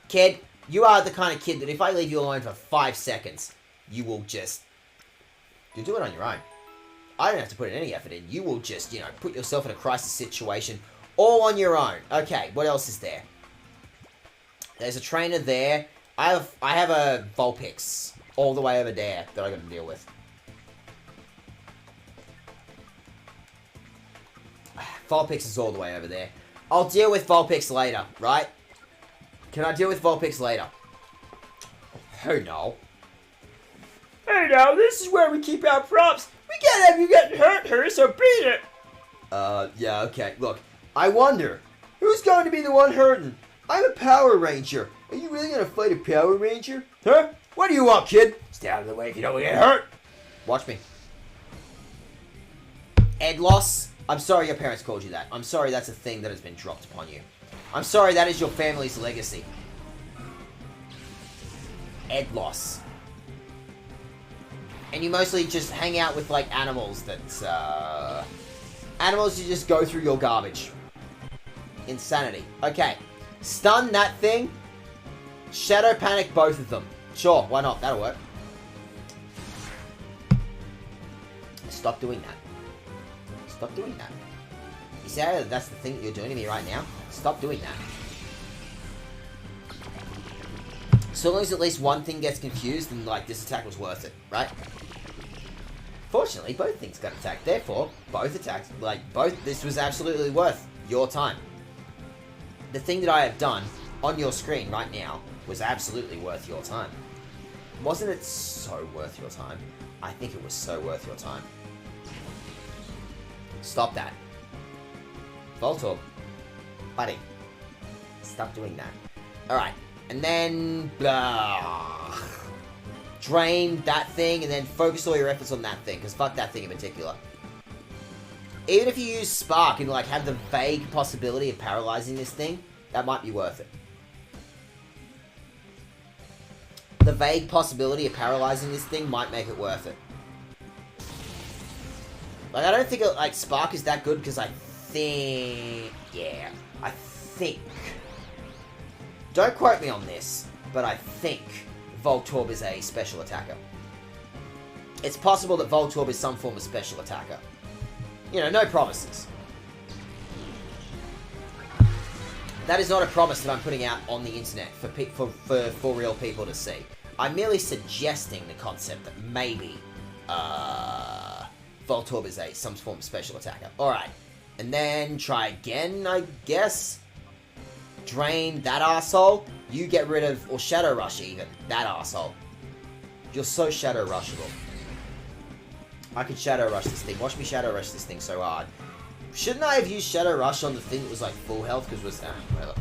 Kid, you are the kind of kid that if I leave you alone for 5 seconds, you will just... You'll do it on your own. I don't have to put in any effort in. You will just, you know, put yourself in a crisis situation All on your own. Okay, what else is there? There's a trainer there. I have a Vulpix all the way over there that I got to deal with. Vulpix is all the way over there. I'll deal with Vulpix later, right? Can I deal with Vulpix later? Oh no. Hey now, this is where we keep our props. We can't have you getting hurt here, so beat it. Yeah, okay. Look, I wonder, who's going to be the one hurting? I'm a Power Ranger. Are you really gonna fight a Power Ranger? Huh? What do you want, kid? Stay out of the way if you don't get hurt. Watch me. Ed loss. I'm sorry your parents called you that. I'm sorry that's a thing that has been dropped upon you. I'm sorry that is your family's legacy. Ed loss. And you mostly just hang out with, like, animals that, animals you just go through your garbage. Insanity. Okay. Stun that thing. Shadow Panic both of them. Sure, why not? That'll work. Stop doing that. Stop doing that. You see how that's the thing that you're doing to me right now? Stop doing that. So long as at least one thing gets confused, then, like, this attack was worth it, right? Fortunately, both things got attacked. Therefore, both attacks, this was absolutely worth your time. The thing that I have done on your screen right now was absolutely worth your time. Wasn't it so worth your time? I think it was so worth your time. Stop that. Voltorb. Buddy. Stop doing that. Alright. And then... blah. Drain that thing and then focus all your efforts on that thing. Because fuck that thing in particular. Even if you use Spark and, like, have the vague possibility of paralyzing this thing, that might be worth it. The vague possibility of paralyzing this thing might make it worth it. Like, I don't think, like, Spark is that good because I think... yeah, I think... don't quote me on this, but I think Voltorb is a special attacker. It's possible that Voltorb is some form of special attacker. You know, no promises. That is not a promise that I'm putting out on the internet for real people to see. I'm merely suggesting the concept that maybe Voltorb is some form of special attacker. Alright. And then try again, I guess. Drain that arsehole. You get rid of, or Shadow Rush even, that arsehole. You're so Shadow Rushable. I could Shadow Rush this thing. Watch me Shadow Rush this thing so hard. Shouldn't I have used Shadow Rush on the thing that was like full health? Because it was... whatever.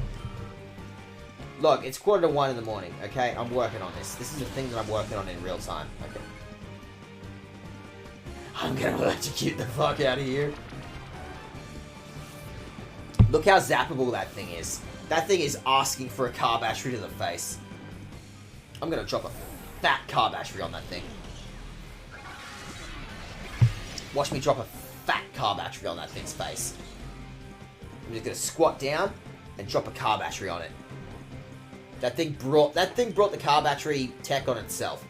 Look, it's 1:45 in the morning, okay? I'm working on this. This is a thing that I'm working on in real time, okay? I'm gonna electrocute the fuck out of here. Look how zappable that thing is. That thing is asking for a car battery to the face. I'm gonna drop a fat car battery on that thing. Watch me drop a fat car battery on that thing's face. I'm just gonna squat down and drop a car battery on it. That thing brought the car battery tech on itself.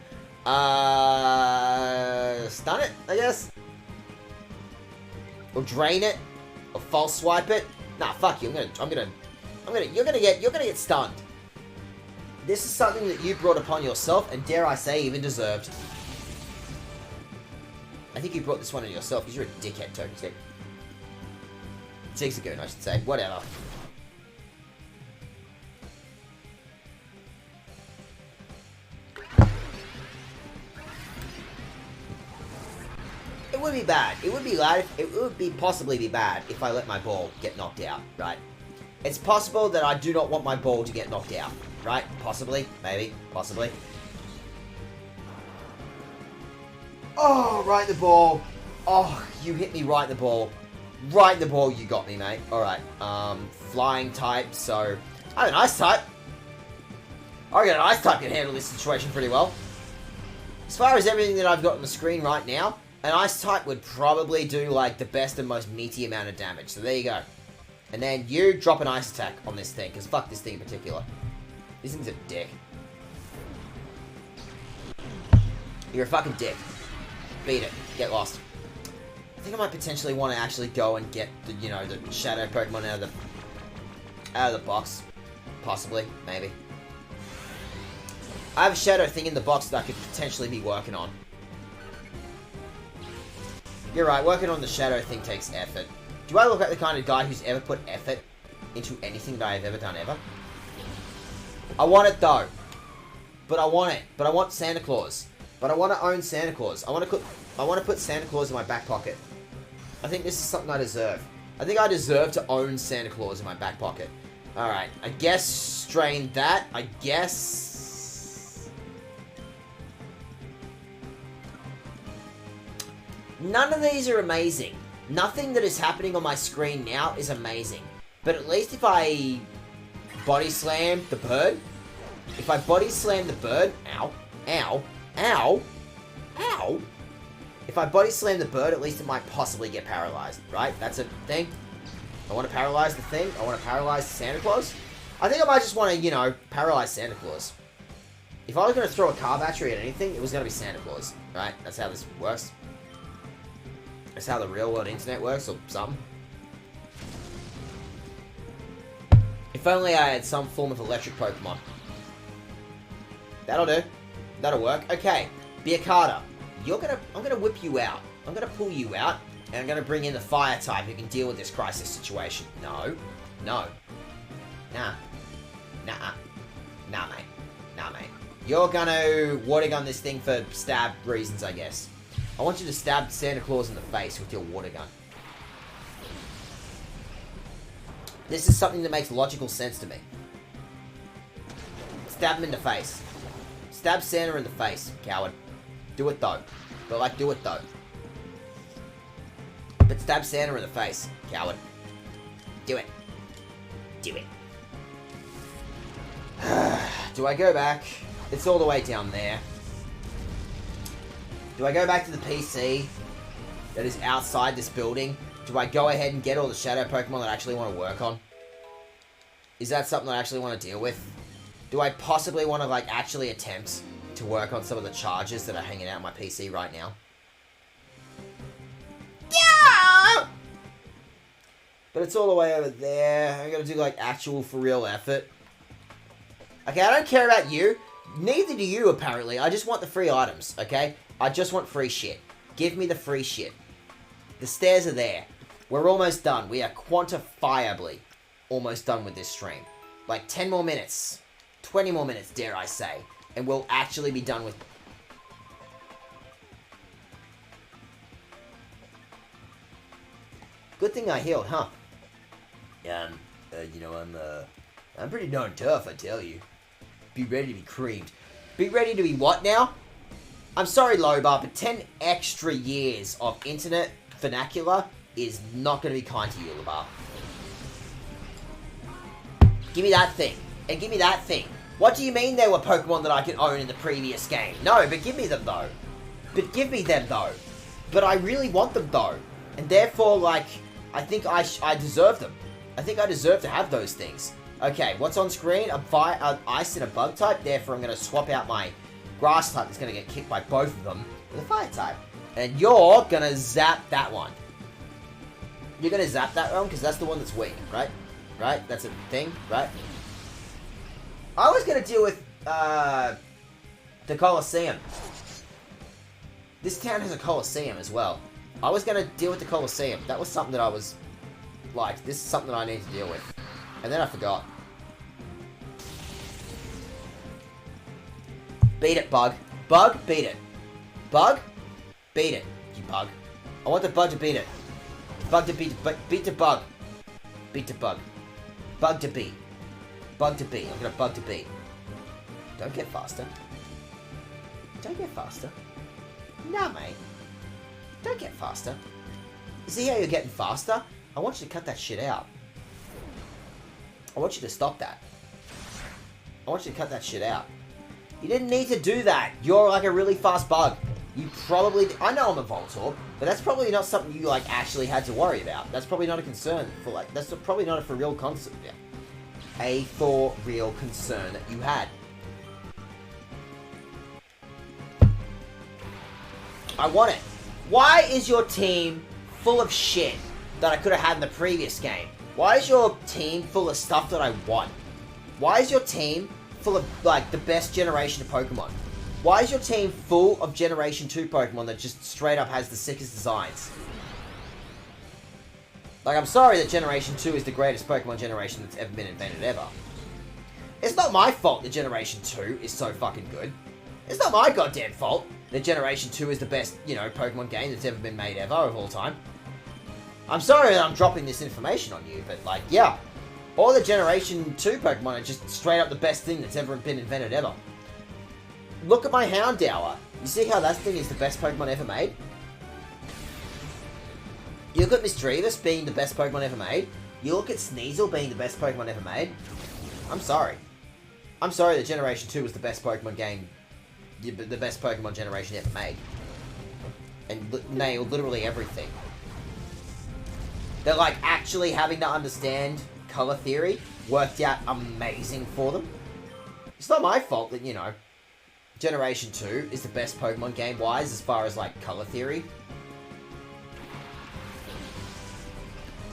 Stun it, I guess. Or drain it, or false swipe it. Nah, fuck you. You're gonna get stunned. This is something that you brought upon yourself, and dare I say, even deserved. I think you brought this one on yourself because you're a dickhead, Token Stick. Zigzagoon, I should say. Whatever. It would be bad. It would possibly be bad if I let my ball get knocked out, right? It's possible that I do not want my ball to get knocked out, right? Possibly, maybe, possibly. Oh, right in the ball. Oh, you hit me right in the ball. Right in the ball, you got me, mate. Alright, flying type, so... I have an ice type. I reckon an ice type can handle this situation pretty well. As far as everything that I've got on the screen right now, an ice type would probably do, like, the best and most meaty amount of damage. So there you go. And then you drop an ice attack on this thing, because fuck this thing in particular. This thing's a dick. You're a fucking dick. Beat it. Get lost. I think I might potentially want to actually go and get the, you know, the shadow Pokemon out of the box. Possibly, maybe. I have a shadow thing in the box that I could potentially be working on. You're right, working on the shadow thing takes effort. Do I look like the kind of guy who's ever put effort into anything that I have ever done ever? I want it though. But I want it. But I want Santa Claus. But I want to own Santa Claus. I want to put Santa Claus in my back pocket. I think this is something I deserve. I think I deserve to own Santa Claus in my back pocket. Alright, I guess strain that. I guess... None of these are amazing. Nothing that is happening on my screen now is amazing. But at least if I body slam the bird... If I body slam the bird... Ow. Ow. Ow. Ow. If I body slam the bird, at least it might possibly get paralyzed, right? That's a thing. I want to paralyze the thing. I want to paralyze Santa Claus. I think I might just want to, you know, paralyze Santa Claus. If I was going to throw a car battery at anything, it was going to be Santa Claus, right? That's how this works. That's how the real world internet works, or something. If only I had some form of electric Pokemon. That'll do. That'll work. Okay, Biakata. I'm gonna whip you out. I'm gonna pull you out, and I'm gonna bring in the fire type who can deal with this crisis situation. No. No. Nah. Nah. Nah, mate. Nah, mate. You're gonna water gun this thing for stab reasons, I guess. I want you to stab Santa Claus in the face with your water gun. This is something that makes logical sense to me. Stab him in the face. Stab Santa in the face, coward. Do it though. But like, do it though. But stab Santa in the face, coward. Do it. Do it. Do I go back? It's all the way down there. Do I go back to the PC that is outside this building? Do I go ahead and get all the shadow Pokemon that I actually want to work on? Is that something I actually want to deal with? Do I possibly want to, like, actually attempt to work on some of the charges that are hanging out on my PC right now? Yeah! But it's all the way over there. I gotta do, like, actual for real effort. Okay, I don't care about you. Neither do you, apparently. I just want the free items, okay? I just want free shit. Give me the free shit. The stairs are there. We're almost done. We are quantifiably almost done with this stream. Like, 10 more minutes. 20 more minutes, dare I say. And we'll actually be done with... Good thing I healed, huh? You know, I'm pretty darn tough, I tell you. Be ready to be creamed. Be ready to be what now? I'm sorry, Lobar, but 10 extra years of internet vernacular is not going to be kind to you, Lobar. Give me that thing. And give me that thing. What do you mean there were Pokemon that I could own in the previous game? No, but give me them, though. But give me them, though. But I really want them, though. And therefore, like, I think I deserve them. I think I deserve to have those things. Okay, what's on screen? Ice and a bug type. Therefore, I'm going to swap out my grass type that's going to get kicked by both of them with a fire type. And you're going to zap that one. You're going to zap that one because that's the one that's weak, right? Right? That's a thing, right? I was going to deal with the Colosseum. This town has a Colosseum as well. I was going to deal with the Colosseum. That was something that I was like, this is something that I need to deal with. And then I forgot. Beat it, Bug. Bug, beat it. Bug, beat it, you Bug. I want the Bug to beat it. Bug to beat the Bug. Beat the Bug. Bug to beat. Bug to beat. I'm gonna Bug to beat. Don't get faster. Don't get faster. Nah, mate. Don't get faster. See how you're getting faster? I want you to cut that shit out. I want you to stop that. I want you to cut that shit out. You didn't need to do that. You're like a really fast Bug. You probably... I know I'm a Voltorb, but that's probably not something you, like, actually had to worry about. That's probably not a concern for, like... That's probably not a for real concern. Yeah. A for real concern that you had. I want it. Why is your team full of shit that I could have had in the previous game? Why is your team full of stuff that I want? Why is your team full of, like, the best generation of Pokemon? Why is your team full of Generation 2 Pokemon that just straight up has the sickest designs? Like, I'm sorry that Generation 2 is the greatest Pokemon generation that's ever been invented ever. It's not my fault that Generation 2 is so fucking good. It's not my goddamn fault that Generation 2 is the best, you know, Pokemon game that's ever been made ever of all time. I'm sorry that I'm dropping this information on you, but, like, yeah. All the Generation 2 Pokemon are just straight up the best thing that's ever been invented ever. Look at my Houndour. You see how that thing is the best Pokemon ever made? You look at Misdreavus being the best Pokemon ever made. You look at Sneasel being the best Pokemon ever made. I'm sorry. I'm sorry that Generation 2 was the best Pokemon game, the best Pokemon generation ever made. And nailed literally everything. That, like, actually having to understand color theory worked out amazing for them. It's not my fault that, you know, Generation 2 is the best Pokemon game-wise as far as, like, color theory.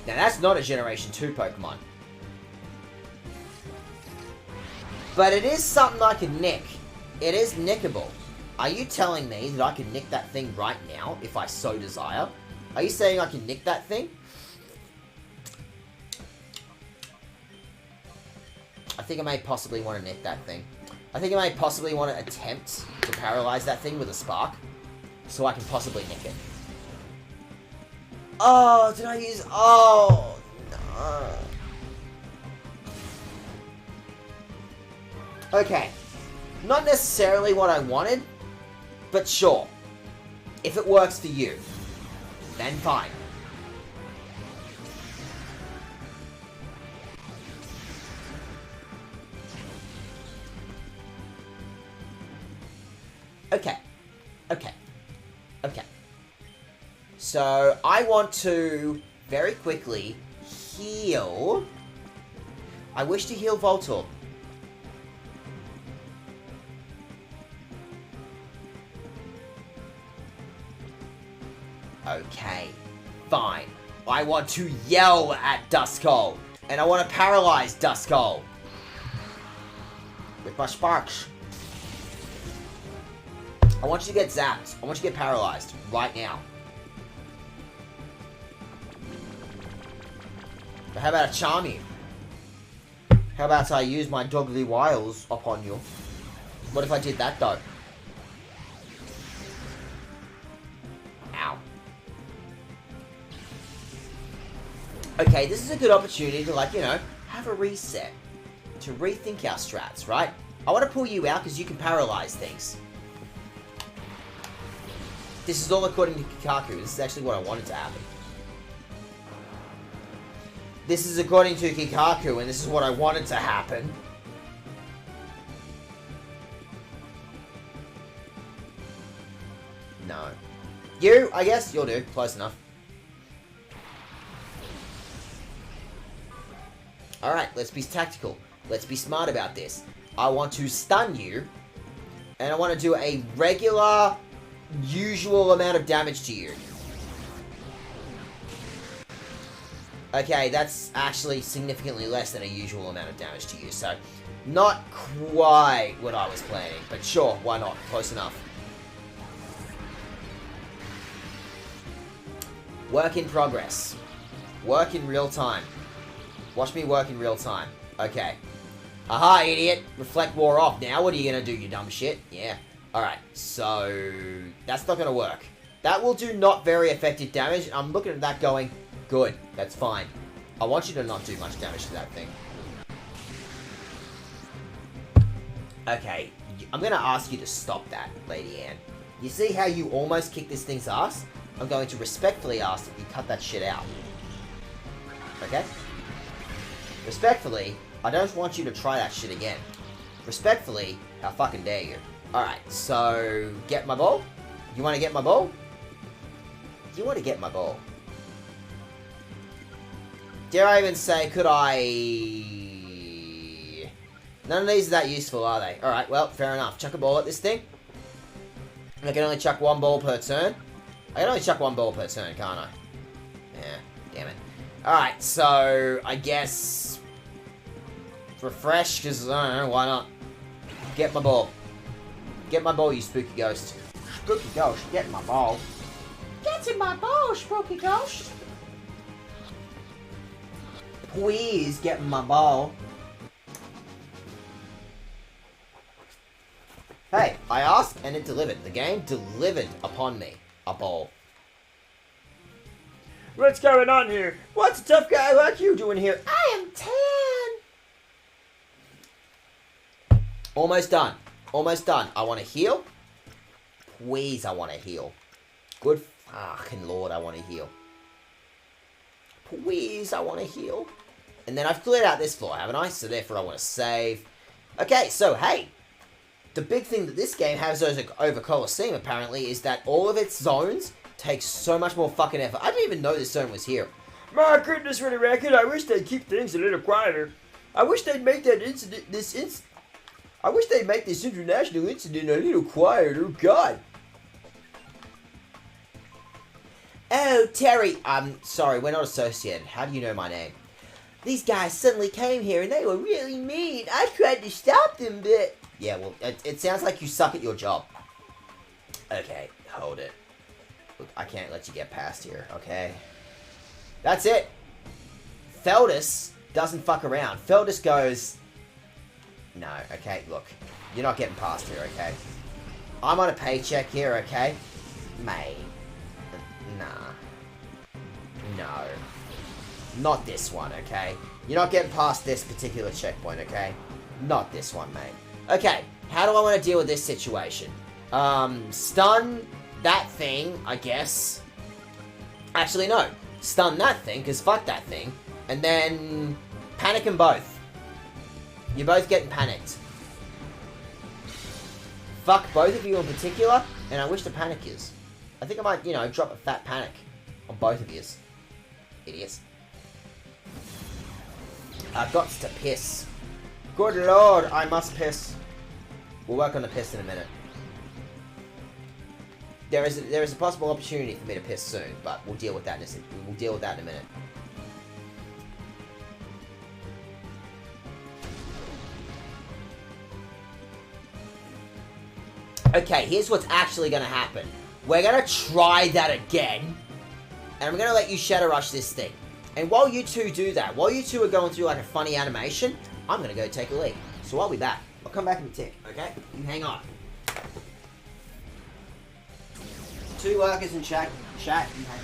Now, that's not a Generation 2 Pokemon. But it is something I can nick. It is nickable. Are you telling me that I can nick that thing right now, if I so desire? Are you saying I can nick that thing? I think I may possibly want to nick that thing. I think I may possibly want to attempt to paralyze that thing with a spark, so I can possibly nick it. Oh, did I use... Oh, no. Okay. Not necessarily what I wanted, but sure. If it works for you, then fine. Okay. Okay. Okay. So, I want to very quickly heal. I wish to heal Voltorb. Okay. Fine. I want to yell at Duskull. And I want to paralyze Duskull. With my sparks. I want you to get zapped. I want you to get paralyzed. Right now. But how about I charm you? How about I use my dogly wiles upon you? What if I did that, though? Ow. Okay, this is a good opportunity to, like, you know, have a reset. To rethink our strats, right? I want to pull you out because you can paralyze things. This is all according to Kikaku. This is actually what I wanted to happen. This is according to Kikaku, and this is what I wanted to happen. No. You, I guess, you'll do. Close enough. Alright, let's be tactical. Let's be smart about this. I want to stun you, and I want to do a regular, usual amount of damage to you. Okay, that's actually significantly less than a usual amount of damage to you, so not quite what I was planning, but sure, why not? Close enough. Work in progress. Work in real time. Watch me work in real time. Okay. Aha, idiot! Reflect wore off. Now what are you gonna do, you dumb shit? Yeah. Alright, so that's not gonna work. That will do not very effective damage. I'm looking at that going, good, that's fine. I want you to not do much damage to that thing. Okay, I'm gonna ask you to stop that, Lady Anne. You see how you almost kicked this thing's ass? I'm going to respectfully ask that you cut that shit out. Okay? Respectfully, I don't want you to try that shit again. Respectfully, how fucking dare you? Alright, so, get my ball? You want to get my ball? You want to get my ball? Dare I even say, could I... None of these are that useful, are they? Alright, well, fair enough. Chuck a ball at this thing. I can only chuck one ball per turn. I can only chuck one ball per turn, can't I? Yeah, damn it. Alright, so I guess refresh, because I don't know, why not? Get my ball. Get my ball, you spooky ghost. Spooky ghost, get my ball. Get in my bowl, spooky ghost. Please get my ball. Hey, I asked and it delivered. The game delivered upon me a ball. What's going on here? What's a tough guy like you doing here? I am 10. Almost done. Almost done. I want to heal. Please, I want to heal. Good fucking lord, I want to heal. Please, I want to heal. And then I've cleared out this floor, haven't I? So therefore I want to save. Okay, so hey. The big thing that this game has over Colosseum, apparently, is that all of its zones take so much more fucking effort. I didn't even know this zone was here. My goodness, for the record, I wish they'd keep things a little quieter. I wish they'd make that I wish they'd make this international incident a little quieter. God. Oh, Terry. I'm sorry, we're not associated. How do you know my name? These guys suddenly came here and they were really mean. I tried to stop them, but... Yeah, well, it sounds like you suck at your job. Okay, hold it. Look, I can't let you get past here, okay? That's it. Feldus doesn't fuck around. Feldus goes... No, okay, look. You're not getting past here, okay? I'm on a paycheck here, okay? Mate. Nah. No. Not this one, okay? You're not getting past this particular checkpoint, okay? Not this one, mate. Okay, how do I want to deal with this situation? Stun that thing, I guess. Actually, no. Stun that thing, because fuck that thing. And then panic them both. You're both getting panicked. Fuck both of you in particular, and I wish the panic is. I think I might, you know, drop a fat panic on both of yous. Idiots. I've got to piss. Good lord, I must piss. We'll work on the piss in a minute. There is a possible opportunity for me to piss soon, but we'll deal with that in a minute. Okay, here's what's actually gonna happen. We're gonna try that again, and I'm gonna let you Shadow Rush this thing. And while you two do that, while you two are going through like a funny animation, I'm gonna go take a leak. So I'll be back. I'll come back in a tick, okay? You hang on. Two workers in chat, you hang on.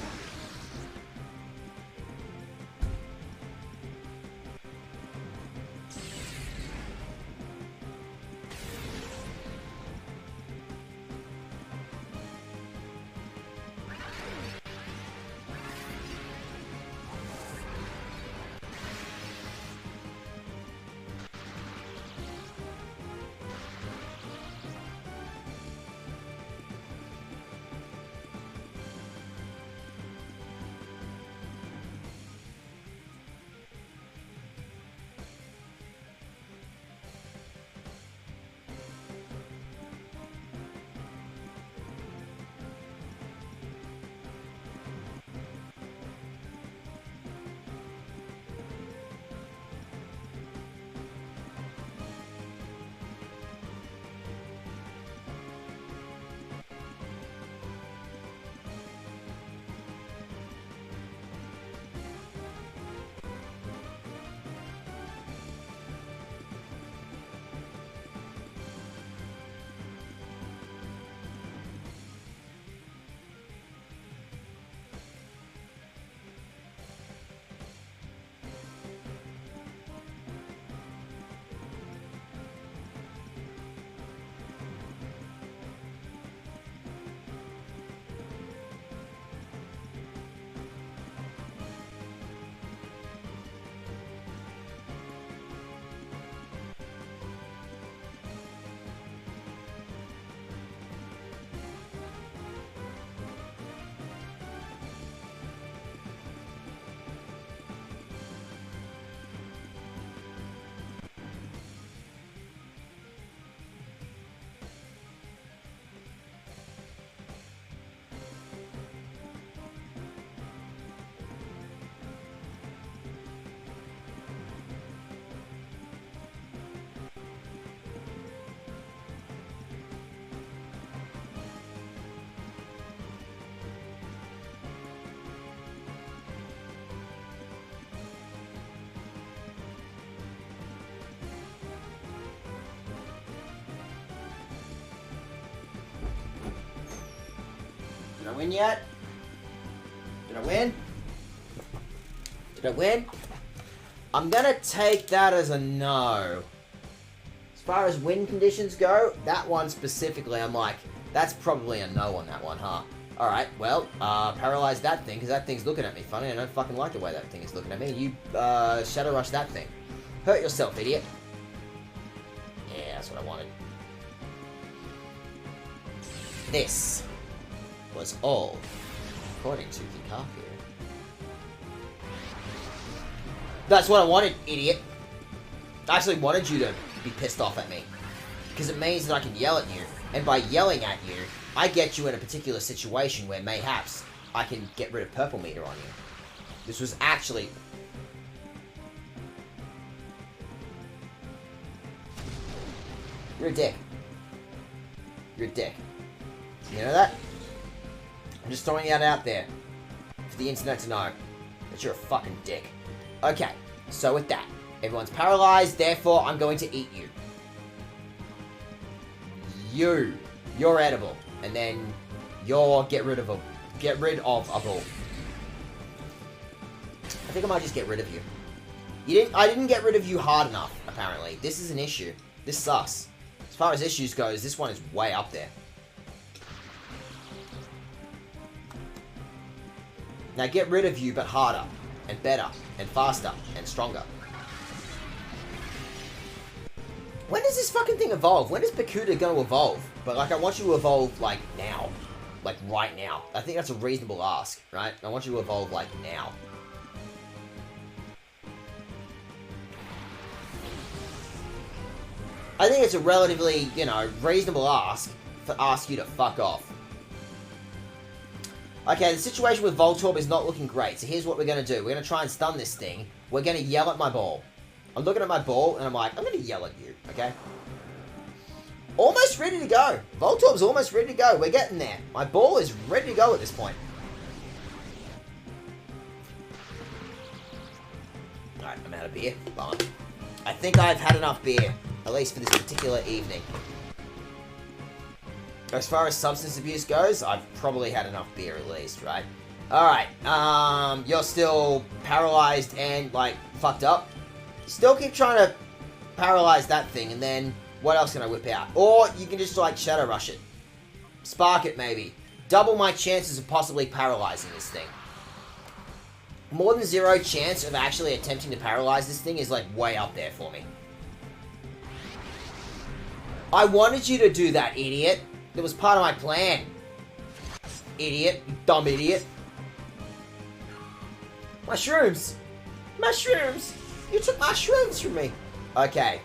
win yet? Did I win? Did I win? I'm gonna take that as a no. As far as win conditions go, that one specifically, I'm like, that's probably a no on that one, huh? Alright, well, paralyze that thing, because that thing's looking at me funny, and I don't fucking like the way that thing is looking at me. You, Shadow Rush that thing. Hurt yourself, idiot. Yeah, that's what I wanted. This was all according to Kikaku. That's what I wanted, idiot. I actually wanted you to be pissed off at me. Because it means that I can yell at you. And by yelling at you, I get you in a particular situation where mayhaps I can get rid of purple meter on you. This was actually... You're a dick. You're a dick. You know that? I'm just throwing that out there for the internet to know that you're a fucking dick. Okay, so with that, everyone's paralyzed, therefore I'm going to eat you. You're edible, and then you're get rid of a ball. I think I might just get rid of you. I didn't get rid of you hard enough, apparently. This is an issue. This sucks. As far as issues goes, this one is way up there. Now get rid of you, but harder, and better, and faster, and stronger. When does this fucking thing evolve? When is Bakuda gonna evolve? But, like, I want you to evolve, like, now. Like, right now. I think that's a reasonable ask, right? I want you to evolve, like, now. I think it's a relatively, you know, reasonable ask you to fuck off. Okay, the situation with Voltorb is not looking great, so here's what we're going to do. We're going to try and stun this thing. We're going to yell at my ball. I'm looking at my ball, and I'm like, I'm going to yell at you, okay? Almost ready to go. Voltorb's almost ready to go. We're getting there. My ball is ready to go at this point. Alright, I'm out of beer. Bummer. I think I've had enough beer, at least for this particular evening. As far as substance abuse goes, I've probably had enough beer at least, right? Alright, you're still paralyzed and, like, fucked up. Still keep trying to paralyze that thing, and then what else can I whip out? Or you can just, like, Shadow Rush it. Spark it, maybe. Double my chances of possibly paralyzing this thing. More than 0 chance of actually attempting to paralyze this thing is, like, way up there for me. I wanted you to do that, idiot. That was part of my plan. Idiot. You dumb idiot. My shrooms. My shrooms. You took my shrooms from me. Okay.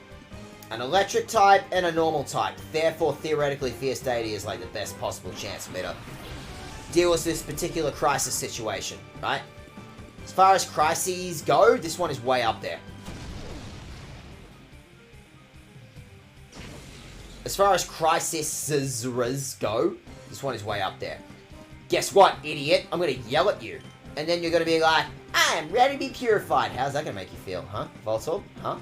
An electric type and a normal type. Therefore, theoretically, Fierce Deity is like the best possible chance for me to deal with this particular crisis situation, right? As far as crises go, this one is way up there. As far as crises go, this one is way up there. Guess what, idiot? I'm gonna yell at you. And then you're gonna be like, I am ready to be purified. How's that gonna make you feel, huh? Voltorb? Huh?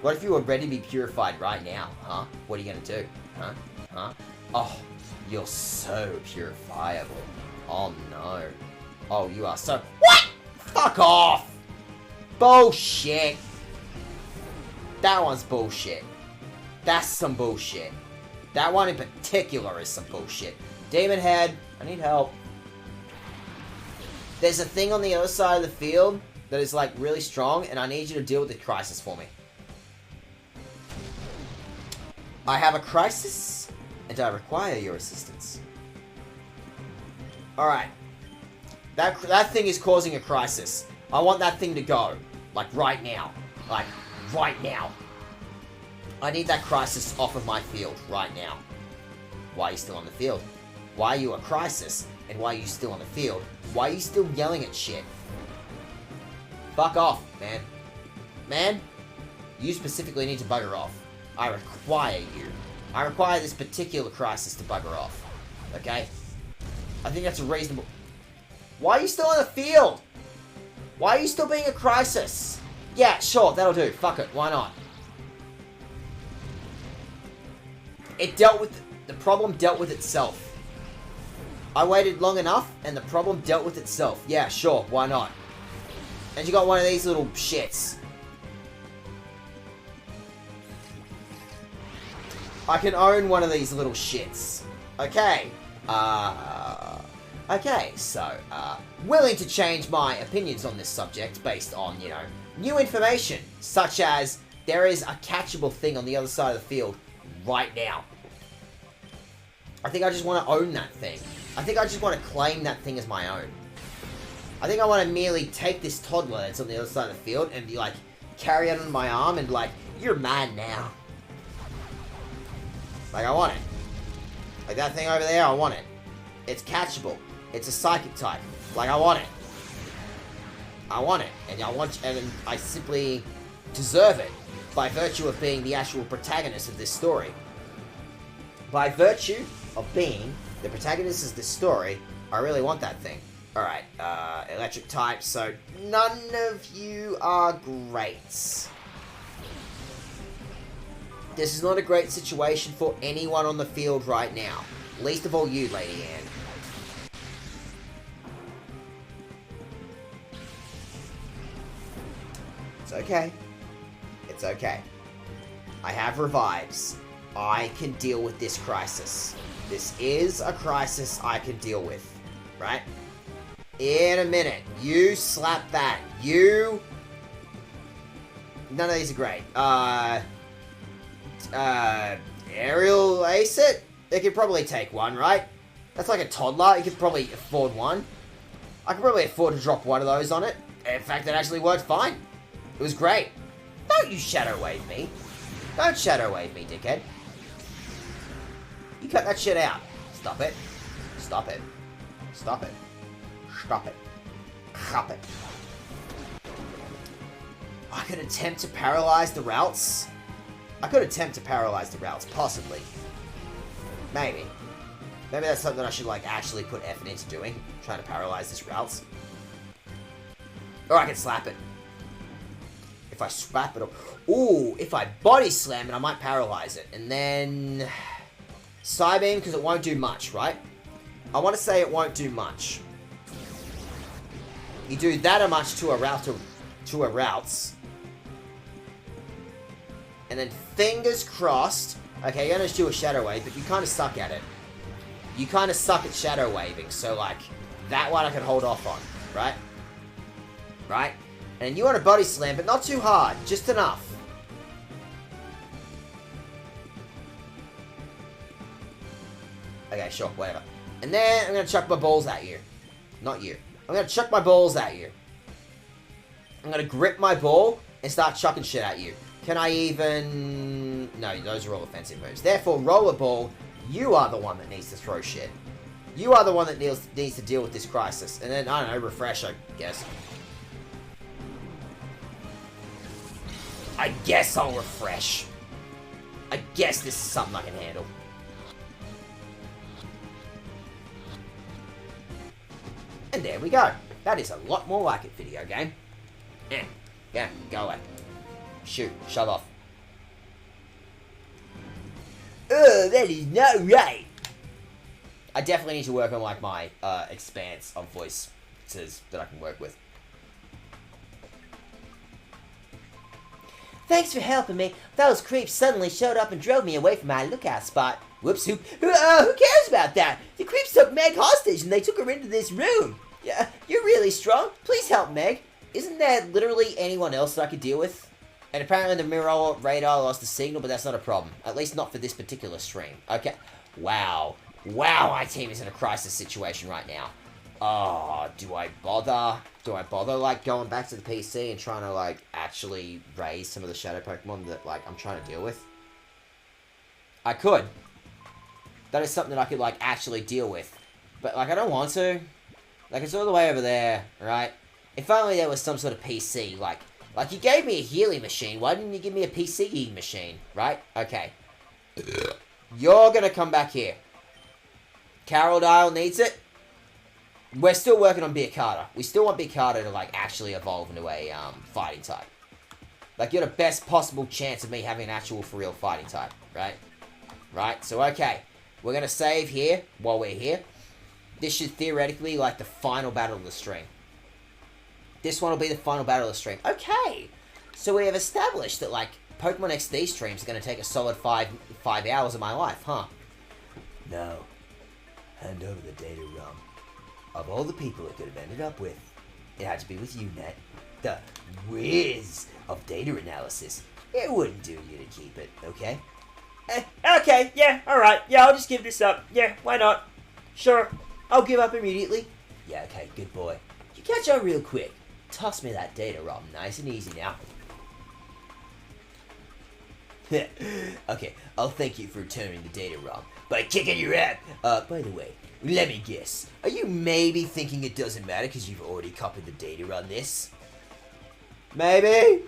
What if you were ready to be purified right now, huh? What are you gonna do? Huh? Huh? Oh, you're so purifiable. Oh no. Oh, you are so... What? Fuck off! Bullshit. That one's bullshit. That's some bullshit. That one in particular is some bullshit. Demon Head, I need help. There's a thing on the other side of the field that is, like, really strong, and I need you to deal with the crisis for me. I have a crisis, and I require your assistance. Alright. That thing is causing a crisis. I want that thing to go. Like, right now. Like, right now. I need that crisis off of my field right now. Why are you still on the field? Why are you a crisis? And why are you still on the field? Why are you still yelling at shit? Fuck off, man. Man, you specifically need to bugger off. I require you. I require this particular crisis to bugger off. Okay? I think that's a reasonable... Why are you still on the field? Why are you still being a crisis? Yeah, sure, that'll do. Fuck it, why not? It dealt with... The problem dealt with itself. I waited long enough, and the problem dealt with itself. Yeah, sure, why not? And you got one of these little shits. I can own one of these little shits. Okay. Okay, so, willing to change my opinions on this subject based on, you know, new information, such as there is a catchable thing on the other side of the field right now. I think I just want to own that thing. I think I just want to claim that thing as my own. I think I want to merely take this toddler that's on the other side of the field and be like, carry it on my arm and be like, you're mine now. Like, I want it. Like that thing over there, I want it. It's catchable. It's a psychic type. Like, I want it. I want it. And I simply deserve it by virtue of being the actual protagonist of this story. By virtue of being the protagonist of this story, I really want that thing. Alright, electric type, so none of you are great. This is not a great situation for anyone on the field right now. Least of all you, Lady Anne. It's okay. It's okay. I have revives. I can deal with this crisis. This is a crisis I can deal with. Right? In a minute. You slap that. You... None of these are great. Aerial ace it? It could probably take one, right? That's like a toddler. You could probably afford one. I could probably afford to drop one of those on it. In fact, it actually worked fine. It was great. Don't you shadow wave me. Don't shadow wave me, dickhead. You cut that shit out. Stop it. Stop it. Stop it. Stop it. Stop it. I could attempt to paralyze the routes. Possibly. Maybe. Maybe that's something I should, like, actually put effort into doing. Trying to paralyze this routes. Or I can slap it. If I slap it up... Ooh, if I body slam it, I might paralyze it. And then... Psybeam, because it won't do much, right? I want to say it won't do much. You do that much to a routes. And then fingers crossed. Okay, you're going to do a Shadow Wave, but you kind of suck at it. You kind of suck at Shadow Waving, so like, that one I can hold off on, right? Right? And you want a Body Slam, but not too hard, just enough. Okay, sure, whatever. And then I'm going to chuck my balls at you. Not you. I'm going to chuck my balls at you. I'm going to grip my ball and start chucking shit at you. Can I even... No, those are all offensive moves. Therefore, Rollerball, you are the one that needs to throw shit. You are the one that needs to deal with this crisis. And then, I don't know, refresh, I guess. I guess I'll refresh. I guess this is something I can handle. And there we go. That is a lot more like it, video game. Yeah, go away. Shoot, shove off. Oh, that is not right. I definitely need to work on like my expanse of voices that I can work with. Thanks for helping me. Those creeps suddenly showed up and drove me away from my lookout spot. Whoops, who cares about that? The creeps took Meg hostage and they took her into this room. Yeah, you're really strong. Please help Meg. Isn't there literally anyone else that I could deal with? And apparently the mirror radar lost the signal, but that's not a problem. At least not for this particular stream. Okay. Wow. Wow, my team is in a crisis situation right now. Oh, do I bother? Do I bother, like, going back to the PC and trying to, like, actually raise some of the shadow Pokemon that, like, I'm trying to deal with? I could. That is something that I could, like, actually deal with. But, like, I don't want to. Like, it's all the way over there, right? If only there was some sort of PC, like, you gave me a healing machine, why didn't you give me a PC machine, right? Okay. You're gonna come back here. Carol Dial needs it. We're still working on Byakuda. We still want Byakuda to, like, actually evolve into a, fighting type. Like, you're the best possible chance of me having an actual, for real fighting type, right? Right? So, okay. We're gonna save here, while we're here. this should theoretically be like the final battle of the stream. This one will be the final battle of the stream. Okay, so we have established that like Pokemon XD streams are going to take a solid five hours of my life, huh? No. Hand over the data ROM. Of all the people it could have ended up with, it had to be with you, Nat. The whiz of data analysis. It wouldn't do you to keep it, okay? Okay, yeah, alright. Yeah, I'll just give this up. Yeah, why not? Sure. I'll give up immediately. Yeah, okay, good boy. You catch on real quick. Toss me that data ROM, nice and easy now. Okay, I'll thank you for returning the data ROM by kicking your ass. By the way, let me guess. Are you maybe thinking it doesn't matter because you've already copied the data on this? Maybe?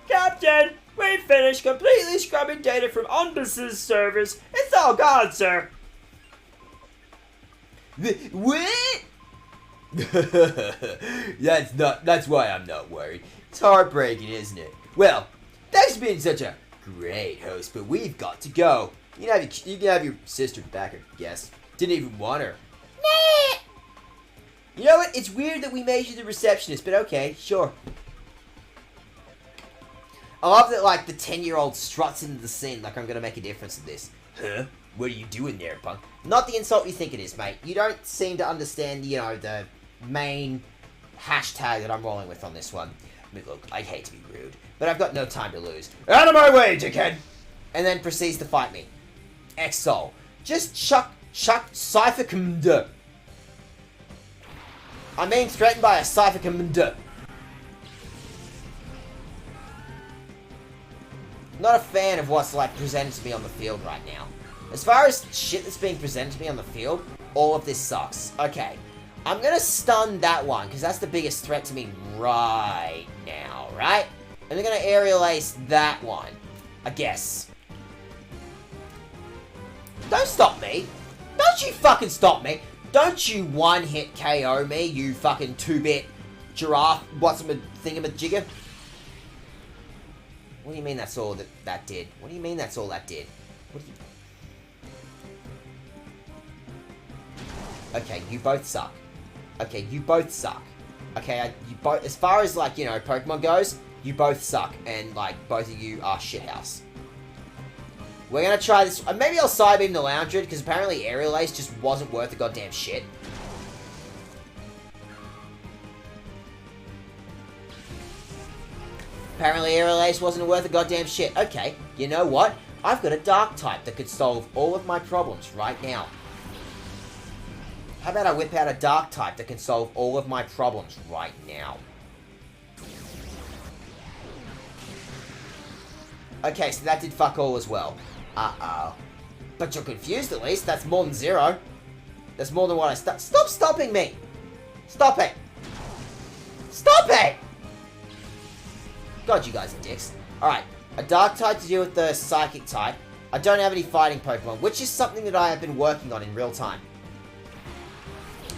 Captain, we finished completely scrubbing data from Ombus's servers. It's all gone, sir. What? That's why I'm not worried. It's heartbreaking, isn't it? Well, thanks for being such a great host, but we've got to go. You can have your sister back, I guess. Didn't even want her. Nah. You know what? It's weird that we made you the receptionist, but okay, sure. I love that, like, the 10-year-old struts into the scene like I'm gonna make a difference in this. Huh? What are you doing there, punk? Not the insult you think it is, mate. You don't seem to understand, you know, the main hashtag that I'm rolling with on this one. I mean, look, I hate to be rude, but I've got no time to lose. Out of my way, dickhead! And then proceeds to fight me. X-Soul. Just chuck, Cypher Commander. I'm being threatened by a Cypher Commander. Not a fan of what's, like, presented to me on the field right now. As far as shit that's being presented to me on the field, all of this sucks. Okay, I'm gonna stun that one, because that's the biggest threat to me right now, right? And I'm gonna aerial ace that one, I guess. Don't stop me. Don't you fucking stop me. Don't you one-hit KO me, you fucking 2-bit giraffe, thingamajigger. What do you mean that's all that did? What do you mean that's all that did? What do you... Okay, you both suck. Okay, you both suck. Okay, you both, as far as, like, you know, Pokemon goes, you both suck, and, like, both of you are shithouse. We're gonna try this. Maybe I'll Psybeam the Loundred, because apparently Aerial Ace just wasn't worth the goddamn shit. Apparently Aerial Ace wasn't worth a goddamn shit. Okay, you know what? I've got a Dark type that could solve all of my problems right now. How about I whip out a Dark type that can solve all of my problems right now? Okay, so that did fuck all as well. Uh-oh. But you're confused at least. That's more than 0. That's more than what I Stop stopping me! Stop it! Stop it! God, you guys are dicks. Alright, a Dark type to deal with the Psychic type. I don't have any fighting Pokemon, which is something that I have been working on in real time.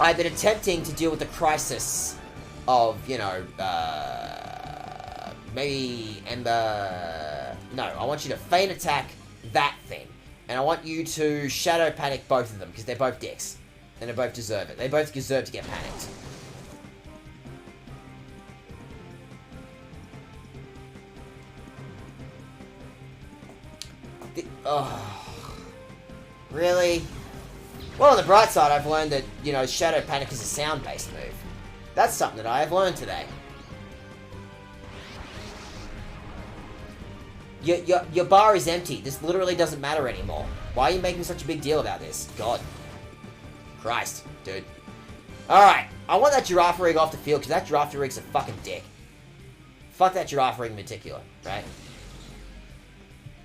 I've been attempting to deal with the crisis of, you know, maybe Ember... No, I want you to Feint Attack that thing. And I want you to Shadow Panic both of them, because they're both dicks. And they both deserve it. They both deserve to get panicked. Oh, really? Well, on the bright side, I've learned that, you know, Shadow Panic is a sound-based move. That's something that I have learned today. Your bar is empty. This literally doesn't matter anymore. Why are you making such a big deal about this? God. Christ, dude. Alright, I want that Girafarig off the field, because that Girafarig's a fucking dick. Fuck that Girafarig in particular, right?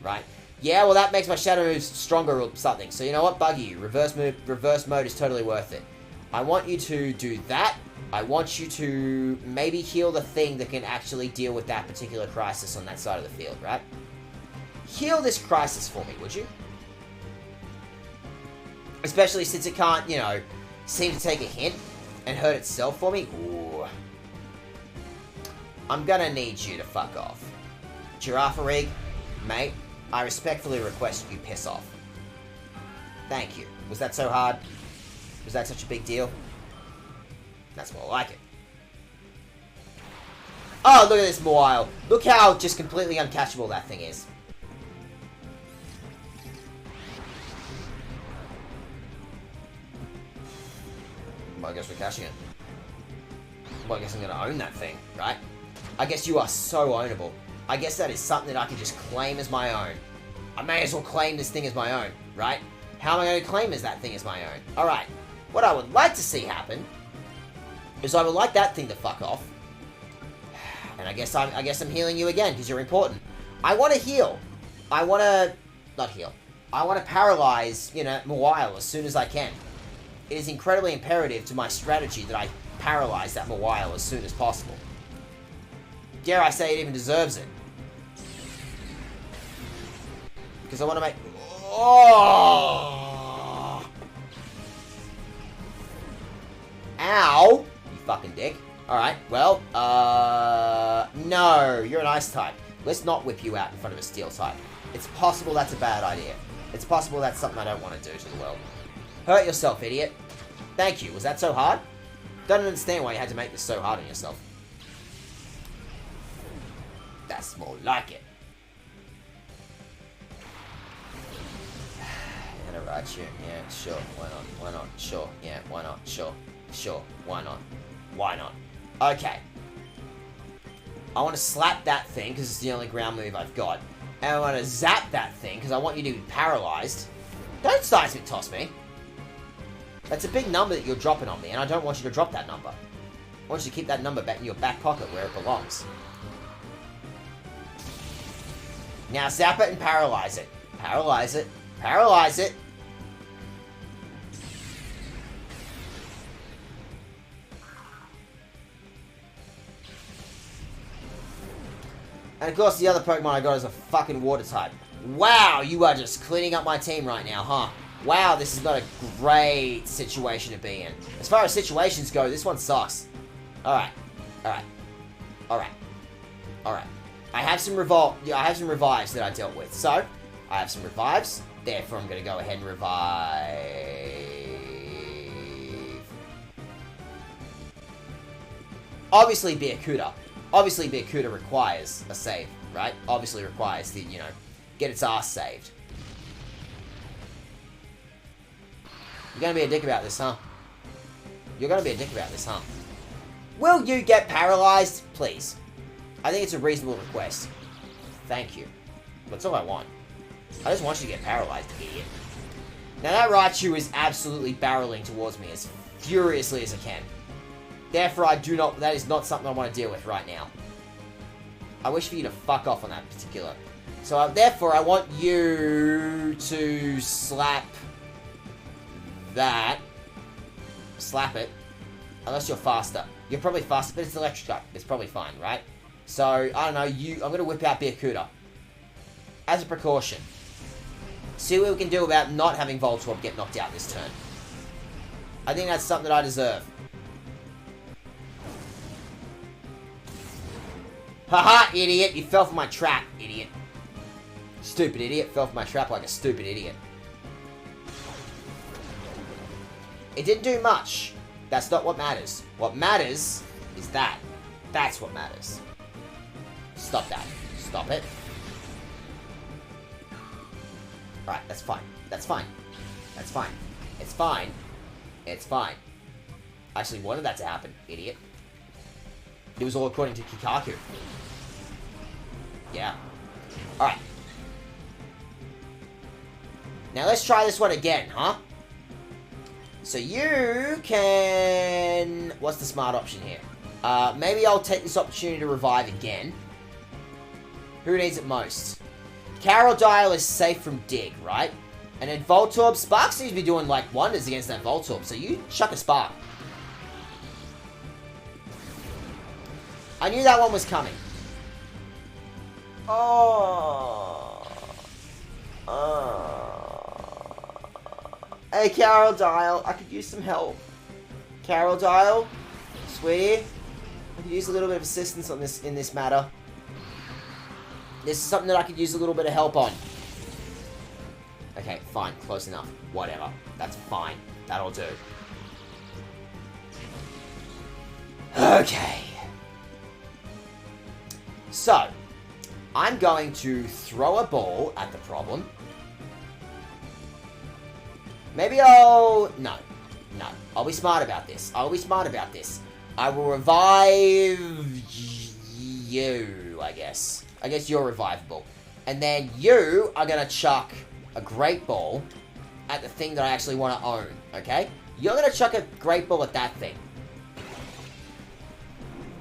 Right? Yeah, well, that makes my shadow moves stronger or something. So you know what? Buggy you. Reverse mode is totally worth it. I want you to do that. I want you to maybe heal the thing that can actually deal with that particular crisis on that side of the field, right? Heal this crisis for me, would you? Especially since it can't, you know, seem to take a hint and hurt itself for me. Ooh. I'm gonna need you to fuck off. Girafarig, mate. I respectfully request you piss off. Thank you. Was that so hard? Was that such a big deal? That's more like it. Oh, look at this Mawile. Look how just completely uncatchable that thing is. Well, I guess we're catching it. Well, I guess I'm gonna own that thing, right? I guess you are so ownable. I guess that is something that I can just claim as my own. I may as well claim this thing as my own, right? How am I going to claim as that thing as my own? Alright, what I would like to see happen is I would like that thing to fuck off. And I guess I'm healing you again, because you're important. I want to heal. I want to... Not heal. I want to paralyze, you know, Mawile as soon as I can. It is incredibly imperative to my strategy that I paralyze that Mawile as soon as possible. Dare I say it even deserves it. Because I want to make... Oh! Ow! You fucking dick. Alright, well, no, you're an ice type. Let's not whip you out in front of a steel type. It's possible that's a bad idea. It's possible that's something I don't want to do to the world. Hurt yourself, idiot. Thank you. Was that so hard? Don't understand why you had to make this so hard on yourself. That's more like it. Alright, yeah, sure, why not, sure, yeah, why not, sure, why not, okay. I want to slap that thing, because it's the only ground move I've got, and I want to zap that thing, because I want you to be paralyzed. Don't seismic toss me. That's a big number that you're dropping on me, and I don't want you to drop that number. I want you to keep that number back in your back pocket where it belongs. Now zap it and paralyze it. Paralyze it. Paralyze it. And of course the other Pokemon I got is a fucking water type. Wow, you are just cleaning up my team right now, huh? Wow, this is not a great situation to be in. As far as situations go, this one sucks. Alright. Alright. Alright. Alright. I have some revives that I dealt with. So, I have some revives. Therefore, I'm going to go ahead and revive. Obviously, Barracuda. Obviously, Barracuda requires a save, right? Obviously requires to, you know, get its ass saved. You're going to be a dick about this, huh? You're going to be a dick about this, huh? Will you get paralyzed? Please. I think it's a reasonable request. Thank you. That's all I want. I just want you to get paralyzed, idiot. Now that Raichu is absolutely barreling towards me as furiously as it can. Therefore, that is not something I want to deal with right now. I wish for you to fuck off on that particular. So, therefore, I want you to slap that. Slap it. Unless you're faster. You're probably faster, but it's electric type. It's probably fine, right? So, I don't know, I'm going to whip out Barracuda. As a precaution. See what we can do about not having Voltorb get knocked out this turn. I think that's something that I deserve. Haha, idiot! You fell for my trap, idiot. Stupid idiot. Fell for my trap like a stupid idiot. It didn't do much. That's not what matters. What matters is that. That's what matters. Stop that. Stop it. Alright, that's fine. That's fine. That's fine. It's fine. It's fine. I actually wanted that to happen, idiot. It was all according to Kikaku. Yeah. Alright. Now let's try this one again, huh? So you can... What's the smart option here? Maybe I'll take this opportunity to revive again. Who needs it most? Carodile is safe from Dig, right? And then Voltorb, Spark seems to be doing like wonders against that Voltorb, so you chuck a Spark. I knew that one was coming. Hey, Carodile, I could use some help. Carodile, sweetie, I could use a little bit of assistance on in this matter. This is something that I could use a little bit of help on. Okay, fine, close enough. Whatever. That's fine. That'll do. Okay. So, I'm going to throw a ball at the problem. Maybe I'll... No. I'll be smart about this. I will revive you, I guess. I guess you're revivable. And then you are going to chuck a great ball at the thing that I actually want to own, okay? You're going to chuck a great ball at that thing.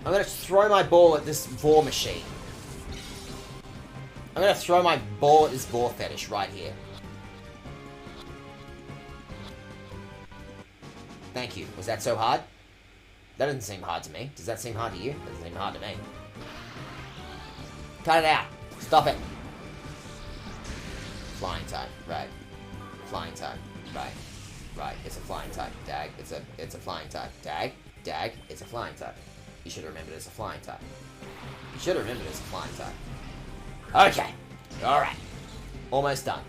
I'm going to throw my ball at this Vor machine. I'm going to throw my ball at this Vor fetish right here. Thank you. Was that so hard? That doesn't seem hard to me. Does that seem hard to you? Doesn't seem hard to me. Cut it out. Stop it. Flying type. Right. Flying type. Right. Right. It's a flying type. Dag. It's a flying type. Dag. Dag. It's a flying type. You should have remembered it's a flying type. You should have remembered it's a flying type. Okay. Alright. Almost done.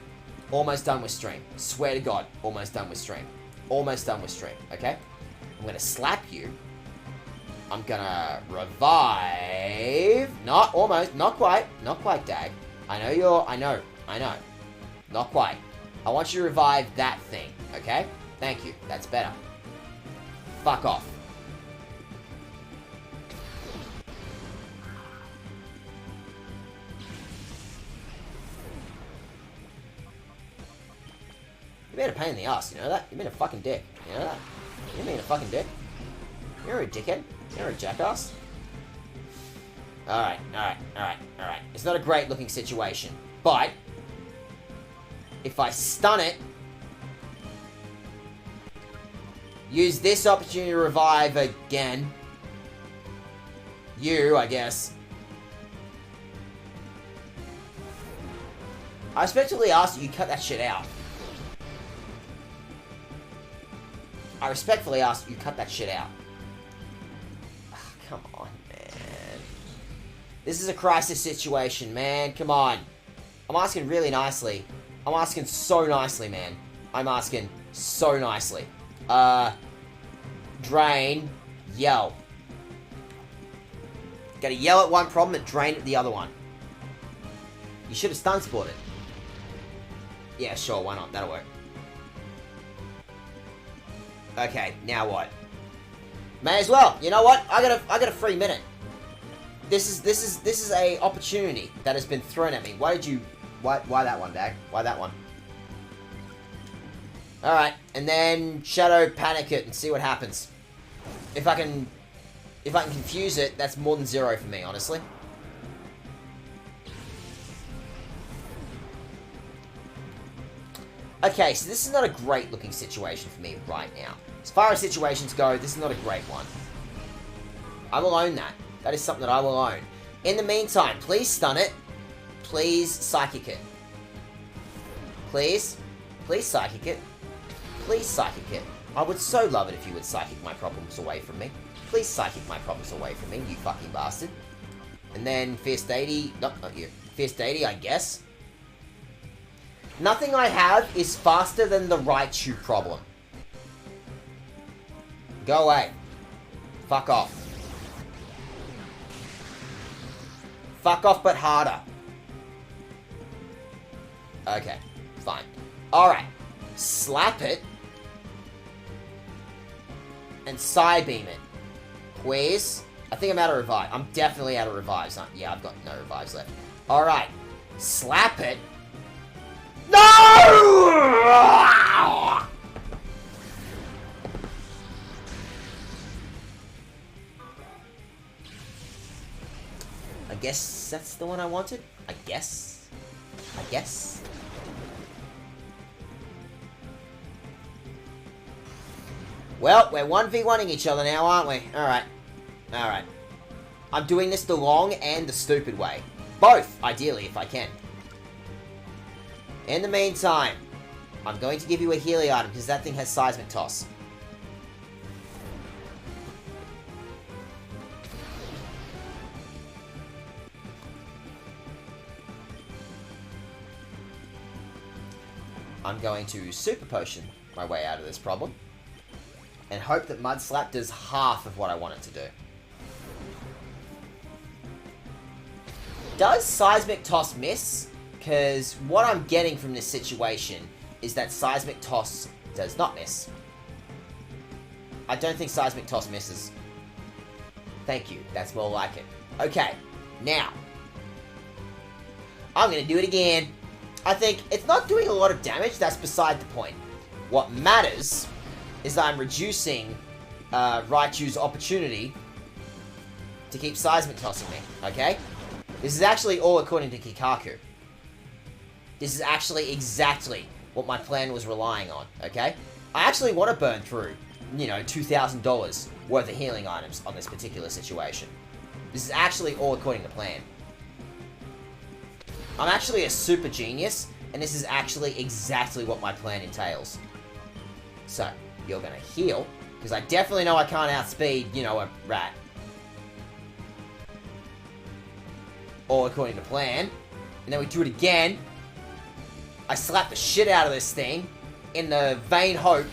Almost done with stream. Swear to God. Almost done with stream. Almost done with stream. Okay? I'm gonna slap you. I'm gonna revive. Not almost. Not quite. Not quite, Dag. I know. Not quite. I want you to revive that thing. Okay? Thank you. That's better. Fuck off. You've been a pain in the ass, you know that? You've been a fucking dick. You know that? You've been a fucking dick. You're a dickhead. You're a jackass. Alright. It's not a great looking situation, but if I stun it, use this opportunity to revive again. You, I guess. I respectfully ask that you cut that shit out. I respectfully ask you cut that shit out. Oh, come on, man. This is a crisis situation, man. Come on. I'm asking really nicely. I'm asking so nicely, man. I'm asking so nicely. Drain. Yell. Gotta yell at one problem and drain at the other one. You should have stun sported. Yeah, sure, why not? That'll work. Okay, now what? May as well. You know what? I got a free minute. This is a opportunity that has been thrown at me. Why that one, Dag? Why that one? Alright, and then Shadow Panic it and see what happens. If I can confuse it, that's more than 0 for me, honestly. Okay, so this is not a great looking situation for me right now. As far as situations go, this is not a great one. I will own that. That is something that I will own. In the meantime, please stun it. Please psychic it. Please. Please psychic it. Please psychic it. I would so love it if you would psychic my problems away from me. Please psychic my problems away from me, you fucking bastard. And then Fierce Deity. No, not you. Fierce Deity, I guess. Nothing I have is faster than the Raichu problem. Go away. Fuck off. Fuck off, but harder. Okay, fine. Alright. Slap it. And Psybeam it. Please. I think I'm out of revive. I'm definitely out of revives. Yeah, I've got no revives left. Alright. Slap it. No! I guess that's the one I wanted. I guess. Well, we're 1v1ing each other now, aren't we? Alright. I'm doing this the long and the stupid way. Both, ideally, if I can. In the meantime, I'm going to give you a Healy item because that thing has Seismic Toss. I'm going to Super Potion my way out of this problem and hope that Mud Slap does half of what I want it to do. Does Seismic Toss miss? Because what I'm getting from this situation is that Seismic Toss does not miss. I don't think Seismic Toss misses. Thank you. That's more like it. Okay. Now. I'm going to do it again. I think it's not doing a lot of damage. That's beside the point. What matters is that I'm reducing Raichu's opportunity to keep Seismic Tossing me. Okay? This is actually all according to Kikaku. This is actually exactly what my plan was relying on. Okay? I actually want to burn through, you know, $2,000 worth of healing items on this particular situation. This is actually all according to plan. I'm actually a super genius, and this is actually exactly what my plan entails. So, you're gonna heal, because I definitely know I can't outspeed, you know, a rat. All according to plan. And then we do it again. I slap the shit out of this thing, in the vain hope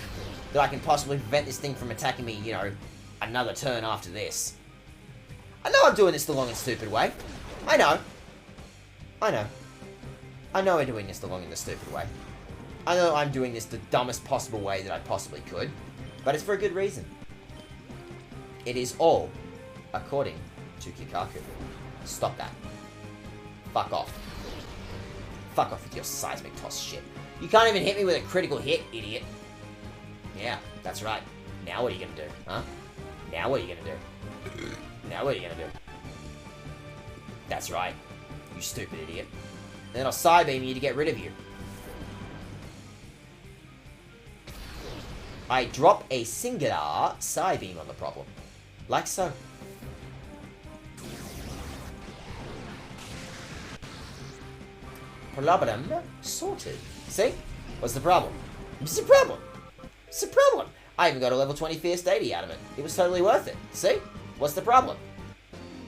that I can possibly prevent this thing from attacking me, you know, another turn after this. I know I'm doing this the long and stupid way. I know. I know. I know I'm doing this the long and the stupid way. I know I'm doing this the dumbest possible way that I possibly could. But it's for a good reason. It is all according to Kikaku. Stop that. Fuck off. Fuck off with your Seismic Toss shit. You can't even hit me with a critical hit, idiot. Yeah, that's right. Now what are you gonna do, huh? Now what are you gonna do? Now what are you gonna do? That's right. You stupid idiot. And then I'll Psybeam you to get rid of you. I drop a singular Psybeam on the problem. Like so. Problem sorted. See? What's the problem? What's the problem? What's the problem? I even got a level 20 Fierce Deity out of it. It was totally worth it. See? What's the problem?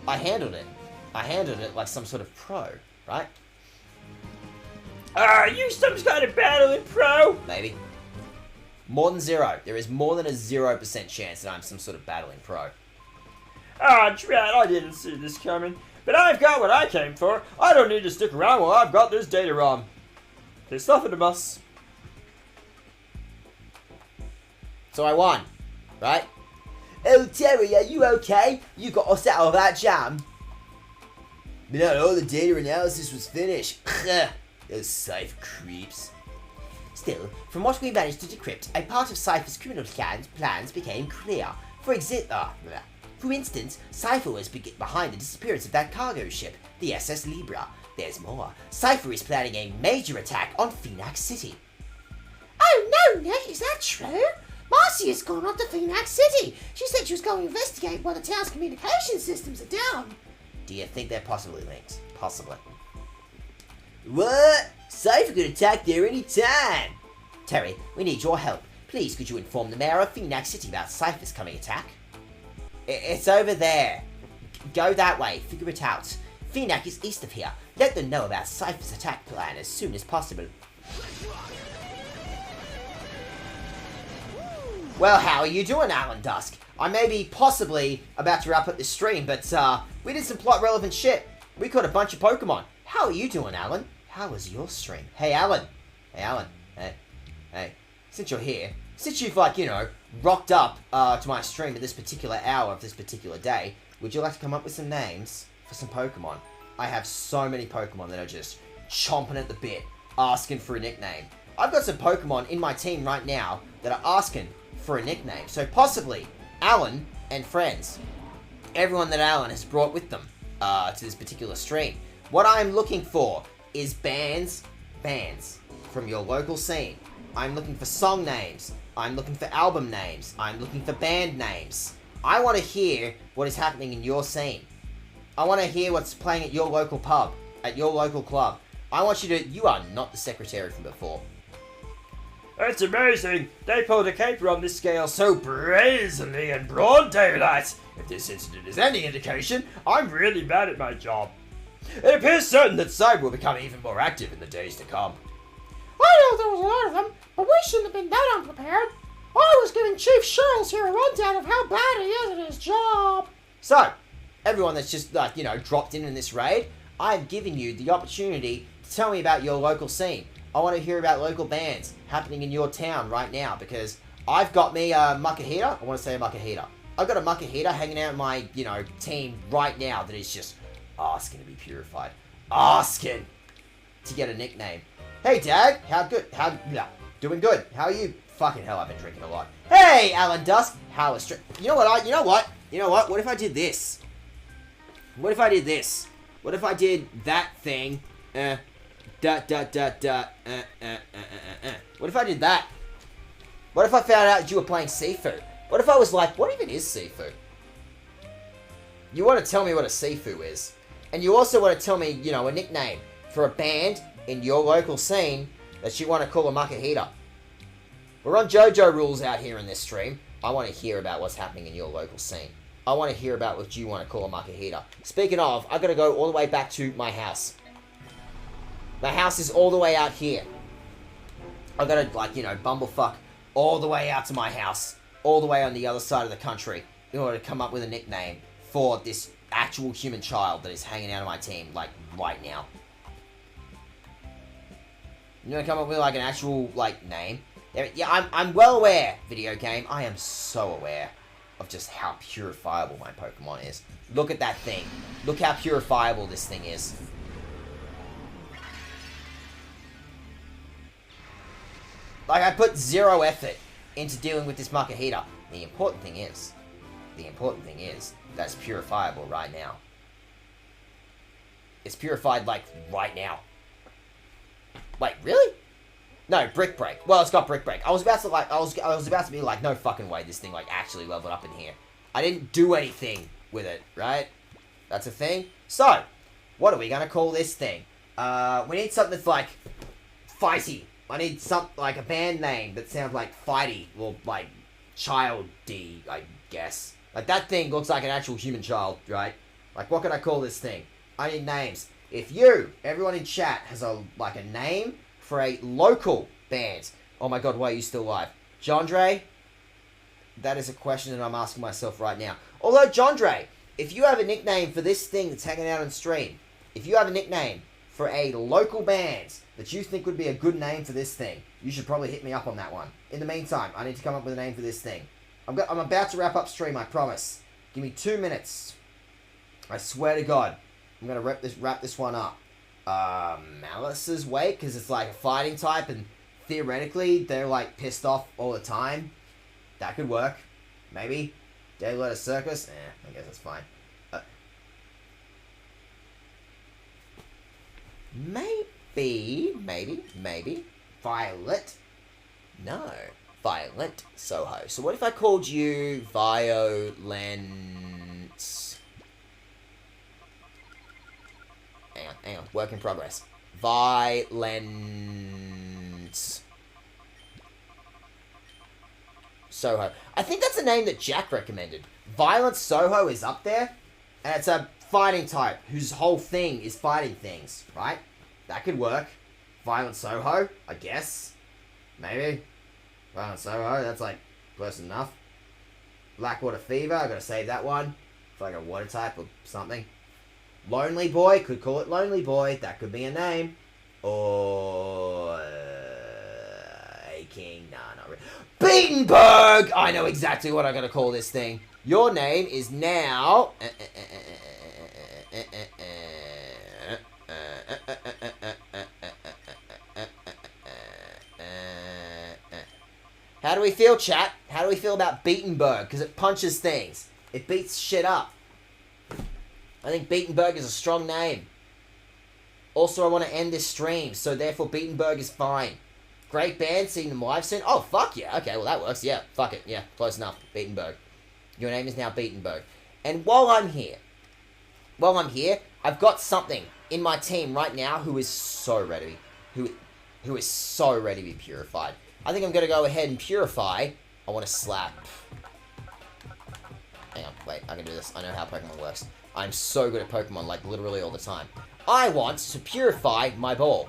I handled it. I handled it like some sort of pro, right? Are you some kind of battling pro? Maybe. More than zero. There is more than a 0% chance that I'm some sort of battling pro. Ah, drat, I didn't see this coming. But I've got what I came for. I don't need to stick around while I've got this data ROM. There's nothing to us. So I won, right? Oh, Terry, are you okay? You got us out of that jam. But not all the data analysis was finished. Those Cypher creeps. Still, from what we managed to decrypt, a part of Cypher's criminal plans became clear. For instance, Cypher was behind the disappearance of that cargo ship, the SS Libra. There's more. Cypher is planning a major attack on Phoenix City. Oh no, Nick, is that true? Marcy has gone off to Phoenix City. She said she was going to investigate why the town's communication systems are down. Do you think they're possibly linked? Possibly. What? Cypher could attack there any time. Terry, we need your help. Please, could you inform the mayor of Phoenix City about Cypher's coming attack? It's over there. Go that way. Figure it out. Phoenix is east of here. Let them know about Cypher's attack plan as soon as possible. Well, how are you doing, Alan Dusk? I may be possibly about to wrap up this stream, but we did some plot-relevant shit. We caught a bunch of Pokemon. How are you doing, Alan? How was your stream? Hey, Alan. Hey, Alan. Hey. Since you're here, since you've, like, you know, rocked up to my stream at this particular hour of this particular day, would you like to come up with some names for some Pokemon? I have so many Pokemon that are just chomping at the bit, asking for a nickname. I've got some Pokemon in my team right now that are asking for a nickname. So possibly Alan and friends. Everyone that Alan has brought with them to this particular stream. What I'm looking for is bands from your local scene. I'm looking for song names. I'm looking for album names. I'm looking for band names. I want to hear what is happening in your scene. I want to hear what's playing at your local pub, at your local club. I want you to... You are not the secretary from before. That's amazing. They pulled a caper on this scale so brazenly in broad daylight. If this incident is any indication, I'm really bad at my job. It appears certain that Cyber will become even more active in the days to come. I know there was a lot of them, but we shouldn't have been that unprepared. I was giving Chief Charles here a rundown of how bad he is at his job. So, everyone that's just, like, you know, dropped in this raid, I've given you the opportunity to tell me about your local scene. I want to hear about local bands happening in your town right now, because I've got me a Makahita. I want to say a Makahita. I've got a Makahita hanging out in my, team right now that is just asking to be purified. Asking to get a nickname. Hey, Dag. Doing good. How are you? Fucking hell, I've been drinking a lot. Hey, Alan Dusk. How is You know what? What if I did this? What if I did this? What if I did that thing? What if I did that? What if I found out that you were playing Sifu? What if I was like, what even is Sifu? You want to tell me what a Sifu is. And you also want to tell me, a nickname for a band in your local scene that you want to call a Makahita. We're on JoJo rules out here in this stream. I want to hear about what's happening in your local scene. I want to hear about what you want to call a Makahita. Speaking of, I've got to go all the way back to my house. My house is all the way out here. I've got to, bumblefuck all the way out to my house. All the way on the other side of the country. In order to come up with a nickname for this actual human child that is hanging out on my team, right now. You want to come up with, an actual, name? Yeah, I'm well aware, video game. I am so aware of just how purifiable my Pokemon is. Look at that thing. Look how purifiable this thing is. I put zero effort into dealing with this Makahita. The important thing is that it's purifiable right now. It's purified, right now. Wait, really? No, Brick Break. Well, it's got Brick Break. I was about to, I was about to be like, no fucking way this thing, actually leveled up in here. I didn't do anything with it, right? That's a thing. So, what are we gonna call this thing? We need something that's, fighty. I need a band name that sounds like fighty, or, childy, I guess. That thing looks like an actual human child, right? What can I call this thing? I need names. If you, everyone in chat, has a name for a local band. Oh my god, why are you still alive? Jondre? That is a question that I'm asking myself right now. Although, Jondre, if you have a nickname for this thing that's hanging out on stream, if you have a nickname for a local band that you think would be a good name for this thing, you should probably hit me up on that one. In the meantime, I need to come up with a name for this thing. I'm about to wrap up stream, I promise. Give me 2 minutes. I swear to God, I'm going to wrap this one up. Malice's Wake, because it's a fighting type, and theoretically, they're pissed off all the time. That could work. Maybe. Daget Circus? I guess that's fine. Maybe. Violet? No. Violent Soho. So what if I called you Violent... Hang on. Work in progress. Violent... Soho. I think that's a name that Jack recommended. Violent Soho is up there, and it's a fighting type whose whole thing is fighting things, right? That could work. Violent Soho, I guess. Maybe. Violent Soho, that's close enough. Blackwater Fever, I gotta save that one. It's a water type or something. Lonely Boy, could call it Lonely Boy. That could be a name. Or... King, nah, not really. Beatenberg! I know exactly what I'm gonna call this thing. Your name is now... How do we feel, chat? How do we feel about Beatenberg? Because it punches things. It beats shit up. I think Beatenberg is a strong name. Also, I want to end this stream, so therefore Beatenberg is fine. Great band, seeing them live soon. Oh, fuck yeah. Okay, well that works. Yeah, fuck it. Yeah, close enough. Beatenberg. Your name is now Beatenberg. And while I'm here, I've got something in my team right now who is so ready. Who is so ready to be purified. I think I'm going to go ahead and purify. I want to slap. Hang on, wait, I can do this. I know how Pokemon works. I'm so good at Pokemon, literally all the time. I want to purify my ball.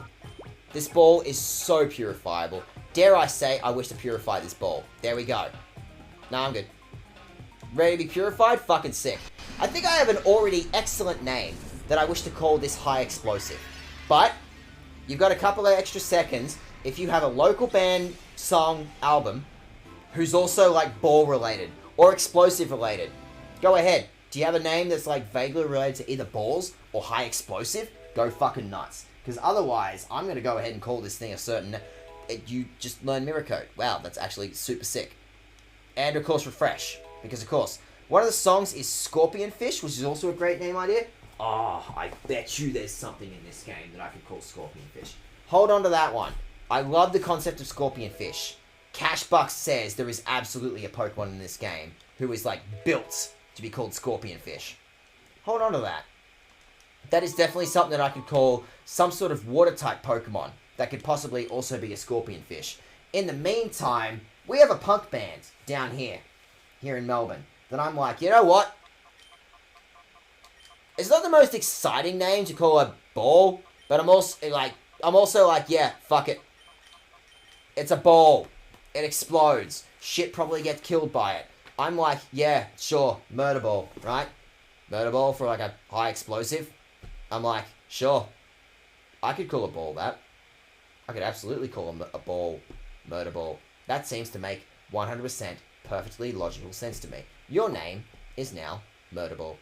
This ball is so purifiable. Dare I say, I wish to purify this ball. There we go. Nah, I'm good. Ready to be purified? Fucking sick. I think I have an already excellent name that I wish to call this high explosive. But you've got a couple of extra seconds if you have a local band song album who's also like ball related or explosive related. Go ahead. Do you have a name that's like vaguely related to either balls or high explosive? Go fucking nuts. Because otherwise, I'm going to go ahead and call this thing a certain... You just learn mirror code. Wow, that's actually super sick. And of course, refresh. Because of course, one of the songs is Scorpion Fish, which is also a great name idea. Oh, I bet you there's something in this game that I could call Scorpion Fish. Hold on to that one. I love the concept of Scorpion Fish. Cashbucks says there is absolutely a Pokemon in this game who is like built to be called Scorpion Fish. Hold on to that. That is definitely something that I could call some sort of water-type Pokemon that could possibly also be a Scorpion Fish. In the meantime, we have a punk band down here in Melbourne, that I'm like, you know what? It's not the most exciting name to call a ball, but I'm also like, yeah, fuck it. It's a ball. It explodes. Shit probably gets killed by it. I'm like, yeah, sure, murder ball, right? Murder ball for like a high explosive. I'm like, sure. I could call a ball that. I could absolutely call a ball murder ball. That seems to make 100% perfectly logical sense to me. Your name is now Murder Ball.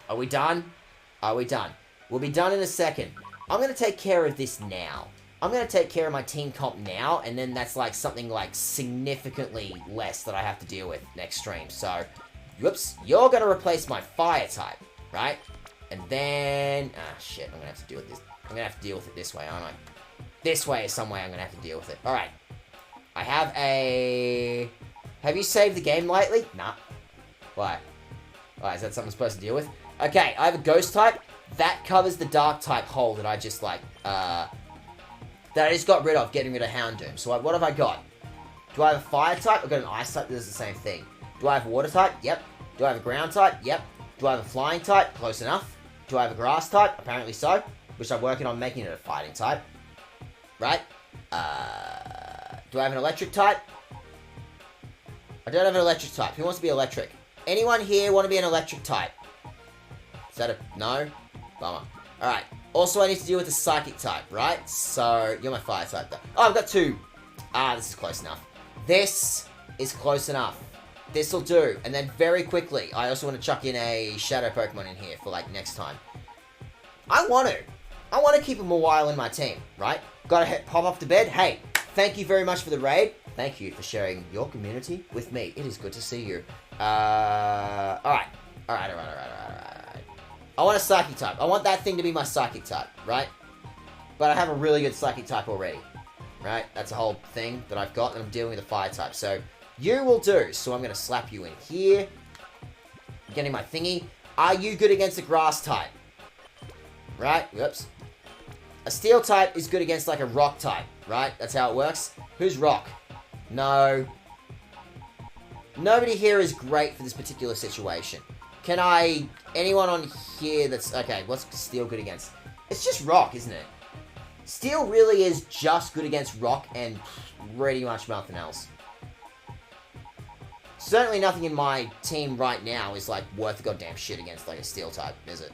Are we done? Are we done? We'll be done in a second. I'm going to take care of this now. I'm going to take care of my team comp now, and then that's like something like significantly less that I have to deal with next stream. So, whoops, you're going to replace my fire type, right? And then, shit, I'm going to have to deal with this. I'm going to have to deal with it this way, aren't I? This way is some way I'm going to have to deal with it. Alright. I have a... Have you saved the game lately? Nah. Why? Why, is that something I'm supposed to deal with? Okay, I have a ghost type. That covers the dark type hole that I just, like, that I just got rid of, getting rid of Houndoom. So, what have I got? Do I have a fire type? I've got an ice type that does the same thing. Do I have a water type? Yep. Do I have a ground type? Yep. Do I have a flying type? Close enough. Do I have a grass type? Apparently so. Which I'm working on making it a fighting type. Right? Do I have an electric type? I don't have an electric type. Who wants to be electric? Anyone here want to be an electric type? Is that a no? Bummer. Alright. Also, I need to deal with the psychic type, right? So, you're my fire type, though. Oh, I've got two. This is close enough. This is close enough. This'll do. And then very quickly, I also want to chuck in a shadow Pokemon in here for, like, next time. I want to keep them a while in my team, right? Gotta pop off to bed. Hey, thank you very much for the raid. Thank you for sharing your community with me. It is good to see you. Alright. I want a psychic type. I want that thing to be my psychic type, right? But I have a really good psychic type already, right? That's a whole thing that I've got, and I'm dealing with a fire type. So, you will do. So I'm going to slap you in here. Getting my thingy. Are you good against a grass type? Right? Whoops. A steel type is good against, like, a rock type, right? That's how it works. Who's rock? No. Nobody here is great for this particular situation. Can I... Anyone on here that's... Okay, what's steel good against? It's just rock, isn't it? Steel really is just good against rock and pretty much nothing else. Certainly nothing in my team right now is, like, worth the goddamn shit against, like, a steel type, is it?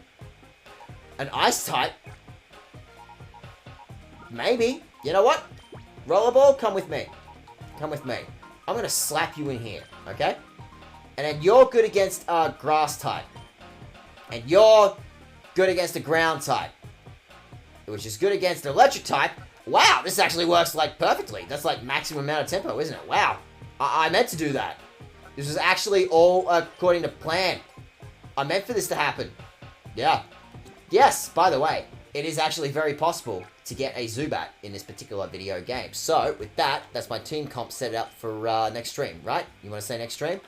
An ice type? Maybe. You know what? Rollerball, come with me. Come with me. I'm going to slap you in here, okay? And then you're good against a grass type. And you're good against a ground type. Which is good against an electric type. Wow, this actually works, like, perfectly. That's, like, maximum amount of tempo, isn't it? Wow. I meant to do that. This was actually all according to plan. I meant for this to happen. Yeah. Yes, by the way, it is actually very possible to get a Zubat in this particular video game. So, with that, that's my team comp set up for next stream, right? You want to say next stream?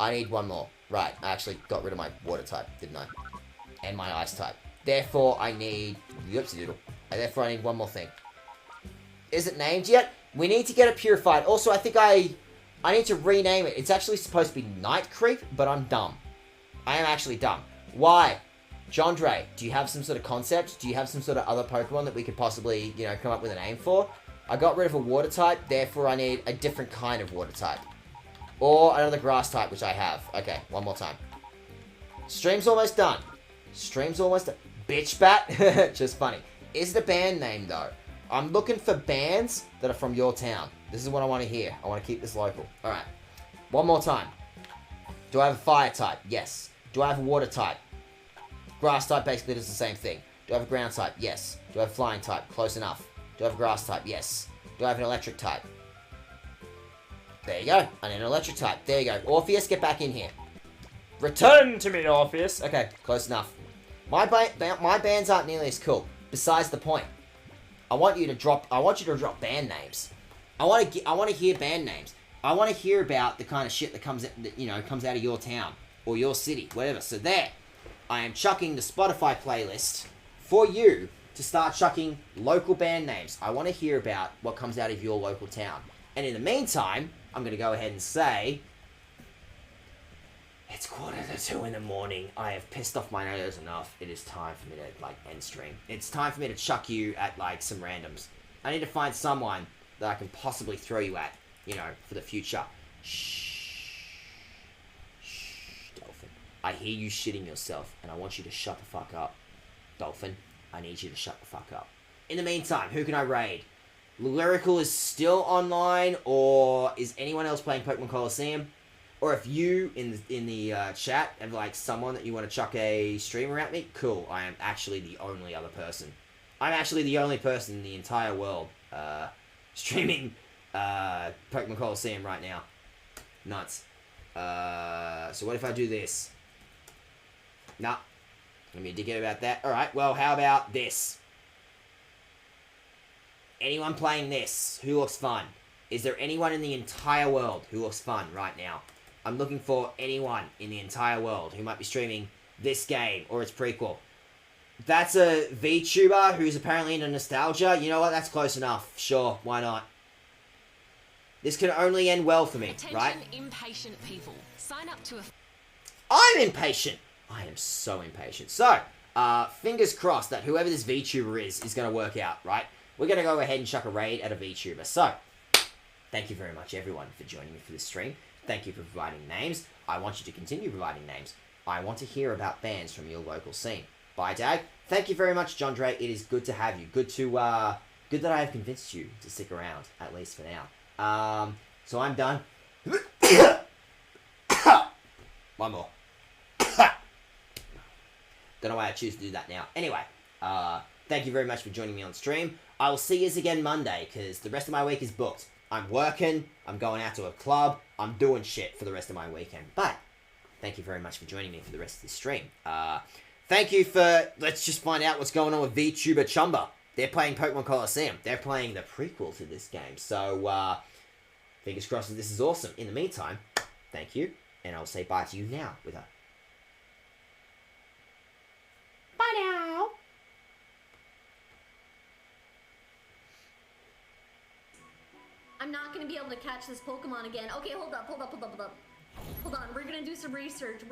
I need one more. Right, I actually got rid of my water type, didn't I? And my ice type. Therefore, I need... Oopsie-doodle. Therefore, I need one more thing. Is it named yet? We need to get it purified. Also, I think I need to rename it. It's actually supposed to be Night Creep, but I'm dumb. I am actually dumb. Why? Jandre, do you have some sort of concept? Do you have some sort of other Pokemon that we could possibly, you know, come up with a name for? I got rid of a water type, therefore I need a different kind of water type. Or another grass type, which I have. Okay, one more time. Stream's almost done. Stream's almost a bitch bat. Just funny. Is the band name though? I'm looking for bands that are from your town. This is what I want to hear. I want to keep this local. Alright. One more time. Do I have a fire type? Yes. Do I have a water type? Grass type basically does the same thing. Do I have a ground type? Yes. Do I have a flying type? Close enough. Do I have a grass type? Yes. Do I have an electric type? There you go. I need an electric type. There you go. Orpheus, get back in here. Return to me, Orpheus. Okay, close enough. My bands aren't nearly as cool. Besides the point. I want you to drop band names. I want to hear band names. I want to hear about the kind of shit that comes out of your town or your city, whatever. So there, I am chucking the Spotify playlist for you to start chucking local band names. I want to hear about what comes out of your local town. And in the meantime, I'm going to go ahead and say, it's 1:45 in the morning. I have pissed off my neighbors enough. It is time for me to, end stream. It's time for me to chuck you at, some randoms. I need to find someone that I can possibly throw you at, for the future. Shh, Dolphin. I hear you shitting yourself, and I want you to shut the fuck up. Dolphin, I need you to shut the fuck up. In the meantime, who can I raid? Lyrical is still online, or is anyone else playing Pokemon Coliseum? Or if you, in the chat, have, someone that you want to chuck a streamer at me, cool. I am actually the only other person. I'm actually the only person in the entire world streaming Pokemon Coliseum right now. Nuts. So what if I do this? Nah. Let me dig about that. Alright, well, how about this? Anyone playing this? Who looks fun? Is there anyone in the entire world who looks fun right now? I'm looking for anyone in the entire world who might be streaming this game or its prequel. That's a VTuber who's apparently into nostalgia. You know what? That's close enough. Sure, why not? This can only end well for me, Attention, right? impatient people. Sign up to a... I'm impatient! I am so impatient. So, fingers crossed that whoever this VTuber is going to work out, right? We're going to go ahead and chuck a raid at a VTuber. So, thank you very much, everyone, for joining me for this stream. Thank you for providing names. I want you to continue providing names. I want to hear about bands from your local scene. Bye, Dag. Thank you very much, John Dre. It is good to have you. Good that I have convinced you to stick around, at least for now. So I'm done. One more. Don't know why I choose to do that now. Anyway, thank you very much for joining me on stream. I will see you again Monday, because the rest of my week is booked. I'm working, I'm going out to a club, I'm doing shit for the rest of my weekend. But, thank you very much for joining me for the rest of this stream. Thank you for... Let's just find out what's going on with VTuber Chumba. They're playing Pokemon Coliseum. They're playing the prequel to this game. So, fingers crossed that this is awesome. In the meantime, thank you. And I'll say bye to you now with a... Bye now. I'm not gonna be able to catch this Pokemon again. Okay, hold up. Hold on, we're gonna do some research.